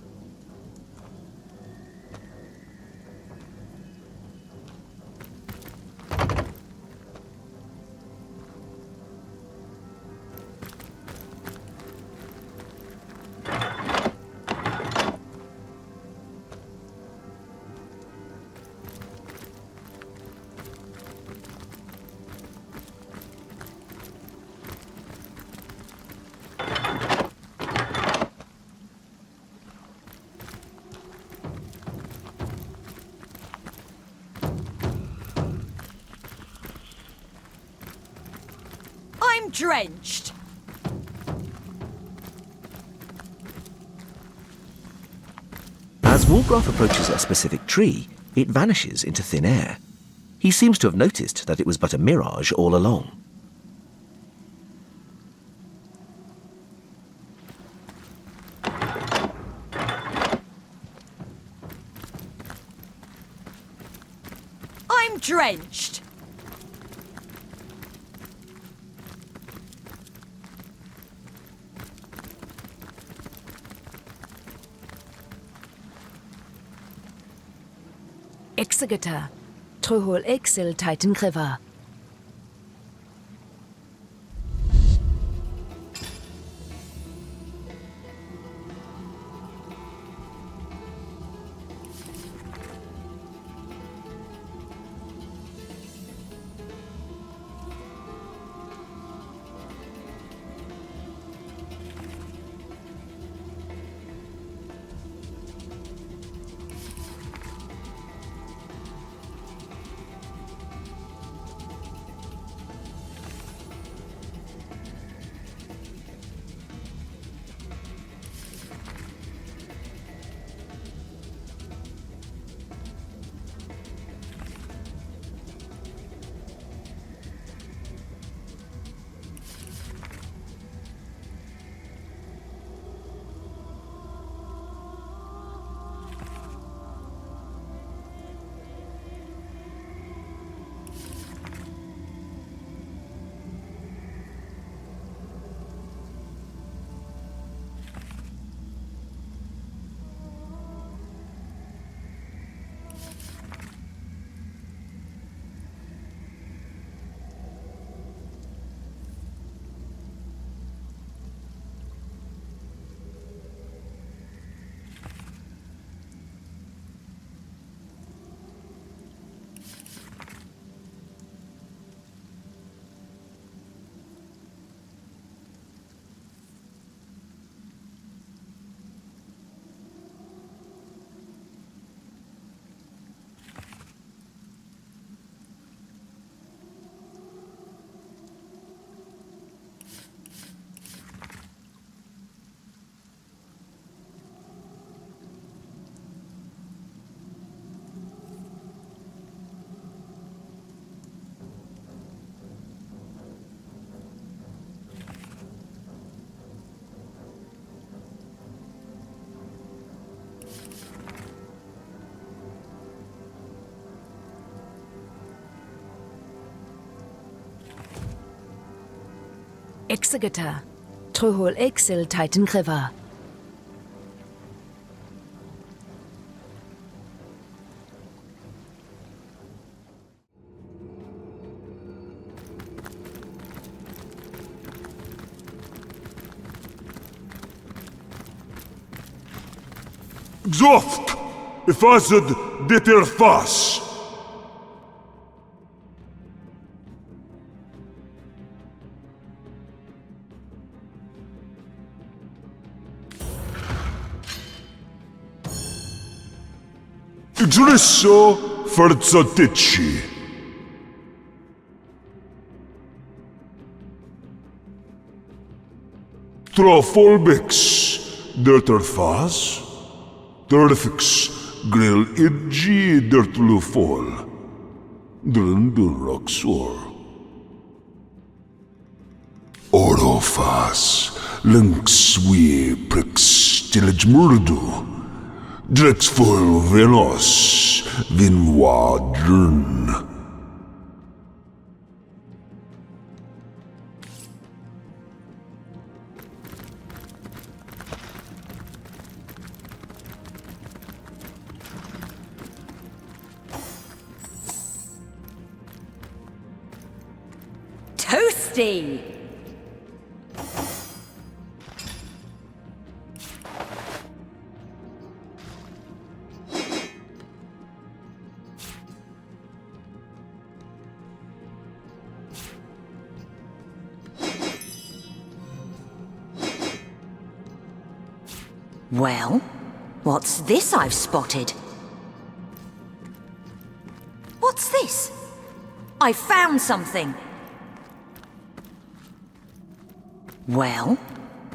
I'm drenched. As Wargroth approaches a specific tree, it vanishes into thin air. He seems to have noticed that it was but a mirage all along. I'm drenched. Exegeta, Trohol Exil Titan Kreva. Exegata, Truhol Exil Titan Kriva. Zoft! Ifazad ditir fas! Idrisso Farzatici. Trofolbix ditir fas. Turfix grill idgi dirtlufol. Drunduraxor. Orofas. Lynxwi prix stilajmurdu. Drexful velos. Vinwadrun. Toasty! Well, what's this I've spotted? What's this? I found something. Well,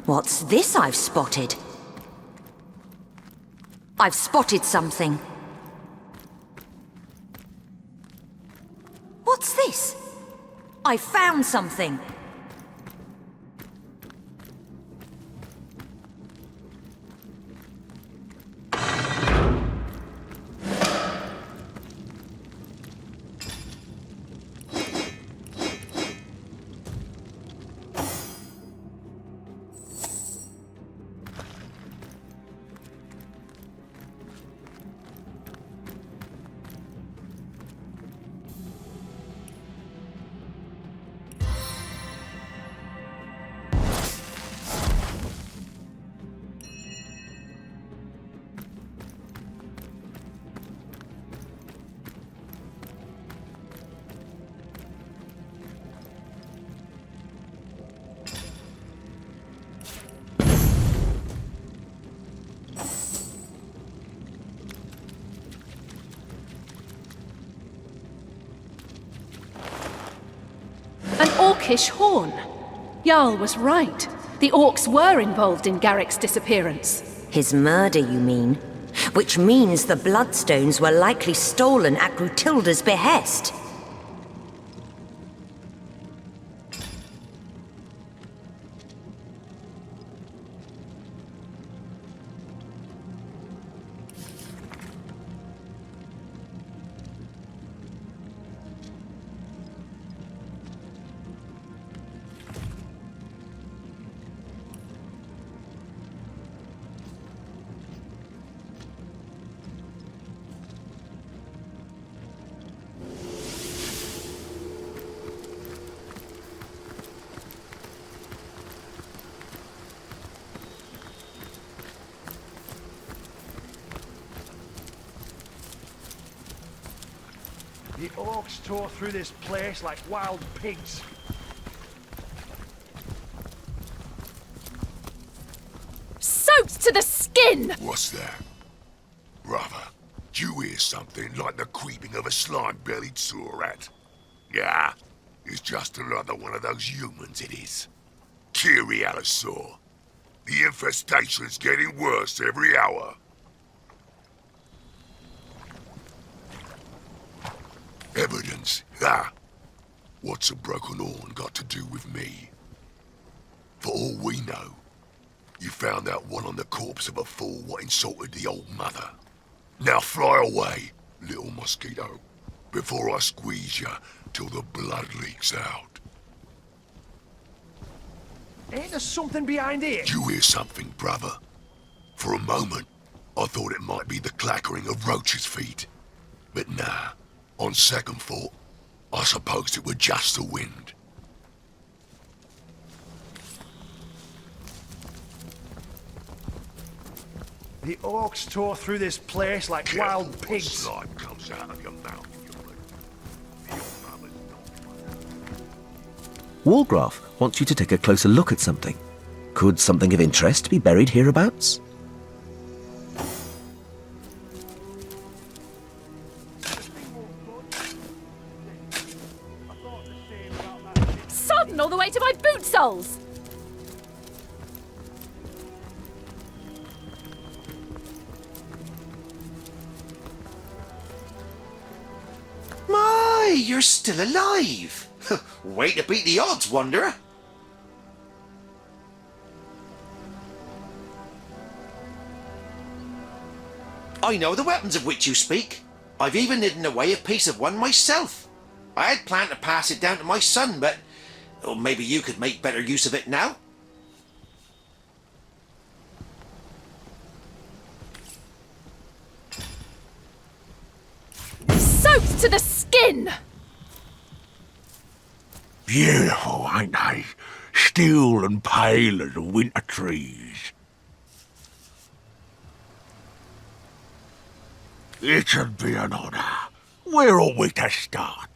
what's this I've spotted? I've spotted something. What's this? I found something. Orcish horn. Jarl was right. The orcs were involved in Garrick's disappearance. His murder, you mean? Which means the bloodstones were likely stolen at Grutilda's behest. The orcs tore through this place like wild pigs. Soaked to the skin! What's that? Brother, do you hear something like the creeping of a slime-bellied sewer rat? Yeah, it's just another one of those humans, it is. Kiri Alisaur. The infestation's getting worse every hour. Evidence, ha! What's a broken horn got to do with me? For all we know, you found that one on the corpse of a fool what insulted the old mother. Now fly away, little mosquito, before I squeeze you till the blood leaks out. Ain't there something behind here? Do you hear something, brother? For a moment, I thought it might be the clackering of roaches' feet. But nah, on second thought, I supposed it was just the wind. The orcs tore through this place like wild pigs. Slime comes out of your mouth. Wallgraph wants you to take a closer look at something. Could something of interest be buried hereabouts? Sodden all the way to my boot soles! My, you're still alive! Way to beat the odds, Wanderer! I know the weapons of which you speak. I've even hidden away a piece of one myself. I had planned to pass it down to my son, but maybe you could make better use of it now. Soaked to the skin! Beautiful, ain't they? Still and pale as the winter trees. It should be an honour. Where are we to start?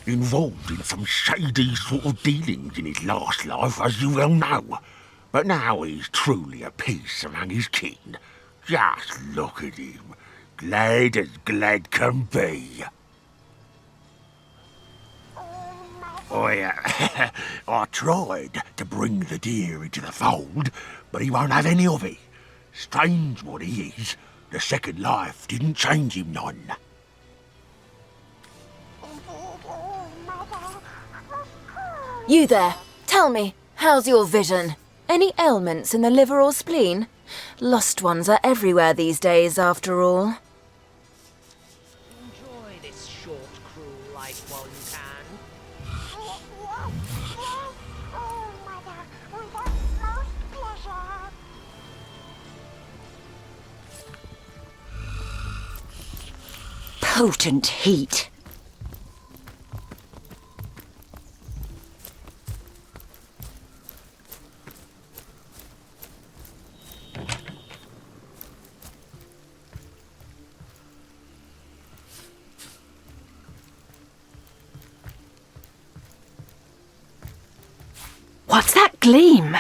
Involved in some shady sort of dealings in his last life, as you well know. But now he's truly at peace among his kin. Just look at him. Glad as glad can be. I tried to bring the deer into the fold, but he won't have any of it. Strange what he is, the second life didn't change him none. You there, tell me, how's your vision? Any ailments in the liver or spleen? Lost ones are everywhere these days, after all. Enjoy this short, cruel life while you can. Potent heat. What's that gleam?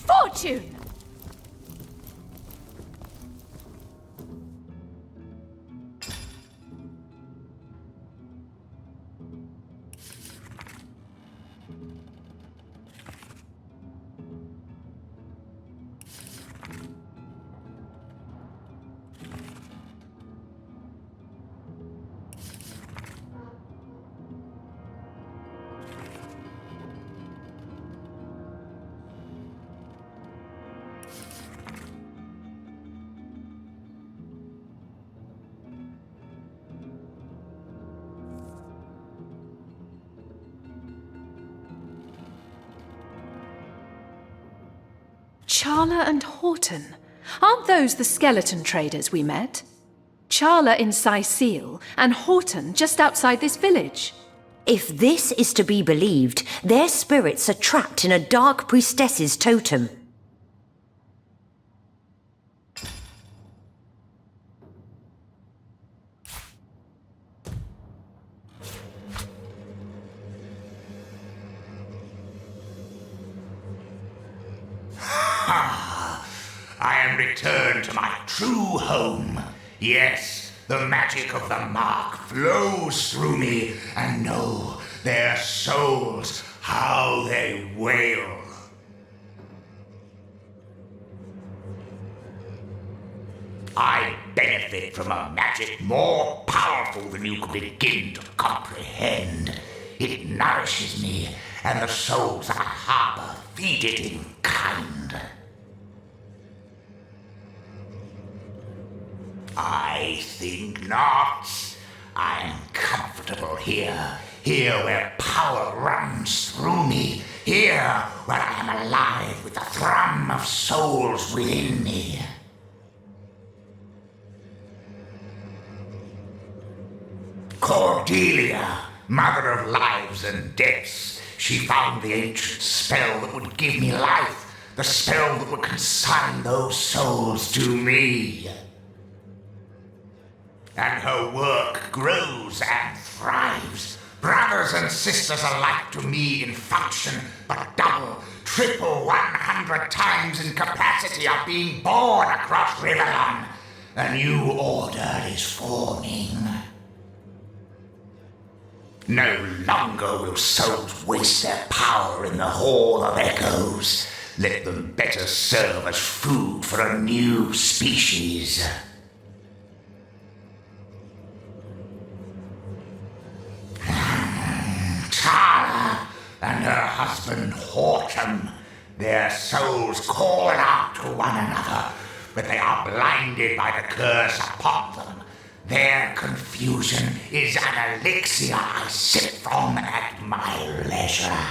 Fortune! Charla and Horton. Aren't those the skeleton traders we met? Charla in Saysil and Horton just outside this village. If this is to be believed, their spirits are trapped in a dark priestess's totem. I am returned to my true home. Yes, the magic of the mark flows through me, and know their souls, how they wail. I benefit from a magic more powerful than you could begin to comprehend. It nourishes me, and the souls I harbor feed it in kind. I think not. I am comfortable here. Here where power runs through me. Here where I am alive with the thrum of souls within me. Cordelia, mother of lives and deaths, she found the ancient spell that would give me life, the spell that would consign those souls to me. And her work grows and thrives. Brothers and sisters alike to me in function, but double, triple, 100 times in capacity are being born across Riverland. A new order is forming. No longer will souls waste their power in the Hall of Echoes. Let them better serve as food for a new species. Tara and her husband Horton, their souls call out to one another, but they are blinded by the curse upon them. Their confusion is an elixir I sip from at my leisure.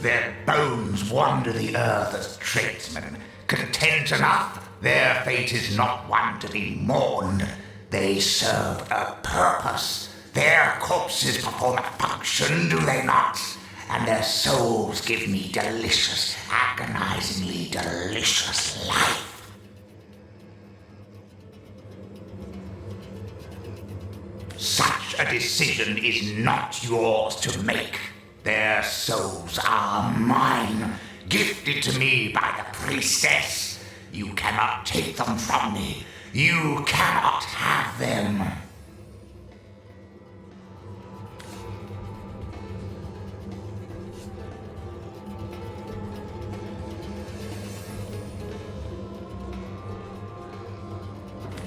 Their bones wander the earth as tradesmen. Content enough, their fate is not one to be mourned. They serve a purpose. Their corpses perform a function, do they not? And their souls give me delicious, agonizingly delicious life. Such a decision is not yours to make. Their souls are mine, gifted to me by the priestess. You cannot take them from me. You cannot have them.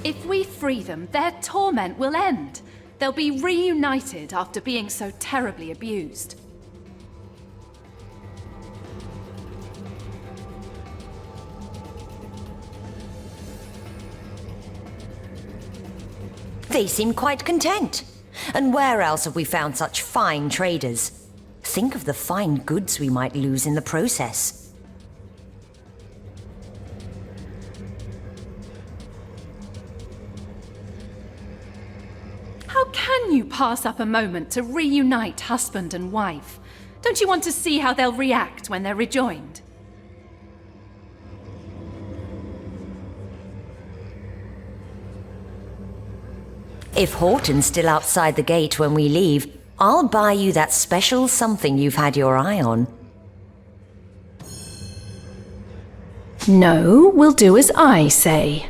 If we free them, their torment will end. They'll be reunited after being so terribly abused. They seem quite content. And where else have we found such fine traders? Think of the fine goods we might lose in the process. How can you pass up a moment to reunite husband and wife? Don't you want to see how they'll react when they're rejoined? If Horton's still outside the gate when we leave, I'll buy you that special something you've had your eye on. No, we'll do as I say.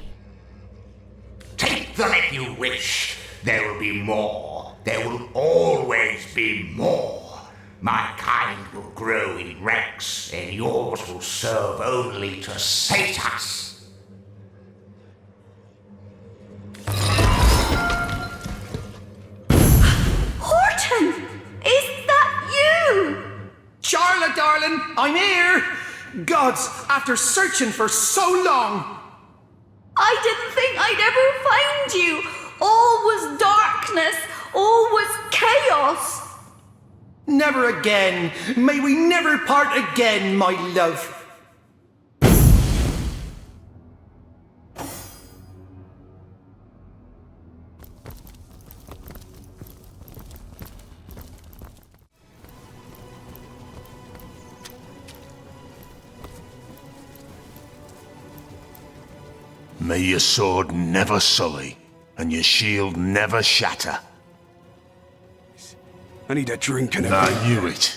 Take them if you wish. There will be more. There will always be more. My kind will grow in ranks, and yours will serve only to sate us. Horton! Is that you? Charlotte, darling, I'm here! Gods, after searching for so long! I didn't think I'd ever find you! All was darkness, all was chaos! Never again! May we never part again, my love! May your sword never sully, and your shield never shatter. I need a drink and a I knew it.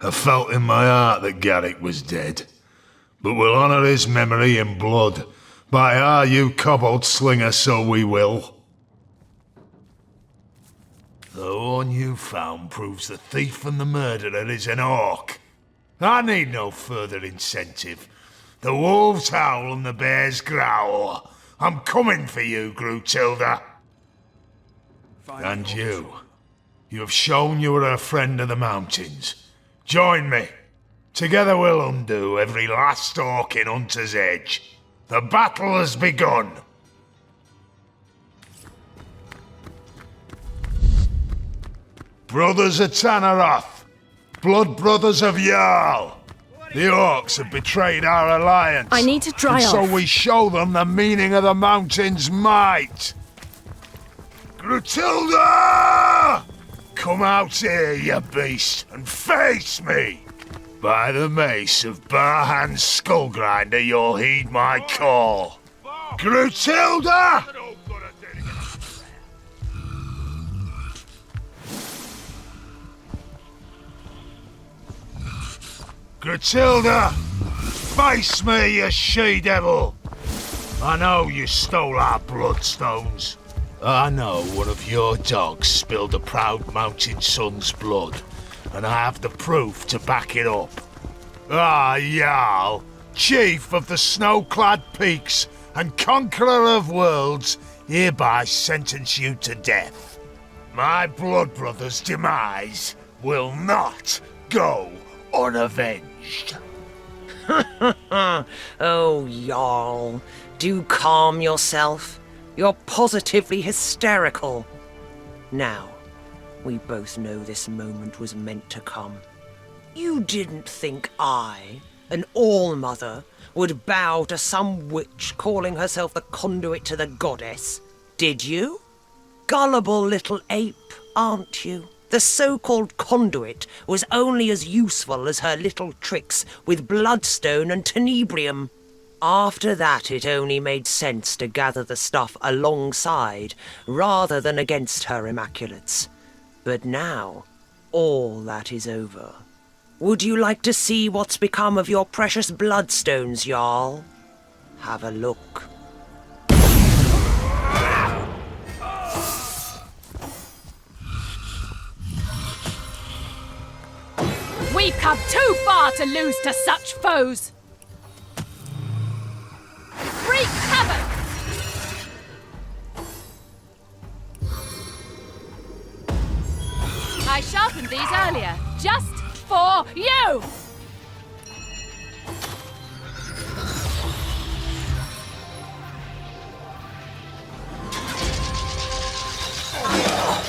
I felt in my heart that Garrick was dead. But we'll honour his memory in blood, By our you kobold slinger, so we will. The one you found proves the thief and the murderer is an orc. I need no further incentive. The wolves howl and the bears growl. I'm coming for you, Grutilda. And you. You have shown you are a friend of the mountains. Join me. Together we'll undo every last orc in Hunter's Edge. The battle has begun. Brothers of Tanaroth, blood brothers of Jarl. The orcs have betrayed our alliance. I need to dry and off. So we show them the meaning of the mountain's might. Grutilda! Come out here, you beast, and face me! By the mace of Barhan's Skullgrinder, you'll heed my call. Grutilda! Grutilda! Face me, you she-devil! I know you stole our bloodstones. I know one of your dogs spilled the proud mountain son's blood, and I have the proof to back it up. Ah, Jarl, chief of the snow-clad peaks and conqueror of worlds, hereby sentence you to death. My blood brother's demise will not go unavenged. Oh, Jarl, do calm yourself. You're positively hysterical. Now, we both know this moment was meant to come. You didn't think I, an All-Mother, would bow to some witch calling herself the conduit to the goddess, did you? Gullible little ape, aren't you? The so-called conduit was only as useful as her little tricks with bloodstone and tenebrium. After that, it only made sense to gather the stuff alongside, rather than against her immaculates. But now, all that is over. Would you like to see what's become of your precious bloodstones, Jarl? Have a look. We've come too far to lose to such foes! Wreak havoc! I sharpened these earlier, just for you!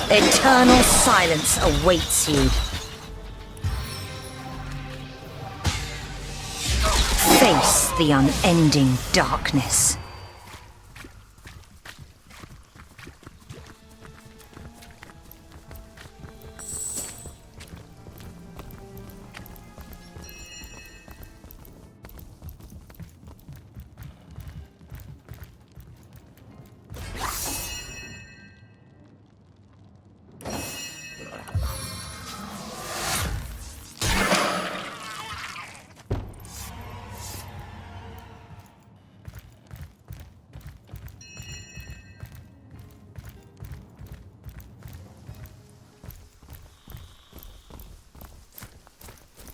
Eternal silence awaits you. Face the unending darkness.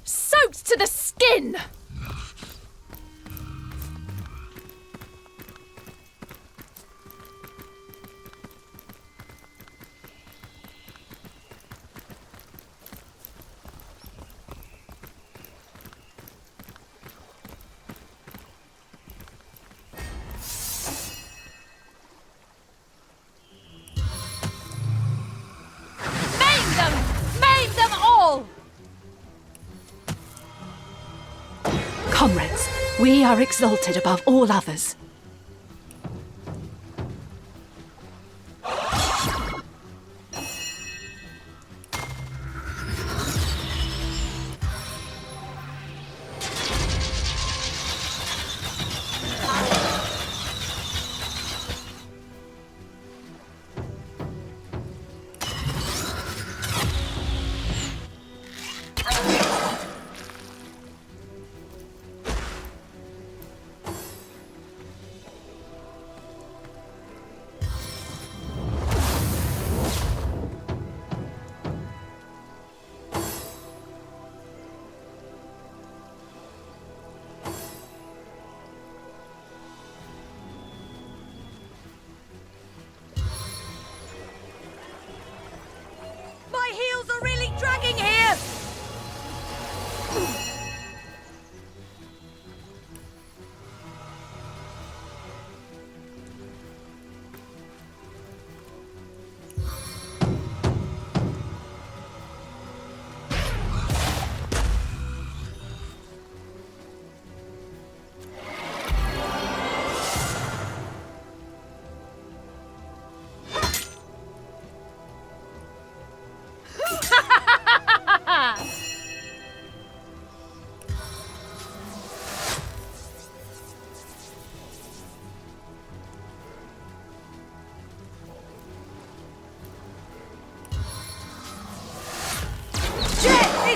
Soaked to the skin! Maim them! Maim them all! Comrades, we are exalted above all others.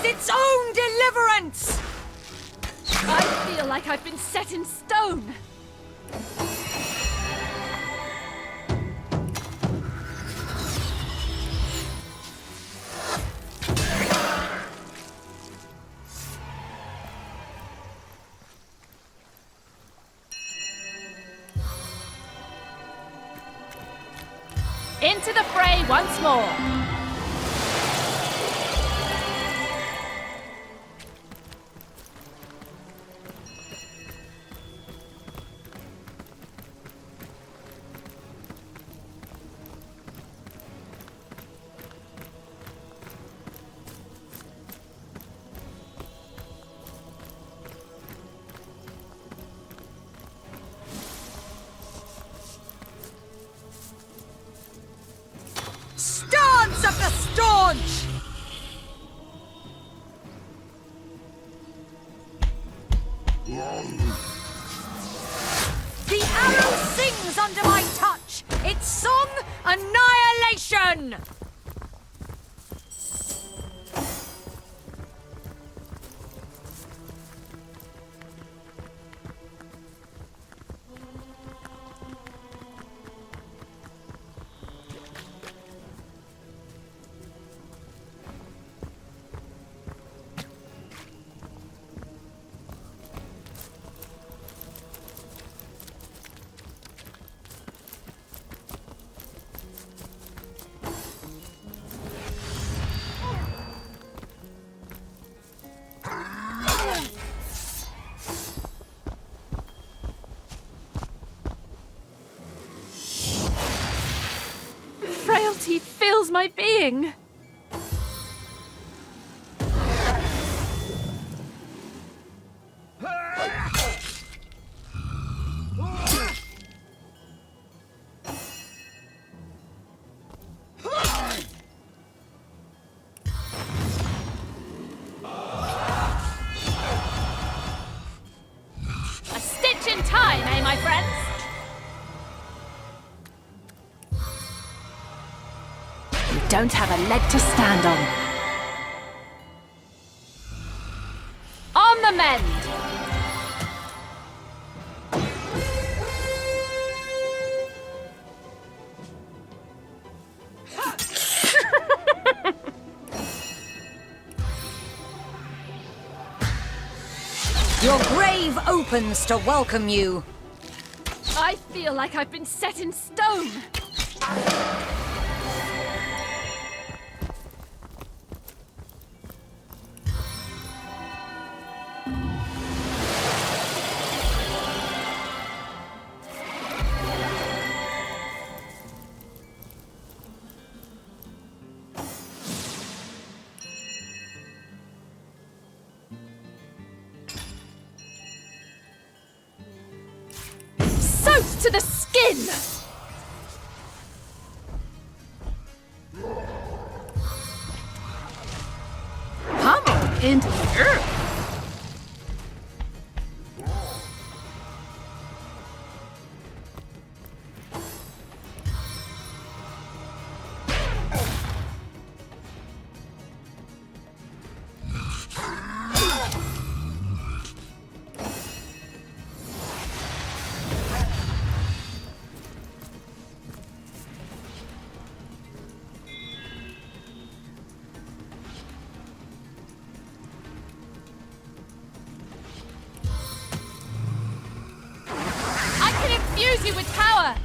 its own deliverance! I feel like I've been set in stone. Into the fray once more. Stance of the staunch! The arrow sings under my touch! Its song, annihilation! Frailty fills my being. A stitch in time, eh, my friends? Don't have a leg to stand on. On the mend! Your grave opens to welcome you. I feel like I've been set in stone. To the skin! Pummel into the earth! Infuse you with power!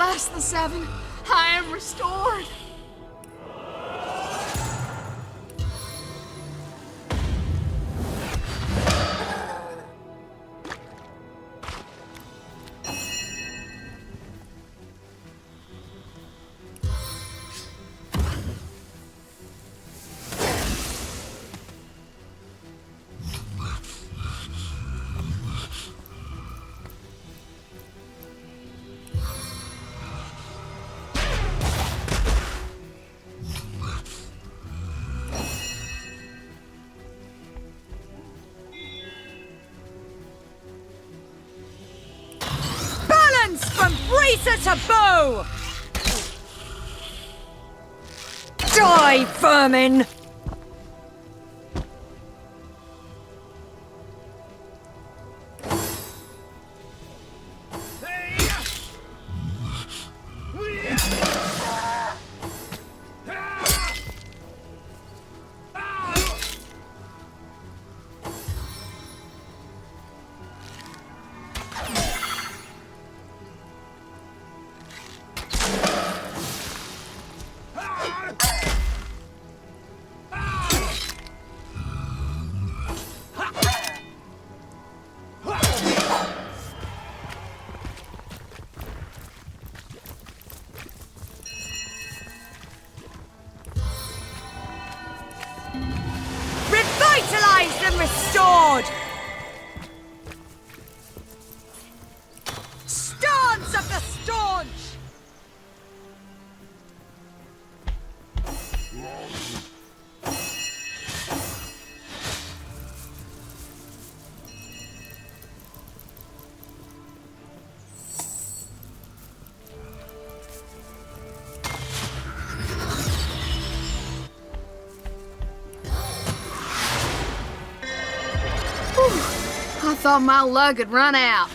last, the seven. I am restored. From bracer to bow! Die, vermin! Revitalized and restored! Stance of the staunch! I thought my luck had run out.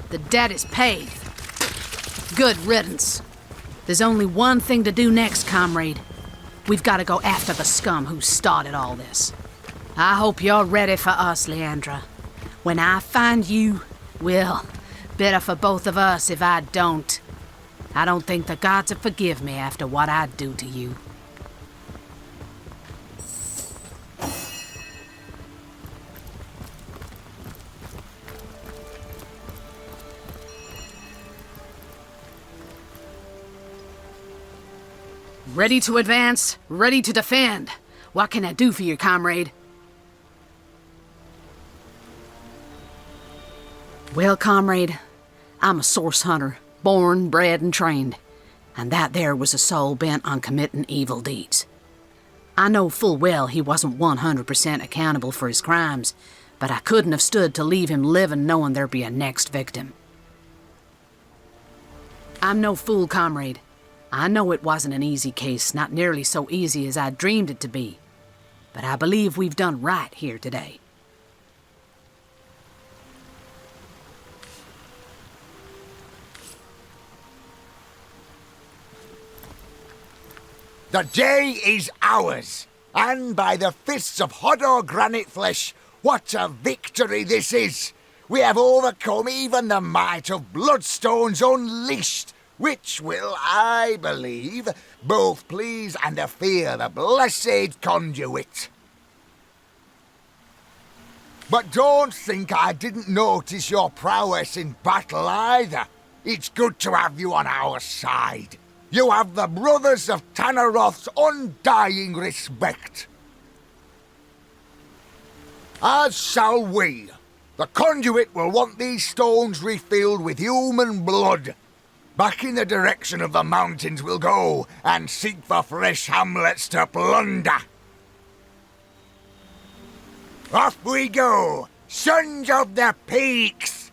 The debt is paid. Good riddance. There's only one thing to do next, comrade. We've got to go after the scum who started all this. I hope you're ready for us, Leandra. When I find you, well, better for both of us if I don't. I don't think the gods will forgive me after what I do to you. Ready to advance, ready to defend. What can I do for you, comrade? Well, comrade, I'm a source hunter, born, bred, and trained. And that there was a soul bent on committing evil deeds. I know full well he wasn't 100% accountable for his crimes, but I couldn't have stood to leave him living knowing there'd be a next victim. I'm no fool, comrade. I know it wasn't an easy case, not nearly so easy as I dreamed it to be. But I believe we've done right here today. The day is ours, and by the fists of Hodor granite flesh, what a victory this is! We have overcome even the might of Bloodstones Unleashed, which will, I believe, both please and fear the blessed conduit. But don't think I didn't notice your prowess in battle either. It's good to have you on our side. You have the brothers of Tanaroth's undying respect. As shall we. The conduit will want these stones refilled with human blood. Back in the direction of the mountains we'll go, and seek for fresh hamlets to plunder. Off we go, sons of the peaks!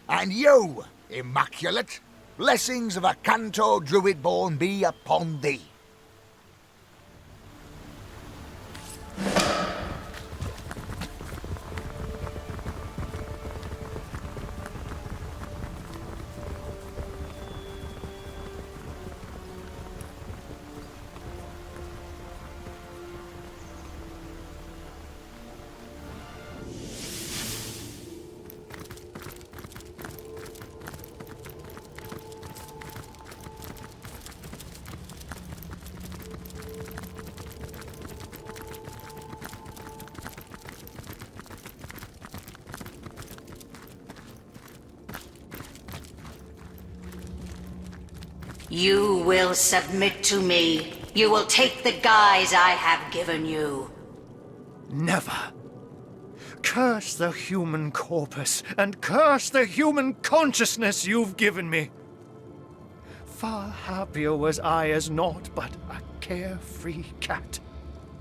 And you, Immaculate, blessings of a Canto Druid-born be upon thee. You will submit to me. You will take the guise I have given you. Never. Curse the human corpus, and curse the human consciousness you've given me. Far happier was I as naught but a carefree cat.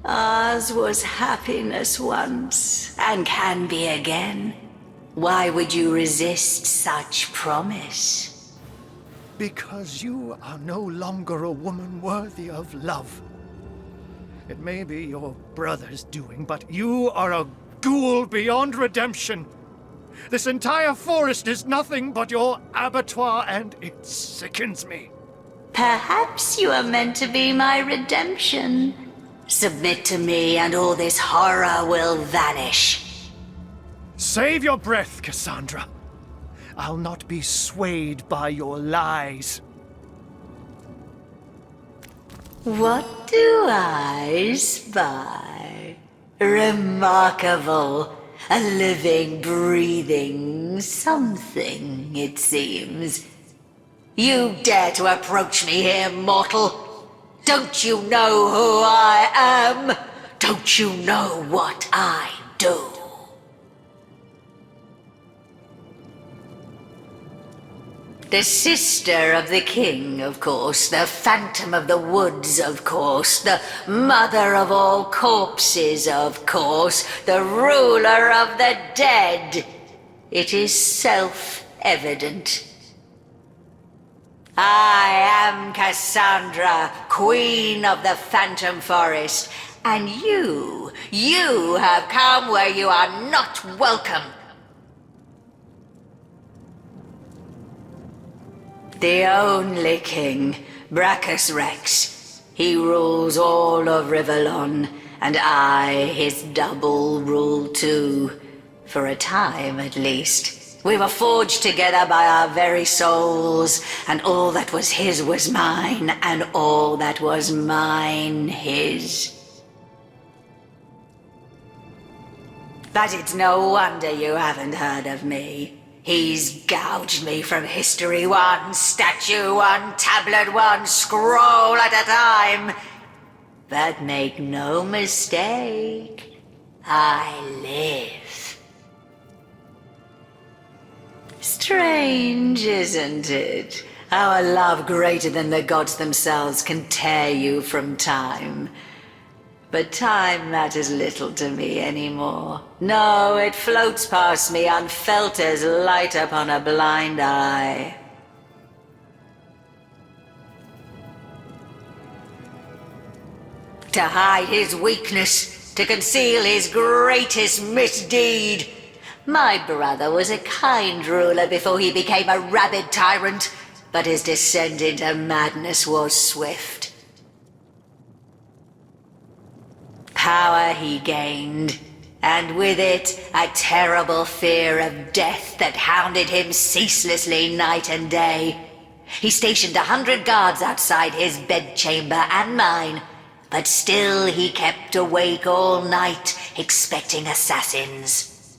Ours was happiness once, and can be again. Why would you resist such promise? Because you are no longer a woman worthy of love. It may be your brother's doing, but you are a ghoul beyond redemption. This entire forest is nothing but your abattoir, and it sickens me. Perhaps you are meant to be my redemption. Submit to me, and all this horror will vanish. Save your breath, Cassandra. I'll not be swayed by your lies. What do I spy? Remarkable. A living, breathing something, it seems. You dare to approach me here, mortal? Don't you know who I am? Don't you know what I do? The sister of the king, of course, the phantom of the woods, of course, the mother of all corpses, of course, the ruler of the dead. It is self-evident. I am Cassandra, queen of the Phantom Forest, And you have come where you are not welcome. The only king, Brachus Rex. He rules all of Rivellon, and I, his double, rule too. For a time, at least. We were forged together by our very souls, and all that was his was mine, and all that was mine his. But it's no wonder you haven't heard of me. He's gouged me from history, one statue, one tablet, one scroll at a time. But make no mistake, I live. Strange, isn't it? How a love greater than the gods themselves can tear you from time. But time matters little to me anymore. No, it floats past me unfelt as light upon a blind eye. To hide his weakness, to conceal his greatest misdeed. My brother was a kind ruler before he became a rabid tyrant, but his descent into madness was swift. Power he gained, and with it a terrible fear of death that hounded him ceaselessly night and day. He stationed 100 guards outside his bedchamber and mine, but still he kept awake all night, expecting assassins.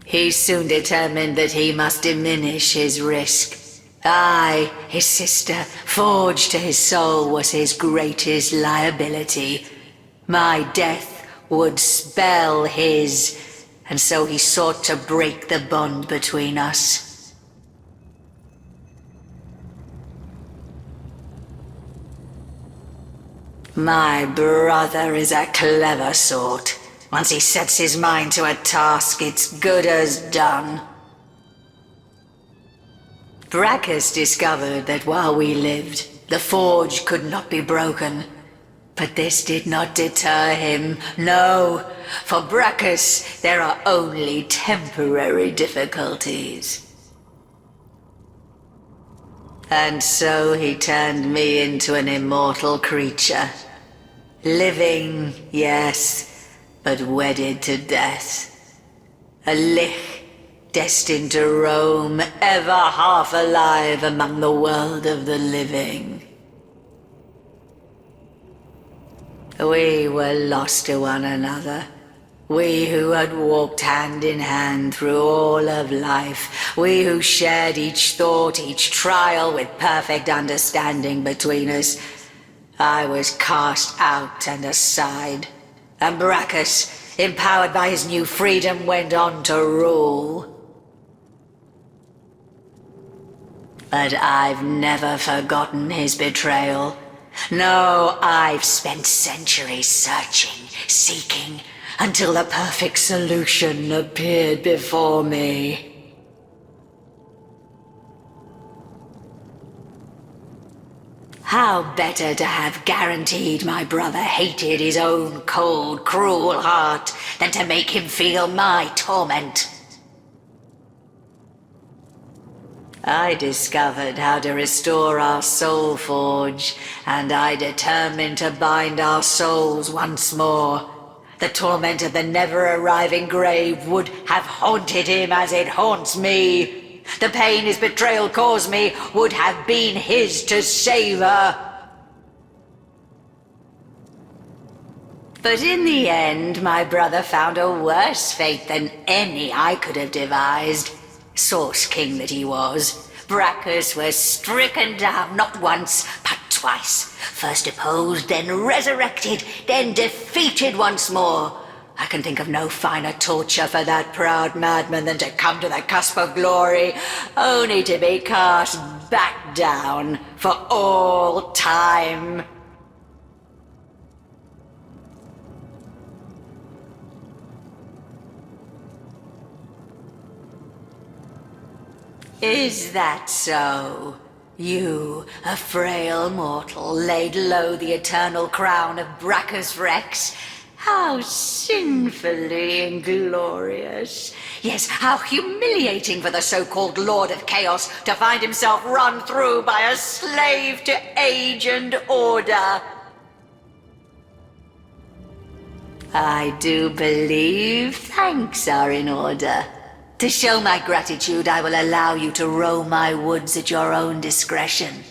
He soon determined that he must diminish his risk. I, his sister, forged to his soul, was his greatest liability. My death would spell his, and so he sought to break the bond between us. My brother is a clever sort. Once he sets his mind to a task, it's good as done. Brachus discovered that while we lived, the forge could not be broken. But this did not deter him. No, for Brachus, there are only temporary difficulties. And so he turned me into an immortal creature. Living, yes, but wedded to death. A lich, destined to roam, ever half alive among the world of the living. We were lost to one another. We who had walked hand in hand through all of life. We who shared each thought, each trial with perfect understanding between us. I was cast out and aside. And Brachus, empowered by his new freedom, went on to rule. But I've never forgotten his betrayal. No, I've spent centuries searching, seeking, until the perfect solution appeared before me. How better to have guaranteed my brother hated his own cold, cruel heart than to make him feel my torment. I discovered how to restore our soul forge, and I determined to bind our souls once more. The torment of the never-arriving grave would have haunted him as it haunts me. The pain his betrayal caused me would have been his to savor. But in the end, my brother found a worse fate than any I could have devised. Source King that he was, Brachus was stricken down not once, but twice. First deposed, then resurrected, then defeated once more. I can think of no finer torture for that proud madman than to come to the cusp of glory, only to be cast back down for all time. Is that so? You, a frail mortal, laid low the eternal crown of Brachus Rex. How sinfully inglorious. Yes, how humiliating for the so-called Lord of Chaos to find himself run through by a slave to age and order. I do believe thanks are in order. To show my gratitude, I will allow you to roam my woods at your own discretion.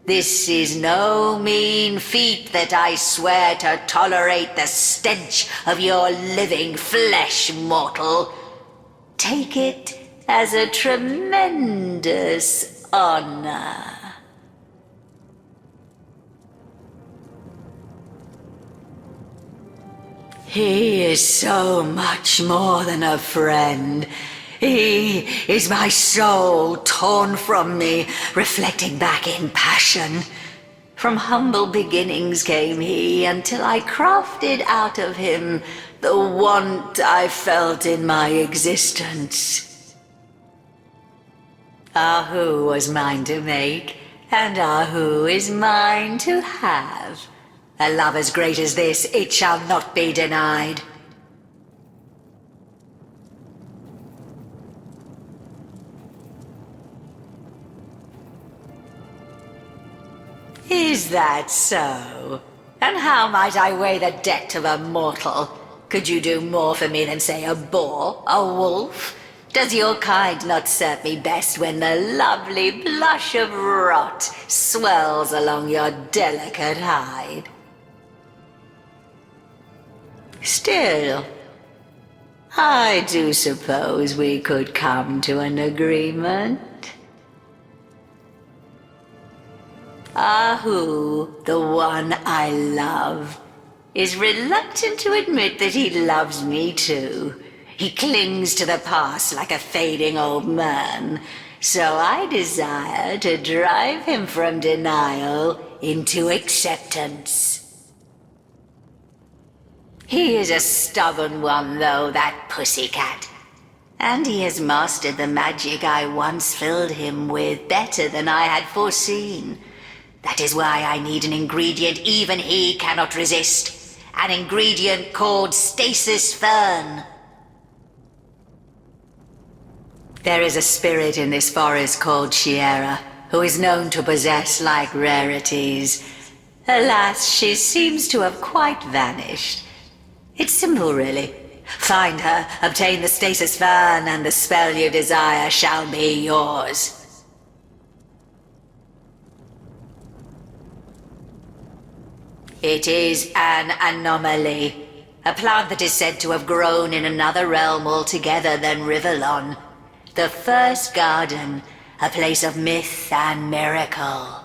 This is no mean feat that I swear to tolerate the stench of your living flesh, mortal. Take it as a tremendous honor. He is so much more than a friend. He is my soul torn from me, reflecting back in passion. From humble beginnings came he, until I crafted out of him the want I felt in my existence. Ahu was mine to make, and Ahu is mine to have. A love as great as this, it shall not be denied. Is that so? And how might I weigh the debt of a mortal? Could you do more for me than, say, a boar, a wolf? Does your kind not serve me best when the lovely blush of rot swells along your delicate hide? Still, I do suppose we could come to an agreement. Ahu, the one I love, is reluctant to admit that he loves me too. He clings to the past like a fading old man, so I desire to drive him from denial into acceptance. He is a stubborn one, though, that pussycat. And he has mastered the magic I once filled him with better than I had foreseen. That is why I need an ingredient even he cannot resist. An ingredient called stasis fern. There is a spirit in this forest called Shiera, who is known to possess like rarities. Alas, she seems to have quite vanished. It's simple, really. Find her, obtain the stasis fern, and the spell you desire shall be yours. It is an anomaly. A plant that is said to have grown in another realm altogether than Rivellon. The first garden, a place of myth and miracle.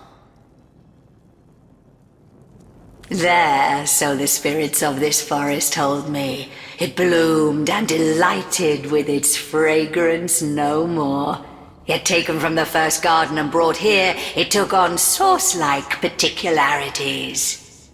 There, so the spirits of this forest told me, it bloomed and delighted with its fragrance no more. Yet taken from the first garden and brought here, it took on source-like particularities.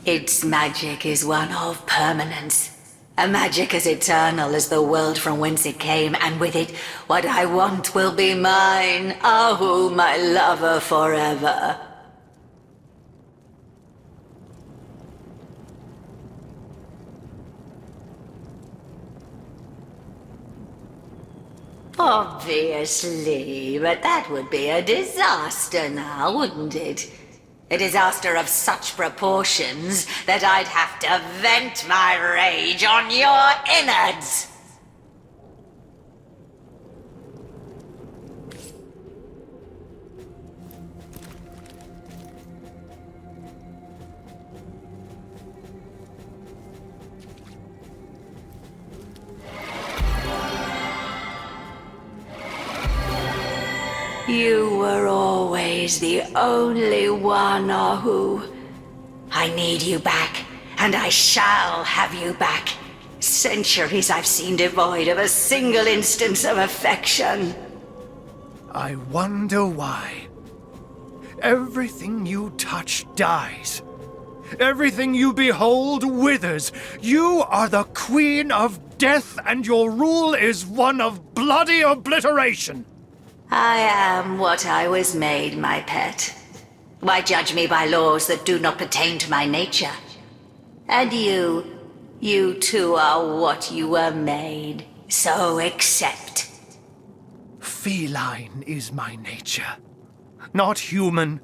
Its magic is one of permanence. A magic as eternal as the world from whence it came, and with it, what I want will be mine. Ahu, my lover forever. Obviously, but that would be a disaster now, wouldn't it? A disaster of such proportions that I'd have to vent my rage on your innards. You were always the only one, Ahu. I need you back, and I shall have you back. Centuries I've seen devoid of a single instance of affection. I wonder why. Everything you touch dies. Everything you behold withers. You are the queen of death, and your rule is one of bloody obliteration. I am what I was made, my pet. Why judge me by laws that do not pertain to my nature? And you too are what you were made, so accept. Feline is my nature, not human.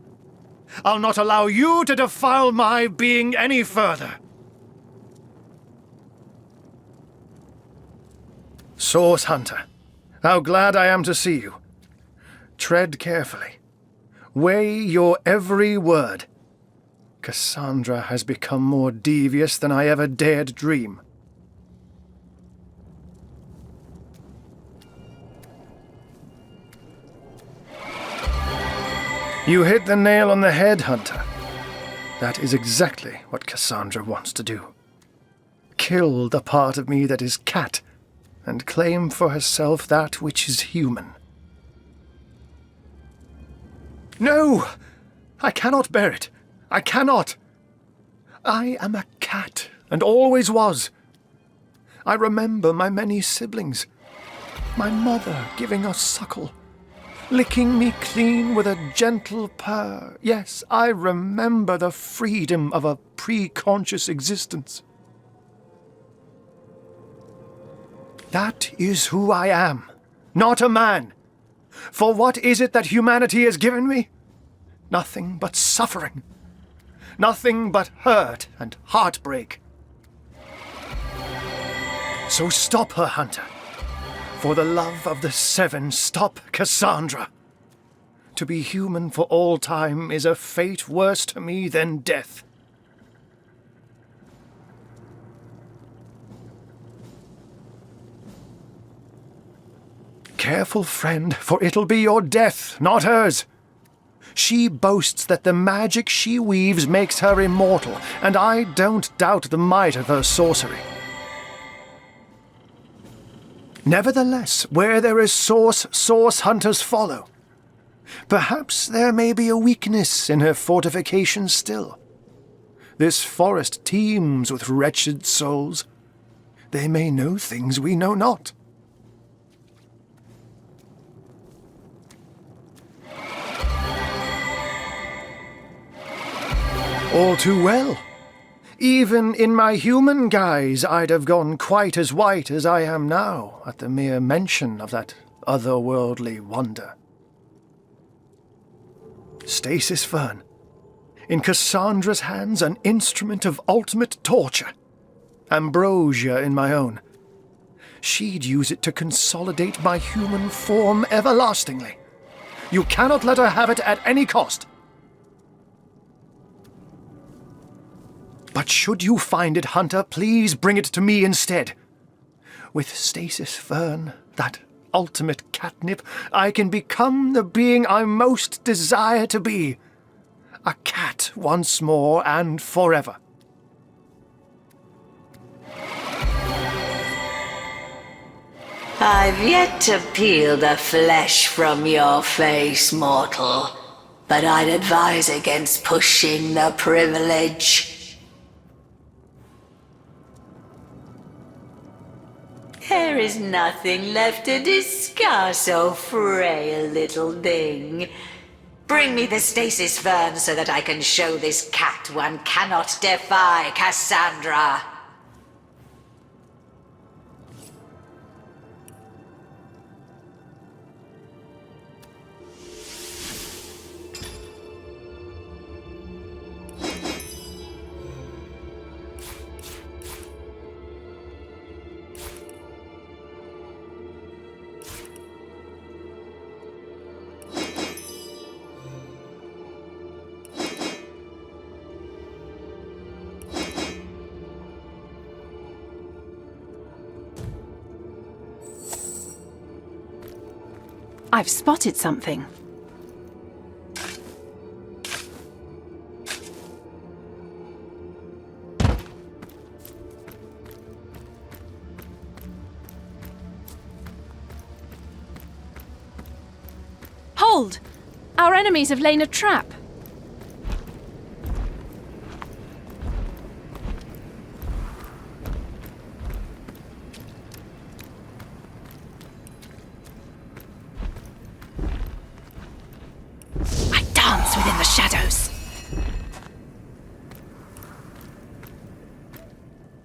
I'll not allow you to defile my being any further. Source Hunter, how glad I am to see you. Tread carefully. Weigh your every word. Cassandra has become more devious than I ever dared dream. You hit the nail on the head, Hunter. That is exactly what Cassandra wants to do. Kill the part of me that is cat, and claim for herself that which is human. No! I cannot bear it. I cannot. I am a cat, and always was. I remember my many siblings. My mother giving us suckle, licking me clean with a gentle purr. Yes, I remember the freedom of a pre-conscious existence. That is who I am, not a man. For what is it that humanity has given me? Nothing but suffering. Nothing but hurt and heartbreak. So stop her, Hunter. For the love of the Seven, stop Cassandra. To be human for all time is a fate worse to me than death. Careful, friend, for it'll be your death, not hers. She boasts that the magic she weaves makes her immortal, and I don't doubt the might of her sorcery. Nevertheless, where there is source hunters follow. Perhaps there may be a weakness in her fortifications still. This forest teems with wretched souls. They may know things we know not. All too well. Even in my human guise, I'd have gone quite as white as I am now at the mere mention of that otherworldly wonder. Stasis Fern. In Cassandra's hands, an instrument of ultimate torture. Ambrosia in my own. She'd use it to consolidate my human form everlastingly. You cannot let her have it at any cost. But should you find it, Hunter, please bring it to me instead. With Stasis Fern, that ultimate catnip, I can become the being I most desire to be. A cat once more and forever. I've yet to peel the flesh from your face, mortal. But I'd advise against pushing the privilege. There is nothing left to discuss, oh frail little thing. Bring me the Stasis Fern so that I can show this cat one cannot defy Cassandra. I've spotted something. Hold! Our enemies have laid a trap.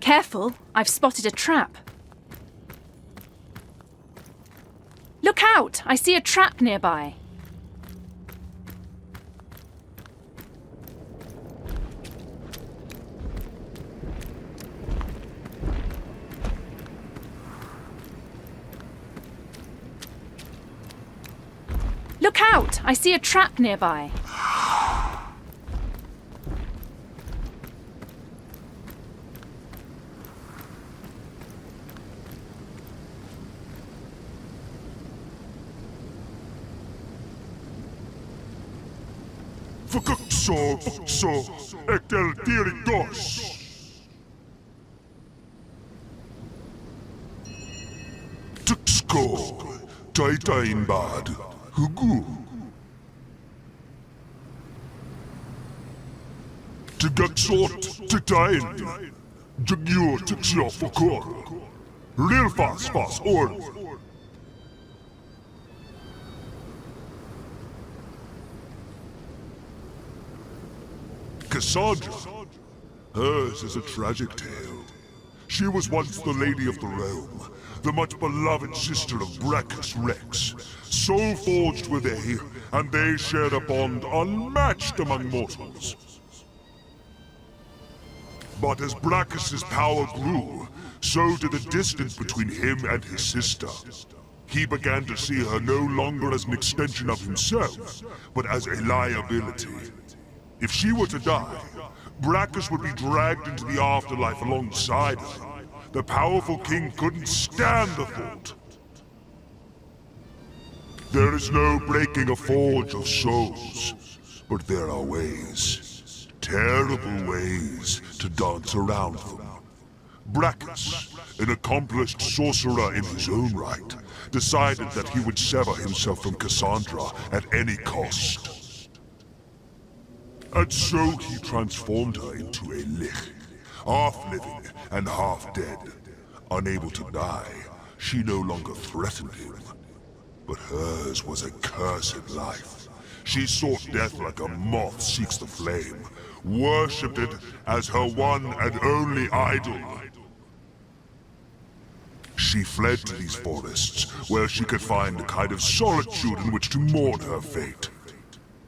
Careful, I've spotted a trap. Look out! I see a trap nearby. Look out! I see a trap nearby. Fuxo, ekel diridos. Tuxko, taitain bad, hugu. Tugaxot, titain, jugyo tuxo fokor. Real fast or. Cassandra. Hers is a tragic tale. She was once the Lady of the Realm, the much beloved sister of Brachus Rex. Soul forged were they, and they shared a bond unmatched among mortals. But as Brachus's power grew, so did the distance between him and his sister. He began to see her no longer as an extension of himself, but as a liability. If she were to die, Brachus would be dragged into the afterlife alongside her. The powerful king couldn't stand the thought. There is no breaking a forge of souls, but there are ways, terrible ways, to dance around them. Brachus, an accomplished sorcerer in his own right, decided that he would sever himself from Cassandra at any cost. And so he transformed her into a lich, half-living and half-dead. Unable to die, she no longer threatened him. But hers was a cursed life. She sought death like a moth seeks the flame, worshipped it as her one and only idol. She fled to these forests, where she could find a kind of solitude in which to mourn her fate.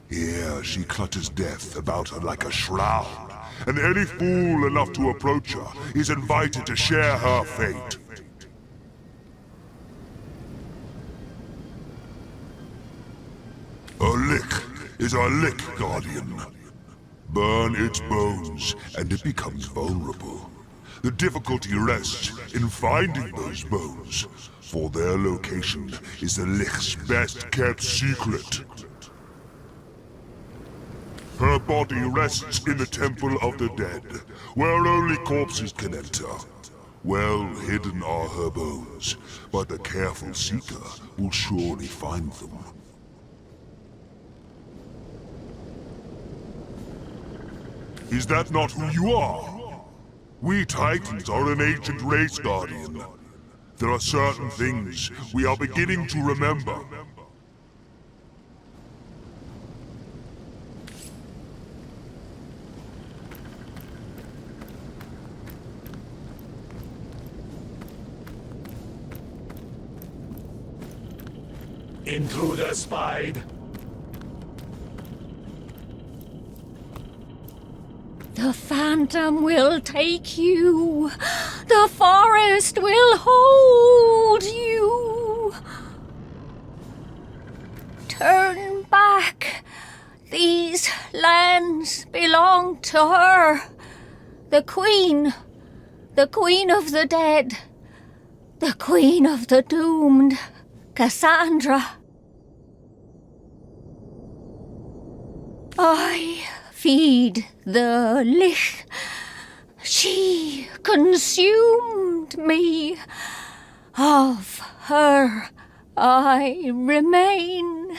Here she clutches death about her like a shroud, and any fool enough to approach her is invited to share her fate. A lich is a lich, Guardian. Burn its bones, and it becomes vulnerable. The difficulty rests in finding those bones, for their location is the lich's best-kept secret. Her body rests in the Temple of the Dead, where only corpses can enter. Well hidden are her bones, but the careful seeker will surely find them. Is that not who you are? We Titans are an ancient race, Guardian. There are certain things we are beginning to remember. Intruder spied. The Phantom will take you. The forest will hold you. Turn back. These lands belong to her. The Queen of the dead. The Queen of the doomed. Cassandra. I feed the lich. She consumed me. Of her I remain.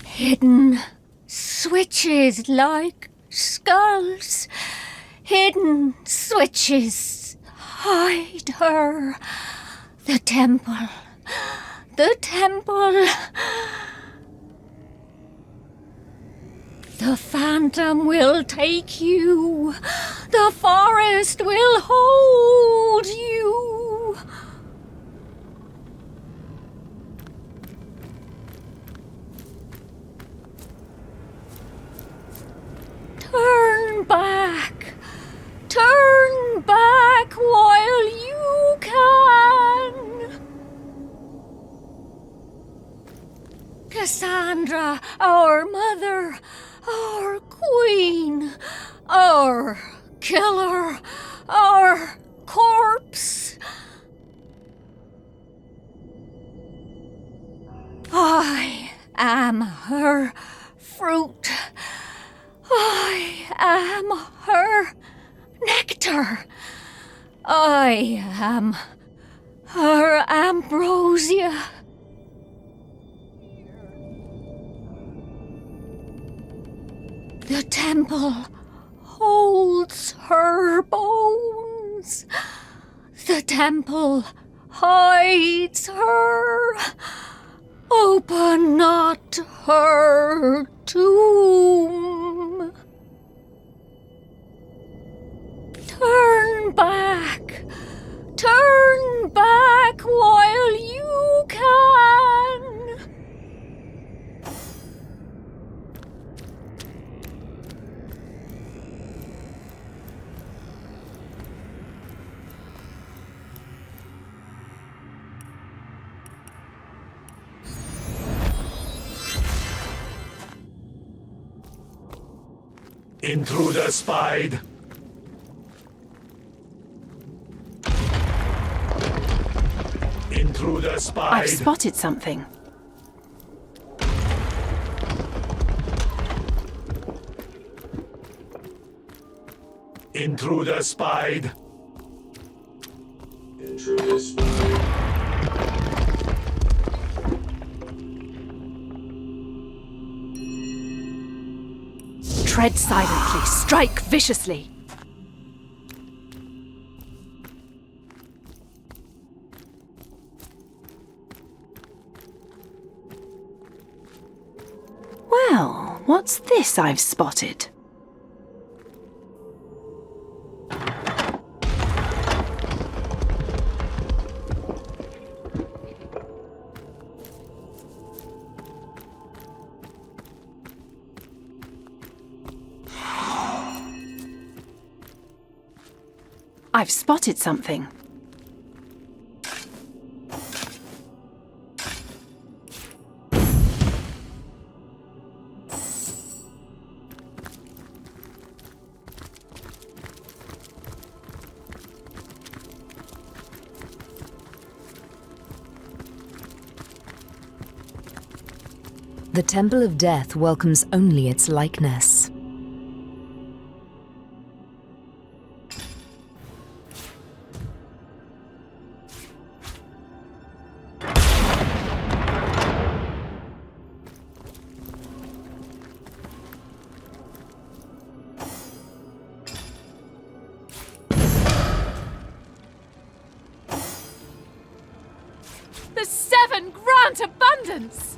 Hidden switches like skulls. Hidden switches hide her. The temple. The temple. The phantom will take you. The forest will hold you. Turn back. Turn back while you can. Cassandra, our mother, our queen, our killer, our corpse. I am her fruit. I am her nectar. I am her ambrosia. The temple holds her bones. The temple hides her. Open not her tomb. Turn back. Turn back while you can. Intruder spied. Intruder spied. I've spotted something. Intruder spied. Intruder spied. Tread silently, strike viciously. Well, what's this I've spotted? I've spotted something. The Temple of Death welcomes only its likeness. The seven grant abundance!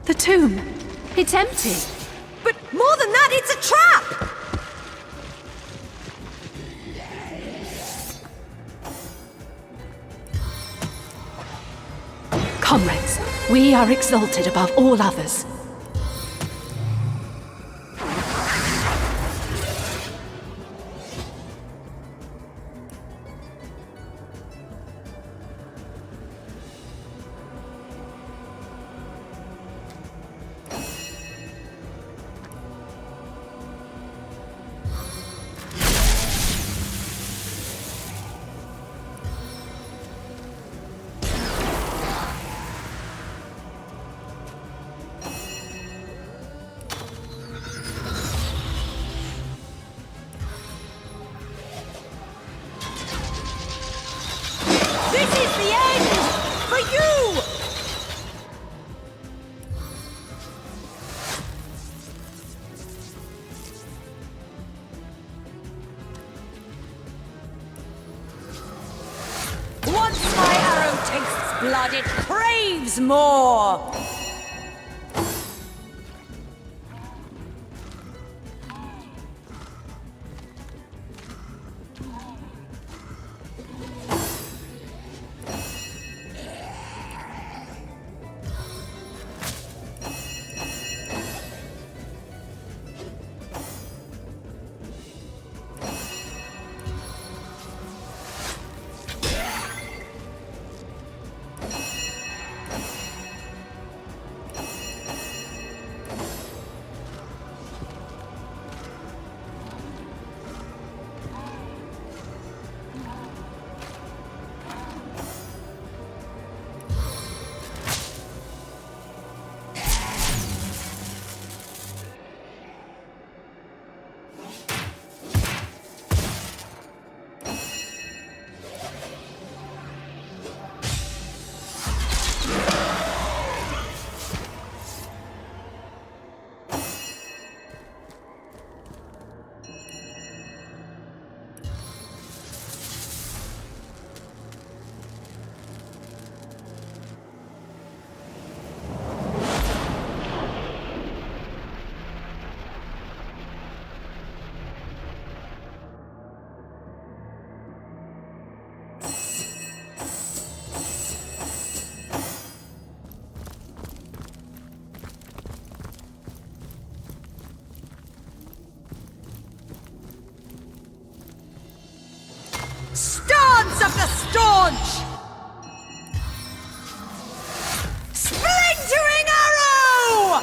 The tomb. It's empty. But more than that, it's a trap! Comrades, we are exalted above all others. Once my arrow tastes blood, it craves more! Stance of the staunch! Splintering arrow!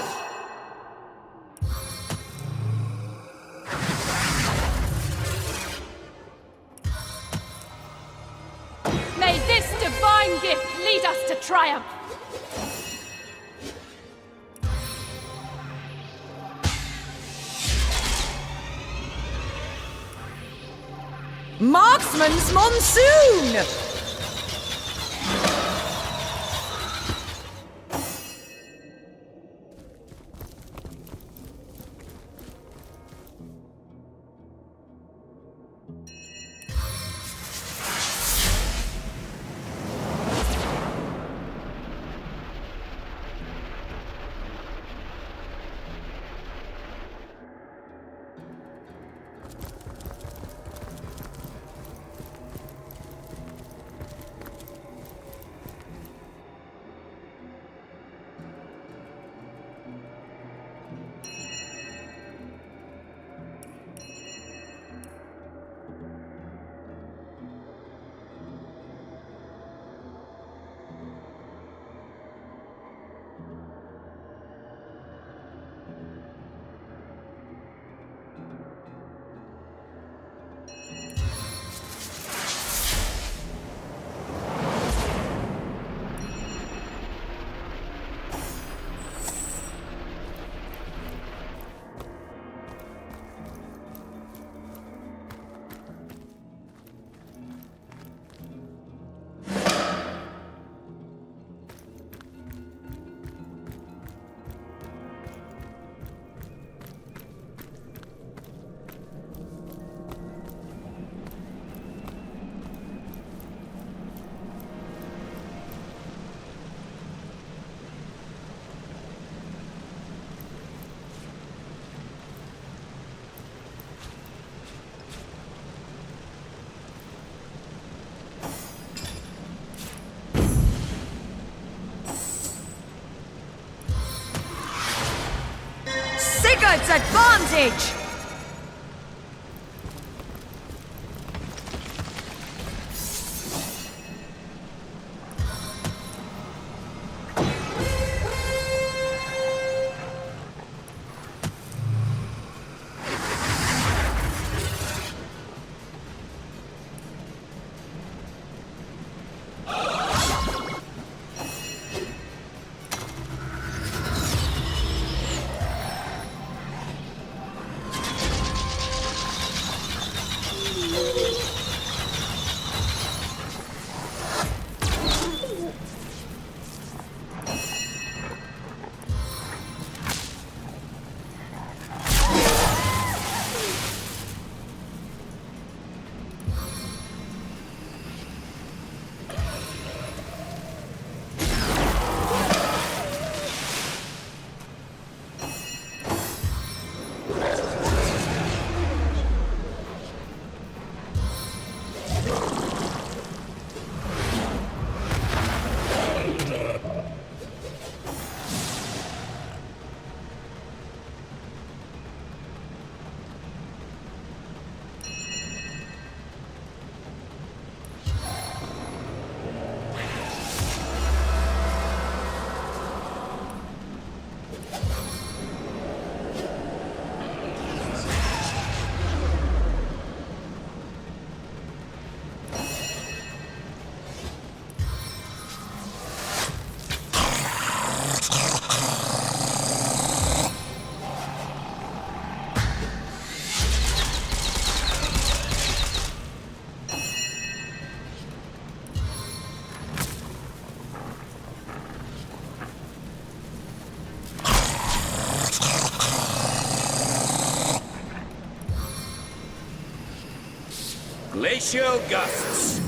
May this divine gift lead us to triumph! Marksman's Monsoon! Laggard's advantage! Glacial gusts.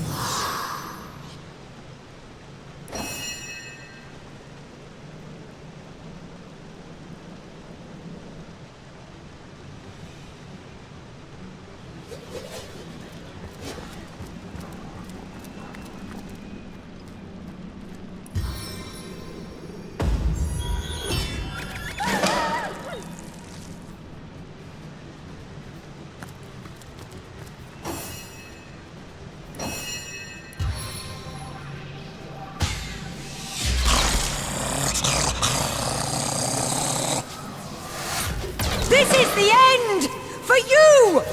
This is the end! For you!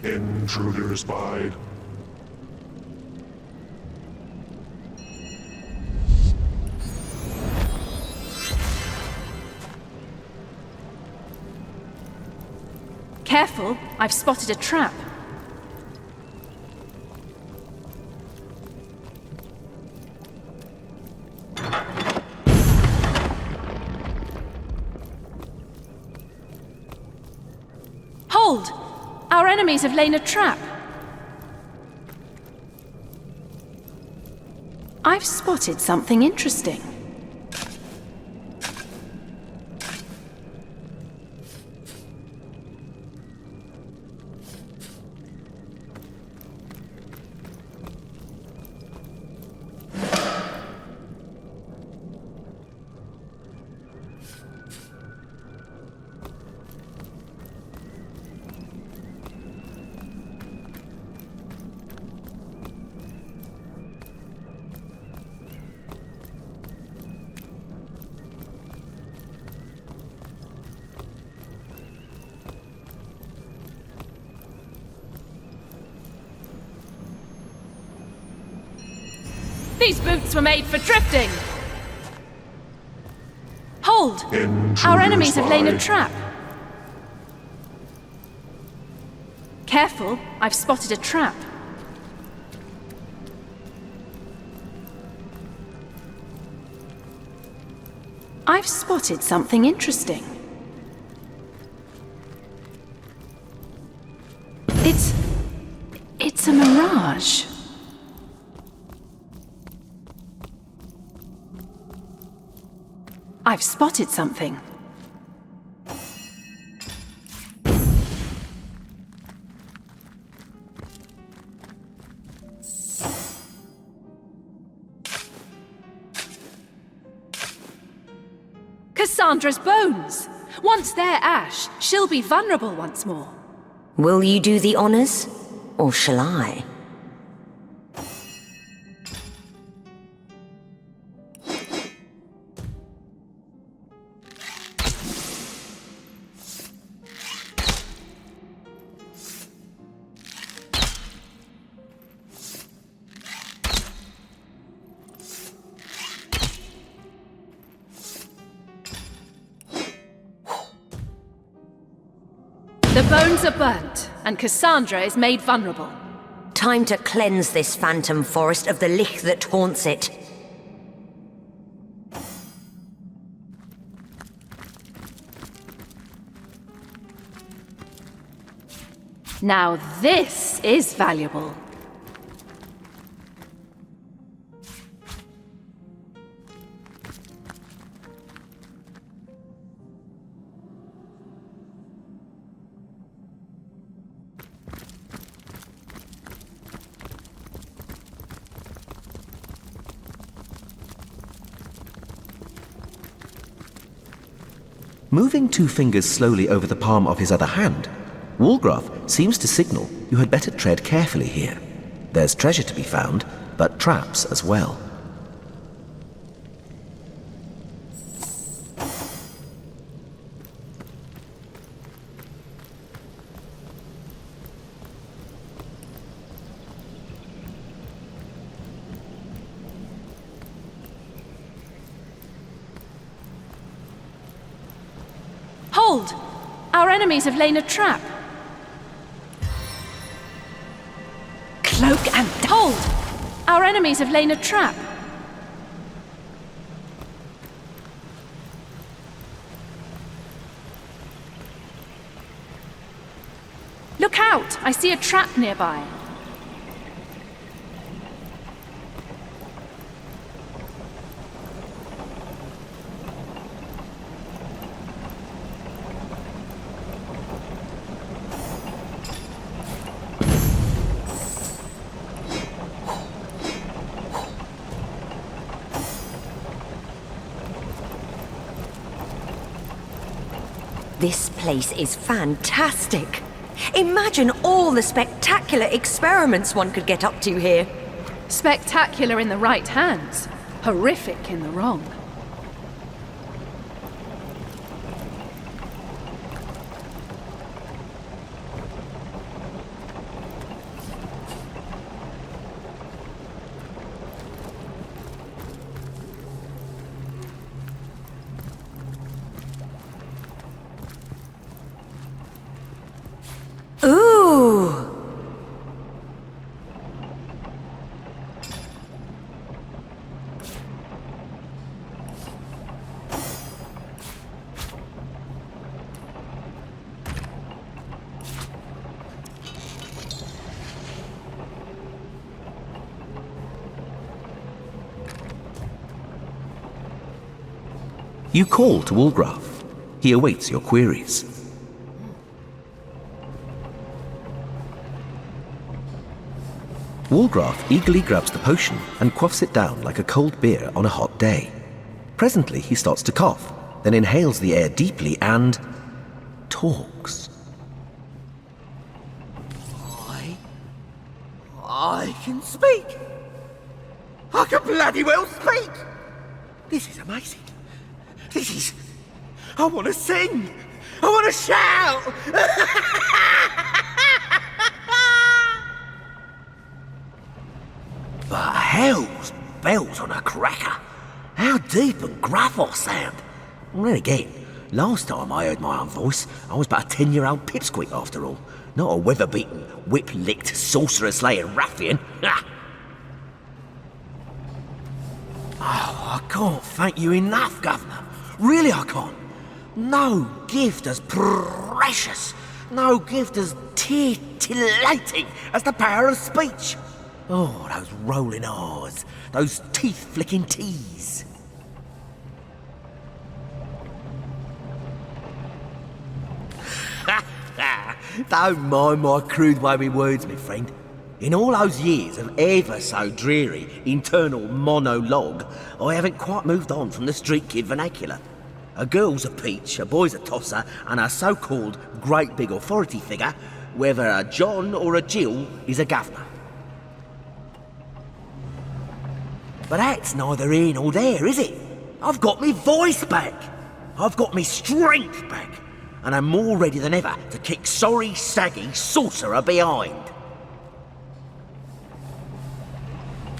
Intruder spied. Careful, I've spotted a trap. Hold! Our enemies have laid a trap. I've spotted something interesting. These boots were made for drifting! Hold! Our enemies have laid a trap. Careful, I've spotted a trap. I've spotted something interesting. It's a mirage. I've spotted something. Cassandra's bones! Once they're ash, she'll be vulnerable once more. Will you do the honors, or shall I? The bones are burnt, and Cassandra is made vulnerable. Time to cleanse this phantom forest of the lich that haunts it. Now this is valuable. Moving 2 fingers slowly over the palm of his other hand, Walgraf seems to signal you had better tread carefully here. There's treasure to be found, but traps as well. Hold! Our enemies have laid a trap. Cloak and hold! Our enemies have laid a trap. Look out! I see a trap nearby. This place is fantastic. Imagine all the spectacular experiments one could get up to here. Spectacular in the right hands, horrific in the wrong. Ooh! You call to Walgraf. He awaits your queries. Walgraf eagerly grabs the potion and quaffs it down like a cold beer on a hot day. Presently he starts to cough, then inhales the air deeply and talks. I can speak. I can bloody well speak. This is amazing. This is... I want to sing. I want to shout. But hell's bells on a cracker. How deep and gruff I sound. And then again, last time I heard my own voice, I was but a 10-year-old pipsqueak after all. Not a weather-beaten, whip-licked, sorcerer-slaying ruffian. Oh, I can't thank you enough, Governor. Really, I can't. No gift as precious, no gift as titillating as the power of speech. Oh, those rolling R's, those teeth-flicking T's. Don't mind my crude way with words, my friend. In all those years of ever so dreary internal monologue, I haven't quite moved on from the street kid vernacular. A girl's a peach, a boy's a tosser, and a so-called great big authority figure, whether a John or a Jill, is a governor. But that's neither here nor there, is it? I've got me voice back. I've got me strength back. And I'm more ready than ever to kick sorry, saggy sorcerer behind.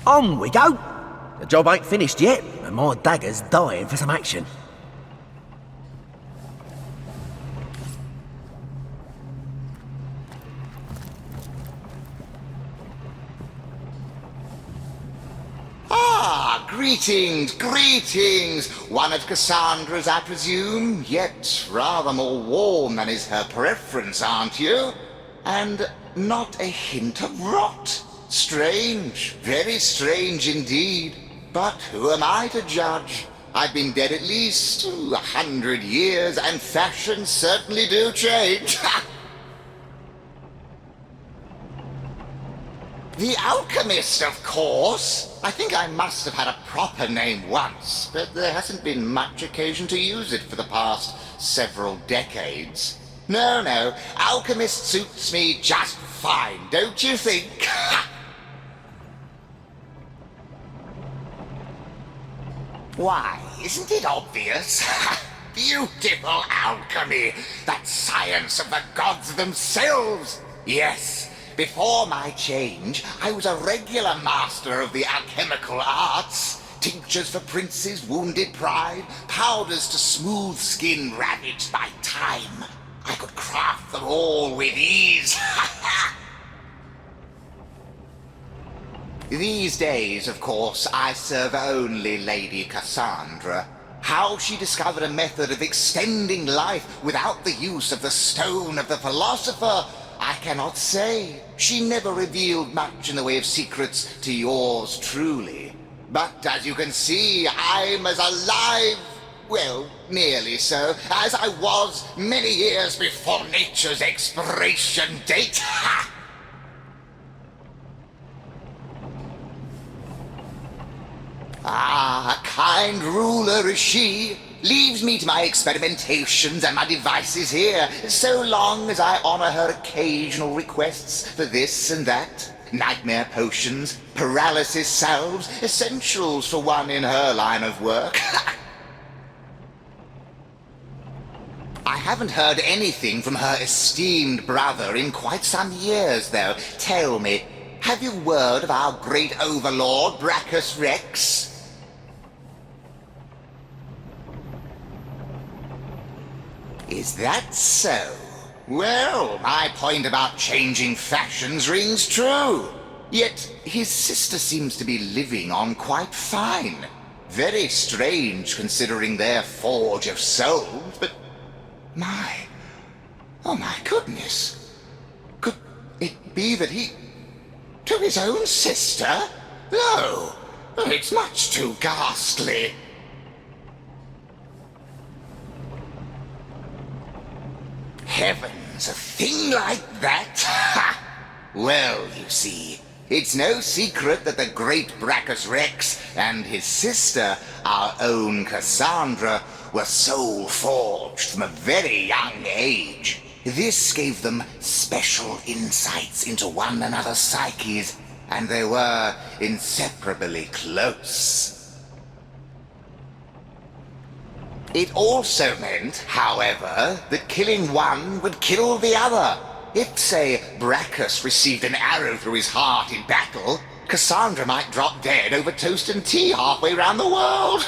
On we go. The job ain't finished yet, and my dagger's dying for some action. Ah, greetings, greetings! One of Cassandra's, I presume, yet rather more warm than is her preference, aren't you? And not a hint of rot. Strange, very strange indeed. But who am I to judge? I've been dead at least 100 years, and fashions certainly do change. The alchemist, of course. I think I must have had a proper name once, but there hasn't been much occasion to use it for the past several decades. No, alchemist suits me just fine, don't you think? Why, isn't it obvious? Beautiful alchemy, that science of the gods themselves. Yes. Before my change, I was a regular master of the alchemical arts. Tinctures for princes' wounded pride, powders to smooth skin ravaged by time. I could craft them all with ease. These days, of course, I serve only Lady Cassandra. How she discovered a method of extending life without the use of the stone of the philosopher, I cannot say. She never revealed much in the way of secrets to yours truly. But as you can see, I'm as alive, well, nearly so, as I was many years before nature's expiration date. Ah, a kind ruler is she. Leaves me to my experimentations and my devices here, so long as I honor her occasional requests for this and that. Nightmare potions, paralysis salves, essentials for one in her line of work. I haven't heard anything from her esteemed brother in quite some years, though. Tell me, have you word of our great overlord, Brachus Rex? Is that so? Well, my point about changing fashions rings true. Yet his sister seems to be living on quite fine. Very strange considering their forge of souls, but oh my goodness. Could it be that he... to his own sister? No, it's much too ghastly. Heavens, a thing like that? Ha! Well, you see, it's no secret that the great Brachus Rex and his sister, our own Cassandra, were soul forged from a very young age. This gave them special insights into one another's psyches, and they were inseparably close. It also meant, however, that killing one would kill the other. If, say, Brachus received an arrow through his heart in battle, Cassandra might drop dead over toast and tea halfway round the world.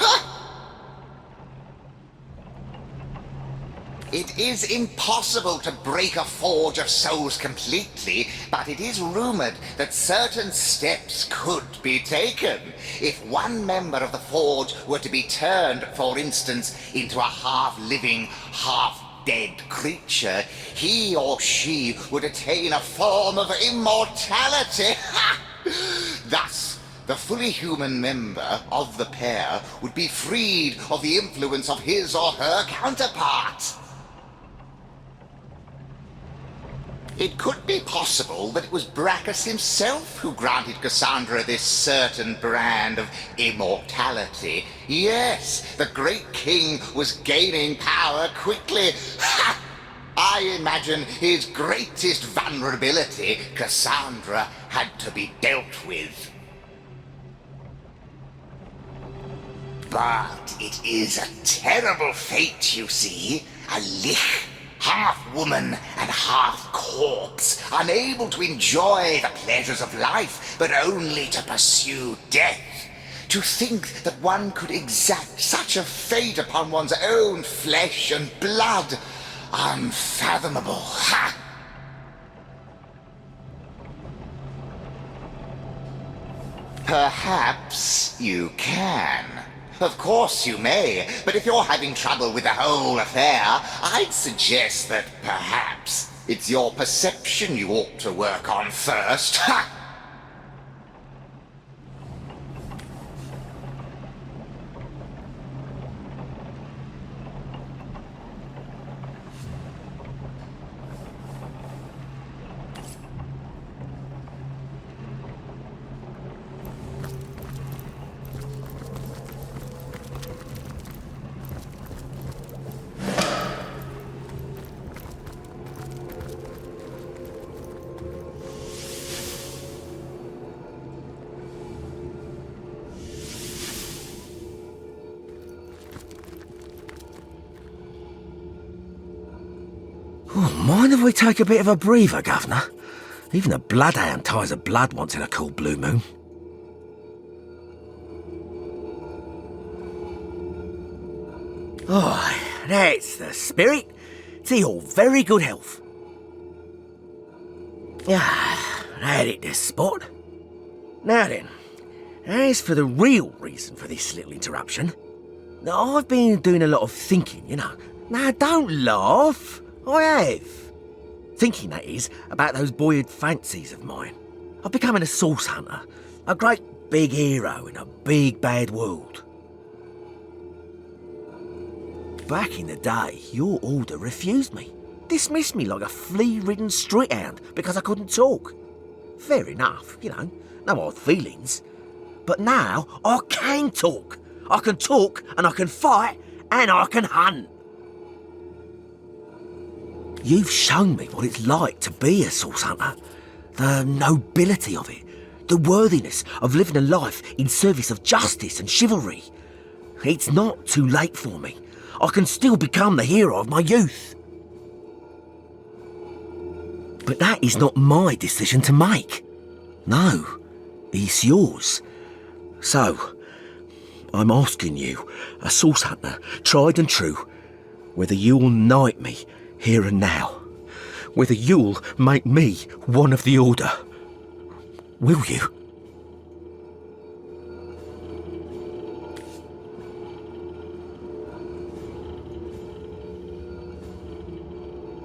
It is impossible to break a forge of souls completely, but it is rumored that certain steps could be taken. If one member of the forge were to be turned, for instance, into a half-living, half-dead creature, he or she would attain a form of immortality. Thus, the fully human member of the pair would be freed of the influence of his or her counterpart. It could be possible that it was Brachus himself who granted Cassandra this certain brand of immortality. Yes, the great king was gaining power quickly. Ha! I imagine his greatest vulnerability, Cassandra, had to be dealt with. But it is a terrible fate, you see. A lich, half woman and half corpse, unable to enjoy the pleasures of life, but only to pursue death. To think that one could exact such a fate upon one's own flesh and blood. Unfathomable. Ha! Perhaps you can. Of course you may, but if you're having trouble with the whole affair, I'd suggest that perhaps it's your perception you ought to work on first. Ha! Mind if we take a bit of a breather, Governor? Even a bloodhound ties a blood once in a cool blue moon. Oh, that's the spirit. To your very good health. Ah, that hit the spot. Now then, as for the real reason for this little interruption, I've been doing a lot of thinking, you know. Now, don't laugh. I have. Thinking, that is, about those boyhood fancies of mine. Of becoming a source hunter. A great big hero in a big bad world. Back in the day, your order refused me. Dismissed me like a flea-ridden street hound because I couldn't talk. Fair enough, you know, no hard feelings. But now, I can talk. I can talk, and I can fight, and I can hunt. You've shown me what it's like to be a source hunter. The nobility of it. The worthiness of living a life in service of justice and chivalry. It's not too late for me. I can still become the hero of my youth. But that is not my decision to make. No, it's yours. So, I'm asking you, a source hunter, tried and true, whether you'll knight me here and now. Whether you'll make me one of the Order. Will you?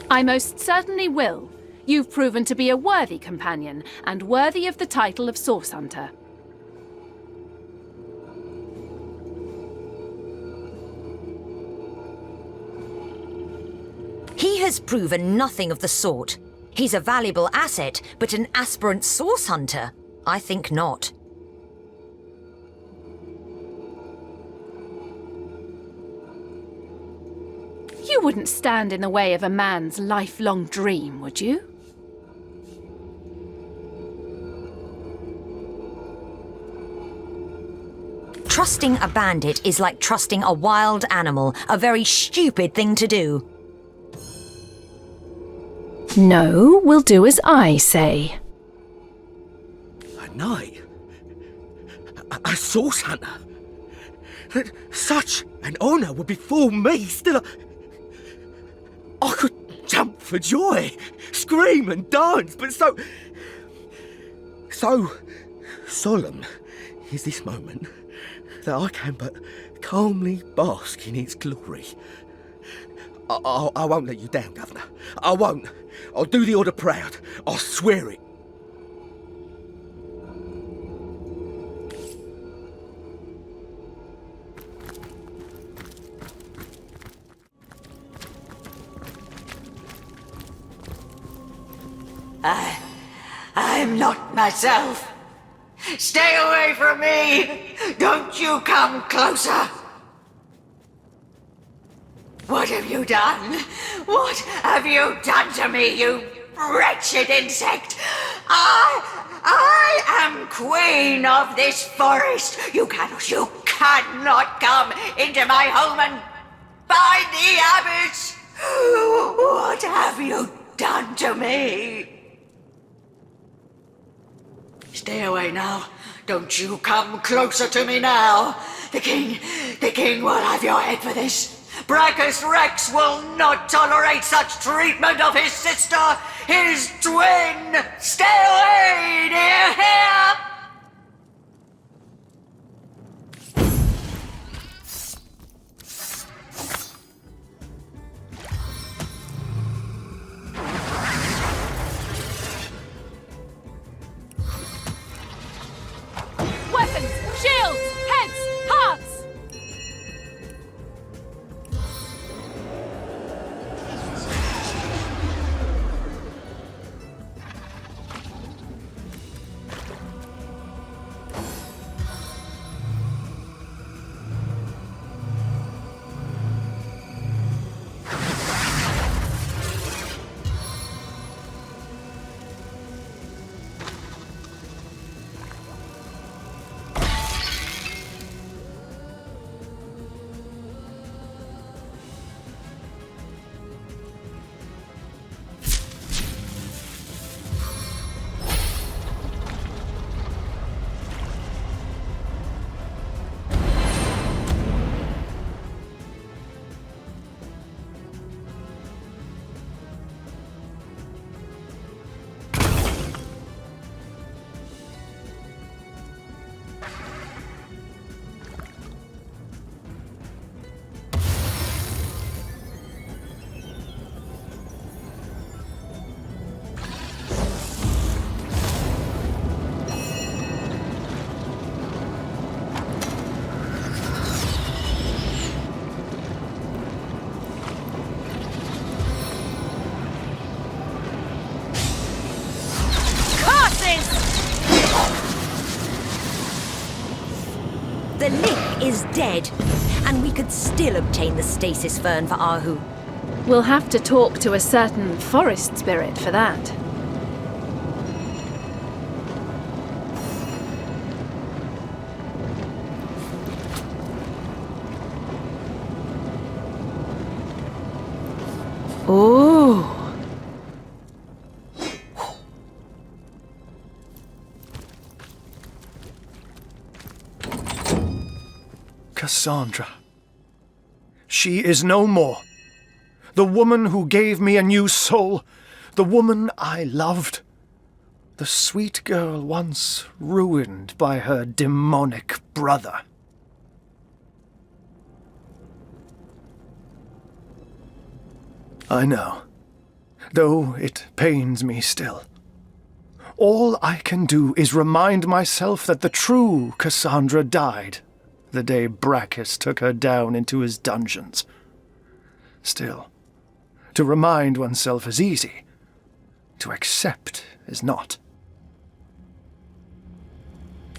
I most certainly will. You've proven to be a worthy companion, and worthy of the title of Source Hunter. He has proven nothing of the sort. He's a valuable asset, but an aspirant source hunter? I think not. You wouldn't stand in the way of a man's lifelong dream, would you? Trusting a bandit is like trusting a wild animal, a very stupid thing to do. No, we'll do as I say. A knight? A source hunter? Such an honour would befall me. Still, I could jump for joy, scream and dance, but so solemn is this moment that I can but calmly bask in its glory. I won't let you down, Governor. I won't. I'll do the Order proud. I'll swear it. I'm not myself. Stay away from me! Don't you come closer! What have you done? What have you done to me, you wretched insect? I am queen of this forest. You cannot come into my home and find the abyss. What have you done to me? Stay away now. Don't you come closer to me now. The king will have your head for this. Brachus Rex will not tolerate such treatment of his sister, his twin! Stay away, do you hear? Weapons! Shields! Heads! Hearts! The Lich is dead, and we could still obtain the stasis fern for Ahu. We'll have to talk to a certain forest spirit for that. Ooh. Cassandra. She is no more. The woman who gave me a new soul. The woman I loved. The sweet girl once ruined by her demonic brother. I know, though it pains me still. All I can do is remind myself that the true Cassandra died the day Brachus took her down into his dungeons. Still, to remind oneself is easy. To accept is not.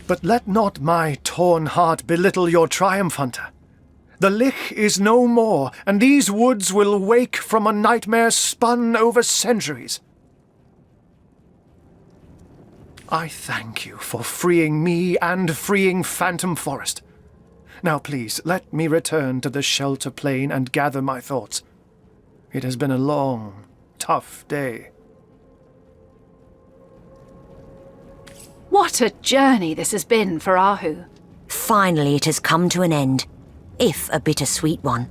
But let not my torn heart belittle your triumph, Hunter. The Lich is no more, and these woods will wake from a nightmare spun over centuries. I thank you for freeing me and freeing Phantom Forest. Now please, let me return to the shelter plain and gather my thoughts. It has been a long, tough day. What a journey this has been for Ahu. Finally it has come to an end, if a bittersweet one.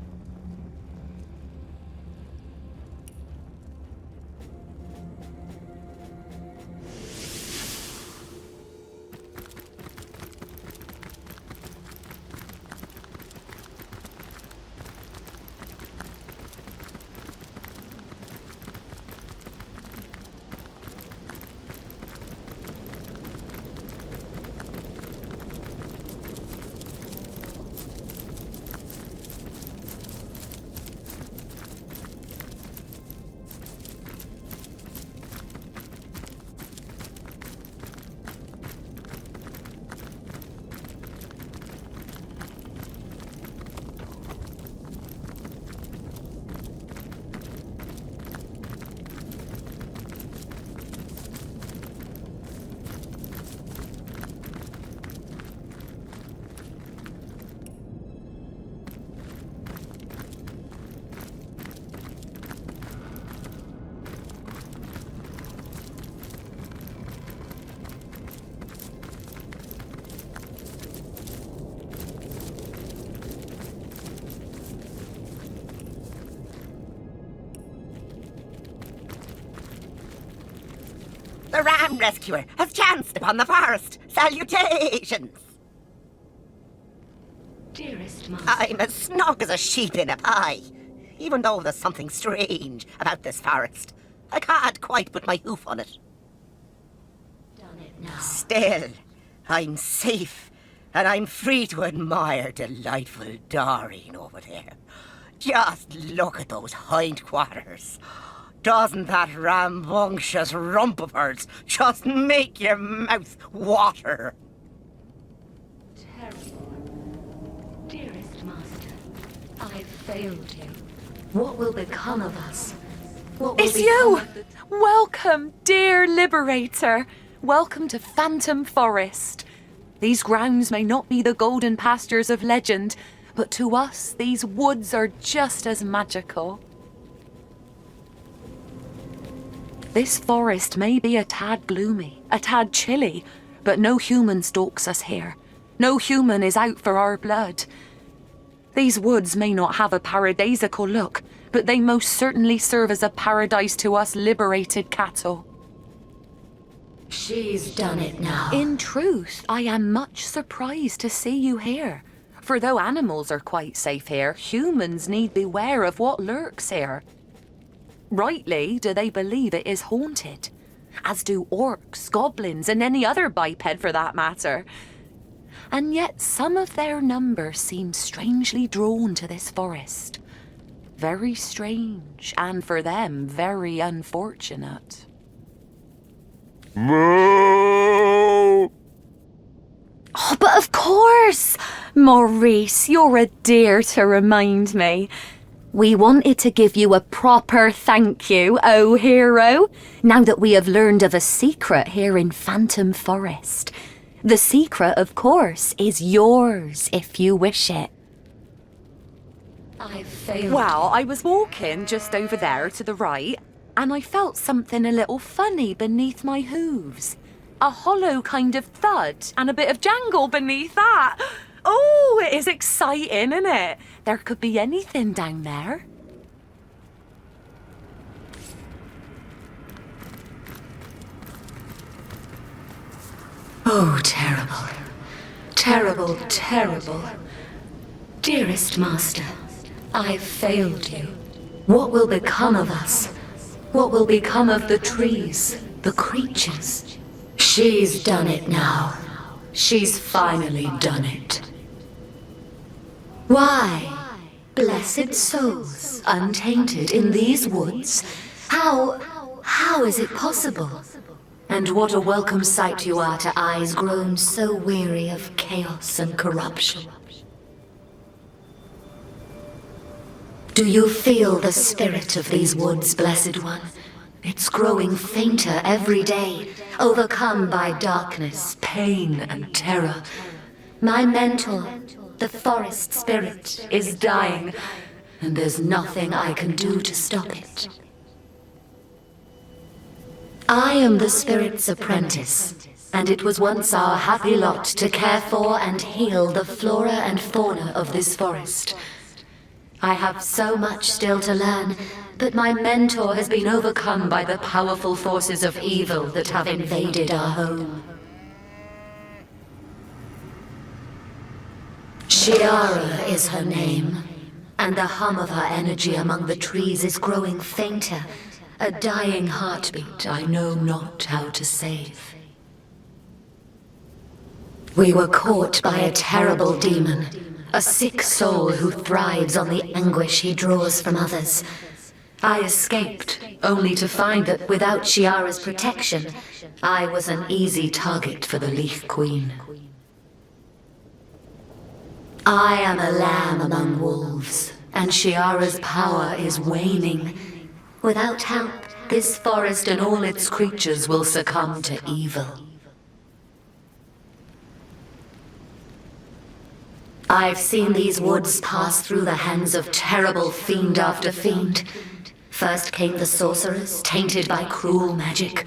the ram rescuer has chanced upon the forest. Salutations! Dearest Master. I'm as snug as a sheep in a pie. Even though there's something strange about this forest. I can't quite put my hoof on it. Done it now. Still, I'm safe, and I'm free to admire delightful Doreen over there. Just look at those hindquarters. Doesn't that rambunctious rump of hers just make your mouth water? Terrible. Dearest Master, I failed you. What will become of us? What will It's become you! of the- Welcome, dear Liberator. Welcome to Phantom Forest. These grounds may not be the golden pastures of legend, but to us, these woods are just as magical. This forest may be a tad gloomy, a tad chilly, but no human stalks us here. No human is out for our blood. These woods may not have a paradisical look, but they most certainly serve as a paradise to us liberated cattle. She's done it now. In truth, I am much surprised to see you here. For though animals are quite safe here, humans need beware of what lurks here. Rightly do they believe it is haunted, as do orcs, goblins, and any other biped for that matter. And yet some of their number seem strangely drawn to this forest. Very strange, and for them, very unfortunate. Moo! Oh, but of course! Maurice, you're a dear to remind me. We wanted to give you a proper thank you, oh hero, now that we have learned of a secret here in Phantom Forest. The secret, of course, is yours if you wish it. I failed. Well, I was walking just over there to the right, and I felt something a little funny beneath my hooves. A hollow kind of thud, and a bit of jangle beneath that. Oh, it is exciting, isn't it? There could be anything down there. Oh, terrible. Terrible, terrible. Dearest Master, I've failed you. What will become of us? What will become of the trees, the creatures? She's done it now. She's finally done it. Why? Blessed souls, untainted in these woods? How is it possible? And what a welcome sight you are to eyes grown so weary of chaos and corruption. Do you feel the spirit of these woods, Blessed One? It's growing fainter every day, overcome by darkness, pain, and terror. My mentor, the forest spirit, is dying, and there's nothing I can do to stop it. I am the spirit's apprentice, and it was once our happy lot to care for and heal the flora and fauna of this forest. I have so much still to learn, but my mentor has been overcome by the powerful forces of evil that have invaded our home. Shiara is her name, and the hum of her energy among the trees is growing fainter, a dying heartbeat I know not how to save. We were caught by a terrible demon, a sick soul who thrives on the anguish he draws from others. I escaped, only to find that without Shiara's protection, I was an easy target for the Leaf Queen. I am a lamb among wolves, and Shiara's power is waning. Without help, this forest and all its creatures will succumb to evil. I've seen these woods pass through the hands of terrible fiend after fiend. First came the sorcerers, tainted by cruel magic.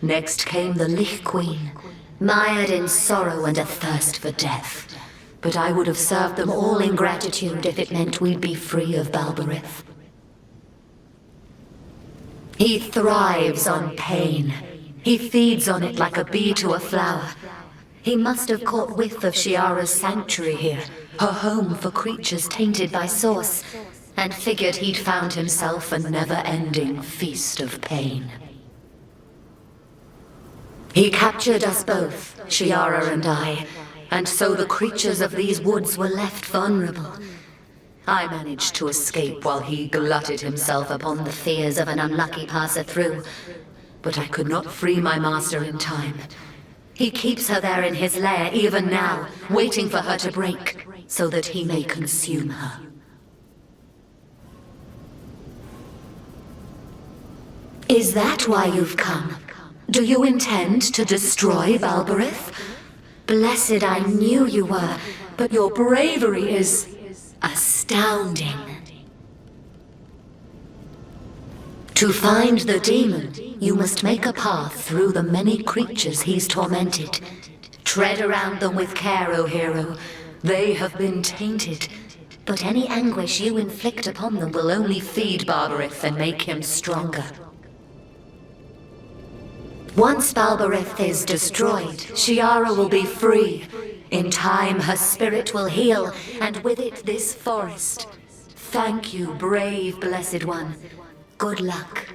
Next came the Lich Queen, mired in sorrow and a thirst for death. But I would have served them all in gratitude if it meant we'd be free of Balberith. He thrives on pain. He feeds on it like a bee to a flower. He must have caught whiff of Shiara's sanctuary here, her home for creatures tainted by source, and figured he'd found himself a never-ending feast of pain. He captured us both, Shiara and I, and so the creatures of these woods were left vulnerable. I managed to escape while he glutted himself upon the fears of an unlucky passer-through, but I could not free my master in time. He keeps her there in his lair even now, waiting for her to break, so that he may consume her. Is that why you've come? Do you intend to destroy Balberith? Blessed I knew you were, but your bravery is astounding. To find the demon, you must make a path through the many creatures he's tormented. Tread around them with care, O hero. They have been tainted, but any anguish you inflict upon them will only feed Balberith and make him stronger. Once Balberith is destroyed, Shiara will be free. In time, her spirit will heal, and with it this forest. Thank you, brave Blessed One. Good luck.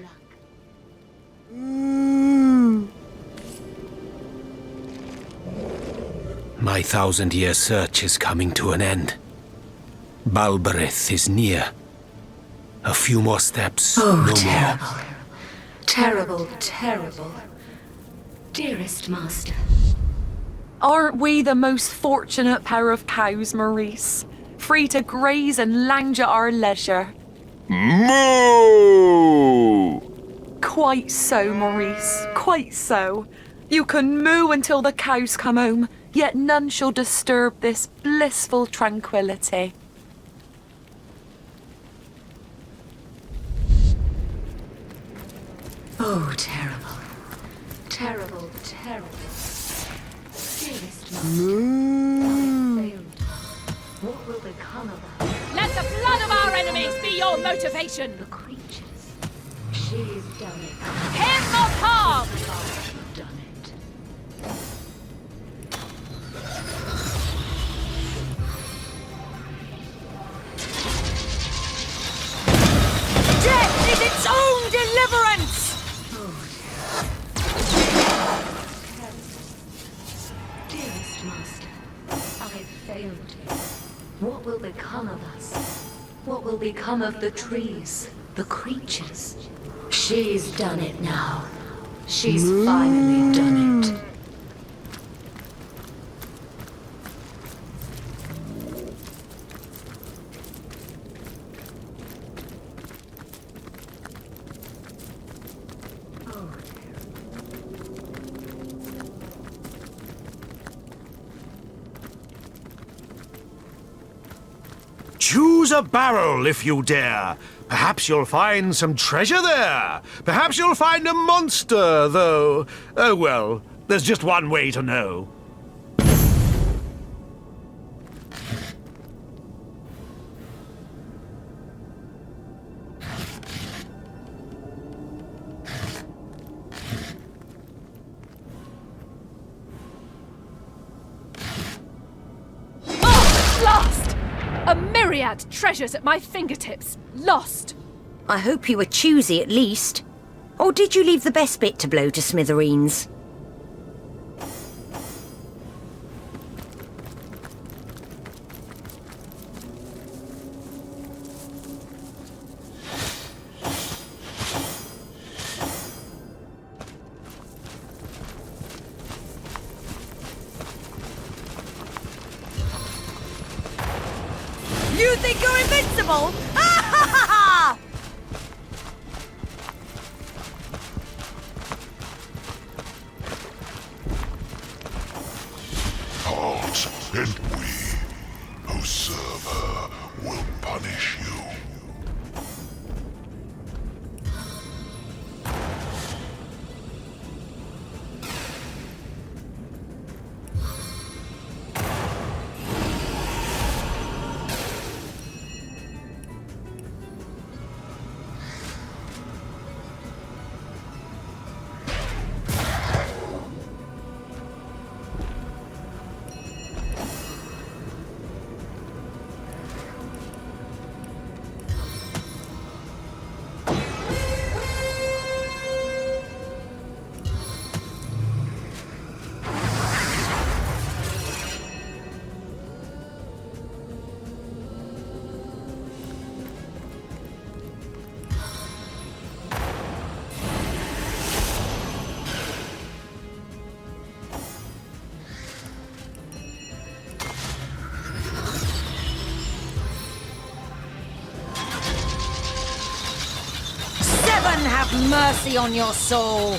My 1,000-year search is coming to an end. Balberith is near. A few more steps, no terrible. more. Terrible, terrible. Dearest Master. Aren't we the most fortunate pair of cows, Maurice? Free to graze and lounge at our leisure. Moo! Quite so, Maurice, quite so. You can moo until the cows come home, yet none shall disturb this blissful tranquility. Oh, terrible. Terrible, terrible. Dearest Master. What will become of us? Let the blood of our enemies be your motivation! The creatures. She's done it. Him of harm! Done it. Death is its own deliverance! Dearest Master, I failed you. What will become of us? What will become of the trees, the creatures? She's done it now. She's finally done it. Choose a barrel if you dare. Perhaps you'll find some treasure there. Perhaps you'll find a monster, though. Oh well, there's just one way to know. Lost! A myriad treasures at my fingertips. Lost! I hope you were choosy at least. Or did you leave the best bit to blow to smithereens? You think you're invincible? Ah ha ha ha! Heart and we who serve her will punish you. have mercy on your soul.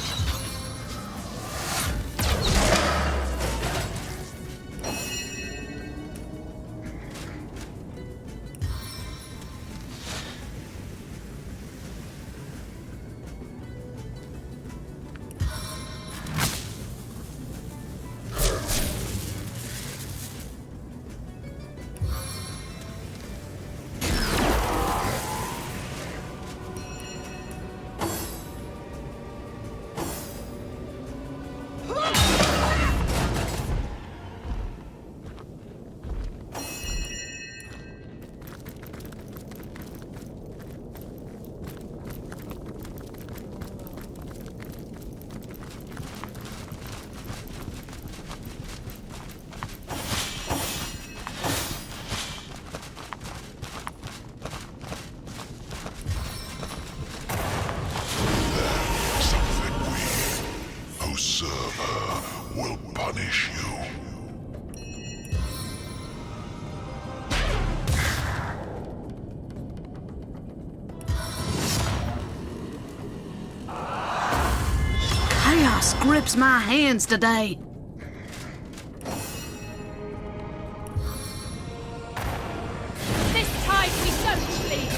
Chaos grips my hands today. This time we don't flee.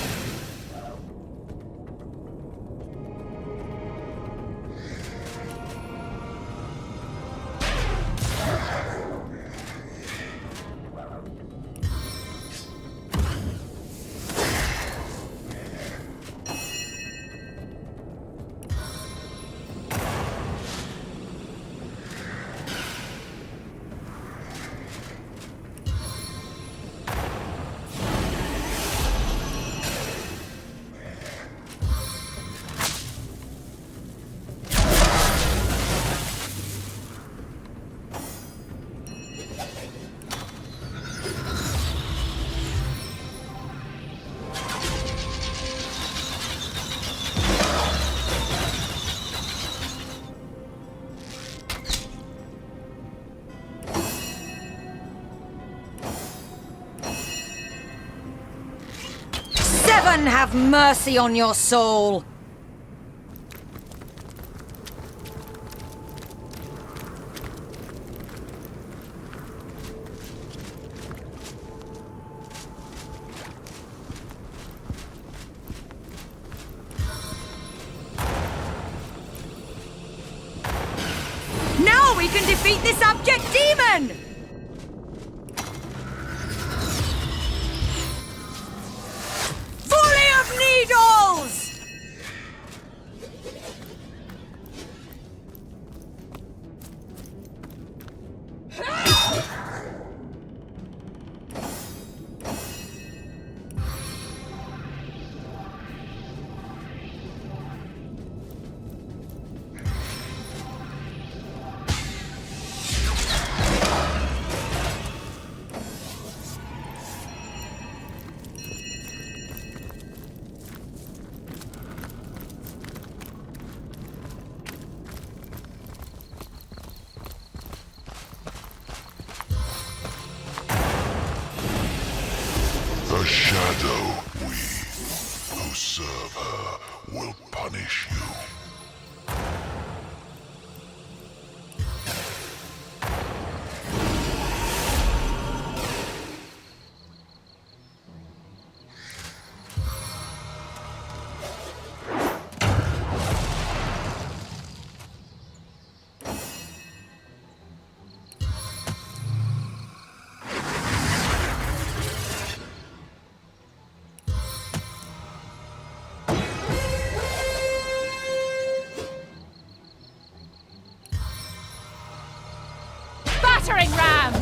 Heaven have mercy on your soul! Now we can defeat this abject demon! Needles! The shadow, we who serve her will punish you. Battering ram!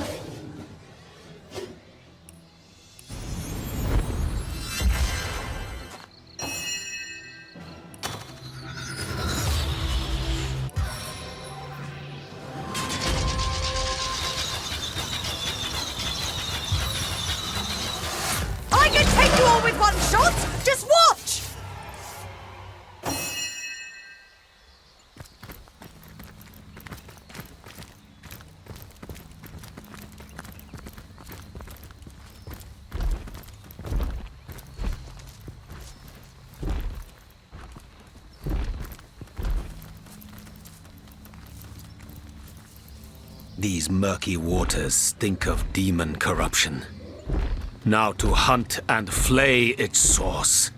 I can take you all with one shot! Just watch! These murky waters stink of demon corruption. Now to hunt and flay its source.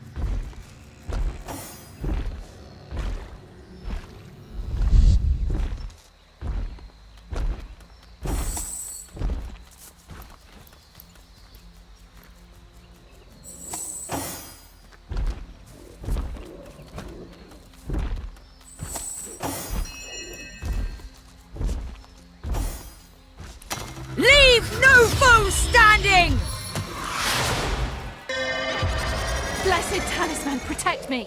Leave no foe standing! Blessed talisman, protect me!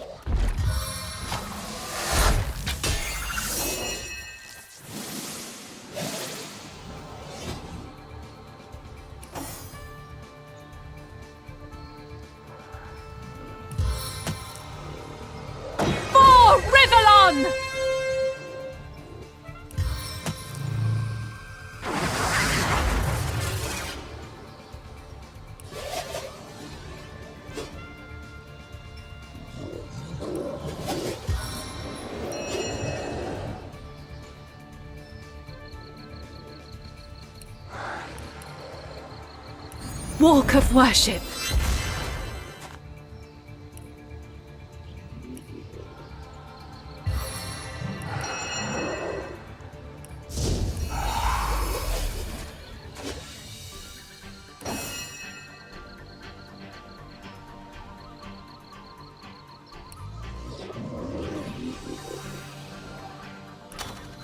For Rivellon! Walk of worship.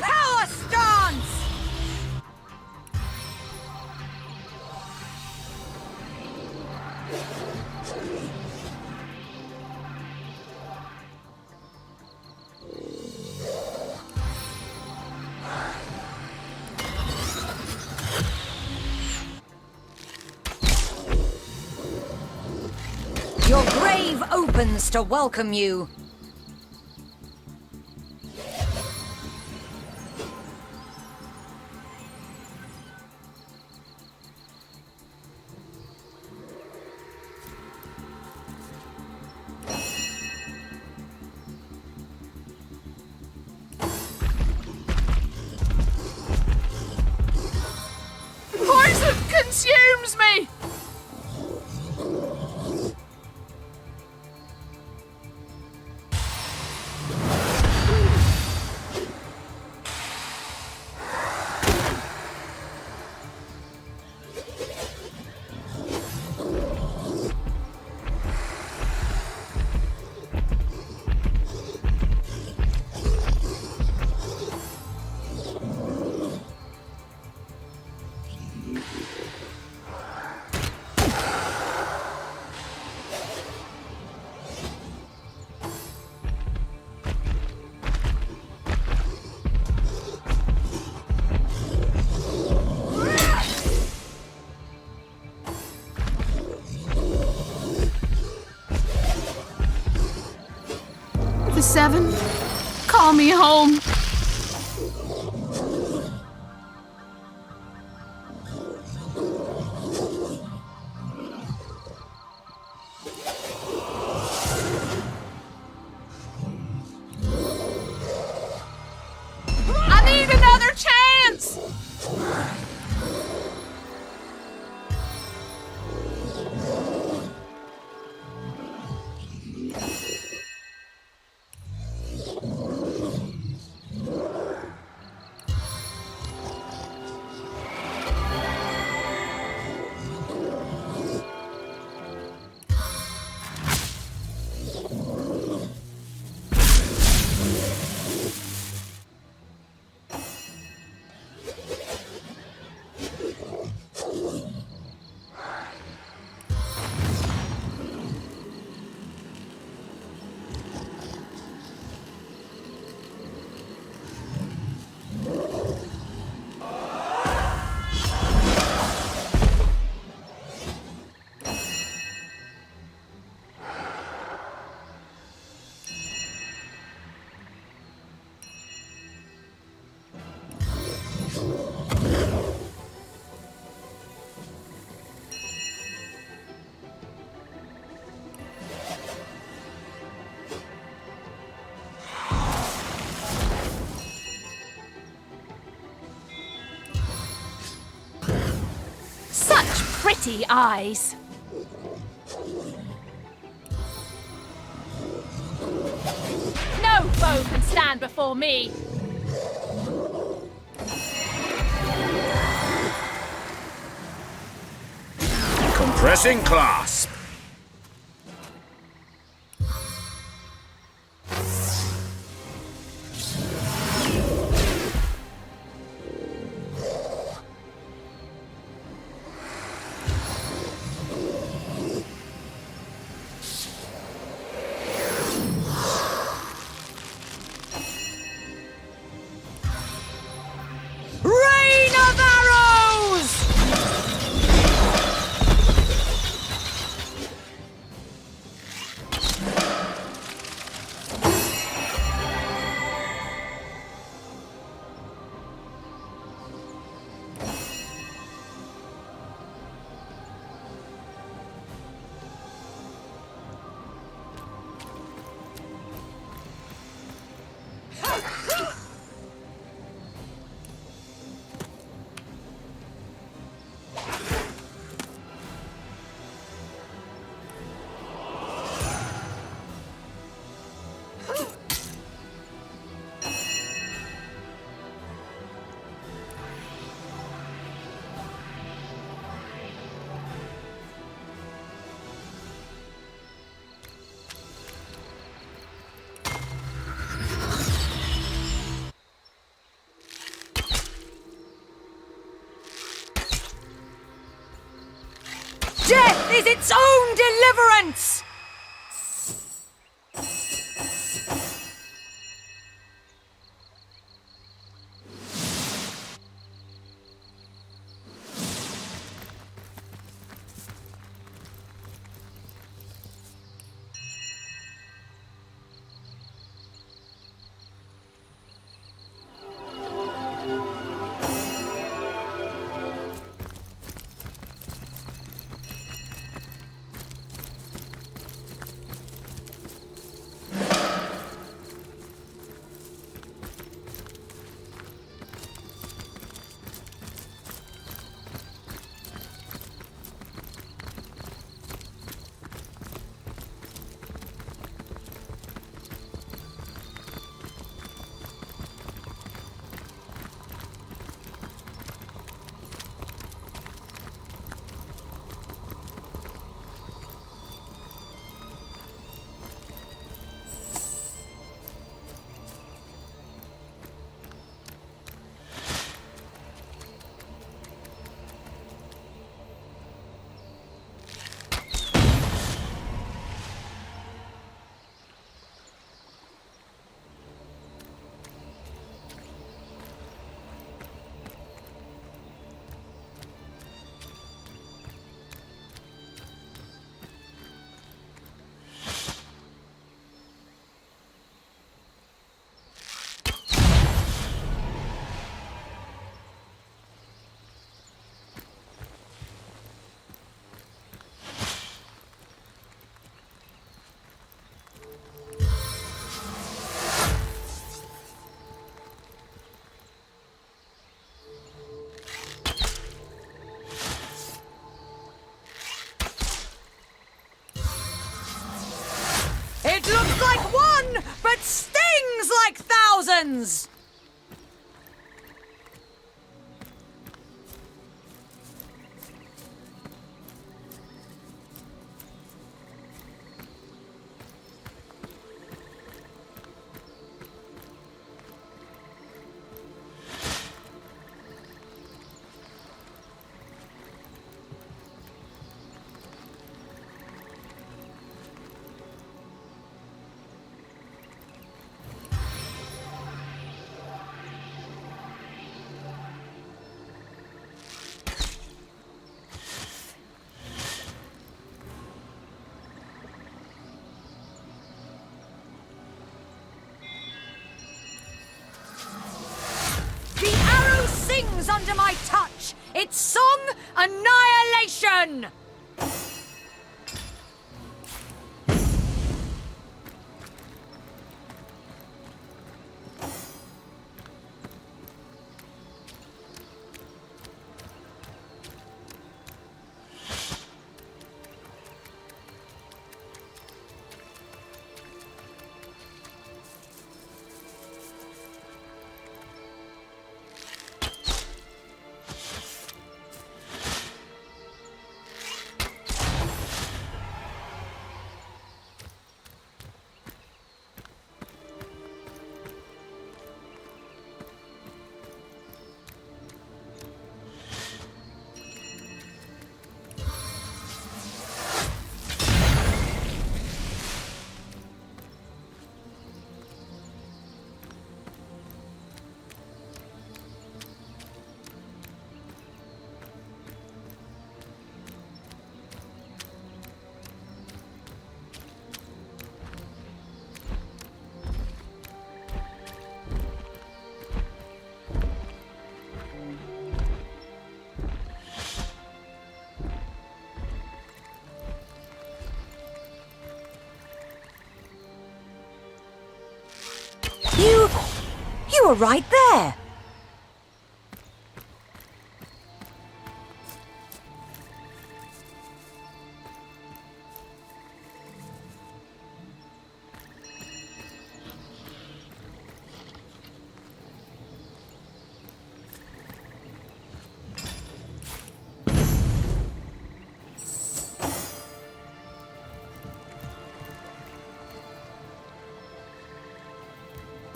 Power stance! Your grave opens to welcome you. Poison consumes me! The Seven, call me home. I need another chance! pretty eyes. No foe can stand before me. Compressing clasp. Rain of arrows! Death is its own deliverance! It looks like one, but stings like thousands! Under my touch! Its song, annihilation! You were right there.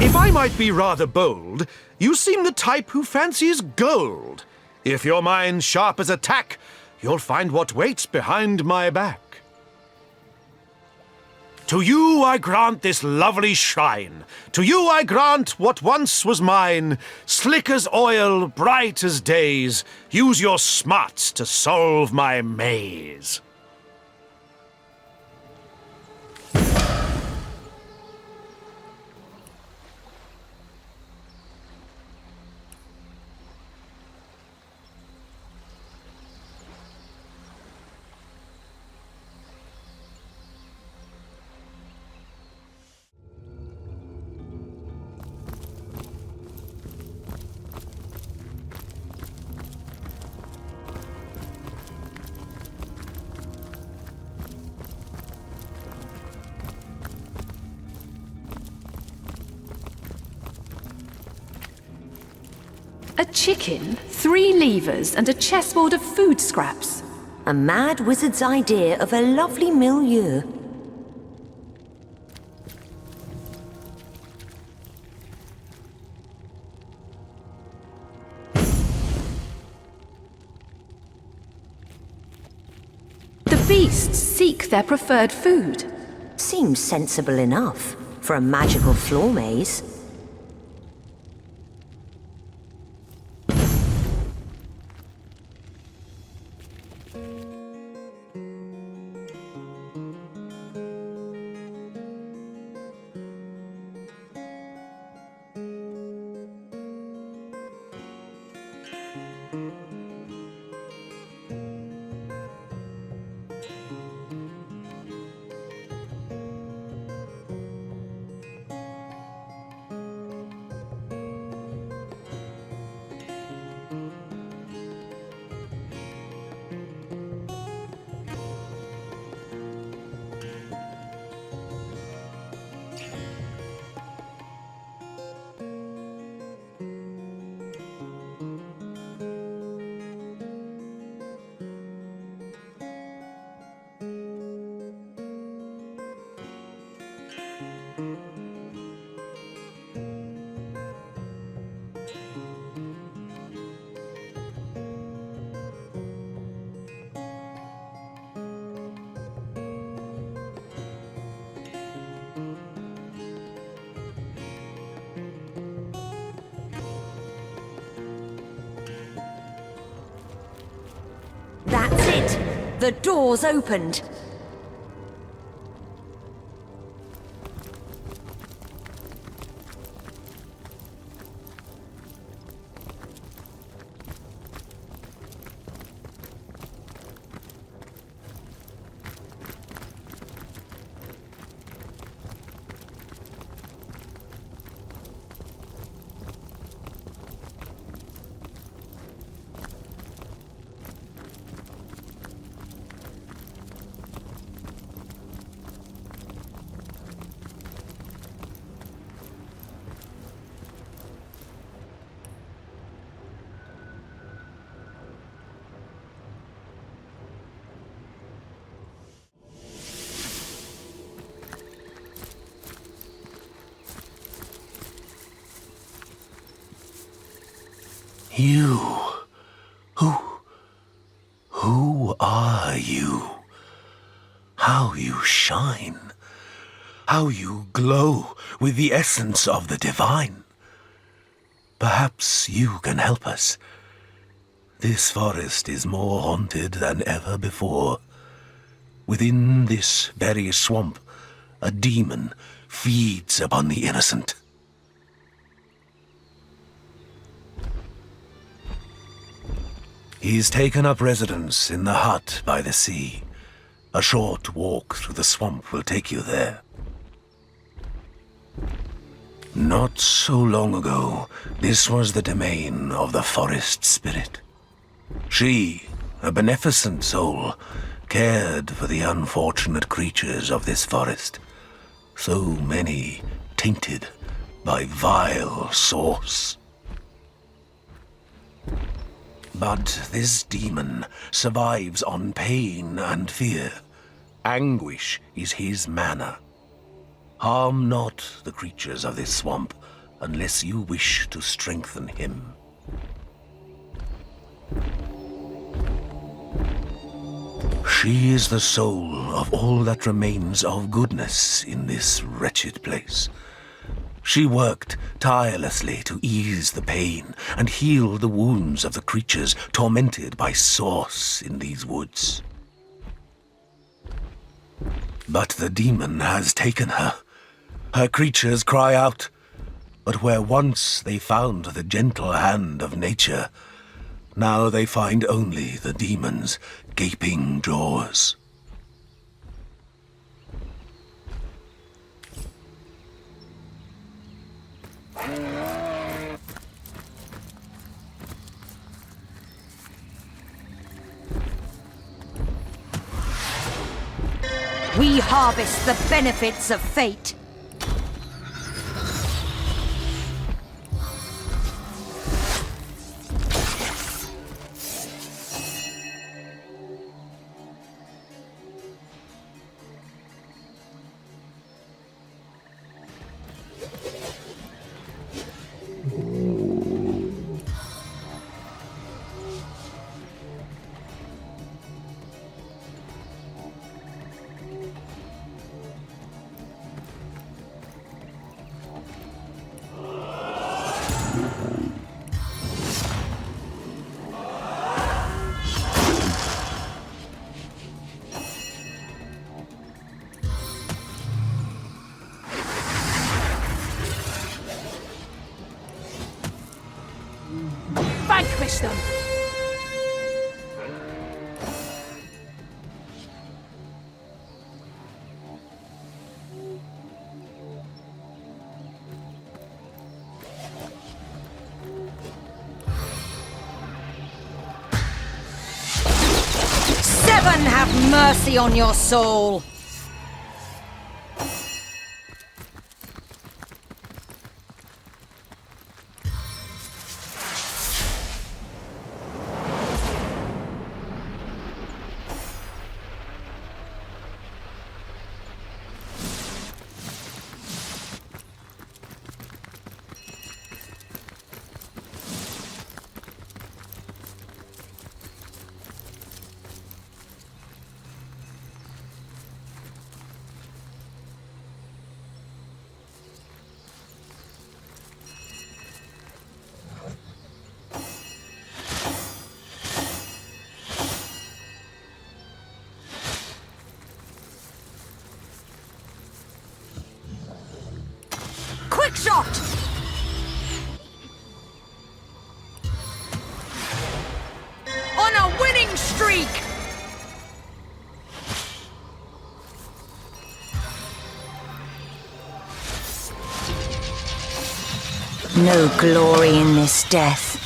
If I might be rather bold, you seem the type who fancies gold. If your mind's sharp as a tack, you'll find what waits behind my back. To you I grant this lovely shrine. To you I grant what once was mine. Slick as oil, bright as days. Use your smarts to solve my maze. A chicken, 3 levers, and a chessboard of food scraps. A mad wizard's idea of a lovely milieu. The beasts seek their preferred food. Seems sensible enough for a magical floor maze. That's it! The door's opened. You. Who are you? How you shine. How you glow with the essence of the divine. Perhaps you can help us. This forest is more haunted than ever before. Within this very swamp, a demon feeds upon the innocent. He's taken up residence in the hut by the sea. A short walk through the swamp will take you there. Not so long ago, this was the domain of the forest spirit. She, a beneficent soul, cared for the unfortunate creatures of this forest. So many tainted by vile source. But this demon survives on pain and fear. Anguish is his manner. Harm not the creatures of this swamp unless you wish to strengthen him. She is the soul of all that remains of goodness in this wretched place. She worked tirelessly to ease the pain and heal the wounds of the creatures tormented by source in these woods. But the demon has taken her. Her creatures cry out, but where once they found the gentle hand of nature, now they find only the demon's gaping jaws. We harvest the benefits of fate. Vanquish them! Seven have mercy on your soul! Quick shot! On a winning streak! No glory in this death.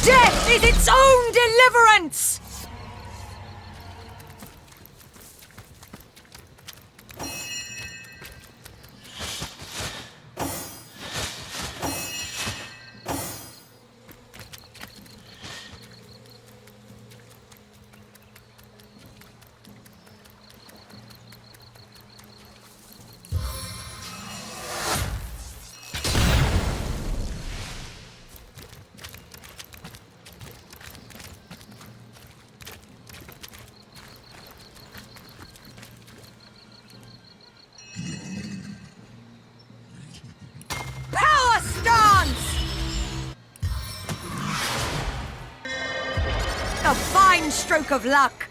Death is its own deliverance! A fine stroke of luck!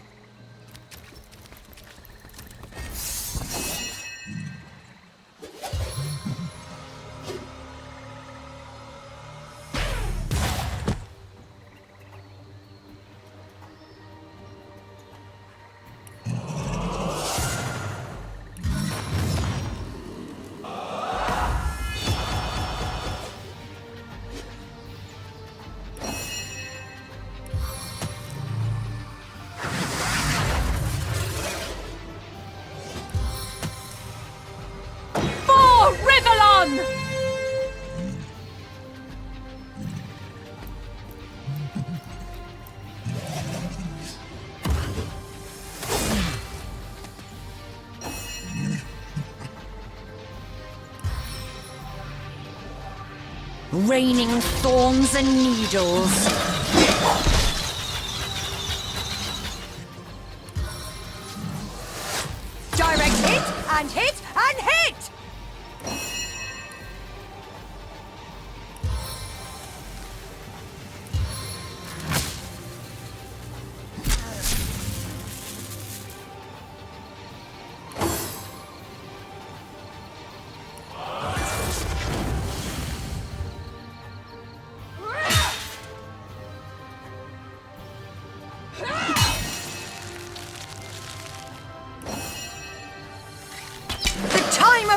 Raining thorns and needles. Direct hit and hit and hit!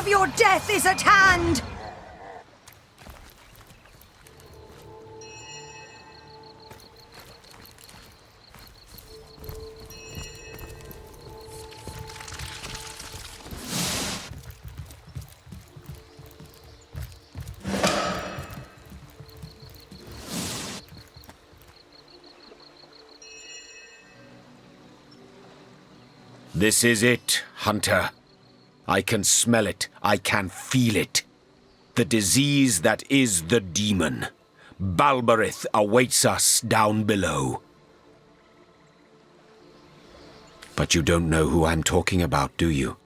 Your death is at hand! This is it, Hunter. I can smell it. I can feel it. The disease that is the demon. Balberith awaits us down below. But you don't know who I'm talking about, do you?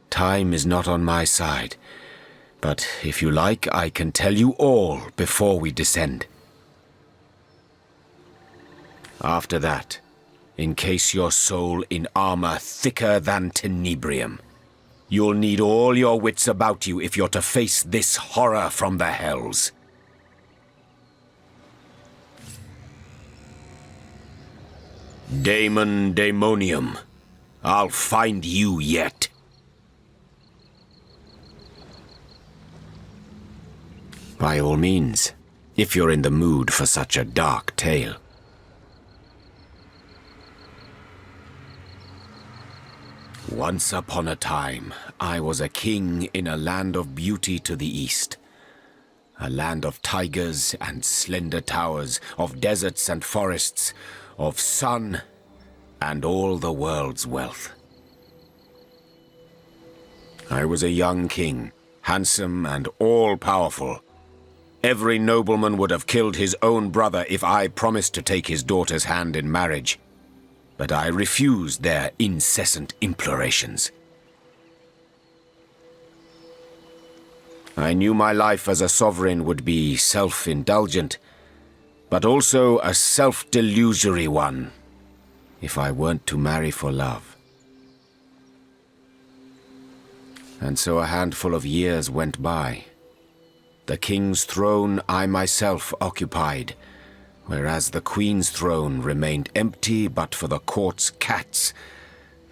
Time is not on my side. But if you like, I can tell you all before we descend. After that, encase your soul in armor thicker than tenebrium. You'll need all your wits about you if you're to face this horror from the hells. Daemon Daemonium, I'll find you yet. By all means, if you're in the mood for such a dark tale. Once upon a time, I was a king in a land of beauty to the east. A land of tigers and slender towers, of deserts and forests, of sun and all the world's wealth. I was a young king, handsome and all-powerful. Every nobleman would have killed his own brother if I promised to take his daughter's hand in marriage. But I refused their incessant implorations. I knew my life as a sovereign would be self-indulgent, but also a self-delusory one, if I weren't to marry for love. And so a handful of years went by. The king's throne I myself occupied, whereas the Queen's throne remained empty but for the court's cats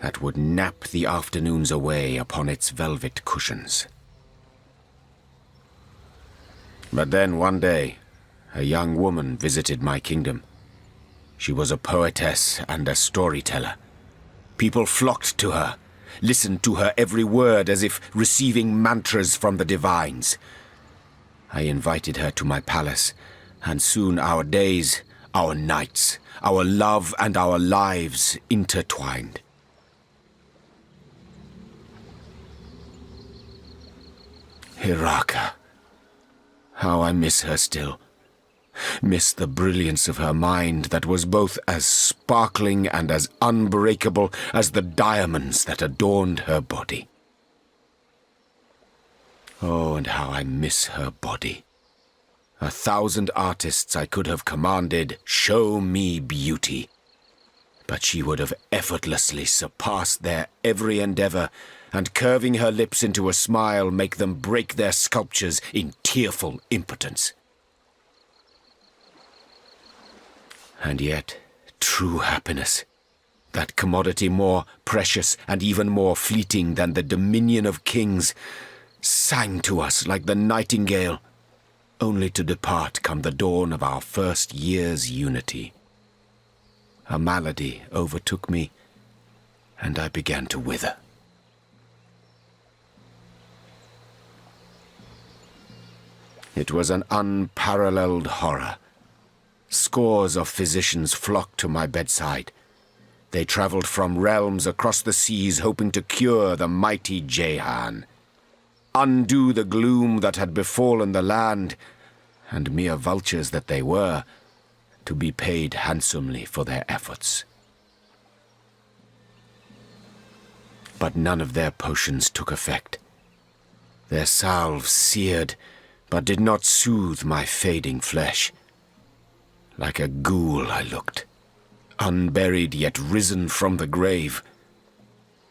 that would nap the afternoons away upon its velvet cushions. But then one day, a young woman visited my kingdom. She was a poetess and a storyteller. People flocked to her, listened to her every word as if receiving mantras from the divines. I invited her to my palace, and soon our days, our nights, our love and our lives intertwined. Hiraka. How I miss her still. Miss the brilliance of her mind that was both as sparkling and as unbreakable as the diamonds that adorned her body. Oh, and how I miss her body. 1,000 artists I could have commanded, show me beauty. But she would have effortlessly surpassed their every endeavor, and curving her lips into a smile, make them break their sculptures in tearful impotence. And yet, true happiness, that commodity more precious and even more fleeting than the dominion of kings, sang to us like the nightingale, only to depart come the dawn of our first year's unity. A malady overtook me, and I began to wither. It was an unparalleled horror. Scores of physicians flocked to my bedside. They traveled from realms across the seas, hoping to cure the mighty Jehan, undo the gloom that had befallen the land, and mere vultures that they were, to be paid handsomely for their efforts. But none of their potions took effect. Their salves seared, but did not soothe my fading flesh. Like a ghoul I looked, unburied yet risen from the grave.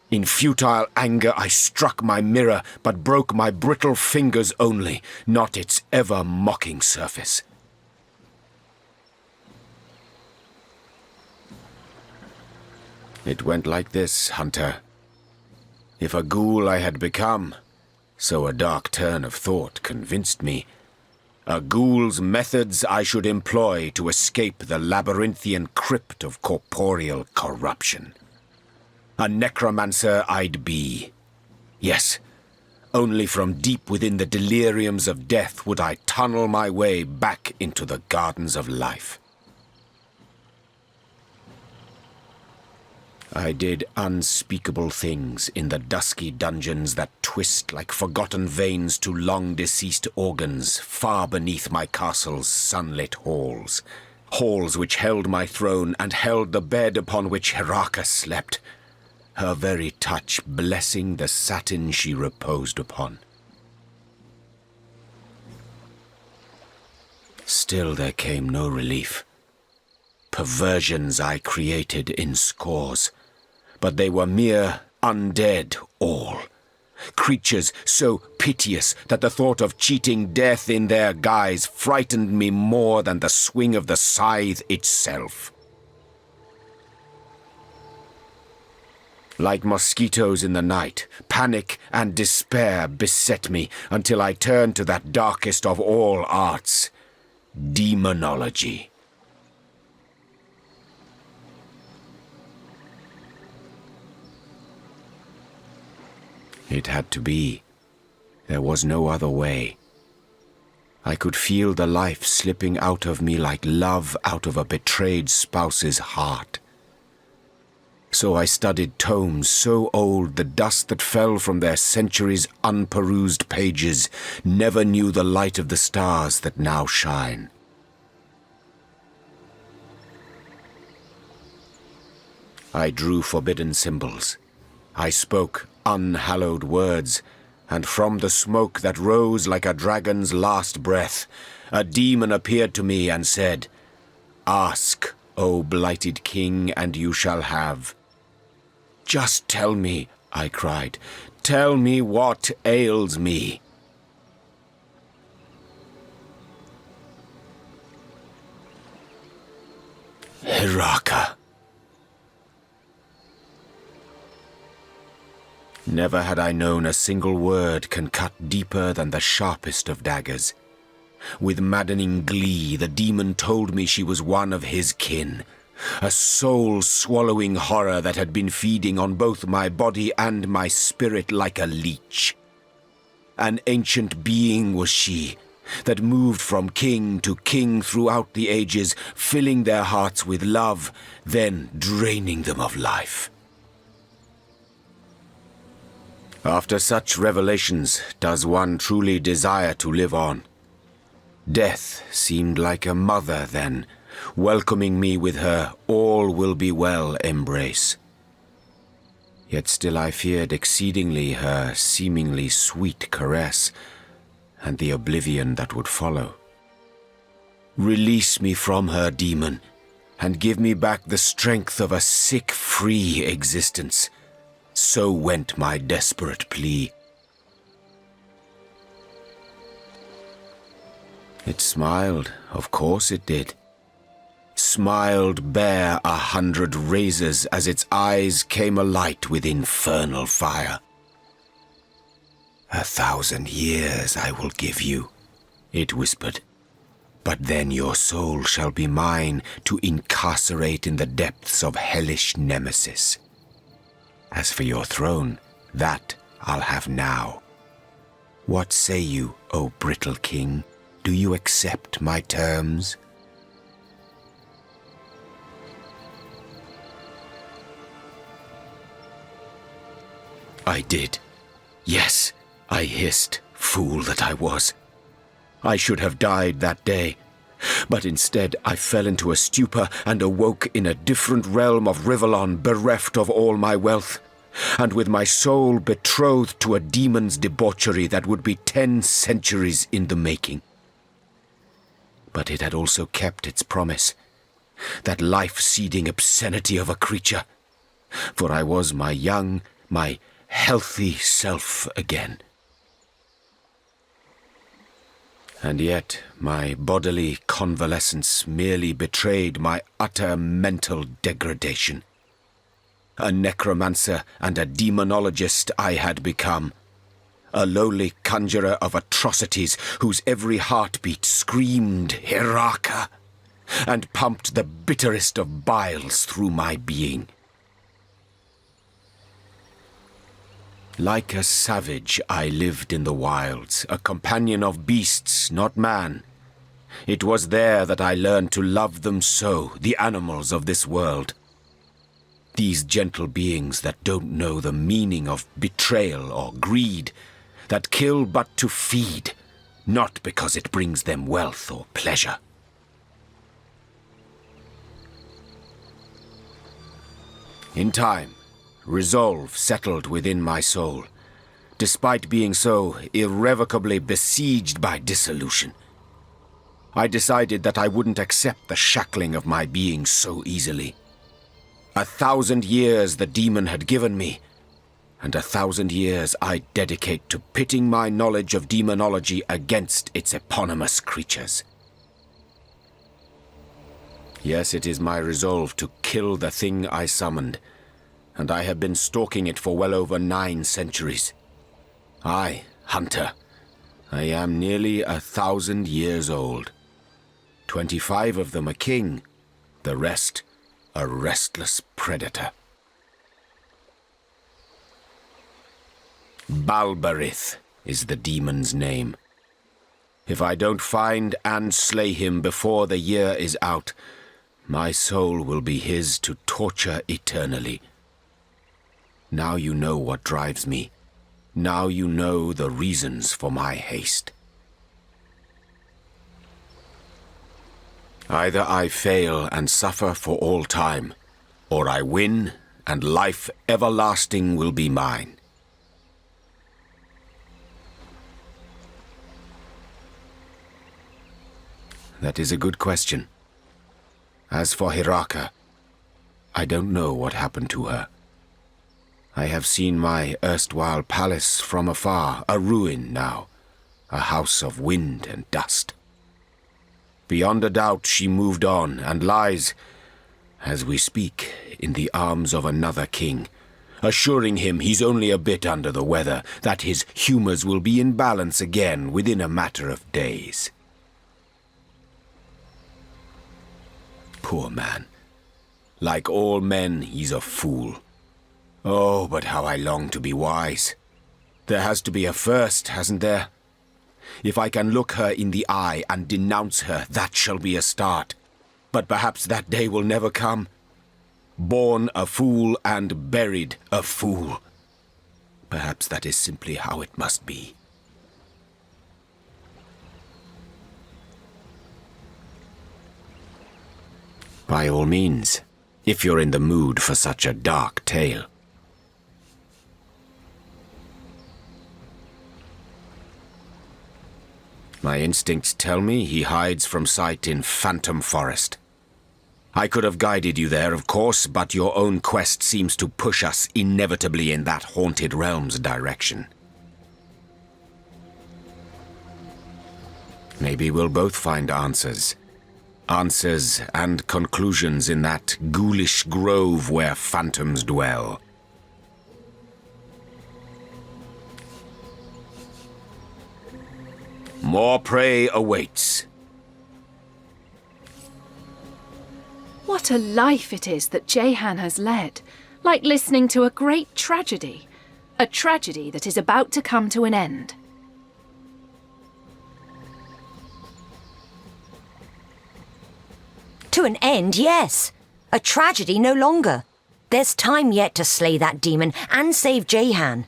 In futile anger I struck my mirror, but broke my brittle fingers only, not its ever-mocking surface. It went like this, Hunter. If a ghoul I had become, so a dark turn of thought convinced me, a ghoul's methods I should employ to escape the labyrinthian crypt of corporeal corruption. A necromancer I'd be. Yes, only from deep within the deliriums of death would I tunnel my way back into the gardens of life. I did unspeakable things in the dusky dungeons that twist like forgotten veins to long-deceased organs far beneath my castle's sunlit halls. Halls which held my throne and held the bed upon which Heraka slept, her very touch blessing the satin she reposed upon. Still there came no relief. Perversions I created in scores, but they were mere undead all. Creatures so piteous that the thought of cheating death in their guise frightened me more than the swing of the scythe itself. Like mosquitoes in the night, panic and despair beset me until I turned to that darkest of all arts, demonology. It had to be. There was no other way. I could feel the life slipping out of me like love out of a betrayed spouse's heart. So I studied tomes so old the dust that fell from their centuries' unperused pages never knew the light of the stars that now shine. I drew forbidden symbols. I spoke unhallowed words, and from the smoke that rose like a dragon's last breath, a demon appeared to me and said, "Ask, O blighted king, and you shall have." "Just tell me," I cried, "tell me what ails me." Heraka. Never had I known a single word can cut deeper than the sharpest of daggers. With maddening glee, the demon told me she was one of his kin, a soul-swallowing horror that had been feeding on both my body and my spirit like a leech. An ancient being was she, that moved from king to king throughout the ages, filling their hearts with love, then draining them of life. After such revelations, does one truly desire to live on? Death seemed like a mother then, welcoming me with her all will be well embrace. Yet still I feared exceedingly her seemingly sweet caress, and the oblivion that would follow. Release me from her, demon, and give me back the strength of a sick, free existence. So went my desperate plea. It smiled, of course it did. Smiled bare 100 razors as its eyes came alight with infernal fire. 1,000 years I will give you, it whispered. But then your soul shall be mine to incarcerate in the depths of hellish nemesis. As for your throne, that I'll have now. What say you, O brittle king? Do you accept my terms? I did. Yes, I hissed, fool that I was. I should have died that day, but instead I fell into a stupor and awoke in a different realm of Rivellon, bereft of all my wealth, and with my soul betrothed to a demon's debauchery that would be 10 centuries in the making. But it had also kept its promise, that life-seeding obscenity of a creature, for I was my young, my healthy self again. And yet my bodily convalescence merely betrayed my utter mental degradation. A necromancer and a demonologist I had become, a lowly conjurer of atrocities whose every heartbeat screamed Hiraka, and pumped the bitterest of biles through my being. Like a savage, I lived in the wilds, a companion of beasts, not man. It was there that I learned to love them so, the animals of this world. These gentle beings that don't know the meaning of betrayal or greed, that kill but to feed, not because it brings them wealth or pleasure. In time, resolve settled within my soul, despite being so irrevocably besieged by dissolution. I decided that I wouldn't accept the shackling of my being so easily. 1,000 years the demon had given me, and 1,000 years I dedicate to pitting my knowledge of demonology against its eponymous creatures. Yes, it is my resolve to kill the thing I summoned, and I have been stalking it for well over 9 centuries. I, hunter, I am nearly 1,000 years old. 25 of them a king, the rest a restless predator. Balberith is the demon's name. If I don't find and slay him before the year is out, my soul will be his to torture eternally. Now you know what drives me. Now you know the reasons for my haste. Either I fail and suffer for all time, or I win and life everlasting will be mine. That is a good question. As for Hiraka, I don't know what happened to her. I have seen my erstwhile palace from afar, a ruin now, a house of wind and dust. Beyond a doubt she moved on and lies, as we speak, in the arms of another king, assuring him he's only a bit under the weather, that his humors will be in balance again within a matter of days. Poor man. Like all men, he's a fool. Oh, but how I long to be wise. There has to be a first, hasn't there? If I can look her in the eye and denounce her, that shall be a start. But perhaps that day will never come. Born a fool and buried a fool. Perhaps that is simply how it must be. By all means, if you're in the mood for such a dark tale. My instincts tell me he hides from sight in Phantom Forest. I could have guided you there, of course, but your own quest seems to push us inevitably in that haunted realm's direction. Maybe we'll both find answers. Answers and conclusions in that ghoulish grove where phantoms dwell. More prey awaits. What a life it is that Jehan has led, like listening to a great tragedy. A tragedy that is about to come to an end. To an end, yes. A tragedy no longer. There's time yet to slay that demon and save Jehan.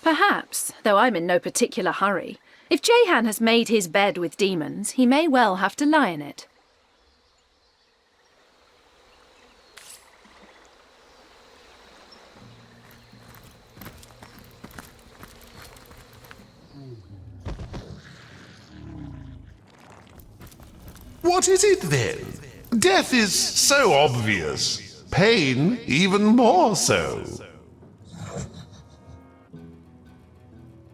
Perhaps, though I'm in no particular hurry. If Jehan has made his bed with demons, he may well have to lie in it. What is it then? Death is so obvious. Pain even more so.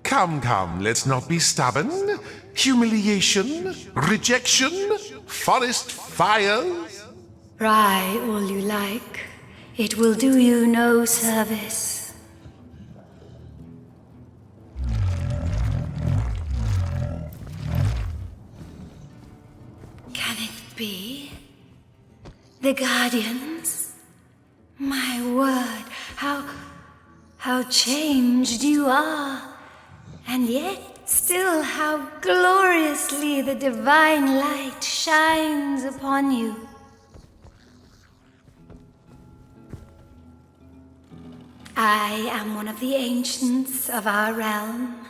Come, come, let's not be stubborn. Humiliation, rejection, forest fires. Cry all you like. It will do you no service. Can it be? The Guardians? My word, how changed you are. And yet, still how gloriously the divine light shines upon you. I am one of the ancients of our realm,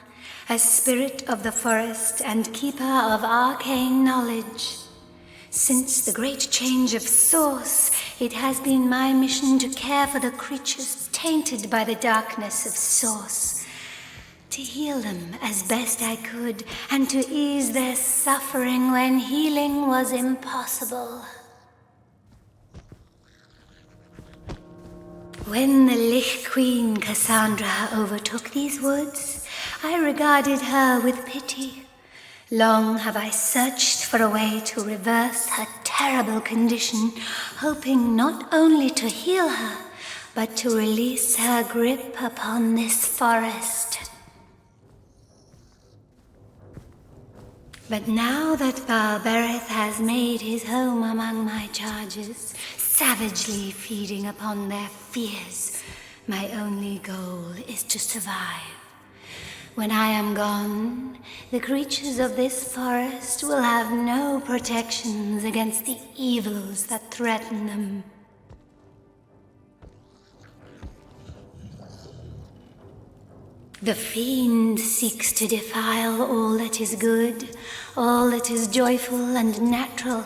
a spirit of the forest and keeper of arcane knowledge. Since the great change of source, it has been my mission to care for the creatures tainted by the darkness of source. To heal them as best I could, and to ease their suffering when healing was impossible. When the Lich Queen Cassandra overtook these woods, I regarded her with pity. Long have I searched for a way to reverse her terrible condition, hoping not only to heal her, but to release her grip upon this forest. But now that Balbereth has made his home among my charges, savagely feeding upon their fears, my only goal is to survive. When I am gone, the creatures of this forest will have no protections against the evils that threaten them. The fiend seeks to defile all that is good, all that is joyful and natural.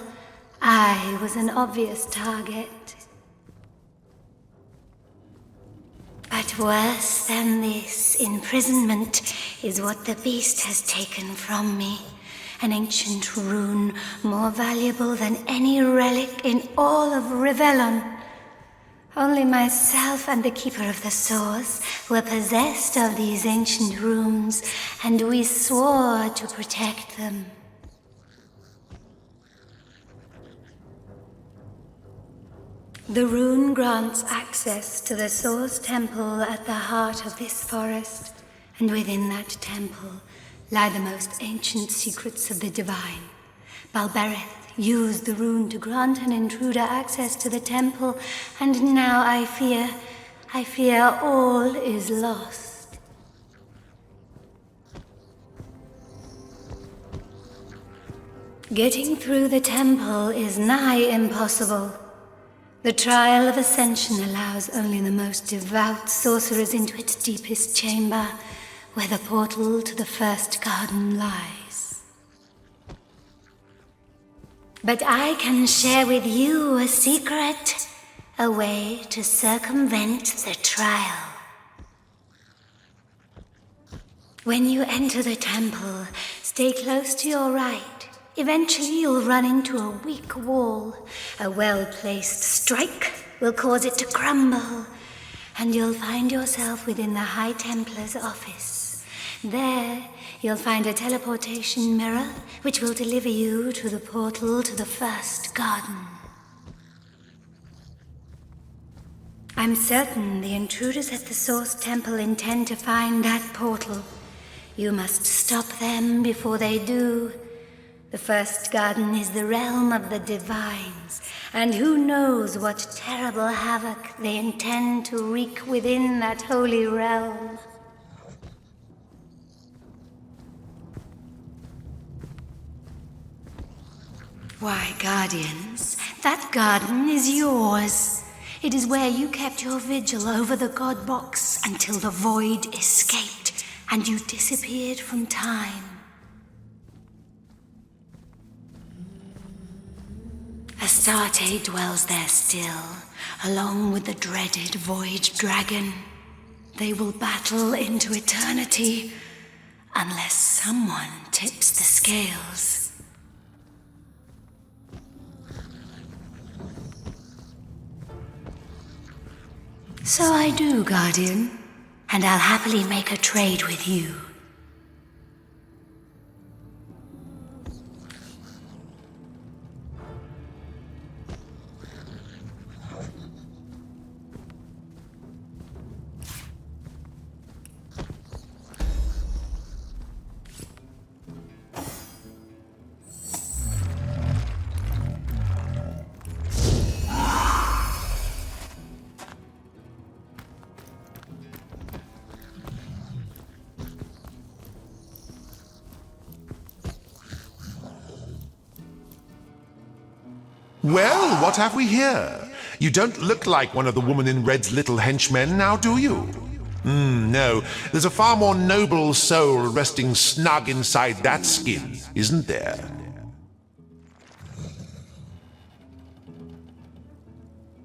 I was an obvious target. But worse than this, imprisonment is what the beast has taken from me. An ancient rune more valuable than any relic in all of Rivellon. Only myself and the Keeper of the Source were possessed of these ancient runes, and we swore to protect them. The rune grants access to the Source Temple at the heart of this forest, and within that temple lie the most ancient secrets of the divine. Balbereth used the rune to grant an intruder access to the temple, and now I fear all is lost. Getting through the temple is nigh impossible. The trial of ascension allows only the most devout sorcerers into its deepest chamber, where the portal to the first garden lies. But I can share with you a secret. A way to circumvent the trial. When you enter the temple, stay close to your right. Eventually you'll run into a weak wall. A well-placed strike will cause it to crumble, and you'll find yourself within the High Templar's office. There, you'll find a teleportation mirror, which will deliver you to the portal to the first garden. I'm certain the intruders at the Source Temple intend to find that portal. You must stop them before they do. The first garden is the realm of the divines, and who knows what terrible havoc they intend to wreak within that holy realm. Why, Guardians, that garden is yours. It is where you kept your vigil over the God Box until the void escaped and you disappeared from time. Astarte dwells there still, along with the dreaded Void Dragon. They will battle into eternity, unless someone tips the scales. So I do, Guardian, and I'll happily make a trade with you. Well, what have we here? You don't look like one of the woman in red's little henchmen now, do you? No, there's a far more noble soul resting snug inside that skin, isn't there?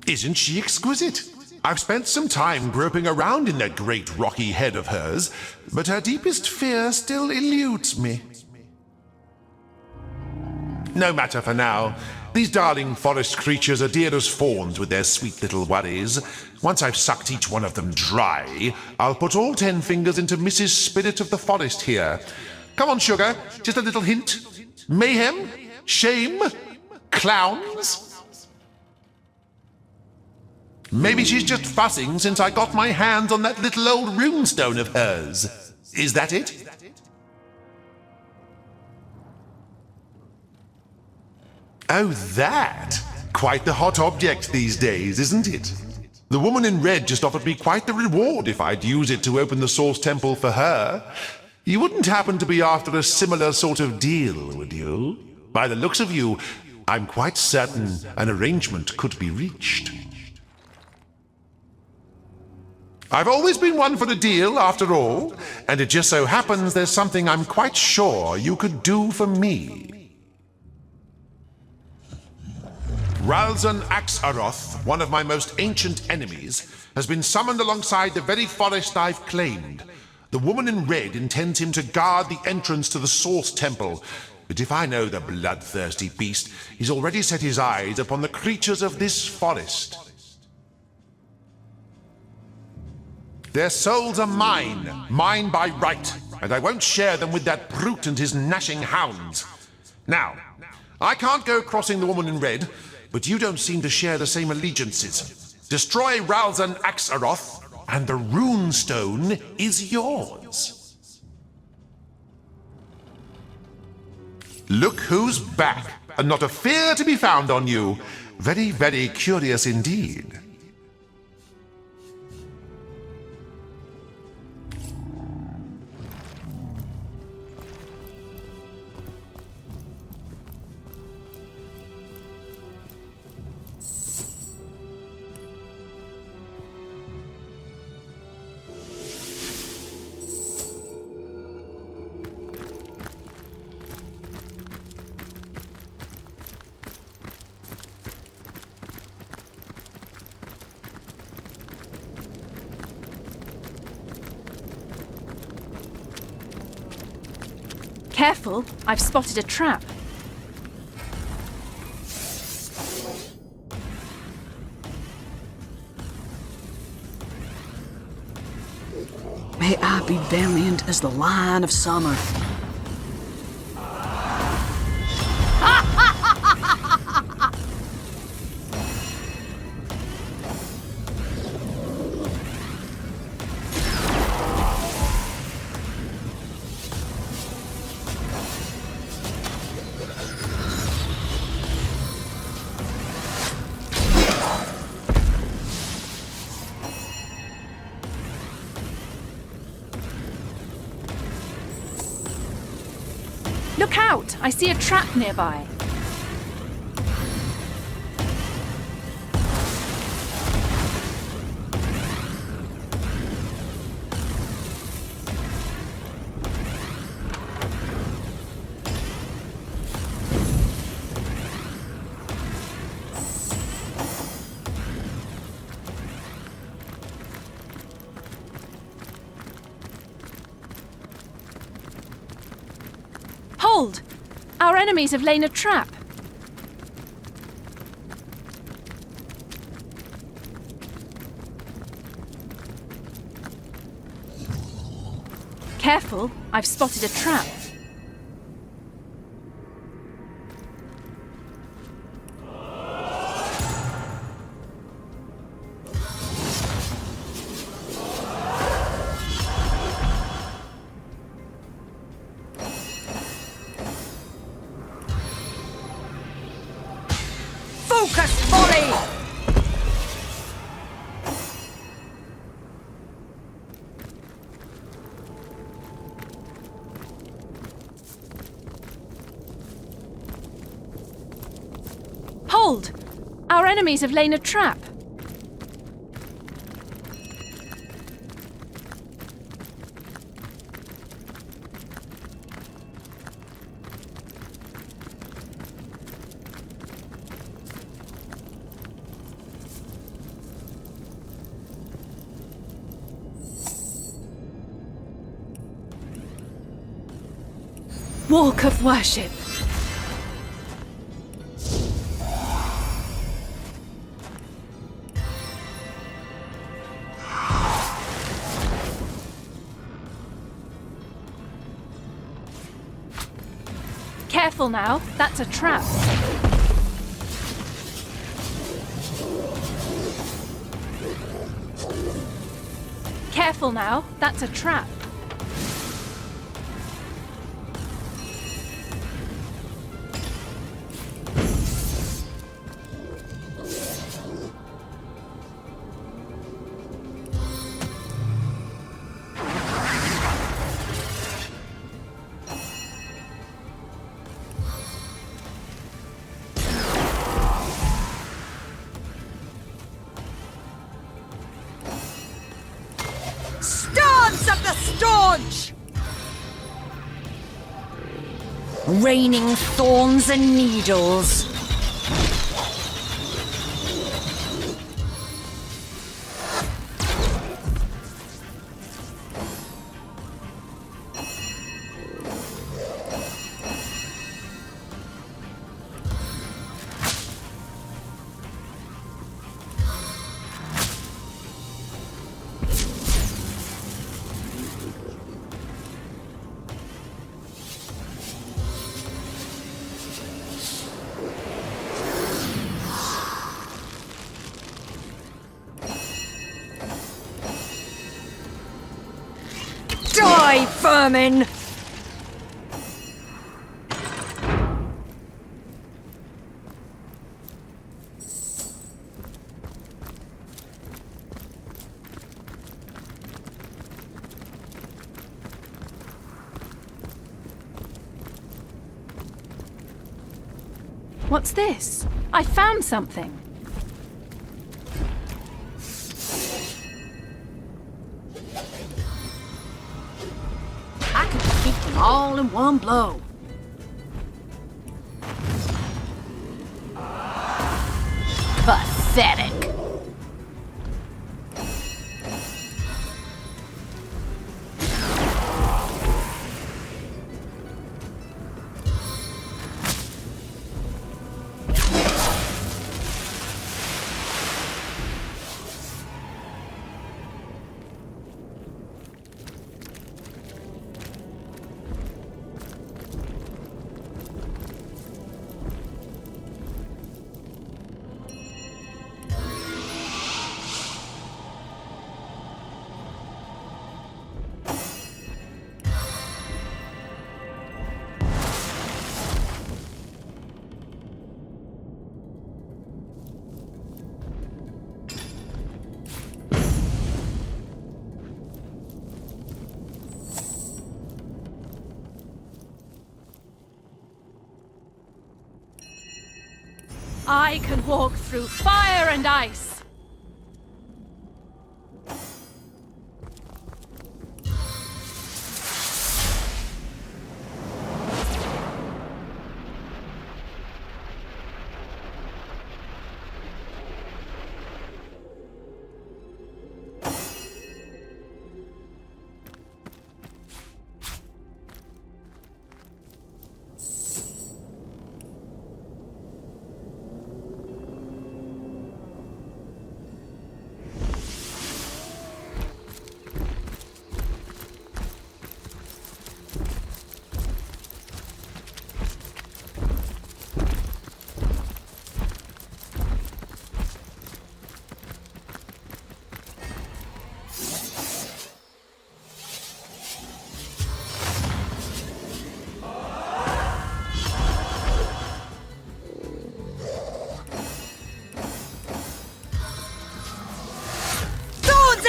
Isn't she exquisite? I've spent some time groping around in that great rocky head of hers, but her deepest fear still eludes me. No matter for now. These darling forest creatures are dear as fawns with their sweet little worries. Once I've sucked each one of them dry, I'll put all 10 fingers into Mrs. Spirit of the Forest here. Come on, sugar, just a little hint. Mayhem? Shame? Clowns? Maybe she's just fussing since I got my hands on that little old runestone of hers. Is that it? Oh, that! Quite the hot object these days, isn't it? The woman in red just offered me quite the reward if I'd use it to open the Source Temple for her. You wouldn't happen to be after a similar sort of deal, would you? By the looks of you, I'm quite certain an arrangement could be reached. I've always been one for a deal, after all, and it just so happens there's something I'm quite sure you could do for me. Ralzan Axaroth, one of my most ancient enemies, has been summoned alongside the very forest I've claimed. The woman in red intends him to guard the entrance to the Source Temple, but if I know the bloodthirsty beast, he's already set his eyes upon the creatures of this forest. Their souls are mine by right, and I won't share them with that brute and his gnashing hounds. Now, I can't go crossing the woman in red, but you don't seem to share the same allegiances. Destroy Ralzan Axaroth, and the runestone is yours. Look who's back, and not a fear to be found on you. Very, very curious indeed. Careful, I've spotted a trap. May I be valiant as the lion of summer. Look out! I see a trap nearby. Hold! Our enemies have laid a trap. Careful, I've spotted a trap. Focus, volley! Hold! Our enemies have laid a trap. Walk of worship. Careful now, that's a trap. Careful now, that's a trap. Stance of the staunch! Raining thorns and needles. Die, vermin! What's this? I found something. I could defeat them all in one blow. Pathetic. I can walk through fire and ice.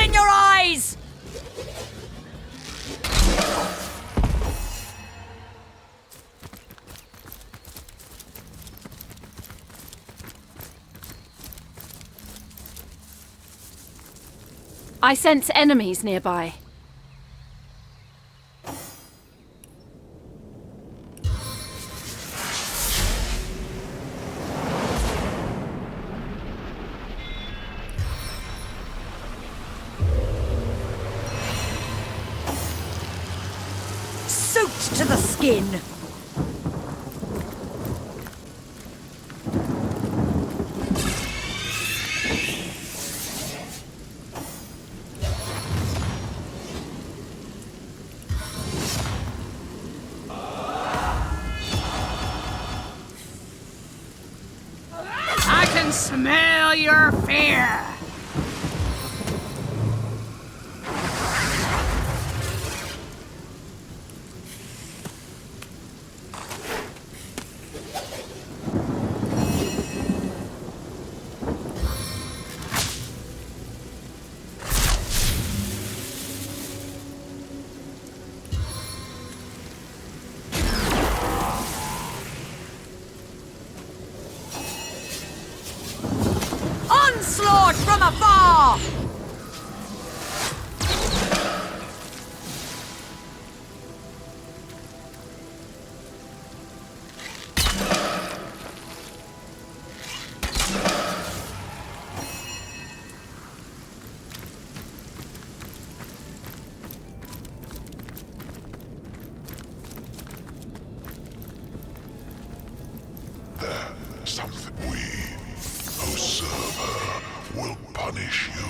In your eyes! I sense enemies nearby. Soaked to the skin! I can smell your fear. Onslaught from afar! Something we who serve her will punish you.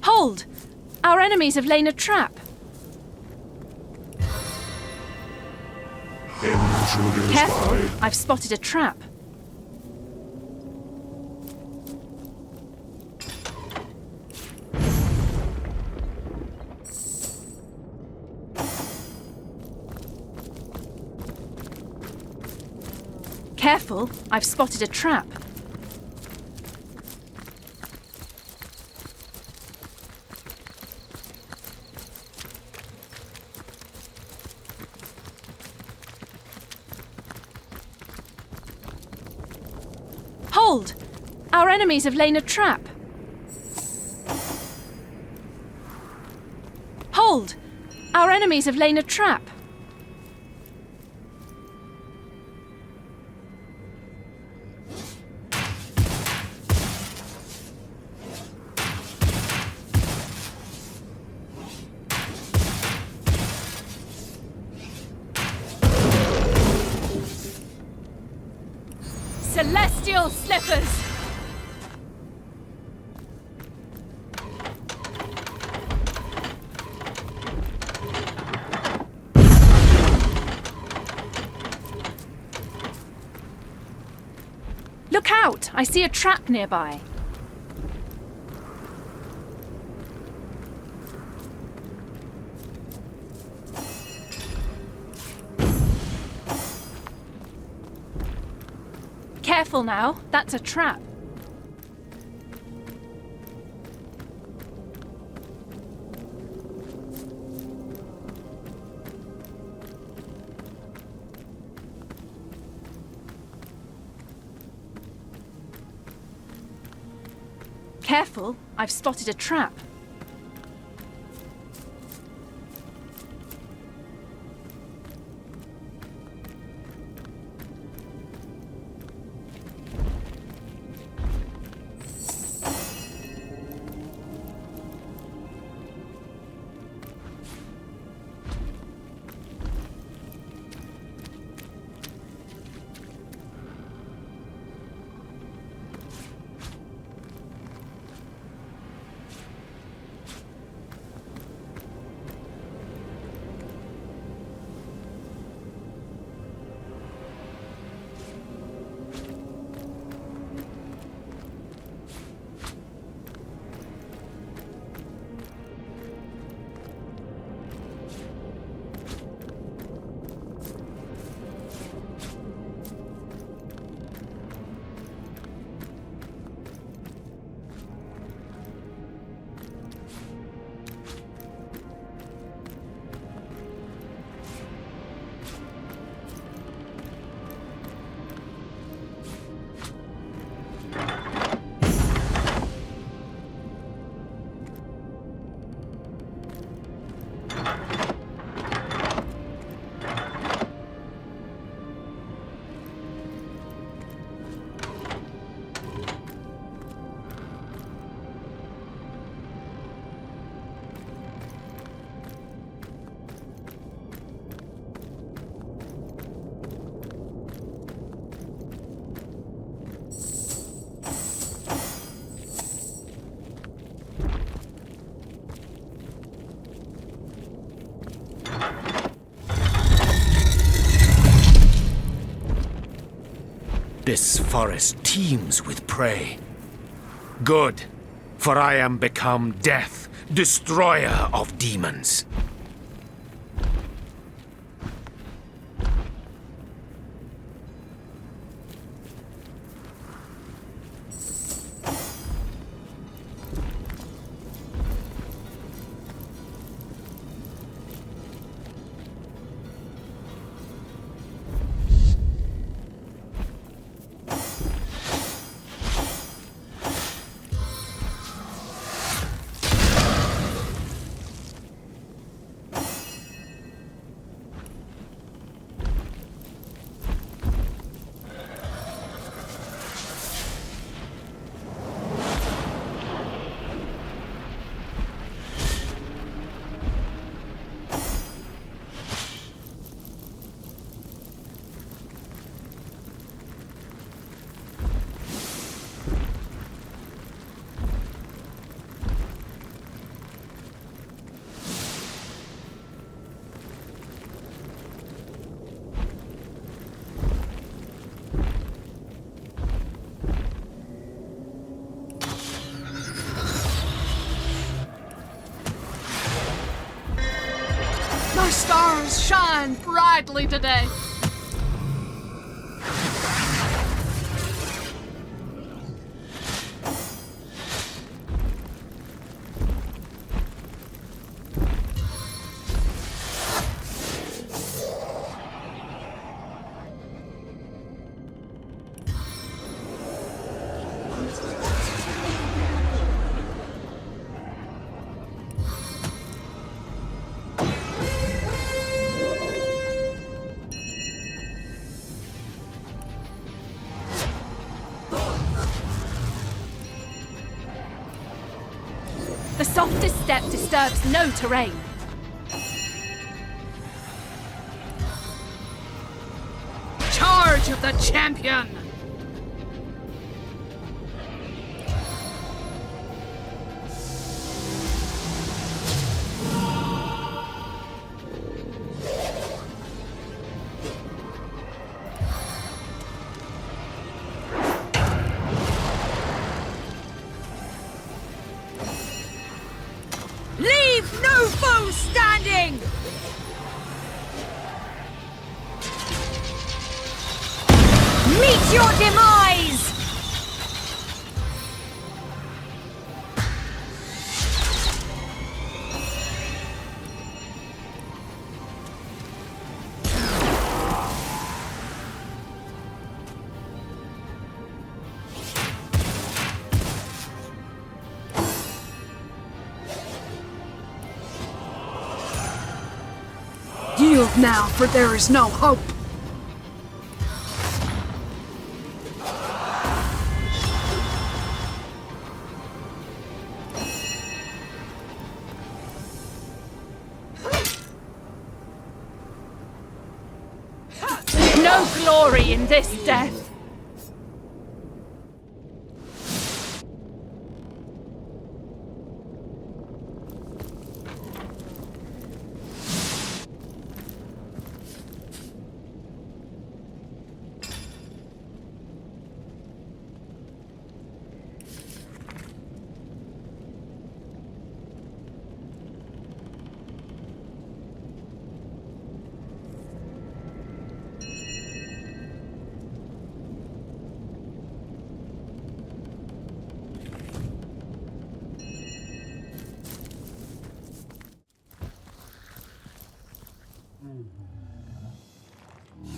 Hold! Our enemies have lain a trap. Careful! I've spotted a trap. Careful! I've spotted a trap. Hold! Our enemies have lain a trap. Hold! Our enemies have lain a trap. Celestial slippers! Look out! I see a trap nearby. Careful now, that's a trap. Careful, I've spotted a trap. This forest teems with prey. Good, for I am become death, destroyer of demons. My stars shine brightly today. The softest step disturbs no terrain. Charge of the champion! Leave no foe standing! Meet your demise! Yield now, for there is no hope. No glory in this death.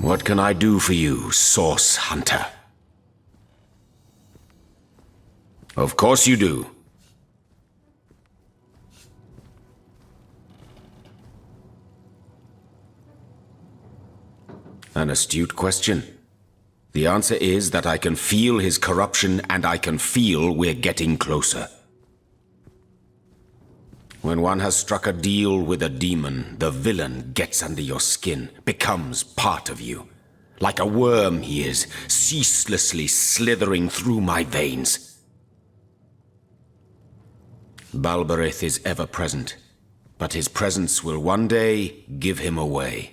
What can I do for you, Source Hunter? Of course you do. An astute question. The answer is that I can feel his corruption and I can feel we're getting closer. When one has struck a deal with a demon, the villain gets under your skin, becomes part of you. Like a worm he is, ceaselessly slithering through my veins. Balberith is ever present, but his presence will one day give him away.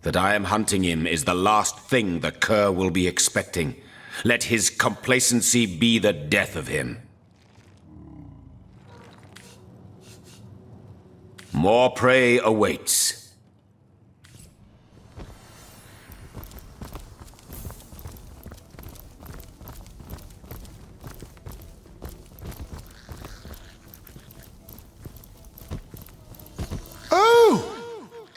That I am hunting him is the last thing the cur will be expecting. Let his complacency be the death of him. More prey awaits. Oh!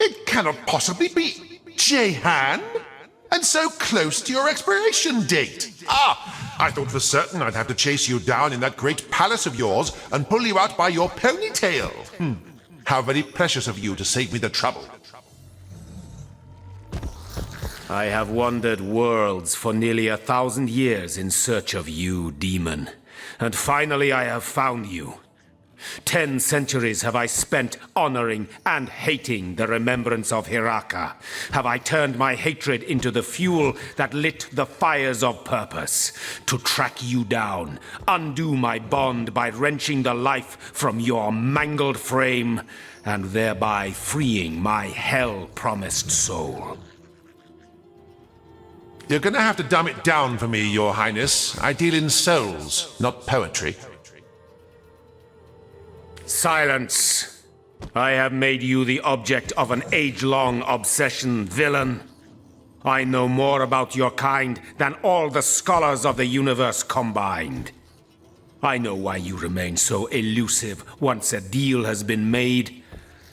It cannot possibly be Jehan? And so close to your expiration date. Ah! I thought for certain I'd have to chase you down in that great palace of yours and pull you out by your ponytail. How very precious of you to save me the trouble. I have wandered worlds for nearly 1,000 years in search of you, demon. And finally I have found you. 10 centuries have I spent honoring and hating the remembrance of Hiraka. Have I turned my hatred into the fuel that lit the fires of purpose. To track you down, undo my bond by wrenching the life from your mangled frame, and thereby freeing my hell-promised soul. You're gonna have to dumb it down for me, Your Highness. I deal in souls, not poetry. Silence! I have made you the object of an age-long obsession, villain. I know more about your kind than all the scholars of the universe combined. I know why you remain so elusive once a deal has been made.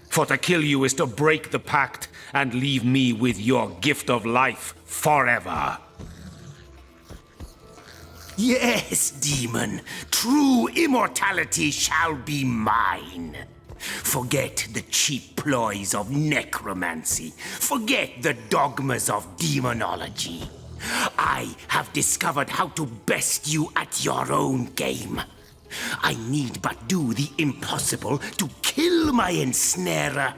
For to kill you is to break the pact and leave me with your gift of life forever. Yes, demon. True immortality shall be mine. Forget the cheap ploys of necromancy. Forget the dogmas of demonology. I have discovered how to best you at your own game. I need but do the impossible to kill my ensnarer,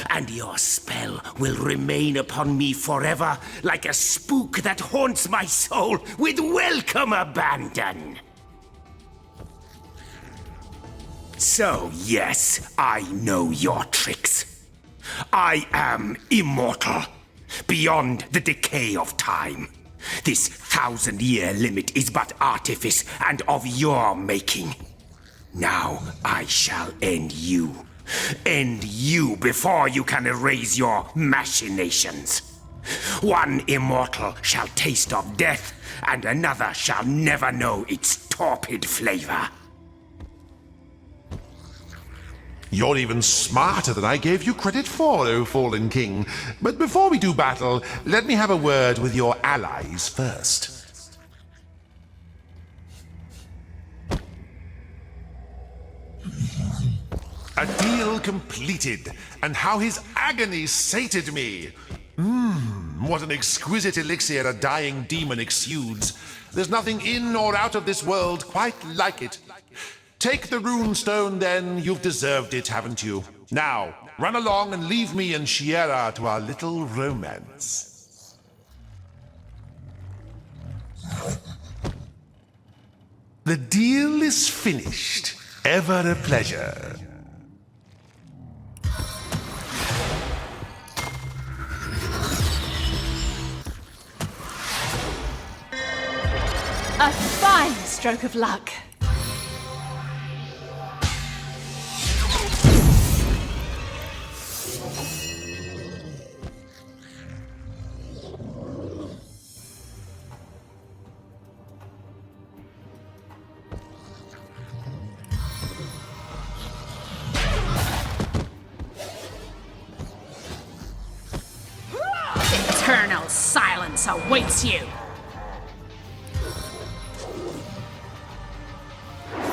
and your spell will remain upon me forever like a spook that haunts my soul with welcome abandon. So, yes, I know your tricks. I am immortal, beyond the decay of time. This 1,000-year limit is but artifice and of your making. Now I shall end you. End you before you can erase your machinations. One immortal shall taste of death, and another shall never know its torpid flavor. You're even smarter than I gave you credit for, O Fallen King. But before we do battle, let me have a word with your allies first. A deal completed, and how his agony sated me. What an exquisite elixir a dying demon exudes. There's nothing in or out of this world quite like it. Take the runestone, then. You've deserved it, haven't you? Now, run along and leave me and Shiera to our little romance. The deal is finished. Ever a pleasure. A fine stroke of luck. Eternal silence awaits you.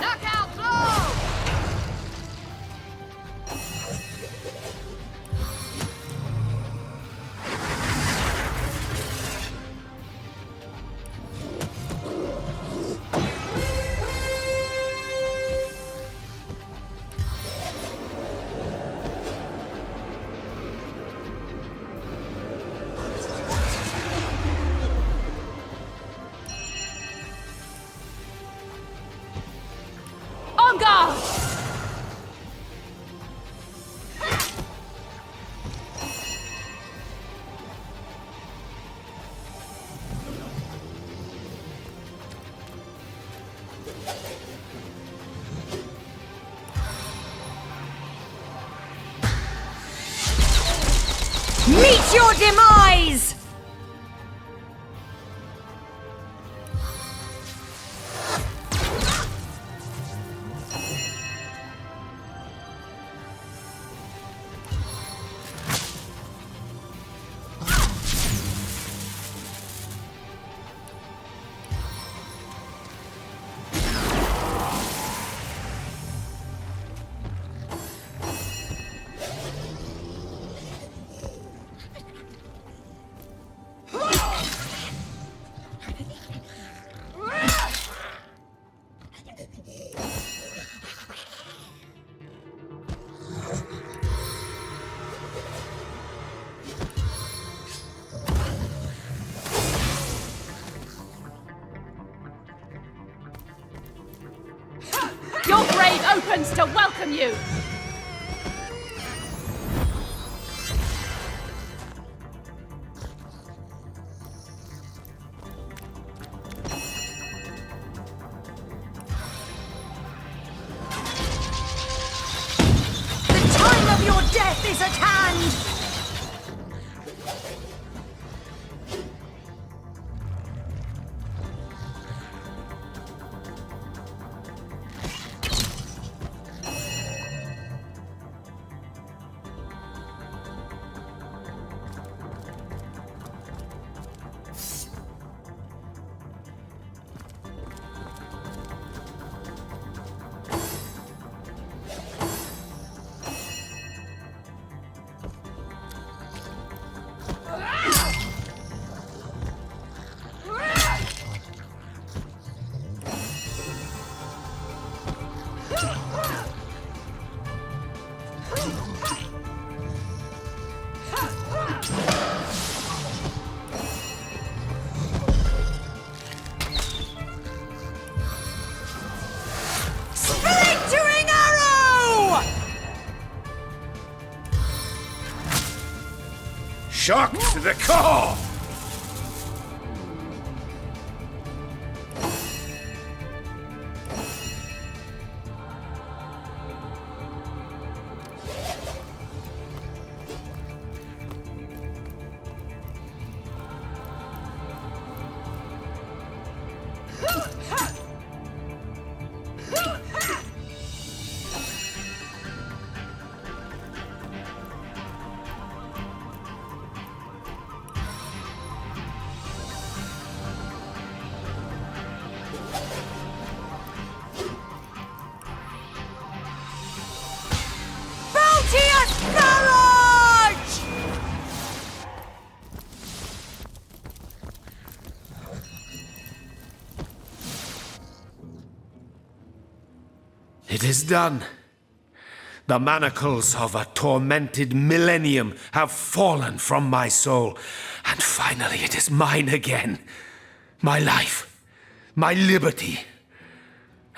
Knockout blow! On guard! Meet your demise! Your grave opens to welcome you! The time of your death is at hand! shocked to the core! It is done. The manacles of a tormented millennium have fallen from my soul, and finally it is mine again. My life, my liberty,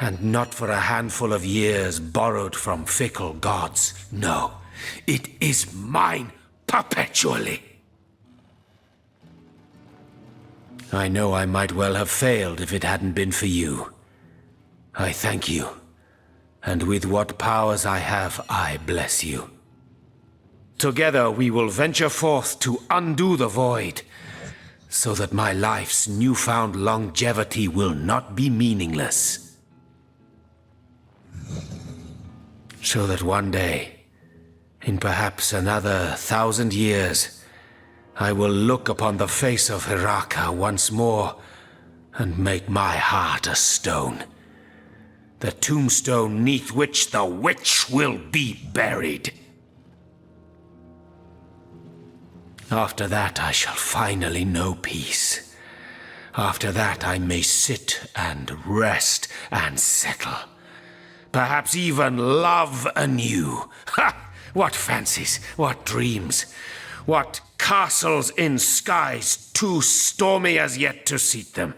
and not for a handful of years borrowed from fickle gods. No, it is mine perpetually. I know I might well have failed if it hadn't been for you. I thank you. And with what powers I have, I bless you. Together we will venture forth to undo the void, so that my life's newfound longevity will not be meaningless. So that one day, in perhaps another 1,000 years, I will look upon the face of Hiraka once more and make my heart a stone. The tombstone neath which the witch will be buried. After that I shall finally know peace. After that I may sit and rest and settle. Perhaps even love anew. Ha! What fancies, what dreams, what castles in skies too stormy as yet to seat them.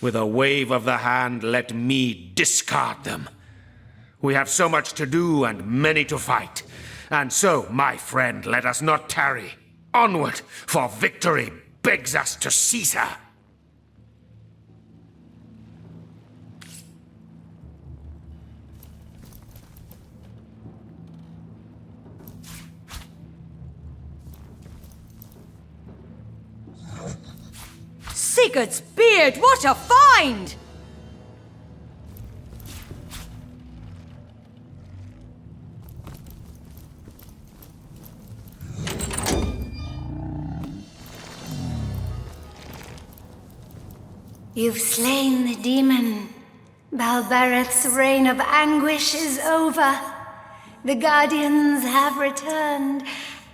With a wave of the hand, let me discard them. We have so much to do and many to fight. And so, my friend, let us not tarry. Onward, for victory begs us to seize her. Sigurd's beard, what a find! You've slain the demon. Balbereth's reign of anguish is over. The Guardians have returned,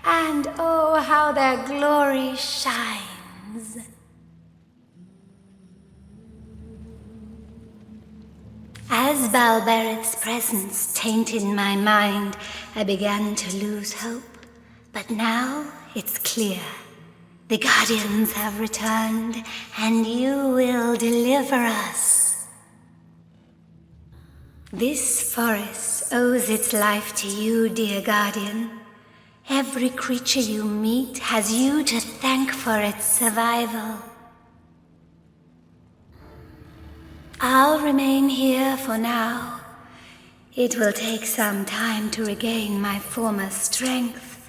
and oh, how their glory shines. As Balbereth's presence tainted my mind, I began to lose hope. But now it's clear. The Guardians have returned, and you will deliver us. This forest owes its life to you, dear Guardian. Every creature you meet has you to thank for its survival. I'll remain here for now. It will take some time to regain my former strength,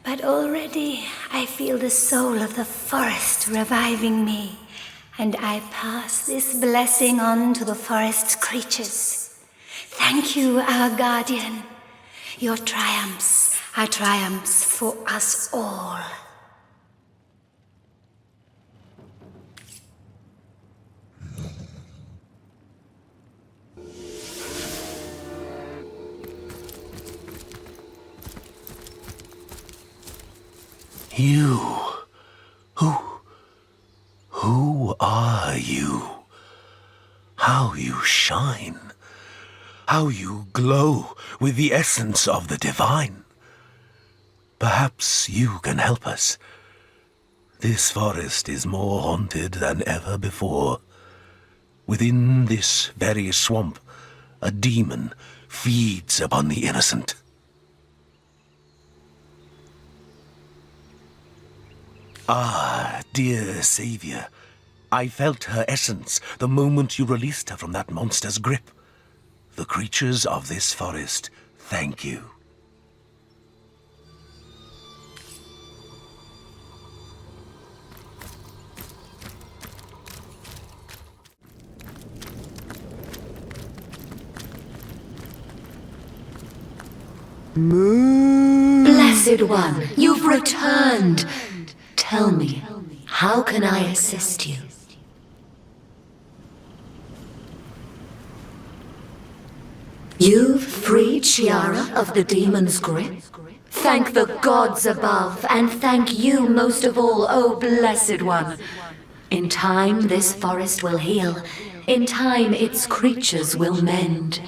but already I feel the soul of the forest reviving me, and I pass this blessing on to the forest's creatures. Thank you, our guardian. Your triumphs are triumphs for us all. You. Who are you? How you shine. How you glow with the essence of the divine. Perhaps you can help us. This forest is more haunted than ever before. Within this very swamp, a demon feeds upon the innocent. Ah, dear Savior. I felt her essence the moment you released her from that monster's grip. The creatures of this forest, thank you. Blessed One, you've returned. Tell me, how can I assist you? You've freed Chiara of the demon's grip? Thank the gods above, and thank you most of all, O Blessed One. In time, this forest will heal. In time, its creatures will mend.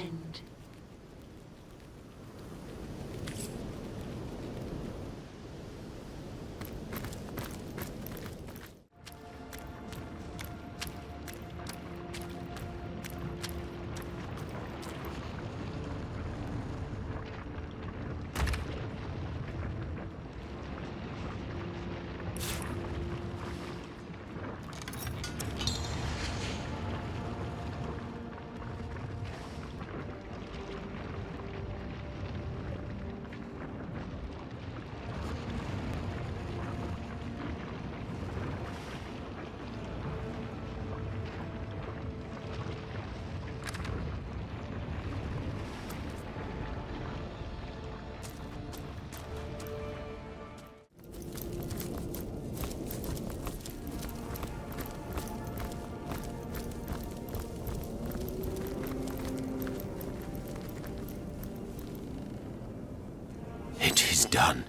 It is done.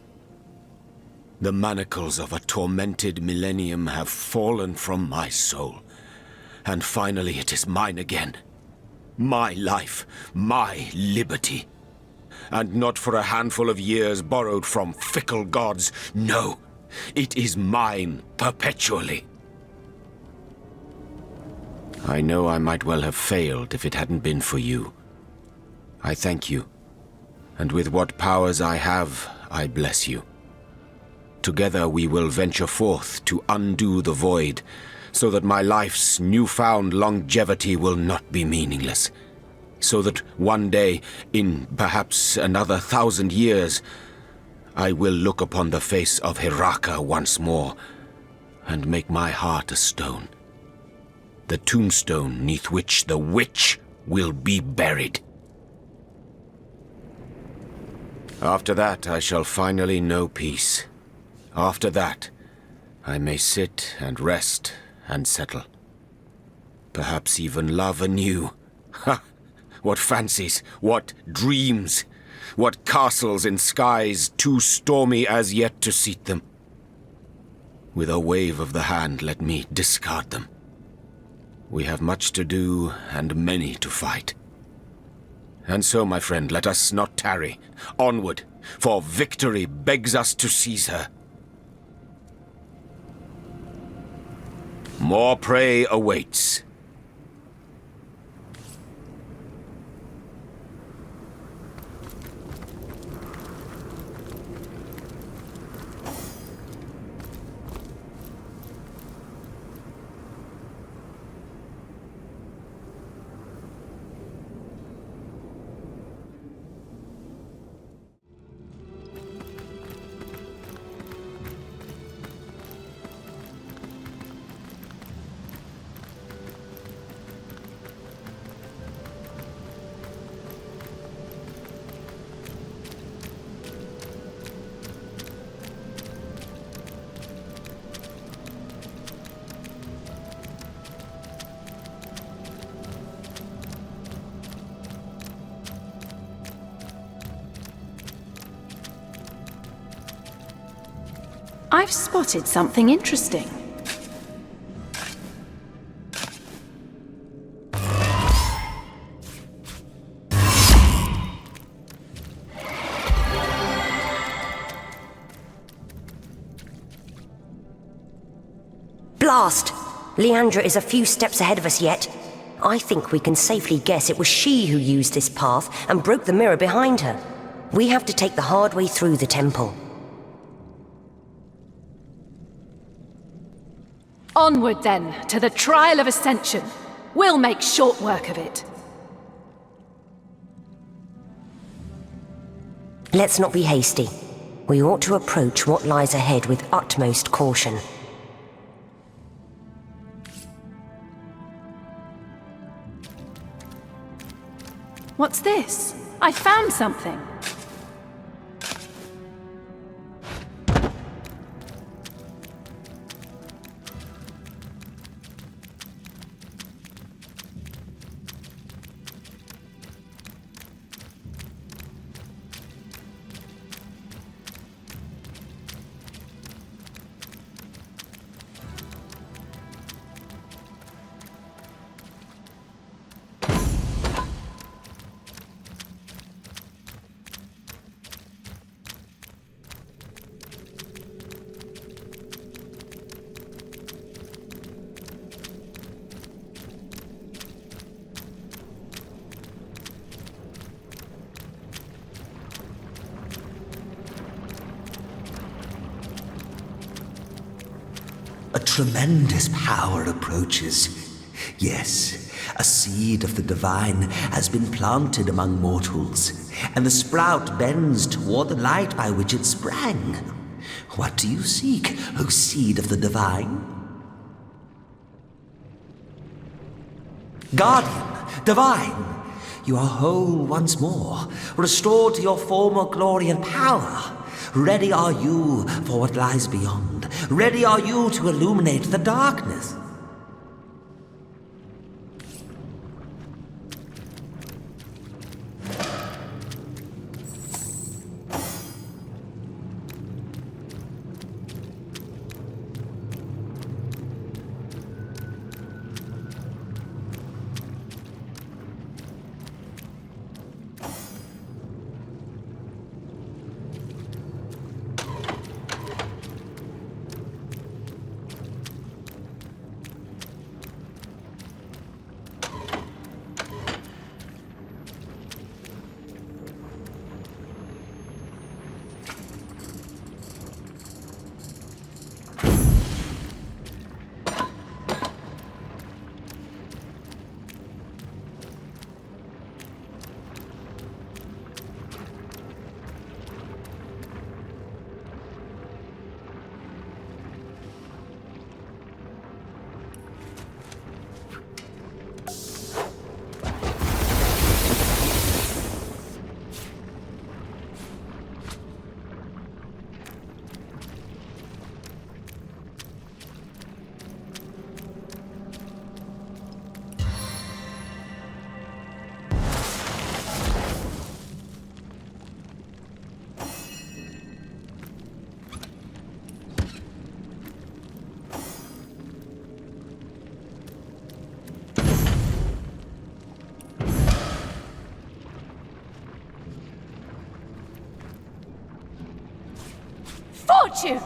The manacles of a tormented millennium have fallen from my soul. And finally it is mine again. My life, my liberty. And not for a handful of years borrowed from fickle gods. No, it is mine perpetually. I know I might well have failed if it hadn't been for you. I thank you. And with what powers I have, I bless you. Together we will venture forth to undo the void, so that my life's newfound longevity will not be meaningless. So that one day, in perhaps another 1,000 years, I will look upon the face of Hiraka once more, and make my heart a stone. The tombstone neath which the witch will be buried. After that, I shall finally know peace. After that, I may sit and rest and settle. Perhaps even love anew. Ha! What fancies, what dreams, what castles in skies too stormy as yet to seat them. With a wave of the hand, let me discard them. We have much to do and many to fight. And so, my friend, let us not tarry. Onward, for victory begs us to seize her. More prey awaits. I've spotted something interesting. Blast! Leandra is a few steps ahead of us yet. I think we can safely guess it was she who used this path and broke the mirror behind her. We have to take the hard way through the temple. Onward then, to the trial of ascension. We'll make short work of it. Let's not be hasty. We ought to approach what lies ahead with utmost caution. What's this? I found something. A tremendous power approaches. Yes, a seed of the divine has been planted among mortals, and the sprout bends toward the light by which it sprang. What do you seek, O seed of the divine? Guardian, divine, you are whole once more, restored to your former glory and power. Ready are you for what lies beyond. Ready are you to illuminate the darkness. Fortune!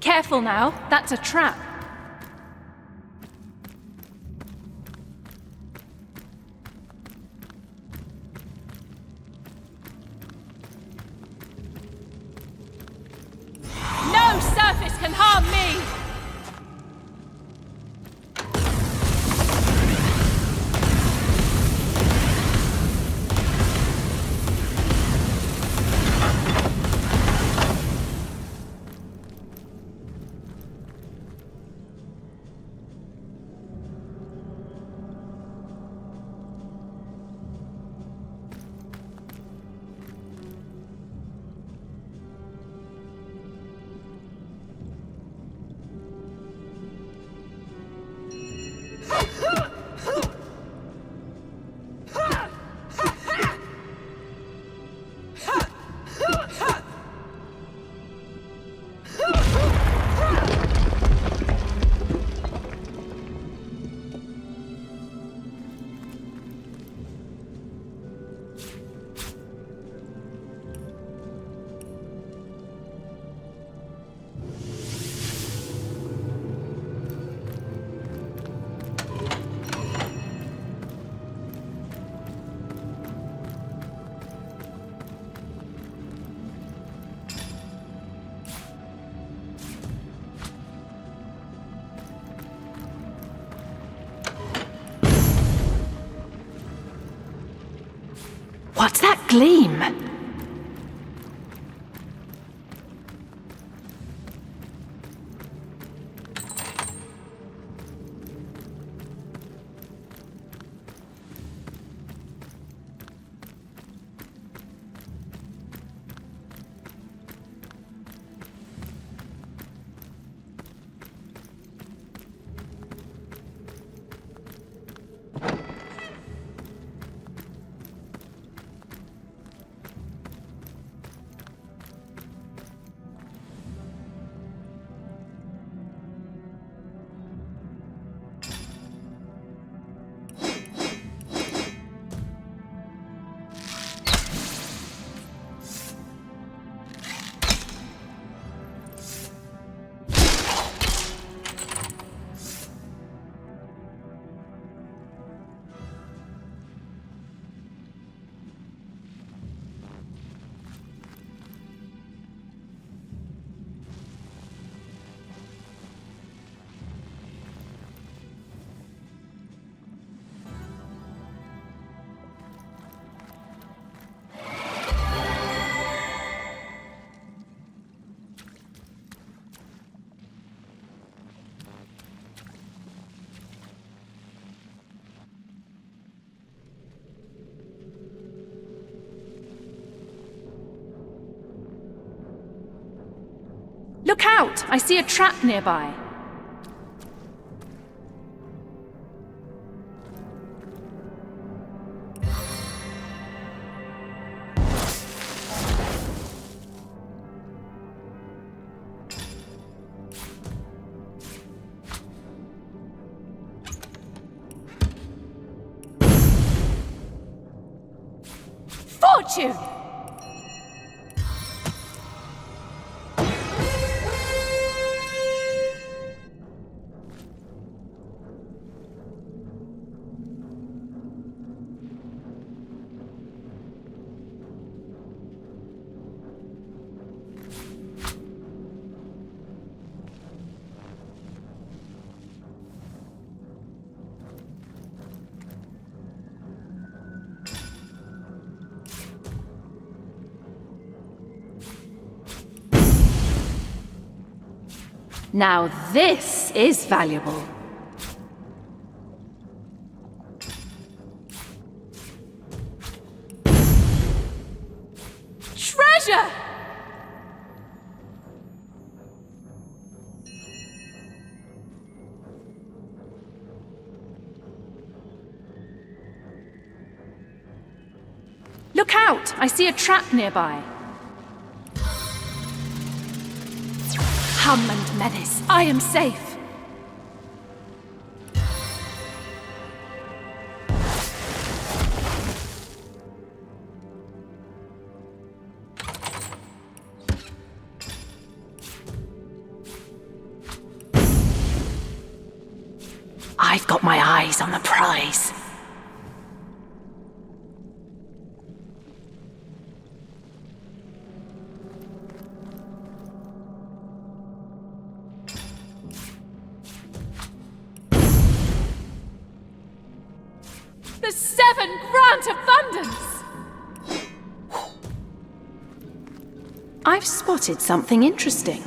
Careful now, that's a trap. No surface can harm me! What's that gleam? Look out! I see a trap nearby. Fortune! Now this is valuable. Treasure! Look out! I see a trap nearby. Hum and menace. I am safe. I've got my eyes on the prize. The 7 grant abundance! I've spotted something interesting.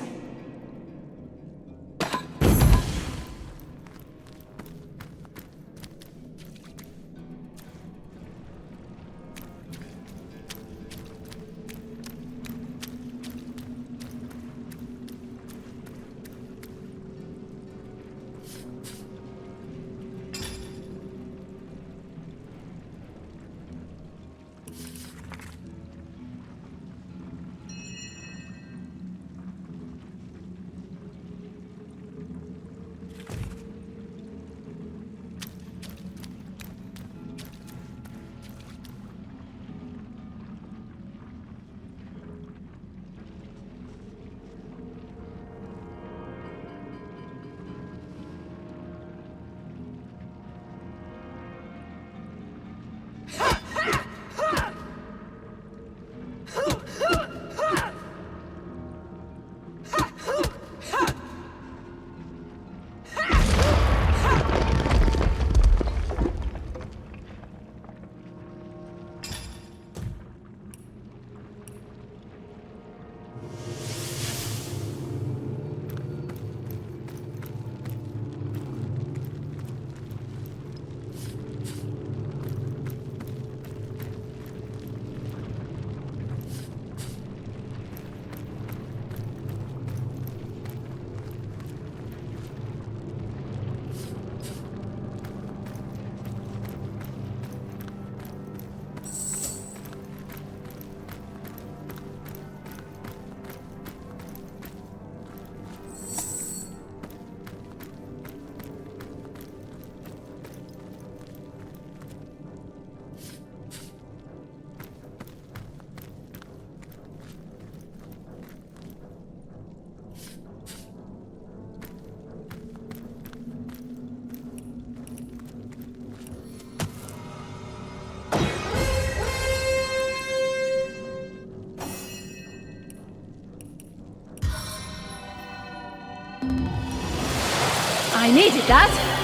I needed that!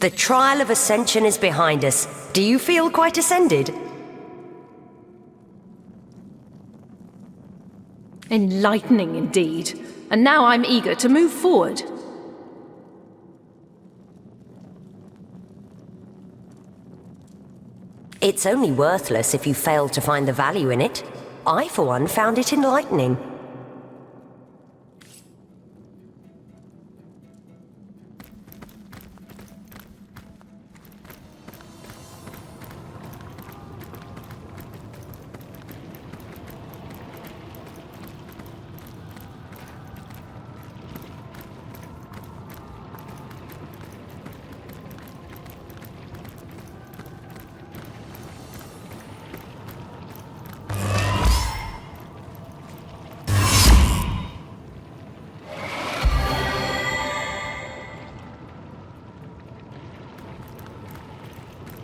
The trial of ascension is behind us. Do you feel quite ascended? Enlightening indeed. And now I'm eager to move forward. It's only worthless if you fail to find the value in it. I, for one, found it enlightening.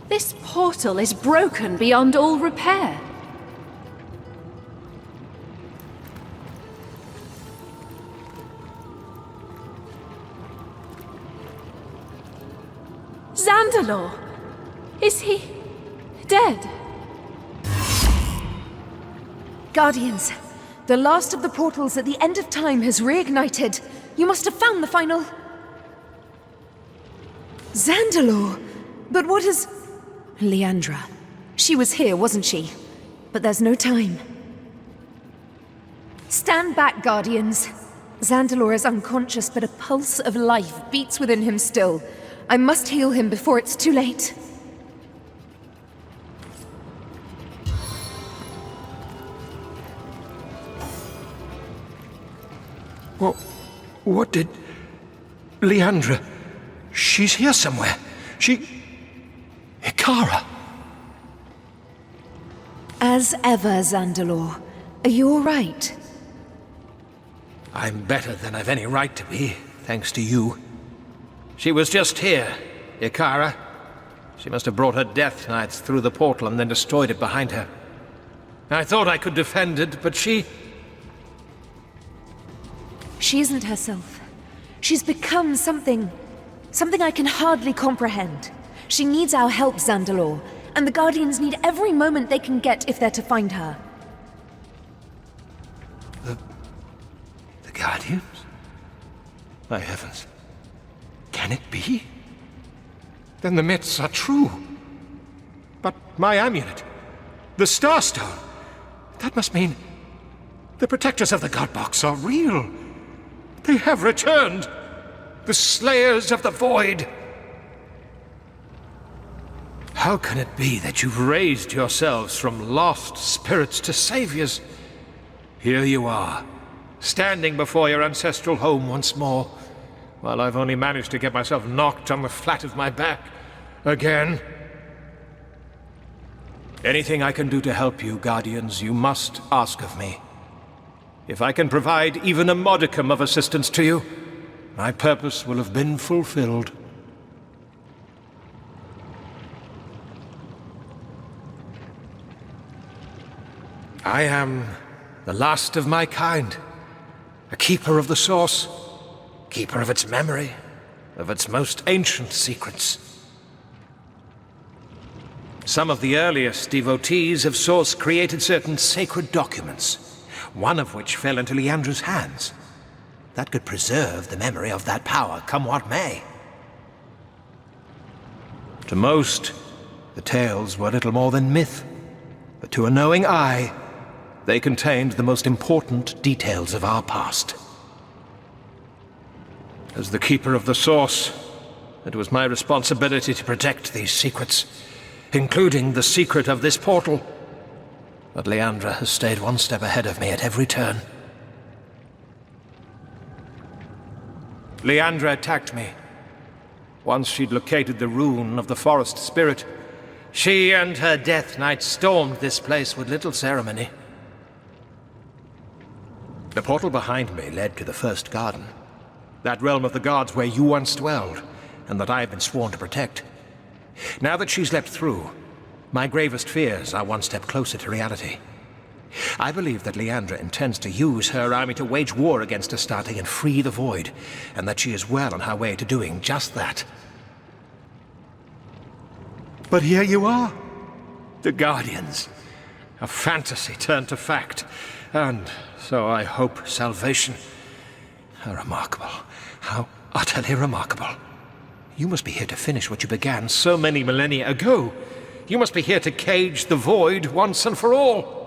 This portal is broken beyond all repair. Zandalor! Is he dead? Guardians, the last of the portals at the end of time has reignited. You must have found the final... Zandalor! But what is... Leandra. She was here, wasn't she? But there's no time. Stand back, Guardians. Zandalor is unconscious, but a pulse of life beats within him still. I must heal him before it's too late. What did... Leandra... She's here somewhere. Ikara! As ever, Zandalor. Are you all right? I'm better than I've any right to be, thanks to you. She was just here, Ikara. She must have brought her Death Knights through the portal and then destroyed it behind her. I thought I could defend it, but she... She isn't herself. She's become something I can hardly comprehend. She needs our help, Zandalor, and the Guardians need every moment they can get if they're to find her. The Guardians? My heavens. Can it be? Then the myths are true. But my amulet, the Starstone, that must mean the protectors of the Godbox are real. They have returned. The Slayers of the Void. How can it be that you've raised yourselves from lost spirits to saviors? Here you are, standing before your ancestral home once more, while I've only managed to get myself knocked on the flat of my back again. Anything I can do to help you, Guardians, you must ask of me. If I can provide even a modicum of assistance to you, my purpose will have been fulfilled. I am the last of my kind, a keeper of the Source, keeper of its memory, of its most ancient secrets. Some of the earliest devotees of Source created certain sacred documents, one of which fell into Leandra's hands. That could preserve the memory of that power, come what may. To most, the tales were little more than myth, but to a knowing eye, they contained the most important details of our past. As the keeper of the Source, it was my responsibility to protect these secrets, including the secret of this portal. But Leandra has stayed one step ahead of me at every turn. Leandra attacked me. Once she'd located the rune of the forest spirit, she and her Death Knights stormed this place with little ceremony. The portal behind me led to the First Garden, that realm of the gods where you once dwelled, and that I have been sworn to protect. Now that she's leapt through, my gravest fears are one step closer to reality. I believe that Leandra intends to use her army to wage war against Astarte and free the Void, and that she is well on her way to doing just that. But here you are, the Guardians. A fantasy turned to fact, and so I hope salvation. How remarkable. How utterly remarkable. You must be here to finish what you began so many millennia ago. You must be here to cage the void once and for all.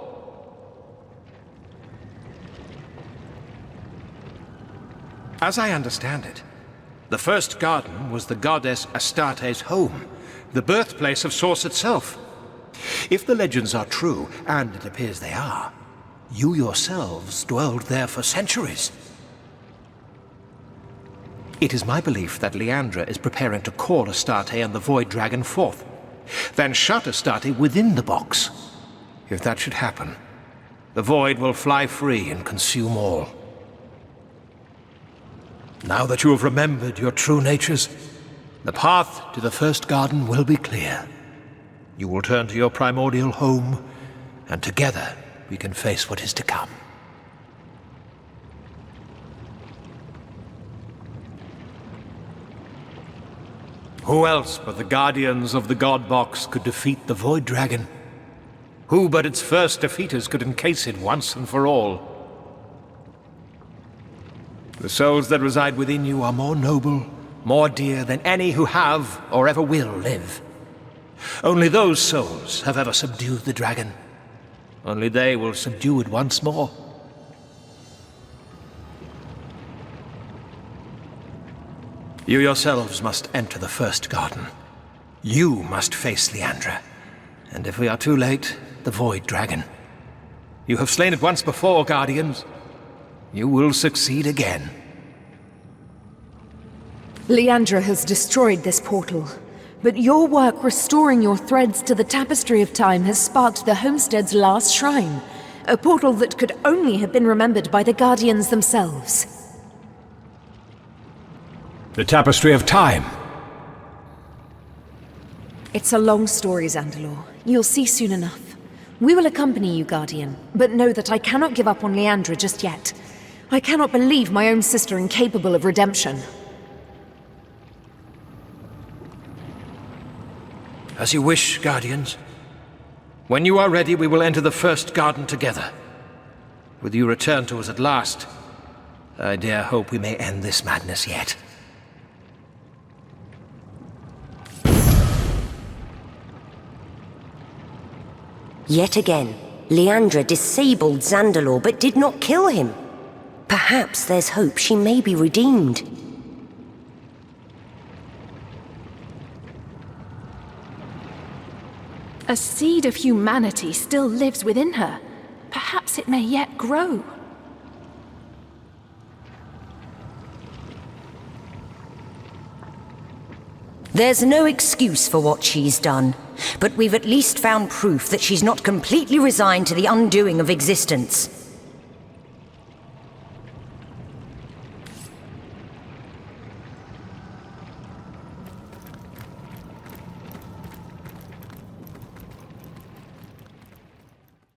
As I understand it, the first garden was the goddess Astarte's home, the birthplace of Source itself. If the legends are true, and it appears they are, you yourselves dwelled there for centuries. It is my belief that Leandra is preparing to call Astarte and the Void Dragon forth, then shut Astarte within the box. If that should happen, the Void will fly free and consume all. Now that you have remembered your true natures, the path to the first garden will be clear. You will turn to your primordial home, and together we can face what is to come. Who else but the guardians of the God Box could defeat the Void Dragon? Who but its first defeaters could encase it once and for all? The souls that reside within you are more noble, more dear than any who have or ever will live. Only those souls have ever subdued the dragon. Only they will subdue it once more. You yourselves must enter the first garden. You must face Leandra. And if we are too late, the Void Dragon. You have slain it once before, Guardians. You will succeed again. Leandra has destroyed this portal, but your work restoring your threads to the tapestry of time has sparked the Homestead's last shrine, a portal that could only have been remembered by the Guardians themselves. The Tapestry of Time. It's a long story, Zandalor. You'll see soon enough. We will accompany you, Guardian, but know that I cannot give up on Leandra just yet. I cannot believe my own sister incapable of redemption. As you wish, Guardians. When you are ready, we will enter the first garden together. With you return to us at last, I dare hope we may end this madness yet. Yet again, Leandra disabled Zandalor but did not kill him. Perhaps there's hope she may be redeemed. A seed of humanity still lives within her. Perhaps it may yet grow. There's no excuse for what she's done, but we've at least found proof that she's not completely resigned to the undoing of existence.